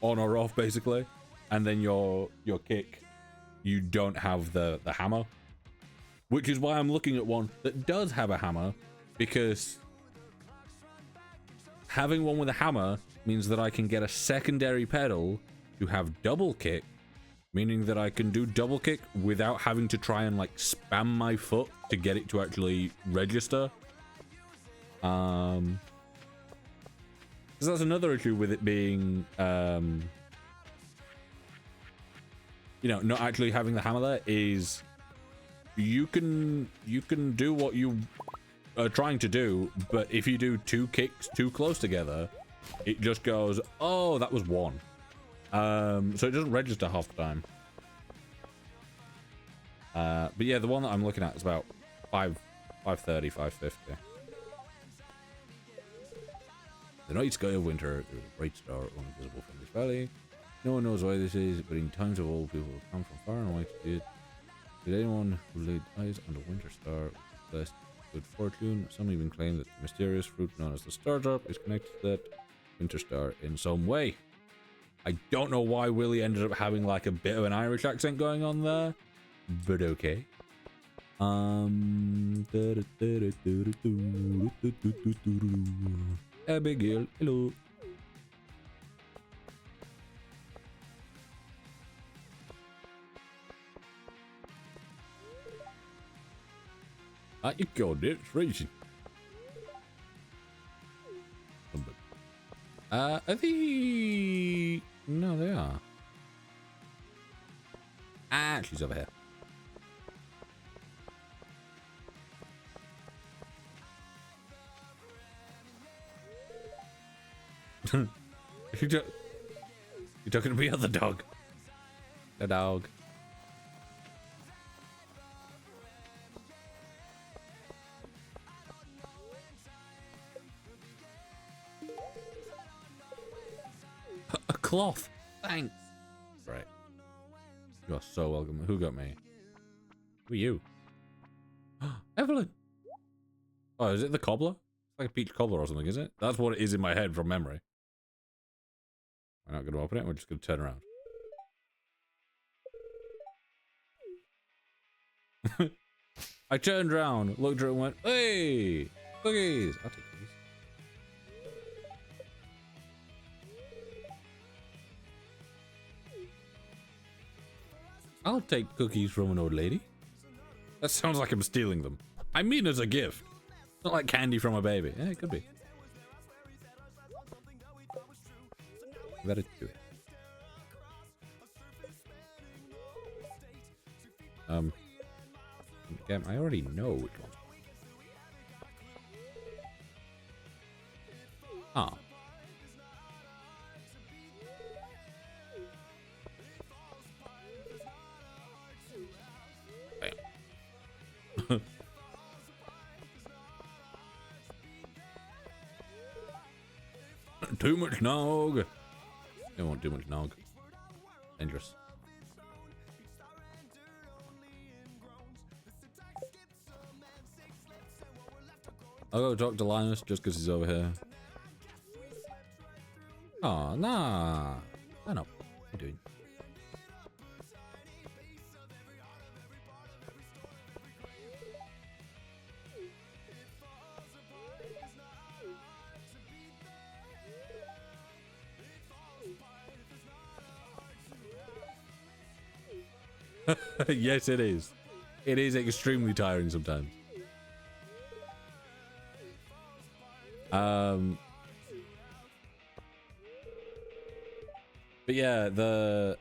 on or off basically, and then your kick, you don't have the hammer, which is why I'm looking at one that does have a hammer, because having one with a hammer means that I can get a secondary pedal to have double kick, meaning that I can do double kick without having to try and like spam my foot to get it to actually register. Because that's another issue with it being, you know, not actually having the hammer there is you can do what you are trying to do, but if you do 2 kicks too close together, it just goes, oh, that was 1. So it doesn't register half the time. But yeah, the one that I'm looking at is about 530, 550. The night sky of winter, there's a bright star invisible from this valley. No one knows why this is, but in times of old, people have come from far and wide to see it. Did anyone who laid eyes on the winter star was blessed with good fortune? Some even claim that the mysterious fruit known as the star drop is connected to that winter star in some way. I don't know why Willie ended up having like a bit of an Irish accent going on there, but okay. Abigail, hello. You killed it. It's freezing. Are they? No, they are. Ah, she's over here. You're talking to me or the dog? The dog. A cloth. Thanks. Right. You are so welcome. Who got me? Who are you? Evelyn. Oh, is it the cobbler? It's like a peach cobbler or something, is it? That's what it is in my head from memory. We're not going to open it. We're just going to turn around. I turned around, looked at it and went, hey, cookies. I'll take cookies. I'll take cookies from an old lady. That sounds like I'm stealing them. I mean as a gift. Not like candy from a baby. Yeah, it could be. Very true. Again, I already know which one. Ah. Damn. Too much nog. Don't want too much nog. Dangerous. I'll go talk to Linus just because he's over here. Oh, nah. I know. What are you doing? Yes, it is. It is extremely tiring sometimes. But yeah, the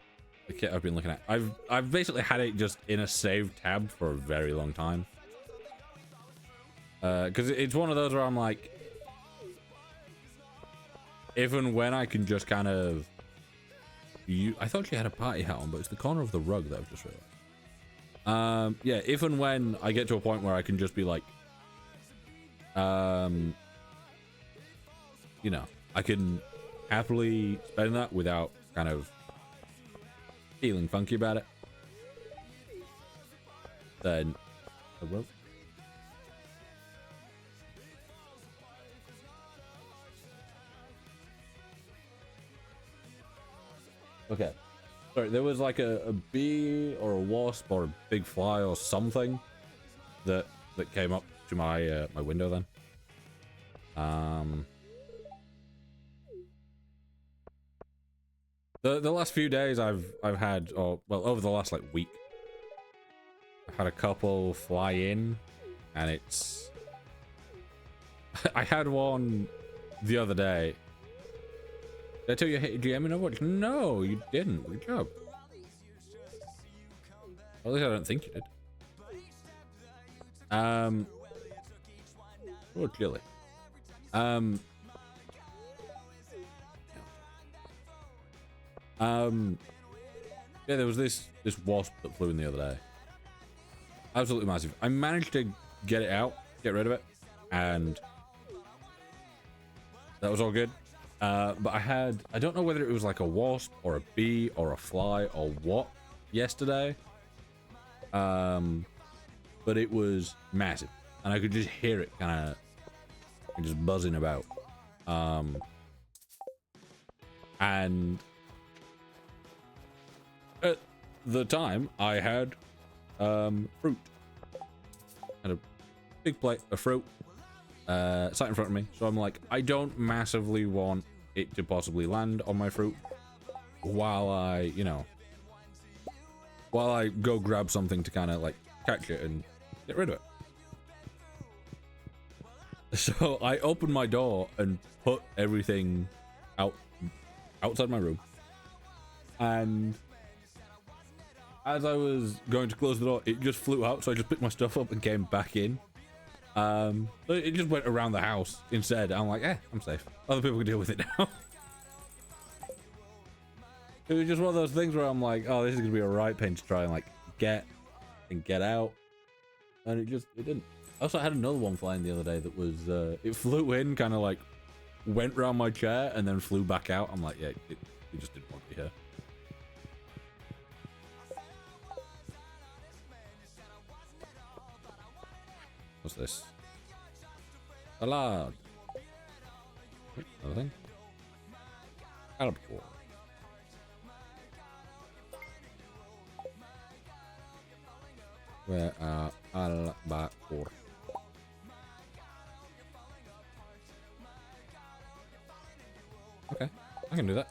kit I've been looking at, I've basically had it just in a saved tab for a very long time. Because it's one of those where I'm like, if and when I can just kind of, I thought she had a party hat on, but it's the corner of the rug that I've just realized. Yeah, if and when I get to a point where I can just be like, you know, I can happily spend that without kind of feeling funky about it, then I will. Okay. Sorry, there was like a bee or a wasp or a big fly or something that came up to my my window then. The last few days I've had, or well, over the last like week, I've had a couple fly in, and it's I had one the other day. Did I tell you I hit GM in Overwatch? No, you didn't. Good job. At least I don't think you did. Oh, chilly. Yeah, there was this wasp that flew in the other day. Absolutely massive. I managed to get it out, get rid of it, and that was all good. But I don't know whether it was like a wasp or a bee or a fly or what yesterday. But it was massive, and I could just hear it kind of just buzzing about. And at the time I had fruit. Had a big plate of fruit sat in front of me, so I'm like, I don't massively want it to possibly land on my fruit while I, you know, while I go grab something to kind of like catch it and get rid of it. So I opened my door and put everything outside my room, and as I was going to close the door, it just flew out, so I just picked my stuff up and came back in. So it just went around the house instead. I'm like, I'm safe. Other people can deal with it now. It was just one of those things where I'm like, oh, this is gonna be a right pain to try and like get out, and it didn't. I also had another one flying the other day that was it flew in, kind of like went around my chair and then flew back out. I'm like, yeah, it just didn't want to be here. What's this? Salad. Another thing. Albacore. Where are albacore? Okay, I can do that.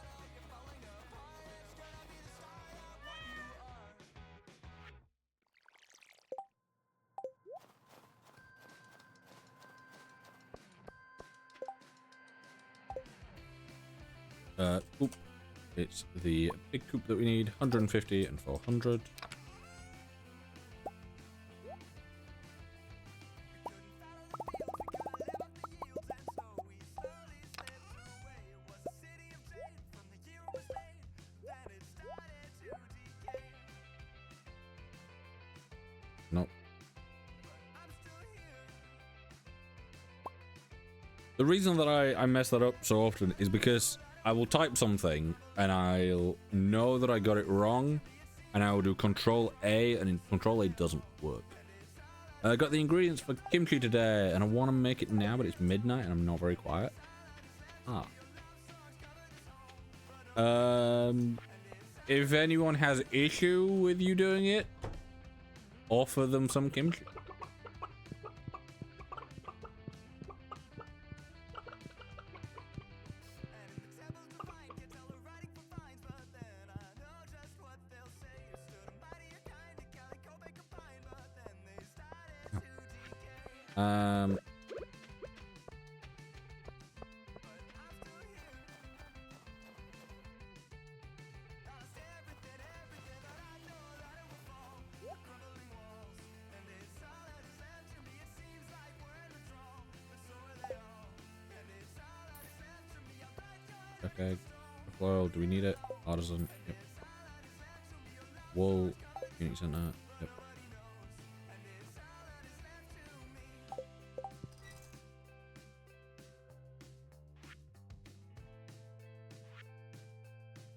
Oop. It's the big coop that we need, 150 and 400. Nope. The reason that I mess that up so often is because I will type something and I'll know that I got it wrong, and I will do Control A, and Control A doesn't work. I got the ingredients for kimchi today, and I want to make it now, but it's midnight and I'm not very quiet. If anyone has issue with you doing it, offer them some kimchi. Okay, oil, do we need it? Artisan, yep. Wool, unit center, yep.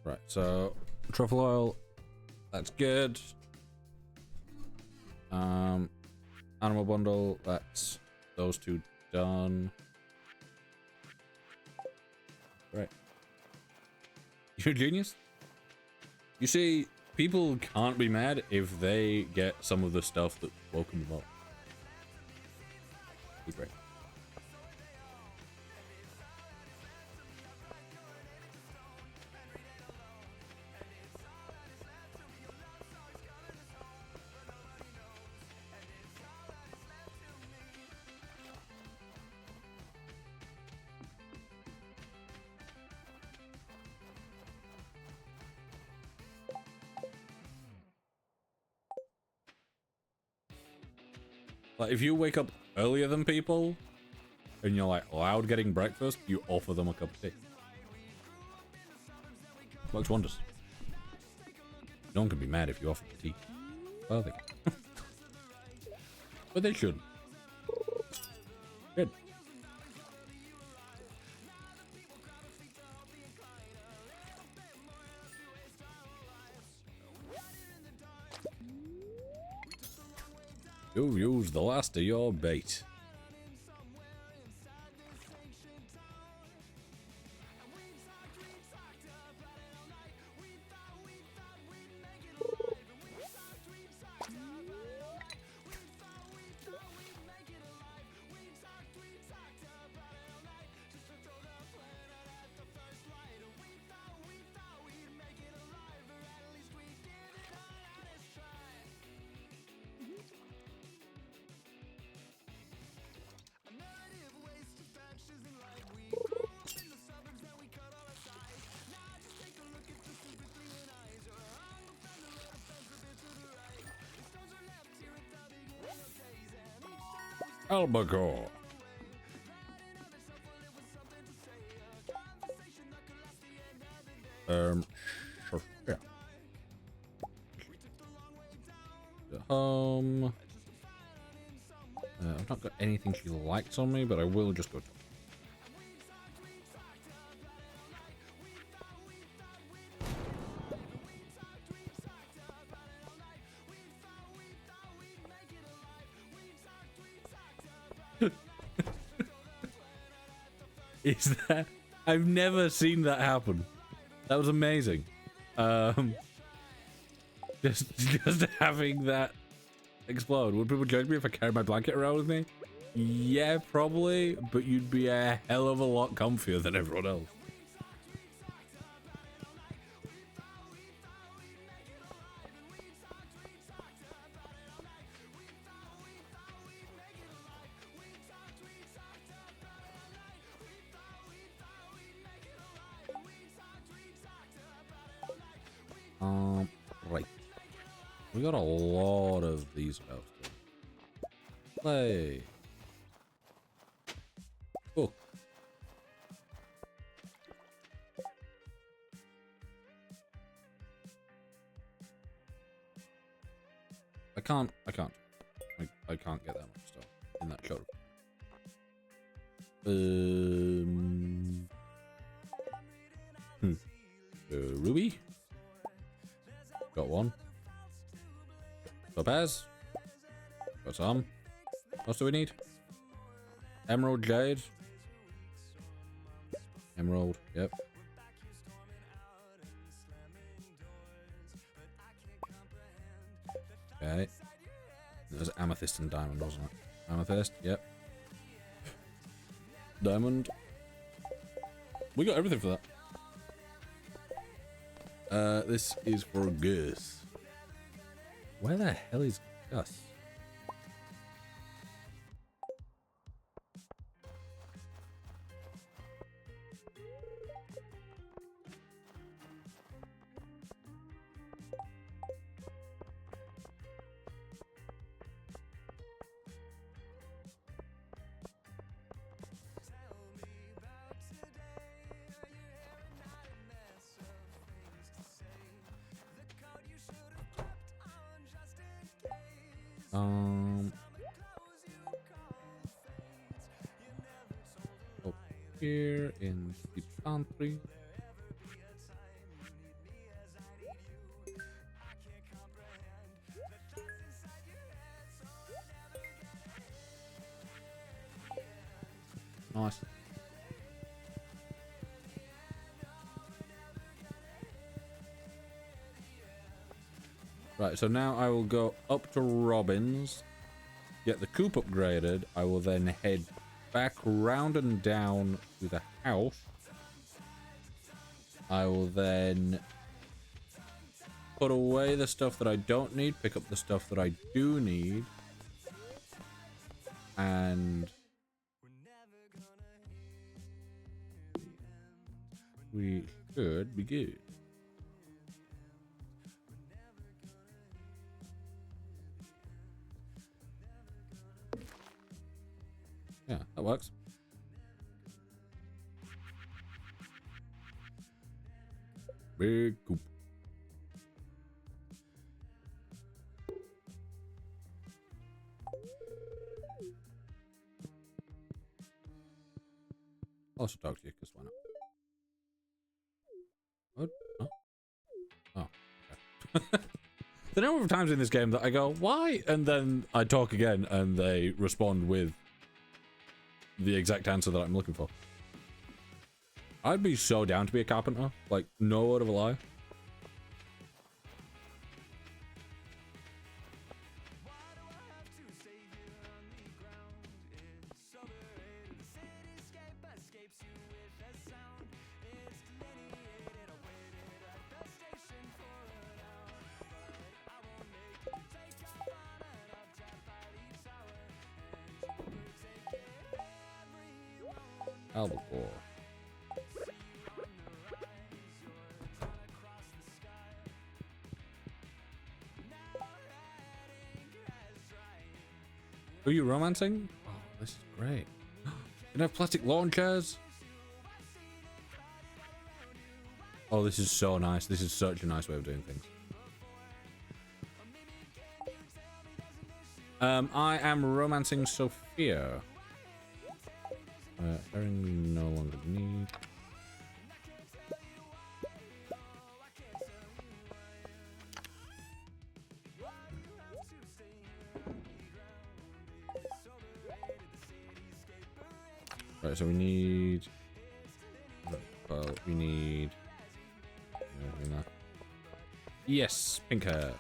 Right, so truffle oil, that's good. Animal bundle, that's those two done. Right. You're a genius. You see, people can't be mad if they get some of the stuff that's welcome them up. Be great. Like, if you wake up earlier than people and you're like loud getting breakfast, you offer them a cup of tea. Works wonders. No one can be mad if you offer the tea. Well, they can. But they shouldn't. Good. You've used the last of your bait. Albacore. Sure, yeah. I've not got anything she likes on me, but I will just go. Is that? I've never seen that happen. That was amazing. Just having that explode. Would people judge me if I carried my blanket around with me? Yeah, probably, but you'd be a hell of a lot comfier than everyone else. We got a lot of these spells. Play. Cool. I can't get that much stuff in that shot. Ruby? Got one. Topaz? Got some. What else do we need? Emerald Jade? Emerald, yep. Okay. There's amethyst and diamond, wasn't it? Amethyst, yep. Diamond. We got everything for that. This is for Gus. Where the hell is Gus? Up here in the pantry. Nice. Right, so now I will go up to Robin's, get the coop upgraded. I will then head back round and down to the house. I will then put away the stuff that I don't need, pick up the stuff that I do need, and we should be good. Yeah, that works. Big coop. I'll also talk to you, because why not? What? Oh. Oh. Okay. The number of times in this game that I go, why? And then I talk again and they respond with the exact answer that I'm looking for. I'd be so down to be a carpenter. Like, no word of a lie. Albacore. Who are you romancing? Oh, this is great. You have plastic lawn chairs? Oh, this is so nice. This is such a nice way of doing things. I am romancing Sophia. Herring we no longer need. Right, so we need. Well, we need. Yes, pink hair.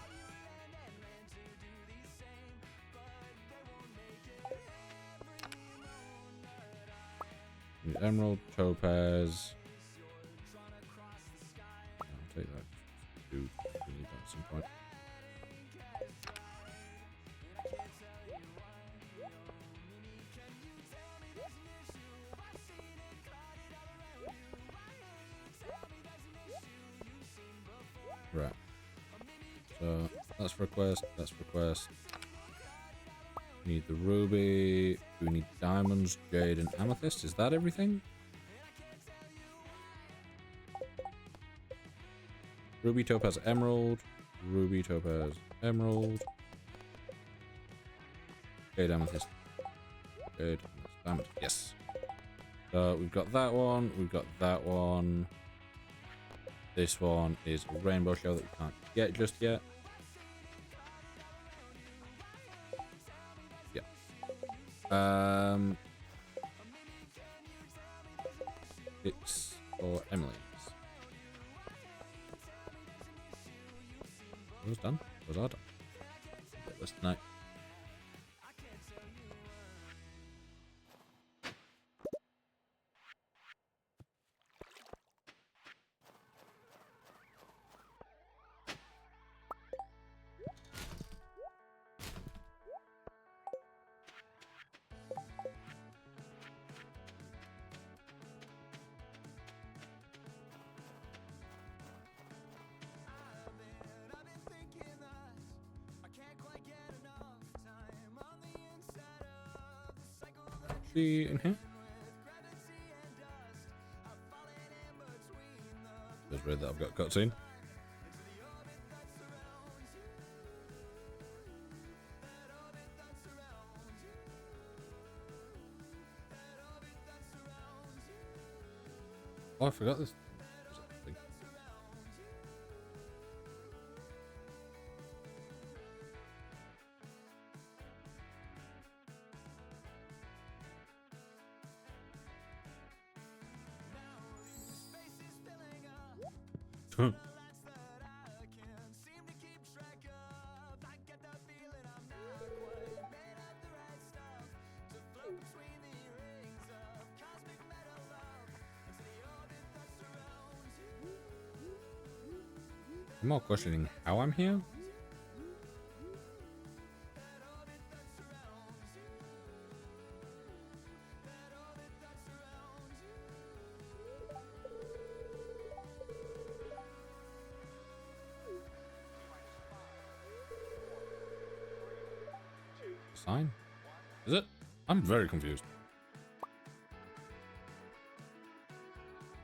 Emerald, topaz. I'll take that. We need that at some point. Right. So That's for a quest. That's for a quest. We need the ruby. Do we need diamonds, jade, and amethyst? Is that everything? Ruby, topaz, emerald. Ruby, topaz, emerald. Jade, amethyst. Jade, amethyst. Yes. So we've got that one. We've got that one. This one is a rainbow shell that we can't get just yet. Yeah. It's for Emily's. Those done? Those are done. Get this tonight. See in here? Just read that I've got a cutscene. Oh, I forgot this. I'm more questioning how I'm here. Sign? Is it? I'm very confused.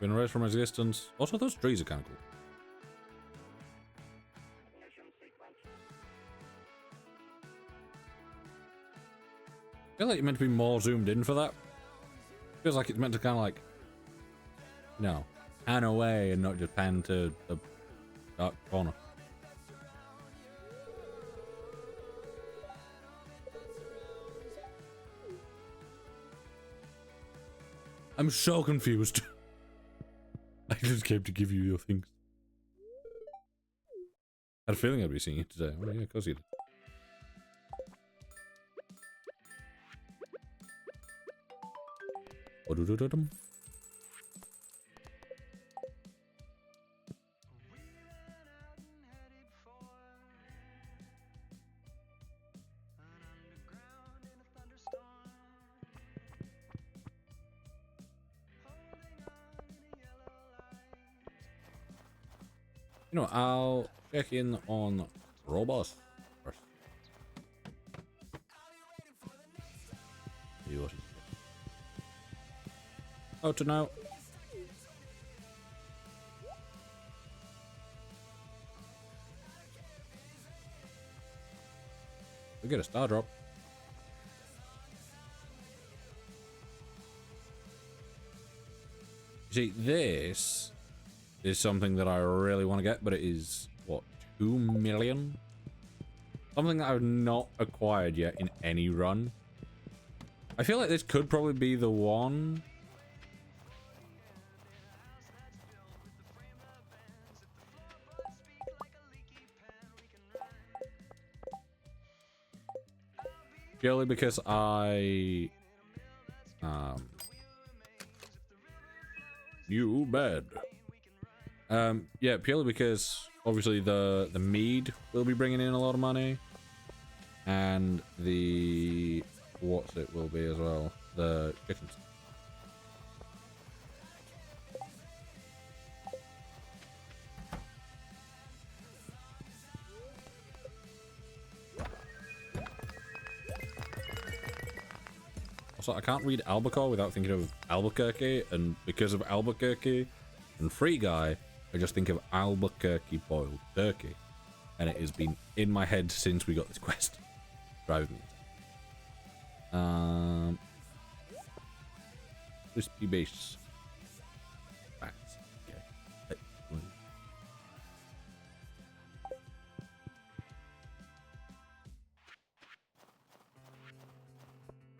Been erased from existence. Also, those trees are kind of cool. I feel like you're meant to be more zoomed in for that. Feels like it's meant to kind of like, you know, pan away and not just pan to the dark corner. I'm so confused. I just came to give you your things. I had a feeling I'd be seeing you today. Oh yeah, of course you did. Ba-do-do-do-dum. You know, I'll check in on Robos first. See what he's got. Oh, to know. We get a star drop. See, this is something that I really want to get, but it is, what, 2 million? Something that I've not acquired yet in any run. I feel like this could probably be the one. Purely because new bed. Yeah, purely because obviously the mead will be bringing in a lot of money, and the what's it will be as well, the chickens. Also, I can't read Albacore without thinking of Albuquerque, and because of Albuquerque and Free Guy, I just think of Albuquerque boiled turkey. And it has been in my head since we got this quest. Driving me. Crispy base. That's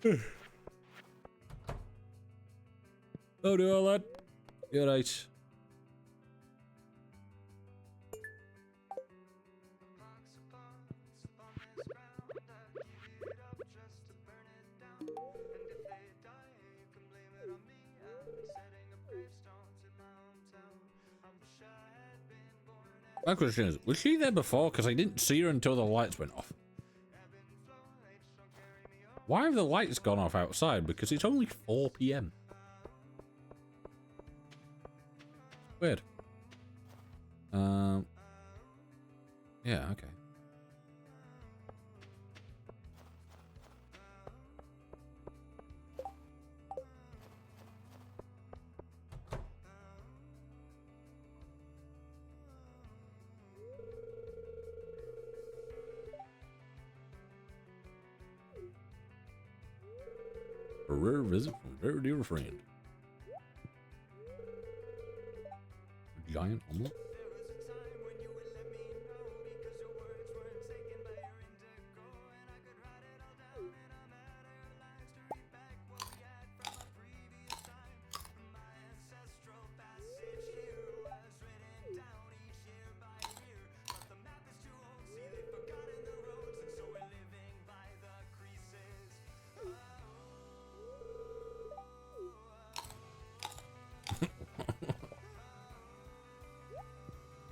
okay. Oh, do all that. You're right. My question is, was she there before? Because I didn't see her until the lights went off. Why have the lights gone off outside? Because it's only 4 PM. Weird. Yeah, okay. A rare visit from a very dear friend. A giant omelet?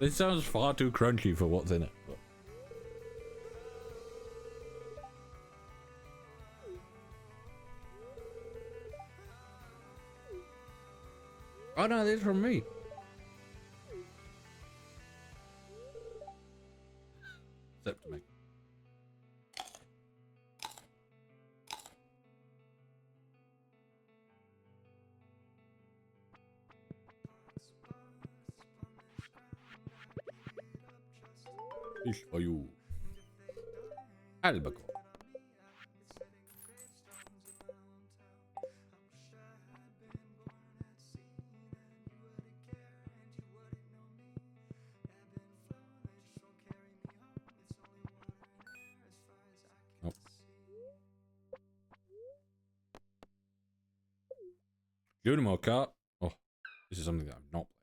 This sounds far too crunchy for what's in it. Oh no, this is from me. Except to me. This for you. Albacore. Oh. Junimo cart. Oh, this is something that I've not played.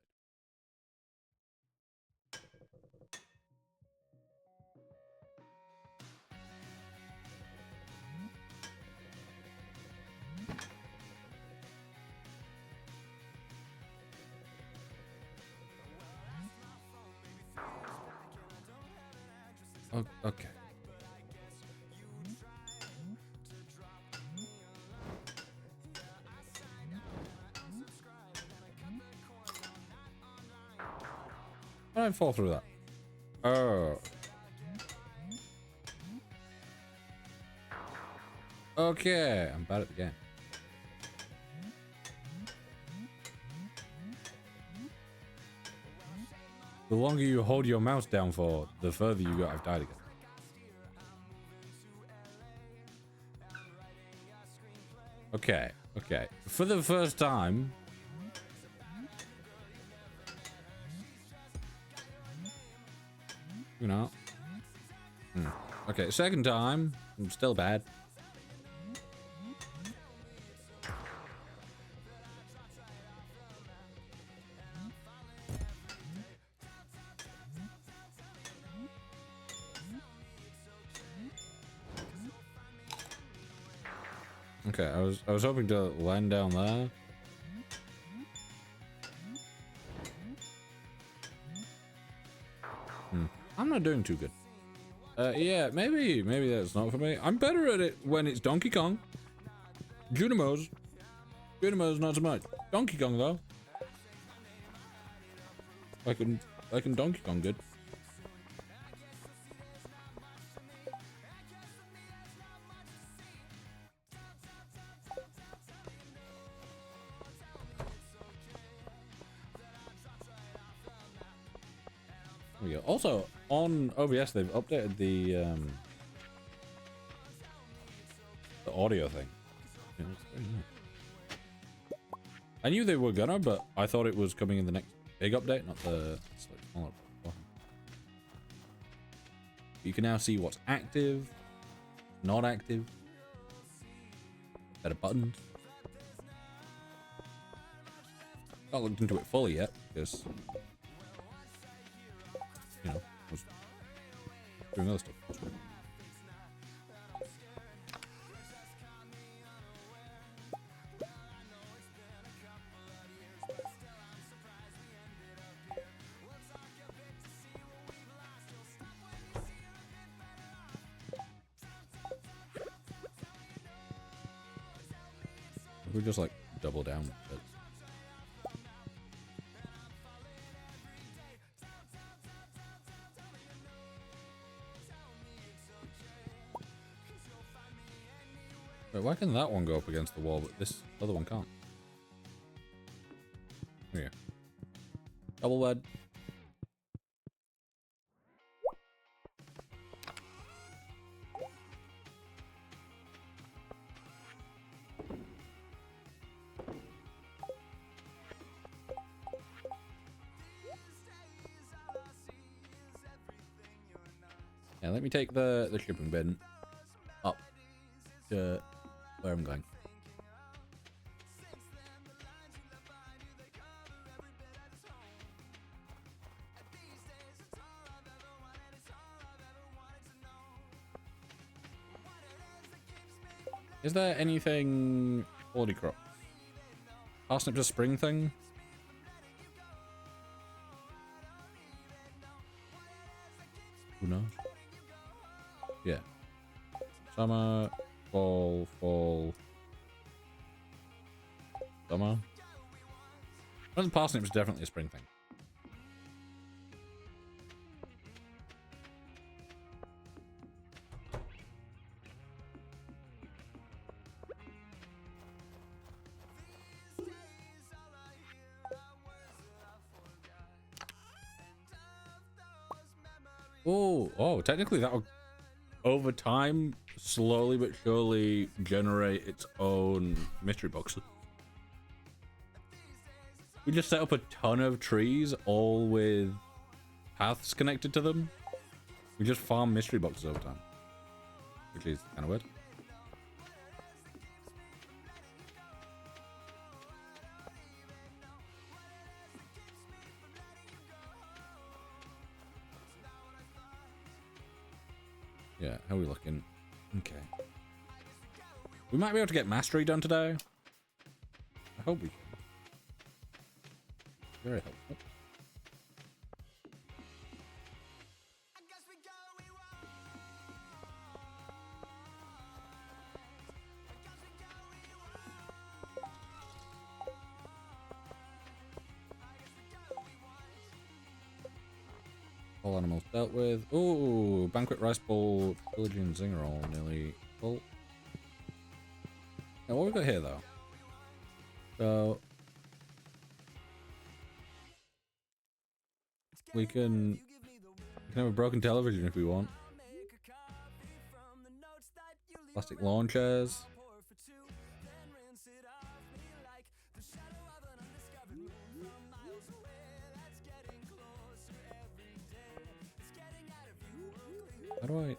Oh, okay. I don't fall through that. Oh. Okay, I'm bad at the game. The longer you hold your mouse down for, the further you go. I've died again. Okay, okay. For the first time. You know. Okay, second time. I'm still bad. Okay, I was hoping to land down there. I'm not doing too good. Yeah, maybe that's not for me. I'm better at it when it's Donkey Kong. Junimo's not so much. Donkey Kong though. I can Donkey Kong good. we go. Also, on OBS, they've updated the audio thing. It looks very nice. I knew they were gonna, but I thought it was coming in the next big update, not the slightly smaller one. You can now see what's active, not active, better buttons. Not looked into it fully yet, because, you know, I was doing other stuff. We just like double down with it. Wait, why can that one go up against the wall, but this other one can't? Here you go. Double bed. Yeah, let me take the shipping bin up to where I'm going. Is there anything quality crop? Parsnip's a spring thing? Who knows? Yeah. Summer, fall, summer. I think parsnip's definitely a spring thing. Oh, technically that will, over time, slowly but surely generate its own mystery box. We just set up a ton of trees, all with paths connected to them. We just farm mystery boxes over time, which is kind of weird. Yeah, how are we looking? Okay. We might be able to get mastery done today. I hope we can. Very helpful. All animals dealt with. Ooh, banquet rice bowl, pillaging zinger all nearly full. Now what we got here though? So we can have a broken television if we want. Plastic lawn chairs. How do I?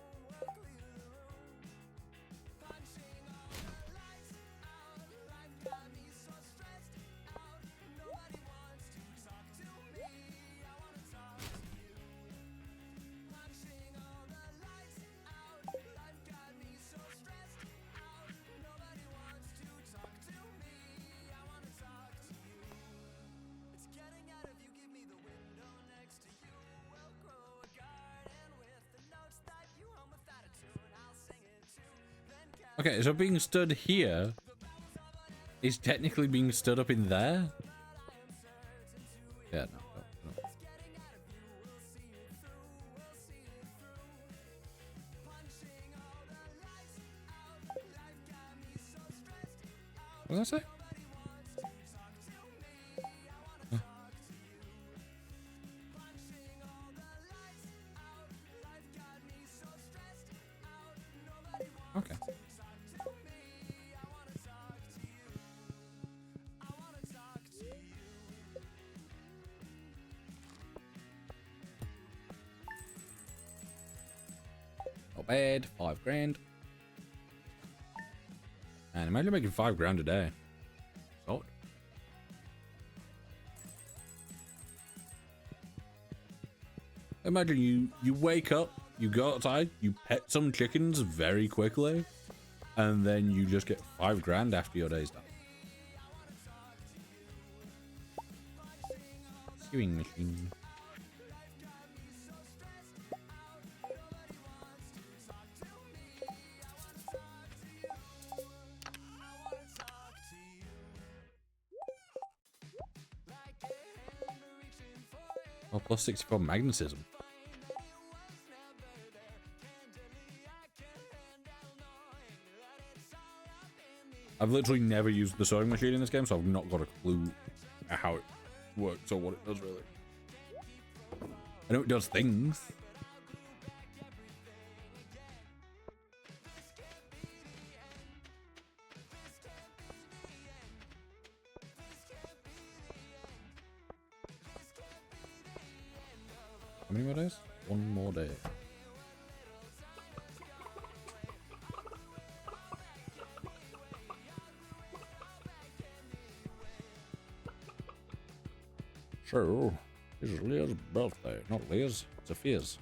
Okay, so being stood here is technically being stood up in there? Yeah, no. What did I say? Huh. Not bad. 5 grand. And imagine making 5 grand a day. Solid. Imagine you wake up, you go outside, you pet some chickens very quickly, and then you just get 5 grand after your day's done. Sewing machine. Oh, plus 64 magnetism. I've literally never used the sewing machine in this game, so I've not got a clue how it works or what it does really. I know it does things. How many more days? 1 more day. So, this is Leah's birthday. Not Leah's, it's a fizz.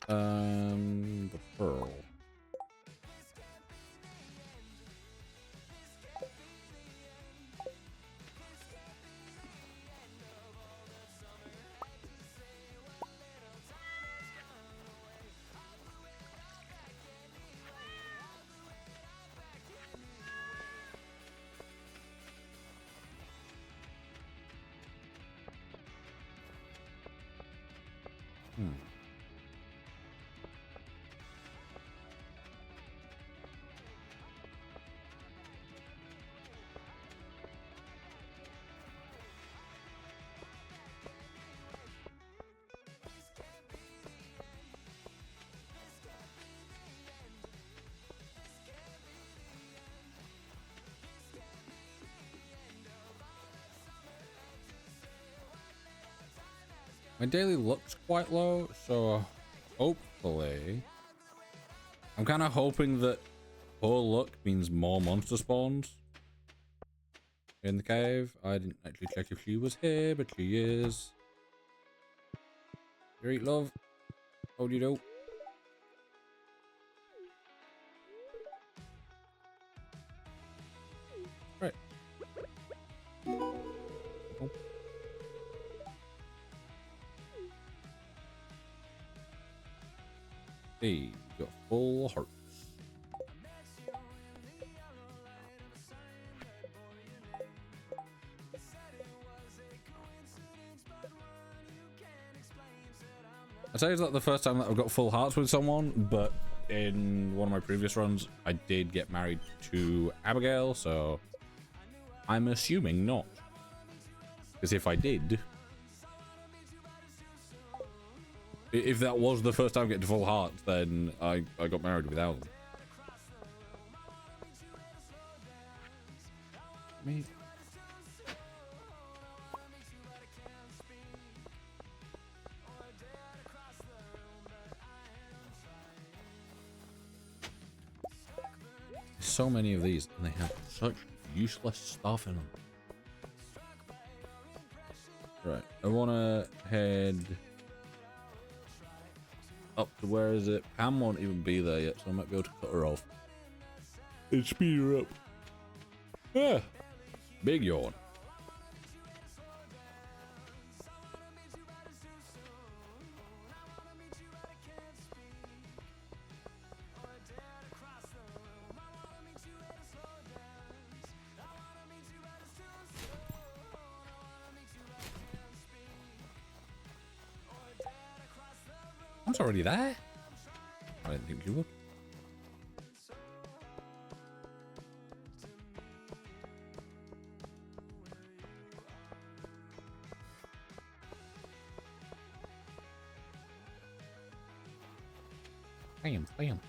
The pearl. My daily luck's quite low, so hopefully I'm kind of hoping that poor luck means more monster spawns in the cave. I didn't actually check if she was here, but she is. Great love. How do you do? Right. Oh. Hey, got full hearts. I say it's not the first time that I've got full hearts with someone, but in one of my previous runs, I did get married to Abigail, so I'm assuming not. Because if I did, if that was the first time getting to full hearts, then I got married without them. Me. So many of these, and they have such useless stuff in them. Right, I want to head up to, where is it? Pam won't even be there yet, so I might be able to cut her off and speed her up. Ah, big yawn. It's already there. I didn't think you would. Bam, bam.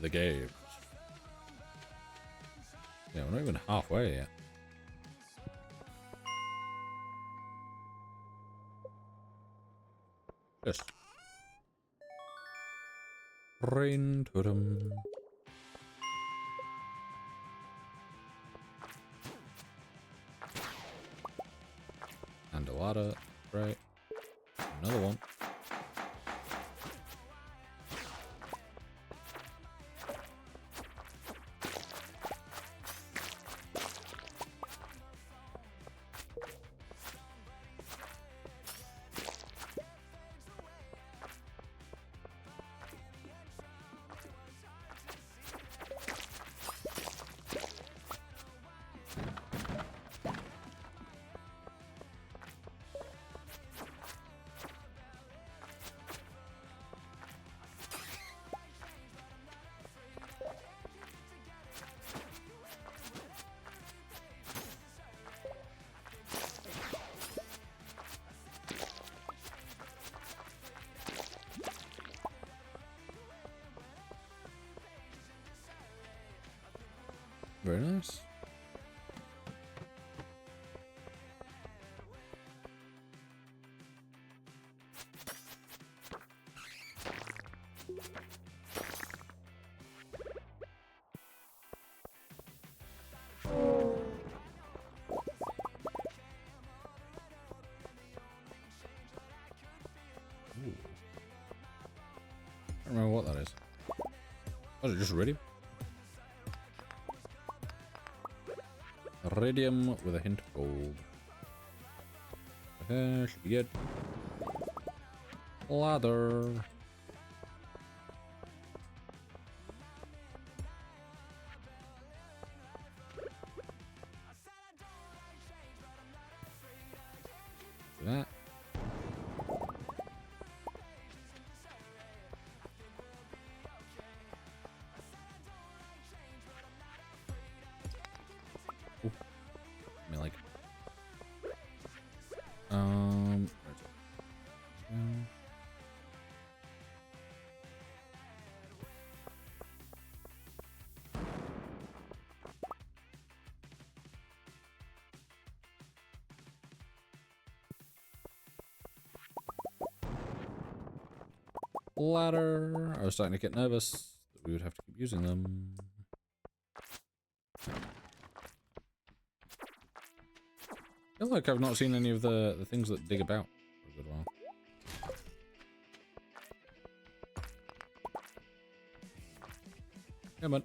The games. Yeah, we're not even halfway yet. Yes. Rain totem. And a ladder. Right. Another one. Very nice. Ooh. I don't remember what that is. Was it just iridium? Iridium with a hint of gold. Okay, should be good. Ladder. That. Ooh. I like. Where's it? Ladder. I was starting to get nervous that we would have to keep using them. I feel like I've not seen any of the things that dig about for a good while. Come on.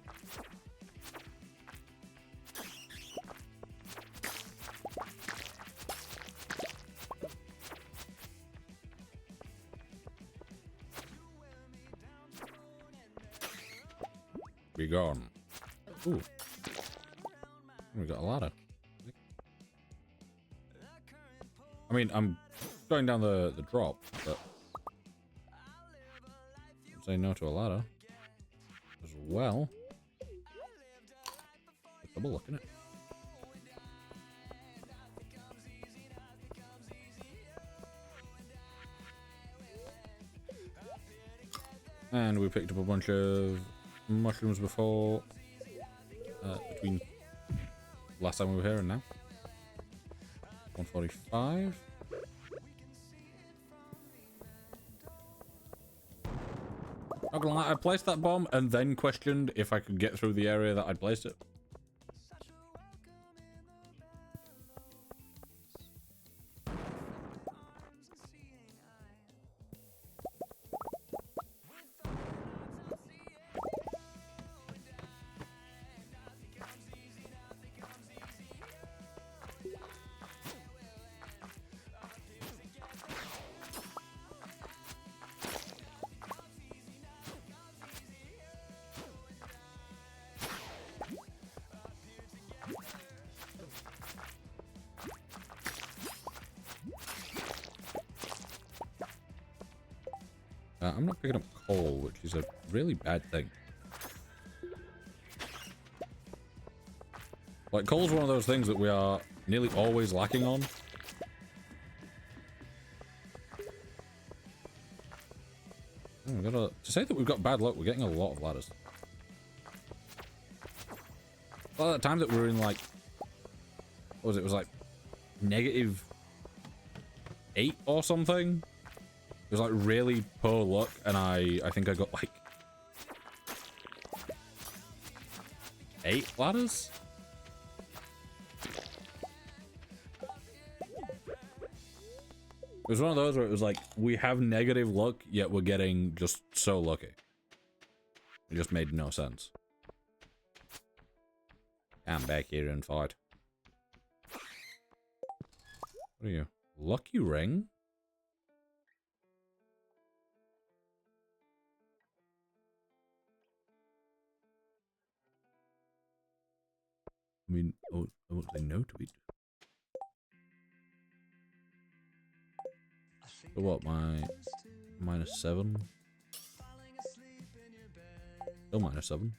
Be gone. Ooh. We got a ladder. I mean, I'm going down the drop, but I'm saying no to a ladder as well. Double looking at it. And we picked up a bunch of mushrooms before, between last time we were here and now. 145. Not gonna lie, I placed that bomb and then questioned if I could get through the area that I'd placed it. I'm not picking up coal, which is a really bad thing. Like, coal's one of those things that we are nearly always lacking on. To say that we've got bad luck, we're getting a lot of ladders. Well, at the time that we were in, like, what was it? It was like -8 or something. It was like really poor luck, and I think I got like 8 ladders. It was one of those where it was like, we have negative luck, yet we're getting just so lucky. It just made no sense. Come back here and fight. What are you? Lucky ring? I mean, I won't say no to it. So what, my -7? Still -7.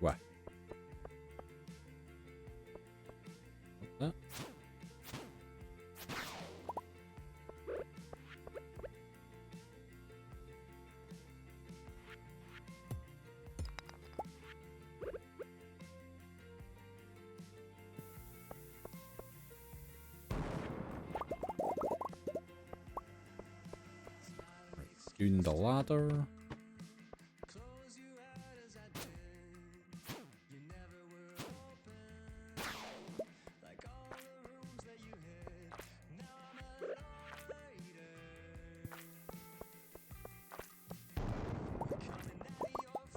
What? That? Doing the ladder.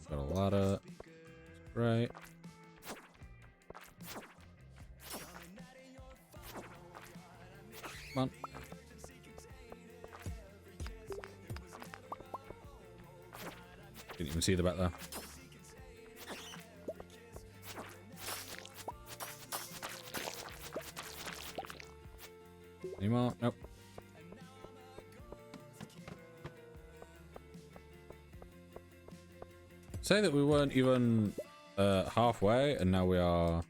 Got a ladder. Right. Come on. Didn't even see the back there. Any more? Nope. Say that we weren't even halfway, and now we are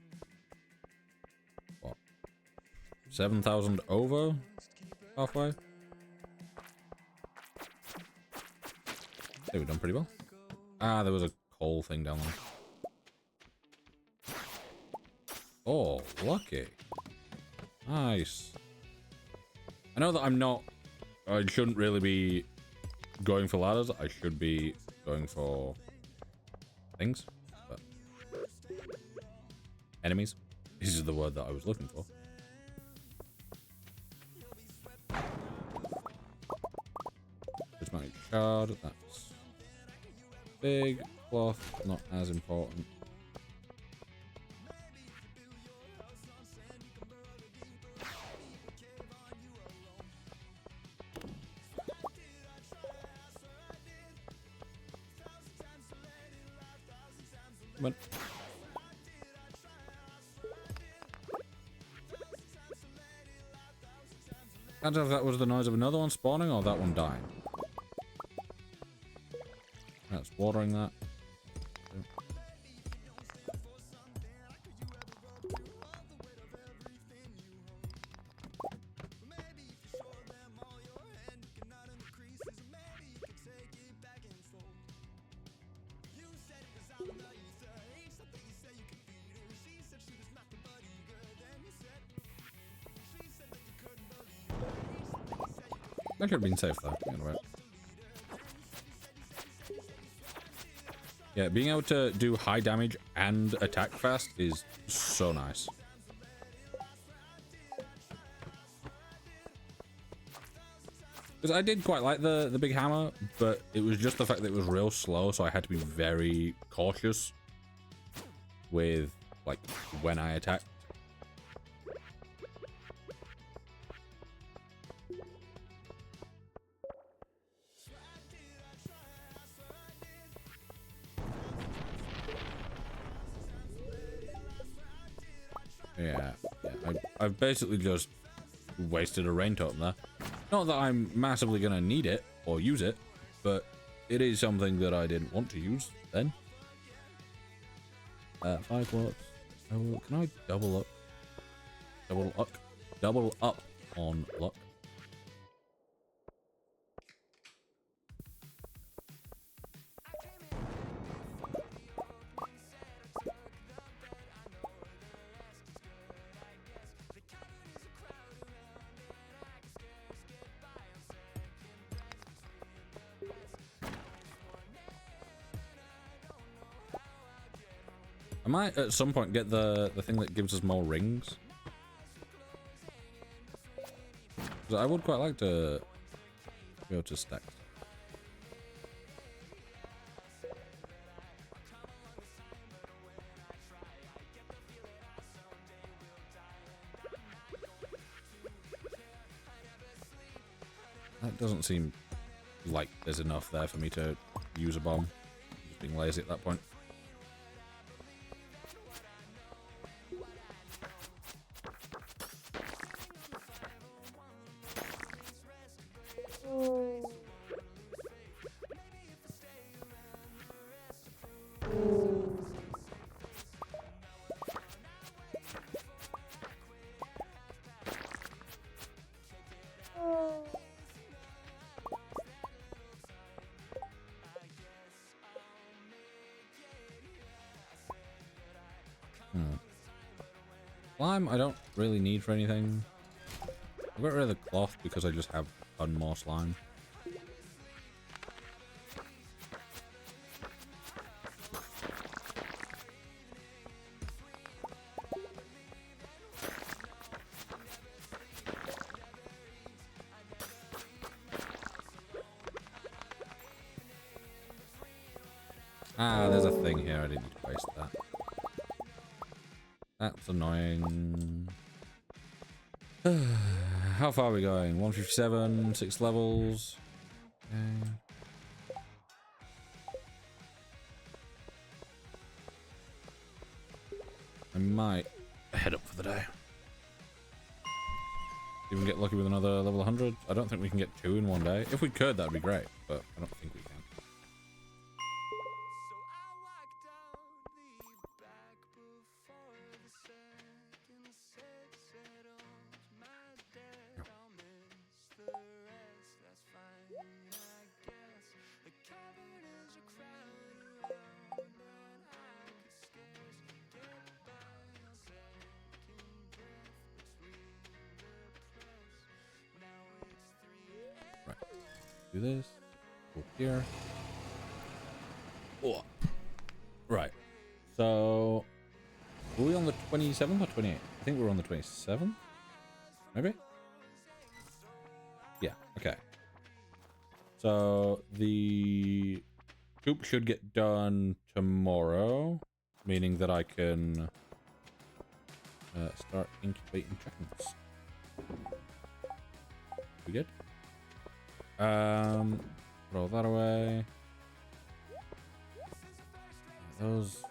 what? 7,000 over halfway. Hey, we've done pretty well. Ah, there was a coal thing down there. Oh, lucky. Nice. I know that I shouldn't really be going for ladders. I should be going for things, but enemies. This is the word that I was looking for. Prismatic shard, that's big. Cloth, not as important. But I don't know if that was the noise of another one spawning or that one dying. That's watering that. I could have been safe though. Right. Yeah, being able to do high damage and attack fast is so nice. Because I did quite like the big hammer, but it was just the fact that it was real slow, so I had to be very cautious with, like, when I attacked. Yeah, I've basically just wasted a rain totem there. Not that I'm massively gonna need it or use it, but it is something that I didn't want to use then. 5 quartz. Oh, can I double up? Double up on luck. I might at some point get the thing that gives us more rings. 'Cause I would quite like to be able to stack. That doesn't seem like there's enough there for me to use a bomb. Just being lazy at that point. Slime, I don't really need for anything. I got rid of the cloth because I just have a ton more slime. Ah, there's a thing here. I didn't need to waste that. That's annoying. How far are we going? 157, 6 levels. Okay. I might head up for the day. Even get lucky with another level 100. I don't think we can get 2 in one day. If we could, that'd be great, but I don't think we can. Do this. Go here. Oh. Right. So, were we on the 27th or 28th? I think we were on the 27th. Maybe? Yeah, okay. So, the coop should get done tomorrow, meaning that I can start incubating chickens. We good? Roll that away. Those.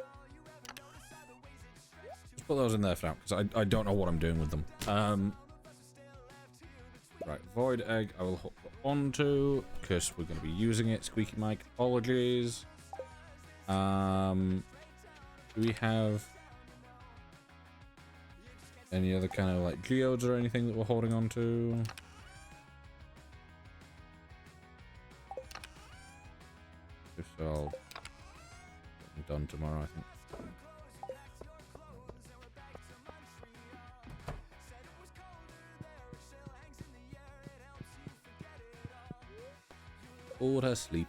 Just put those in there for now, because I don't know what I'm doing with them. Right, void egg I will hook onto, because we're going to be using it. Squeaky Mike, apologies. Do we have any other kind of like geodes or anything that we're holding on to? If so, I'll get them done tomorrow, I think. Fall asleep.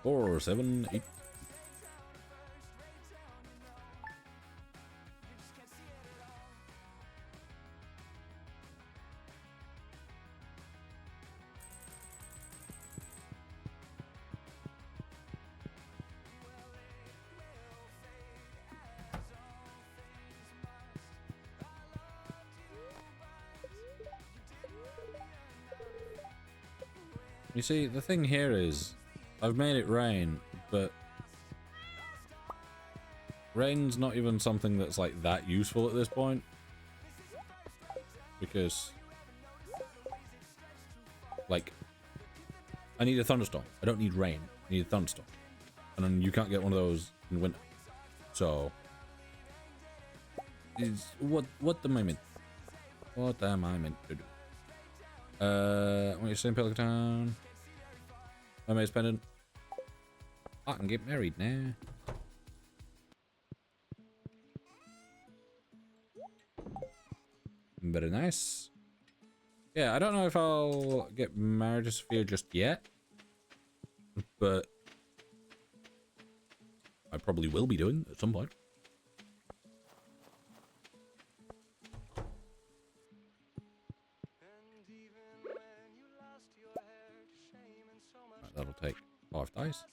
4, 7, 8. You see, the thing here is, I've made it rain, but rain's not even something that's like that useful at this point. Because, like, I need a thunderstorm. I don't need rain. I need a thunderstorm. And then you can't get one of those in winter. So, what am I meant? What am I meant to do? What are you saying, Pelican Town? Mermaid's pendant. I can get married now. Very nice. Yeah, I don't know if I'll get married to Sophia just yet, but I probably will be doing at some point. Right, that'll take 5 dice.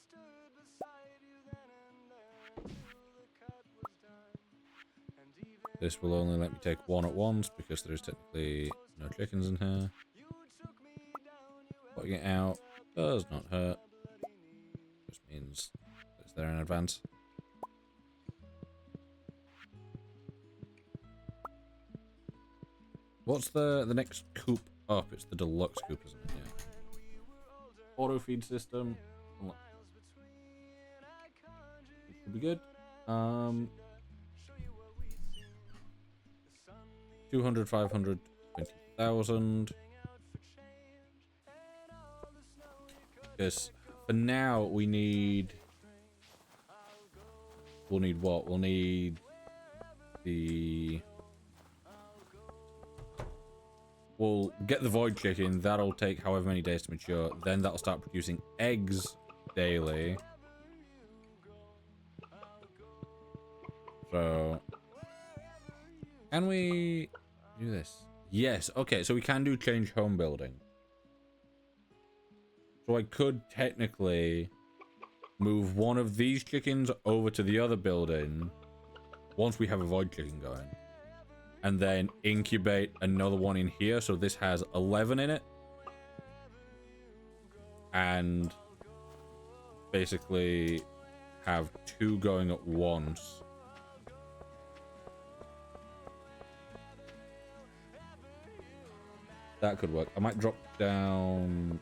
This will only let me take 1 at once because there's technically no chickens in here. Putting it out does not hurt. Just means it's there in advance. What's the next coop up? It's the deluxe coop, isn't it? Yeah. Auto feed system. It could be good. 200, 500, 20,000. Because for now we need. We'll need what? We'll need the. We'll get the void chicken. That'll take however many days to mature. Then that'll start producing eggs daily. So, can we do this? Yes. Okay, so we can do change home building. So I could technically move one of these chickens over to the other building once we have a void chicken going. And then incubate another one in here. So this has 11 in it. And basically have 2 going at once. That could work. I might drop down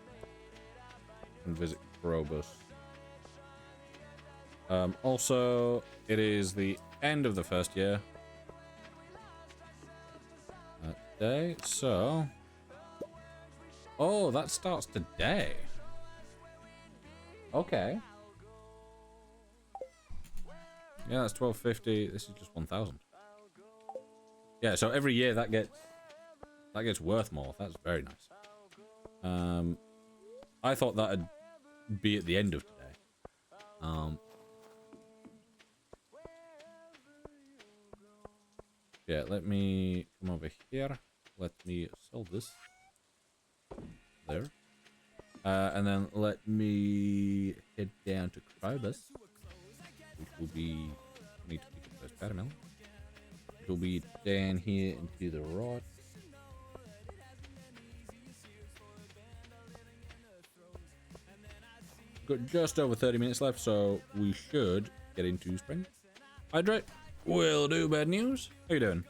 and visit Probus. Also, it is the end of the first year. Day, so... Oh, that starts today. Okay. Yeah, that's 1250. This is just 1,000. Yeah, so every year that gets worth more. That's very nice. I thought that'd be at the end of today. Yeah, let me come over here. Let me sell this. There. And then let me head down to Krobus, which will be... I need to pick up first caramel. It will be down here and to the right. Got just over 30 minutes left, so we should get into spring. Hydrate. Will do. Bad news. How you doing?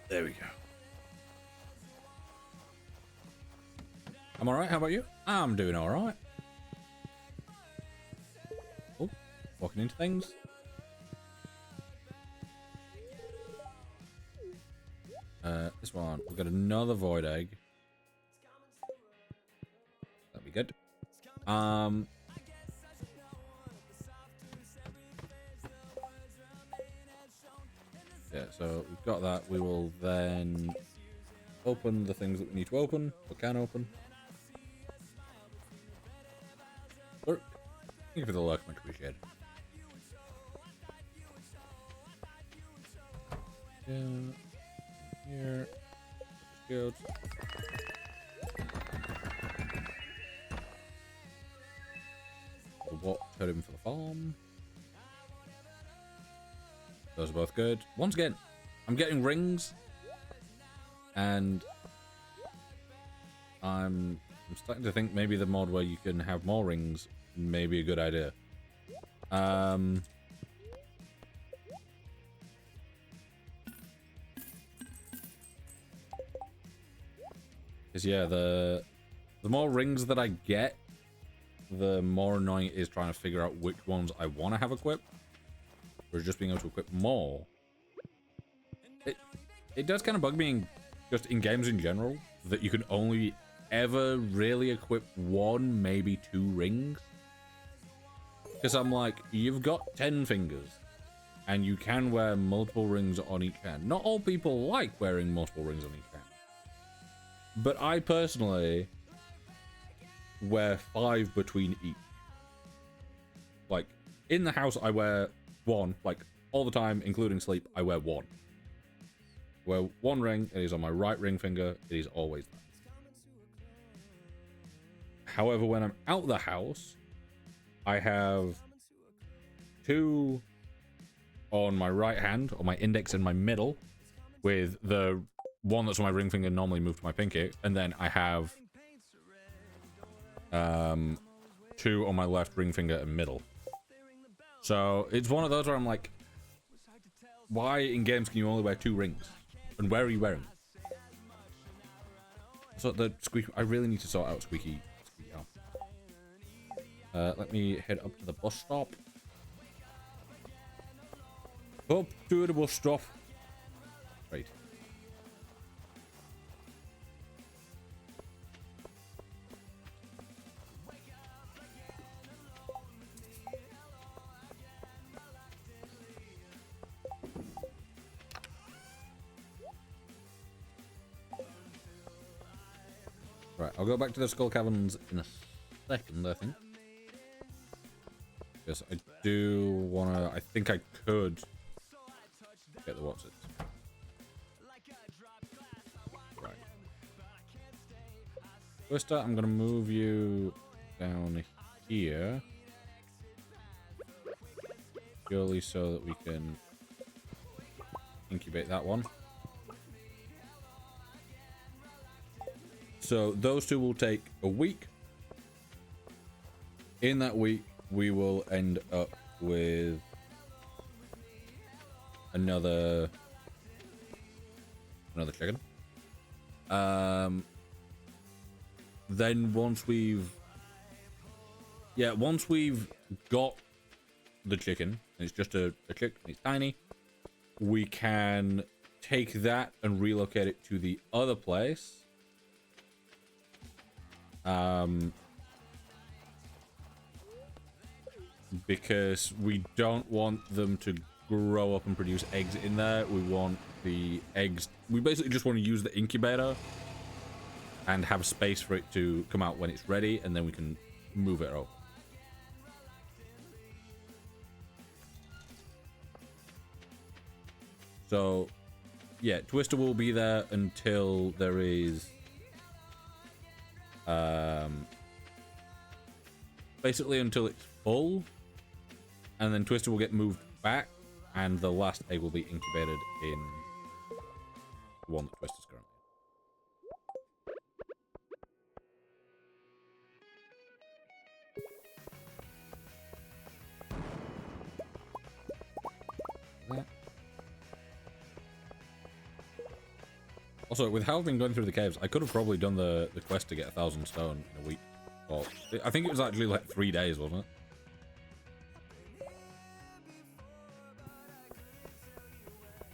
There we go. I'm alright. How about you? I'm doing alright. Oh, walking into things. This one. We've got another void egg. That'd be good. Yeah, so we've got that. We will then open the things that we need to open, or can open. Lurk. Thank you for the lurk, much appreciated. Yeah. Here. Good. The what? Heard him for the farm. Those are both good. Once again, I'm getting rings, and I'm starting to think maybe the mod where you can have more rings may be a good idea. Because yeah, the more rings that I get, the more annoying it is trying to figure out which ones I want to have equipped. Or just being able to equip more. It does kind of bug me just in games in general that you can only ever really equip one, maybe two rings. Because I'm like, you've got 10 fingers and you can wear multiple rings on each hand. Not all people like wearing multiple rings on each hand. But I personally wear 5 between each. Like, in the house I wear 1, like, all the time, including sleep, I wear 1. I wear 1 ring, it is on my right ring finger, it is always that. However, when I'm out the house, I have 2 on my right hand, on my index and my middle, with the one that's on my ring finger normally moved to my pinky, and then I have 2 on my left ring finger and middle. So it's one of those where I'm like, why in games can you only wear 2 rings? And where are you wearing? So the squeaky, I really need to sort out squeaky out. Let me head up to the bus stop. Up to the bus stop. Right. Right, I'll go back to the Skull Caverns in a second, I think. Yes, I do wanna. I think I could get the what's it. Right. Twister, I'm gonna move you down here. Purely so that we can incubate that one. So those 2 will take a week. In that week, we will end up with another chicken. Then once we've got the chicken, and it's just a chicken, it's tiny, we can take that and relocate it to the other place. Because we don't want them to grow up and produce eggs in there. We want the eggs. We basically just want to use the incubator and have space for it to come out when it's ready, and then we can move it over. So, yeah, Twister will be there until there is basically until it's full, and then Twister will get moved back, and the last egg will be incubated in the one that Twister's currently in. That. Also, with how I've been going through the caves, I could have probably done the quest to get 1,000 stone in a week. Well, I think it was actually like 3 days, wasn't it?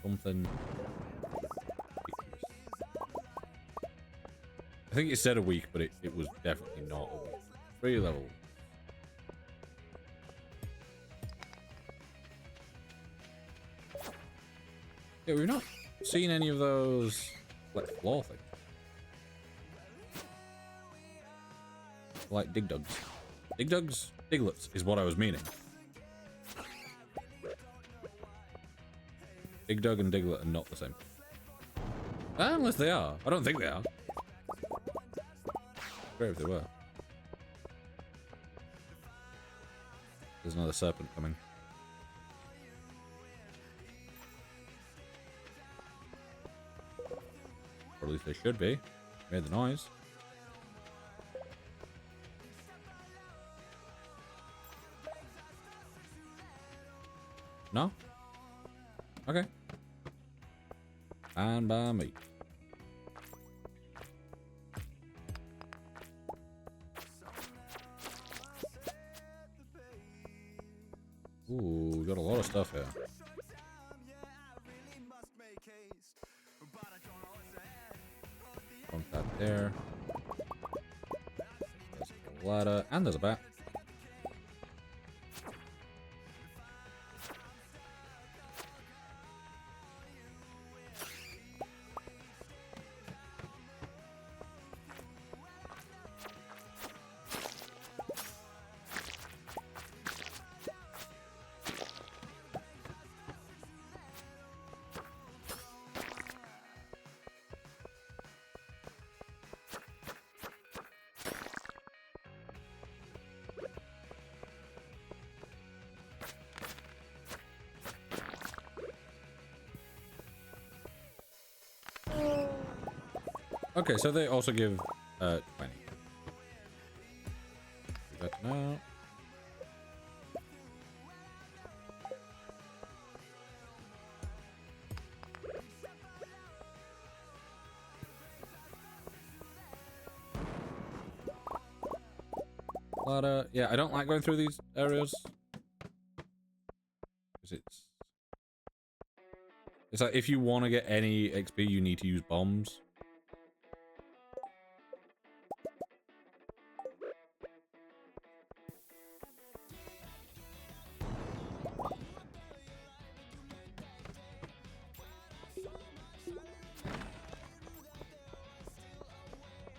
Something. I think it said a week, but it was definitely not a week. 3 levels. Yeah, we've not seen any of those like floor things. Like dig dugs. Dig dugs? Diglets is what I was meaning. Dig dug and diglet are not the same. Unless they are. I don't think they are. Great if they were. There's another serpent coming. Or at least they should be. Made the noise. No? Okay. Fine by me. Ooh, we got a lot of stuff here. Bump that there. There's a ladder, and there's a bat. Okay, so they also give 20. Good to know. Ladder. Yeah, I don't like going through these areas. Because it's like if you want to get any XP, you need to use bombs.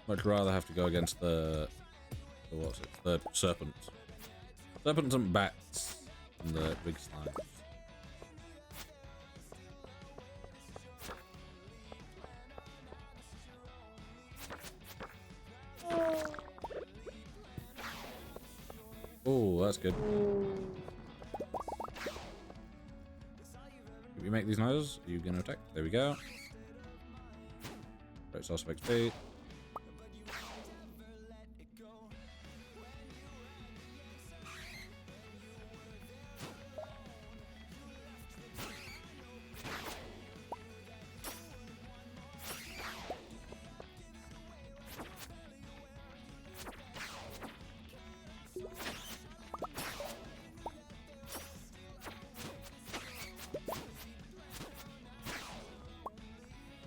Much rather have to go against the what's it? The serpents. Serpents and bats and the big slimes. Oh, that's good. If you make these noises, are you gonna attack? There we go. Great source of XP.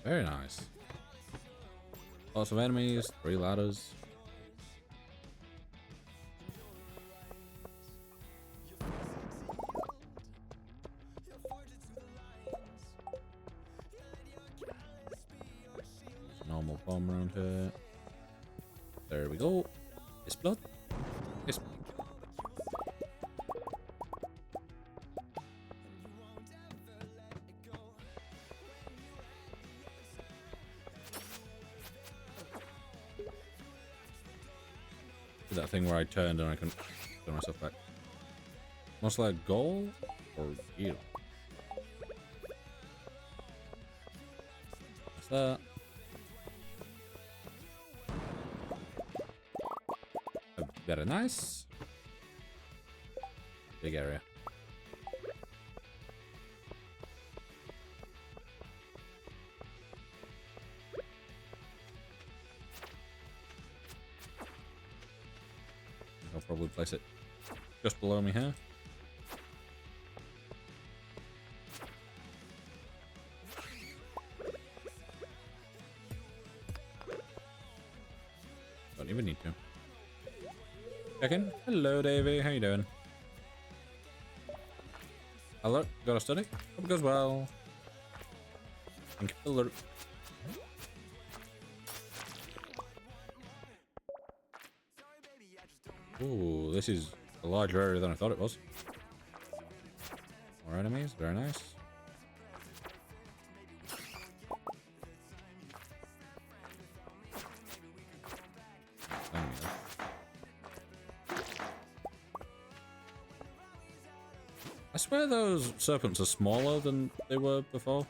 Very nice. Lots of enemies, 3 ladders. Normal bomb around here. There we go. It's blood. It's that thing where I turned and I couldn't turn myself back. Most like goal or heal. What's that? Very nice. Big area. I'll probably place it just below me here. Don't even need to. Check in. Hello, Davey. How you doing? Hello. Got a study? Hope it goes well. Thank you for the lurk. Ooh, this is a larger area than I thought it was. More enemies, very nice. I swear those serpents are smaller than they were before.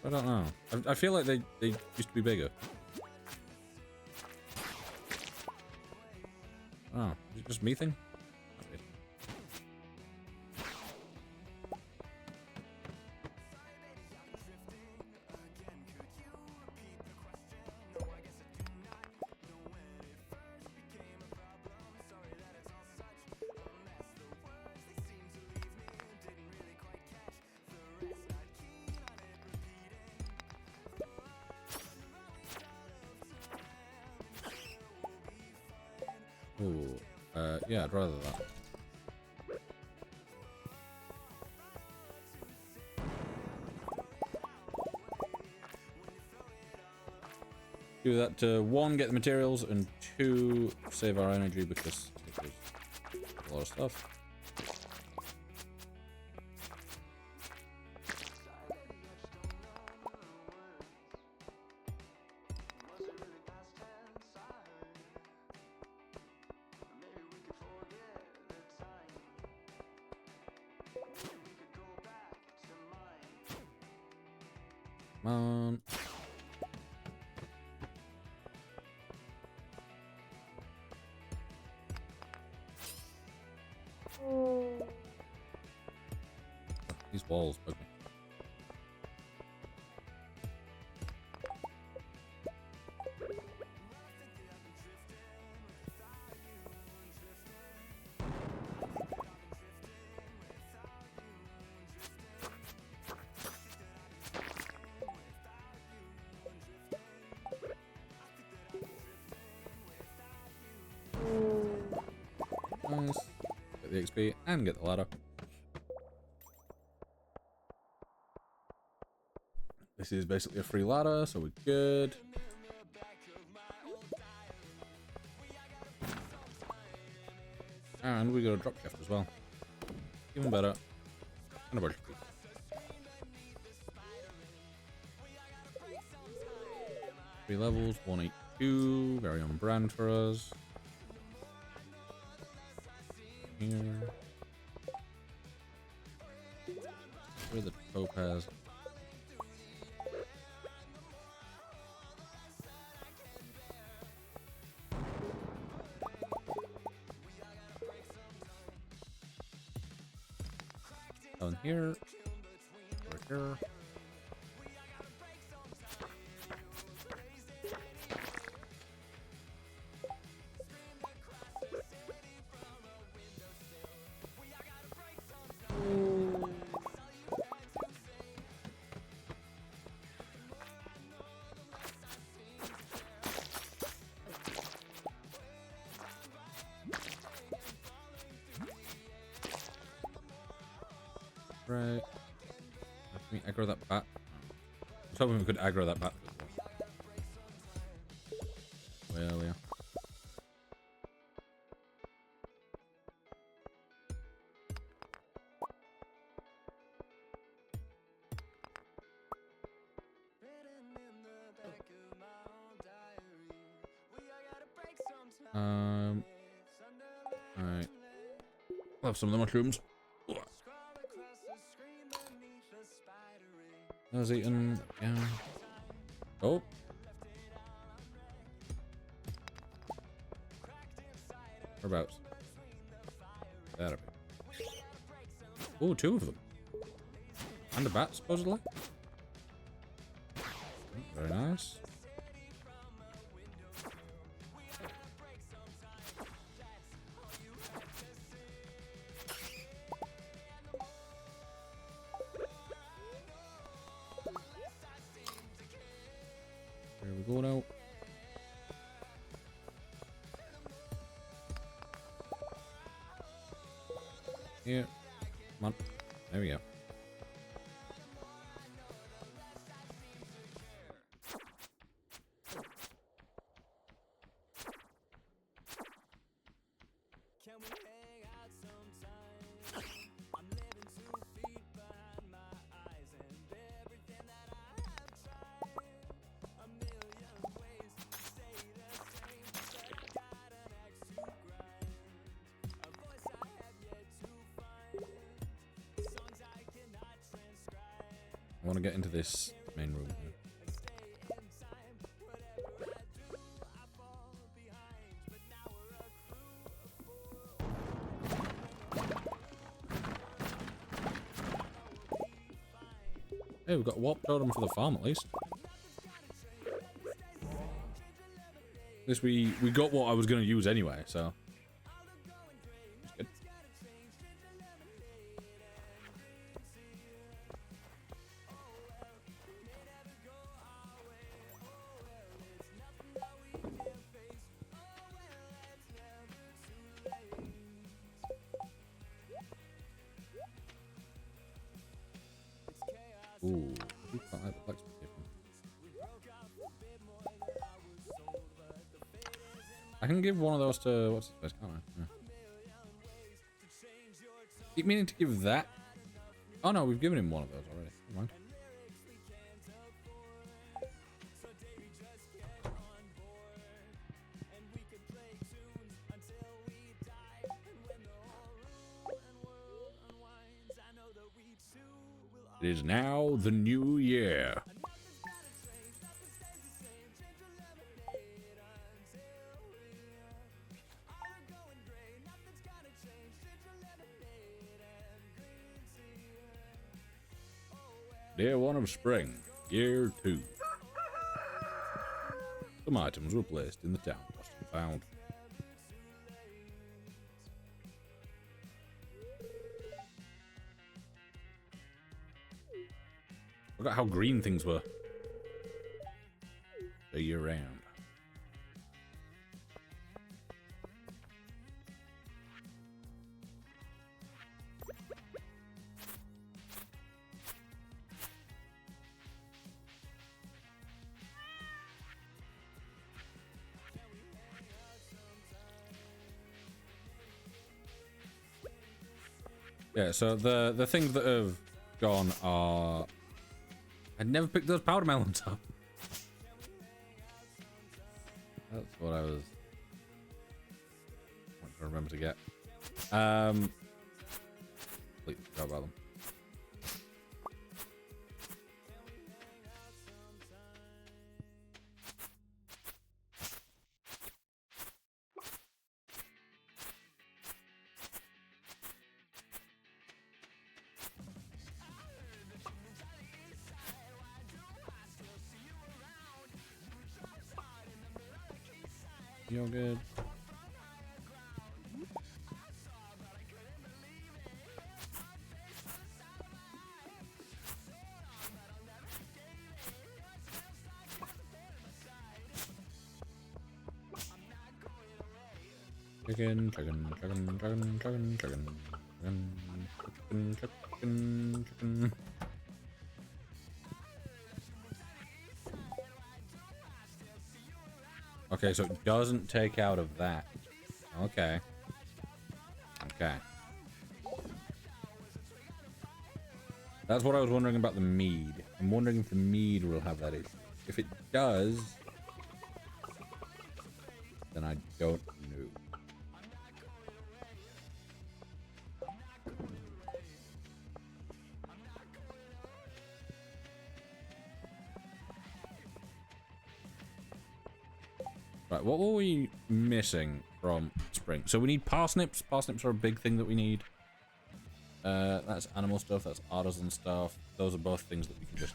I don't know. I feel like they used to be bigger. Oh, is it just me thing? Okay. Ooh, yeah, I'd rather that. Do that to 1, get the materials, and 2, save our energy because it was a lot of stuff. Come on. These walls bug me. Nice. Get the XP and get the ladder. This is basically a free ladder, so we're good. And we got a drop shaft as well. Even better. And a bunch of people. 3 levels, 182, very on brand for us. Here. Where the topaz? Down here. Right here. Right. Can we aggro that bat? I was hoping we could aggro that bat. Well, yeah. Alright. I'll have some of the mushrooms. I was eating, yeah. Oh. Whereabouts? There. Oh, 2 of them. And a bat, supposedly. Very nice. Here we go now. Here. Come on. There we go. want to get into this main room here. Hey, we've got a warp totem for the farm at least. This we got what I was going to use anyway, so. That's good. Ooh, we quite like the blacksmith station. I can give one of those to what's his face, can't I? Yeah. Keep meaning to give that. Oh no, we've given him one of those already. Never mind. It is now the new year. Day one of spring, year 2. Some items were placed in the town, lost and found. Look at how green things were. The year round. Yeah, so the things that have gone are... I'd never picked those powder melons up. That's what I was trying to remember to get. Completely forgot about them. You're good. Chicken. Okay, so it doesn't take out of that. Okay. Okay. That's what I was wondering about the mead. I'm wondering if the mead will have that issue. If it does, then I don't know. Right, what were we missing from spring? So we need parsnips. Parsnips are a big thing that we need. That's animal stuff, that's artisan stuff. Those are both things that we can just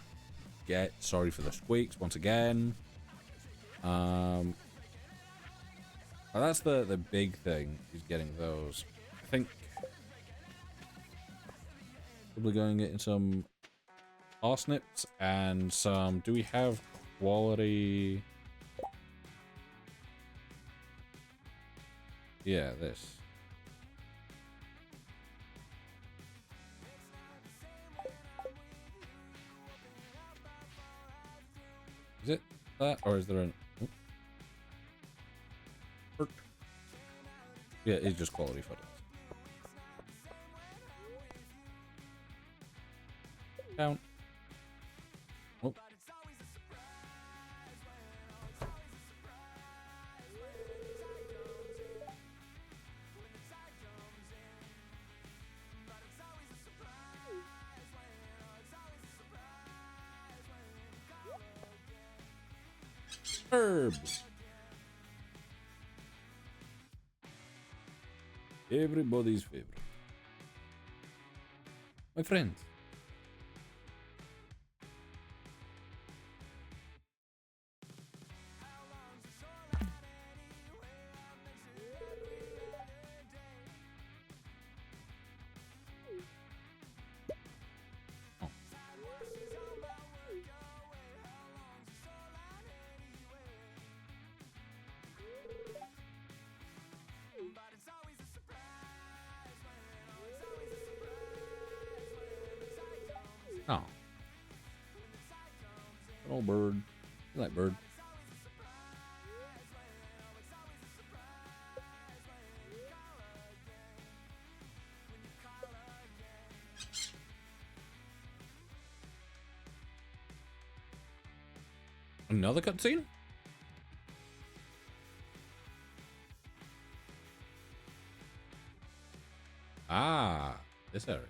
get. Sorry for the squeaks once again. Well, that's the big thing, is getting those. I think probably going getting some parsnips and some... Do we have quality... Yeah, this. Is it that, or is there an... Oh. Yeah, it's just quality photos. Down. Oh. Herbs. Everybody's favorite. My friend. Oh. Good old bird. You like bird. Another cutscene? Ah, this area.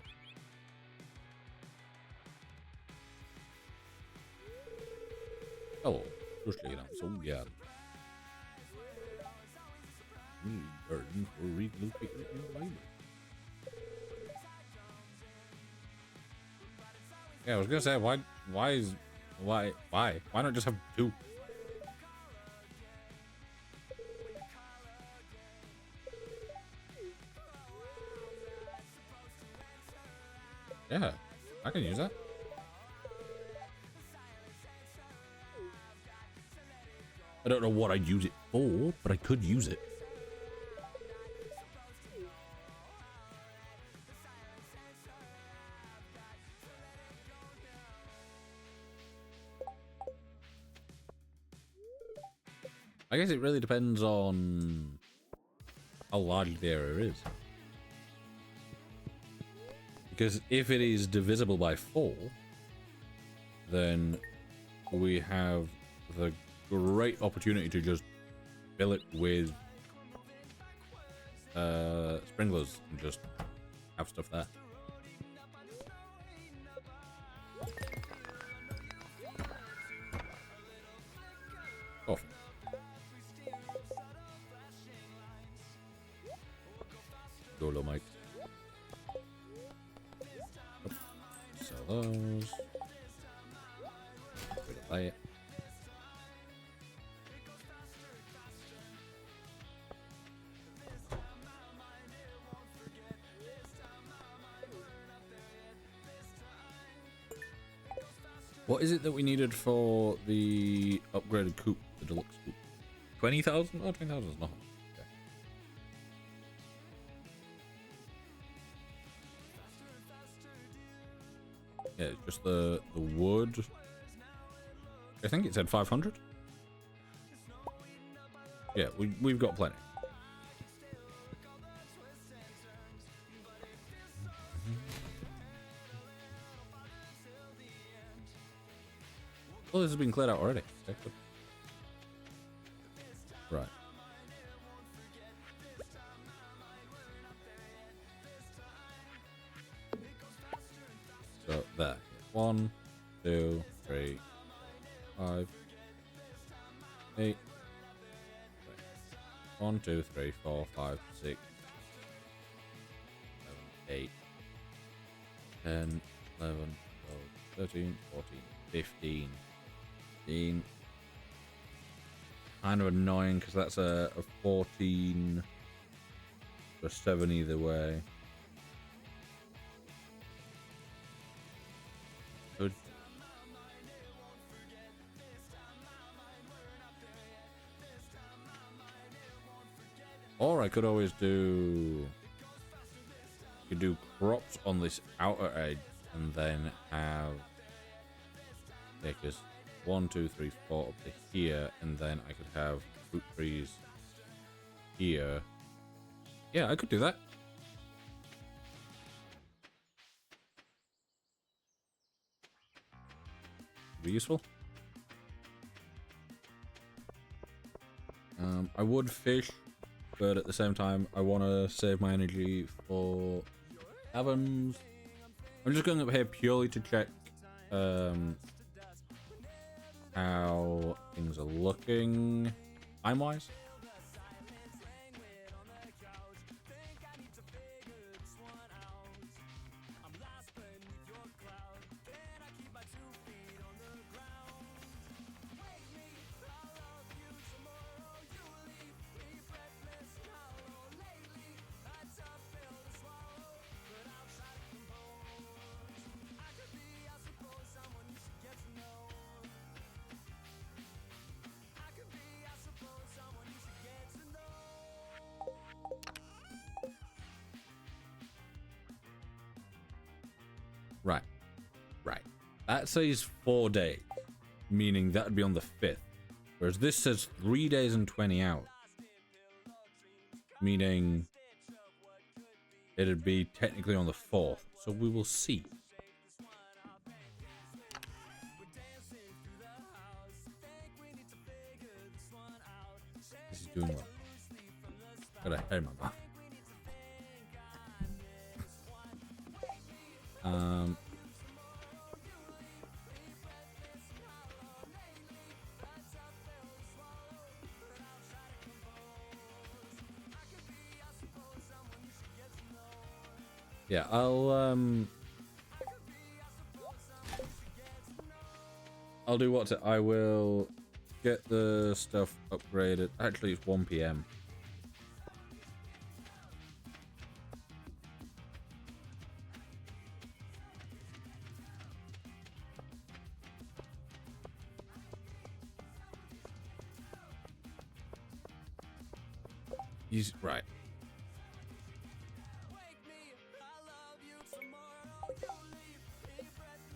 Hello, slutligen såg jag garden for relocating in the labor. Yeah, I was gonna say why not just have two? Yeah, I can use that. I don't know what I'd use it for, but I could use it. I guess it really depends on how large the area is. Because if it is divisible by 4, then we have the great opportunity to just fill it with sprinklers and just have stuff there. Coffee. Dolo Mike. Sell those. Buy it. What is it that we needed for the upgraded coupe, the deluxe coupe? 20,000? Oh, 20,000 is not. Okay. Yeah, just the wood. I think it said 500. Yeah, we've got plenty. Oh, this has been cleared out already. Okay, good. Right. So there. 1, 2, 3, 5, 8. 1, 2, 3, 4, 5, 6, 7, 8, 10, 11, 12, 13, 14, 15. Kind of annoying because that's a 14 or 7 either way. Good. Or I could always do crops on this outer edge and then have because 1, 2, 3, 4 up to here, and then I could have fruit trees here. Yeah, I could do that. Be useful. I would fish, but at the same time, I want to save my energy for caverns. I'm just going up here purely to check how things things are looking time-wise. Right. Right. That says 4 days, meaning that would be on the 5th. Whereas this says 3 days and 20 hours, meaning it'd be technically on the 4th. So we will see. This is doing well. Got a hair in my mouth. Yeah, I'll do what I will get the stuff upgraded. Actually, it's 1 PM. He's right.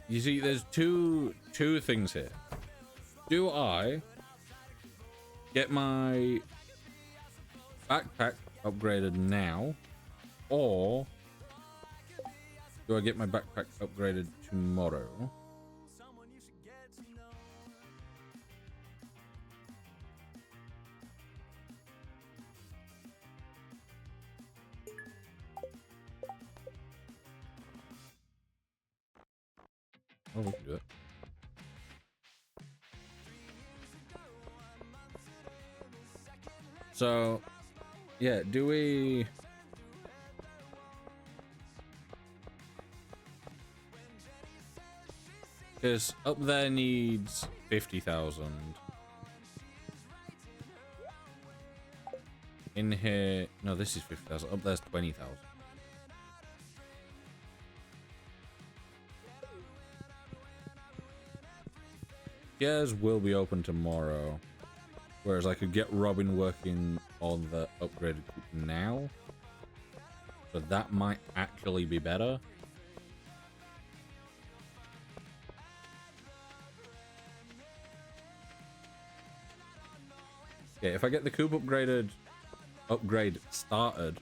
You see, there's two things here. Do I get my backpack upgraded now, or do I get my backpack upgraded tomorrow? Oh, we can do it. So, yeah, do we... Because up there needs 50,000. In here... No, this is 50,000. Up there's 20,000. Gears will be open tomorrow. Whereas I could get Robin working on the upgraded coop now. So that might actually be better. Yeah, if I get the coop upgrade started,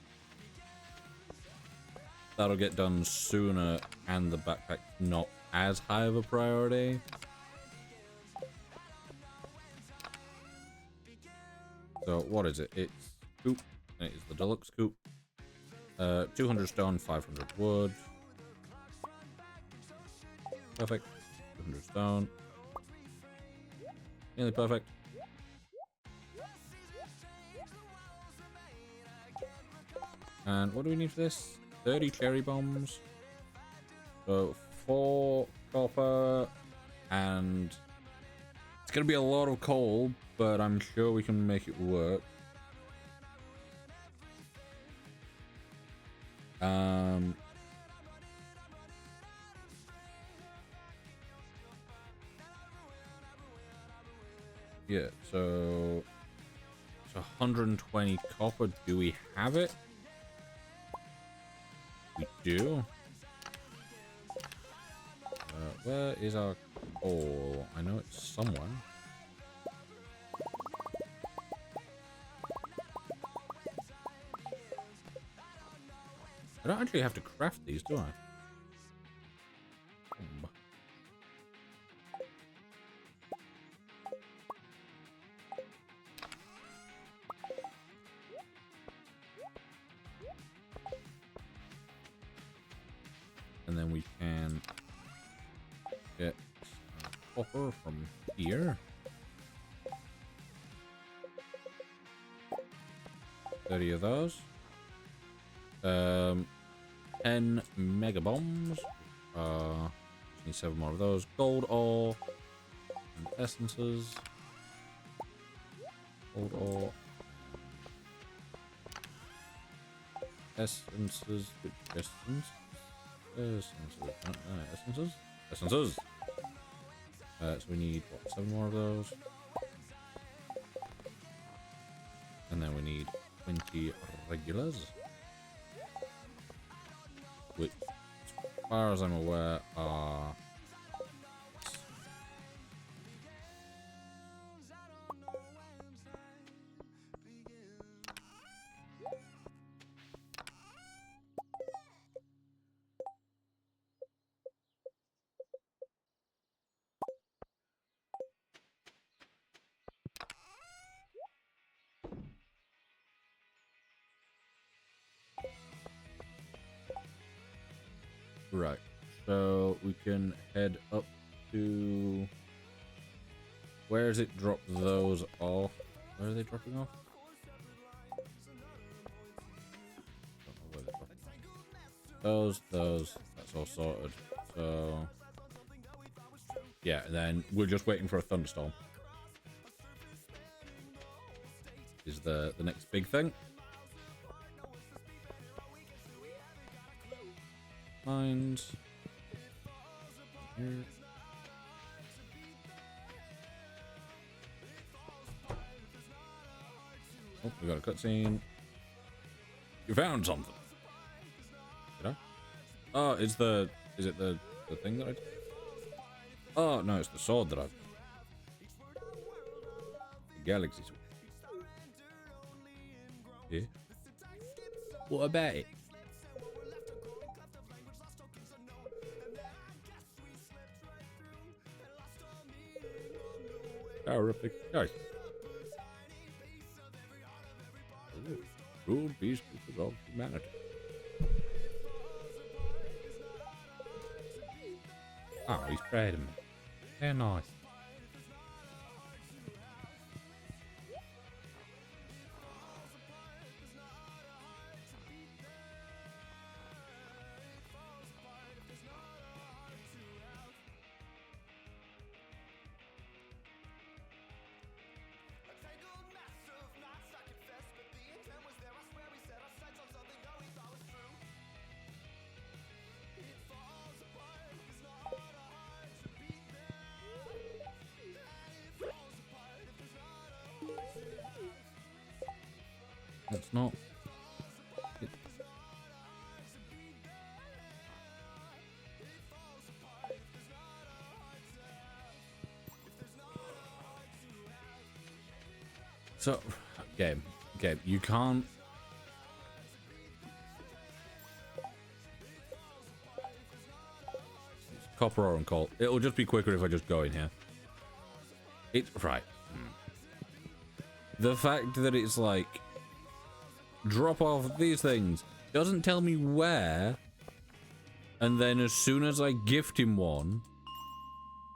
that'll get done sooner and the backpack not as high of a priority. So what is it? It's coop. It is the deluxe coop. 200 stone, 500 wood. Perfect. 200 stone. Nearly perfect. And what do we need for this? 30 cherry bombs. So 4 copper, and it's gonna be a lot of coal, but I'm sure we can make it work. Yeah, so it's 120 copper. Do we have it? We do. Where is our coal? I know it's somewhere. I don't actually have to craft these, do I? And then we can get copper from here. 30 of those. 10 mega bombs. Need 7 more of those. Gold ore and essences. Gold ore. Essences. Which essence? Essences. Essences. So we need what, 7 more of those. And then we need 20 regulars. Which, as far as I'm aware, are... Right, so we can head up to... Where does it drop those off? Where are they dropping off? Don't know where they're dropping off. Those, that's all sorted. So... Yeah, and then we're just waiting for a thunderstorm. Is the next big thing. Mines. Here. Oh, we got a cutscene. You found something. Did I? Oh, is it the thing that I did? Oh no, it's the sword that I've. The galaxy sword. Yeah. What about it? Horrific. Guys. Rule peace of humanity. Oh, he's proud of me. How nice. That's not. So, game, you can't. It's copper ore and coal. It'll just be quicker if I just go in here. It's right. The fact that it's like drop off these things doesn't tell me where, and then as soon as I gift him one,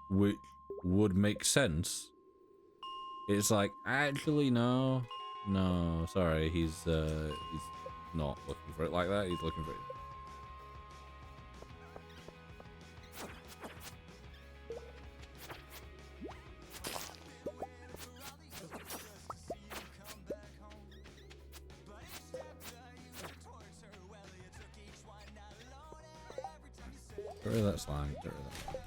which would make sense, it's like actually no, sorry, he's not looking for it like that. He's looking for it. Get rid of that slime. Get rid of that.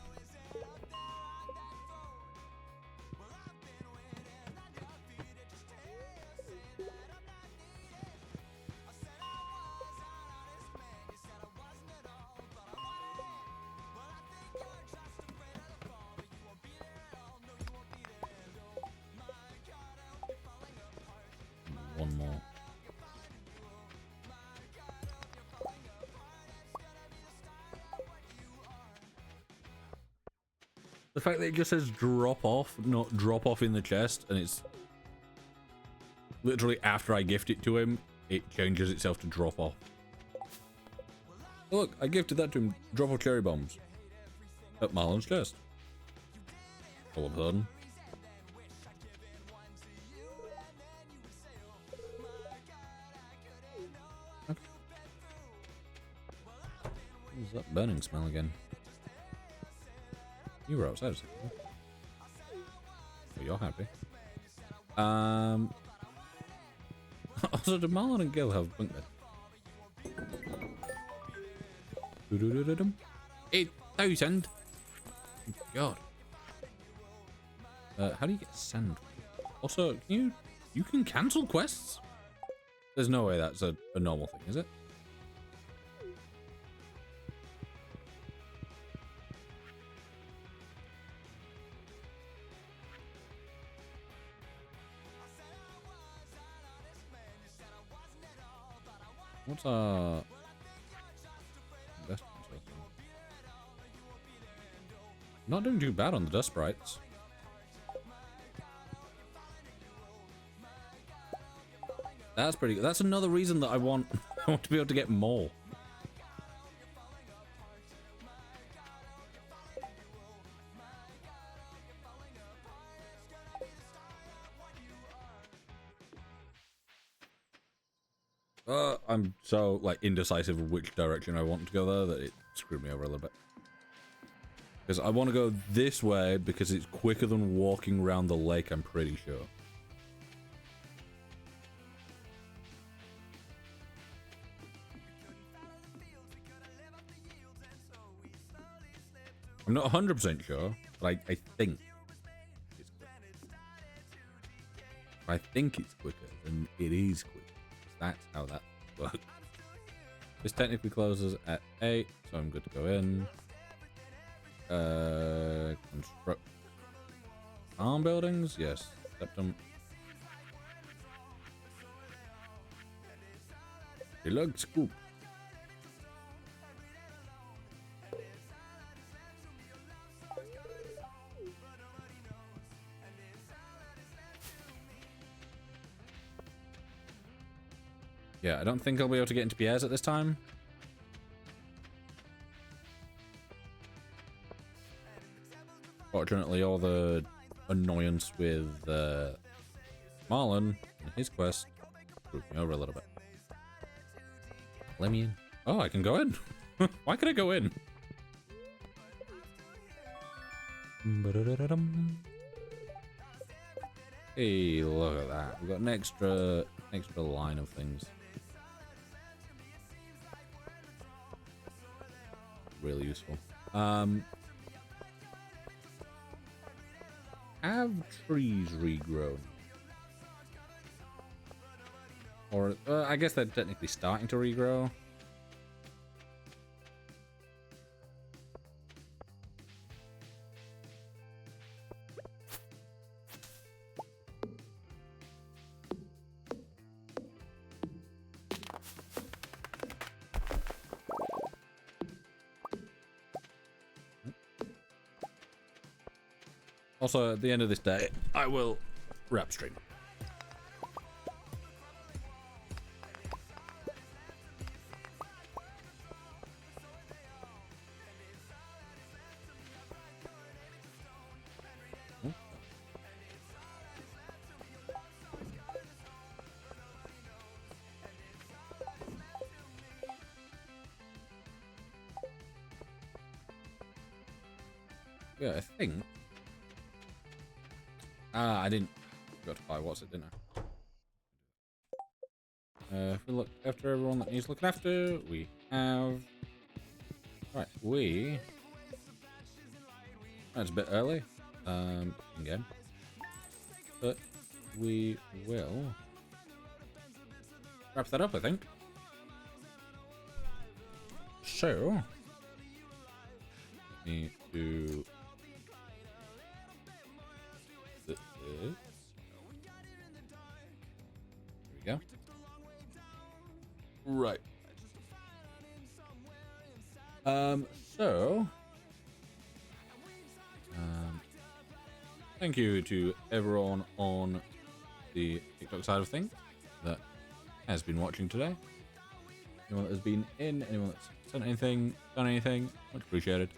One more. The fact that it just says drop off, not drop off in the chest, and it's literally after I gift it to him, it changes itself to drop off. Look, I gifted that to him. Drop off cherry bombs at Marlon's chest. All of a sudden. That burning smell again. You were outside a second ago. Oh, you're happy. Also, did Marlon and Gil have bunk bed? 8,000. God. How do you get sand? Also, you can cancel quests? There's no way that's a normal thing, is it? What's our best? Not doing too bad on the dust sprites. That's pretty good. That's another reason that I want I want to be able to get more. I'm so like indecisive of which direction I want to go there that it screwed me over a little bit. Because I want to go this way because it's quicker than walking around the lake, I'm pretty sure. I'm not 100% sure, but I think it's quicker. If I think it's quicker, then it is quicker. That's how that works. This technically closes at 8, so I'm good to go in. Construct farm buildings? Yes. Septum. Deluxe scoop. Yeah, I don't think I'll be able to get into Pierre's at this time. Fortunately, all the annoyance with Marlon and his quest screwed me over a little bit. Let me in. Oh, I can go in. Why could I go in? Hey, look at that. We've got an extra line of things. Really useful. Have trees regrown? Or, I guess they're technically starting to regrow. Also, at the end of this day, I will wrap stream. Yeah, I think. I didn't go to buy what's it, didn't I? If we look after everyone that needs looking after, we have. Right, that's a bit early, again, but we will wrap that up, I think. So, let me do this. There we go. Right. So, thank you to everyone on the TikTok side of things that has been watching today. Anyone that has been in, anyone that's sent anything, done anything, much appreciated.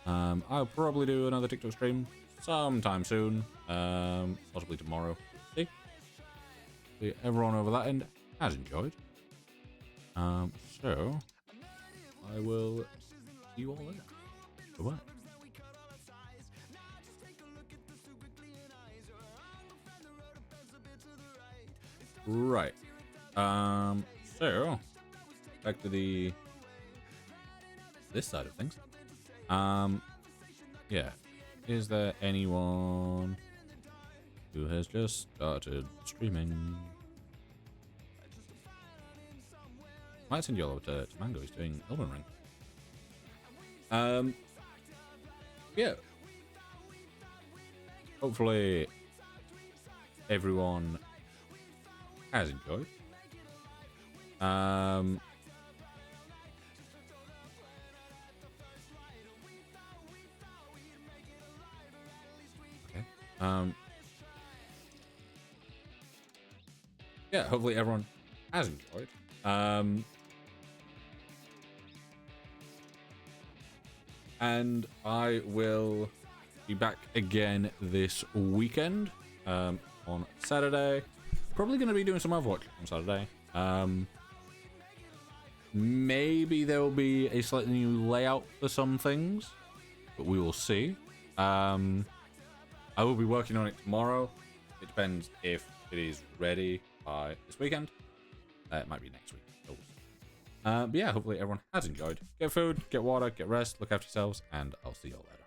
I'll probably do another TikTok stream sometime soon, possibly tomorrow. See? Everyone over that end has enjoyed. So I will you all later. Bye-bye. Right. So back to this side of things. Yeah. Is there anyone who has just started streaming? Might send you all over to Mango. He's doing Elden Ring. Yeah. Hopefully everyone has enjoyed. Okay. Yeah, hopefully everyone has enjoyed. And I will be back again this weekend on Saturday. Probably going to be doing some Overwatch on Saturday. Maybe there will be a slightly new layout for some things, but we will see. I will be working on it tomorrow. It depends if it is ready by this weekend. It might be next week. But yeah, hopefully everyone has enjoyed. Get food, get water, get rest, look after yourselves, and I'll see you all later.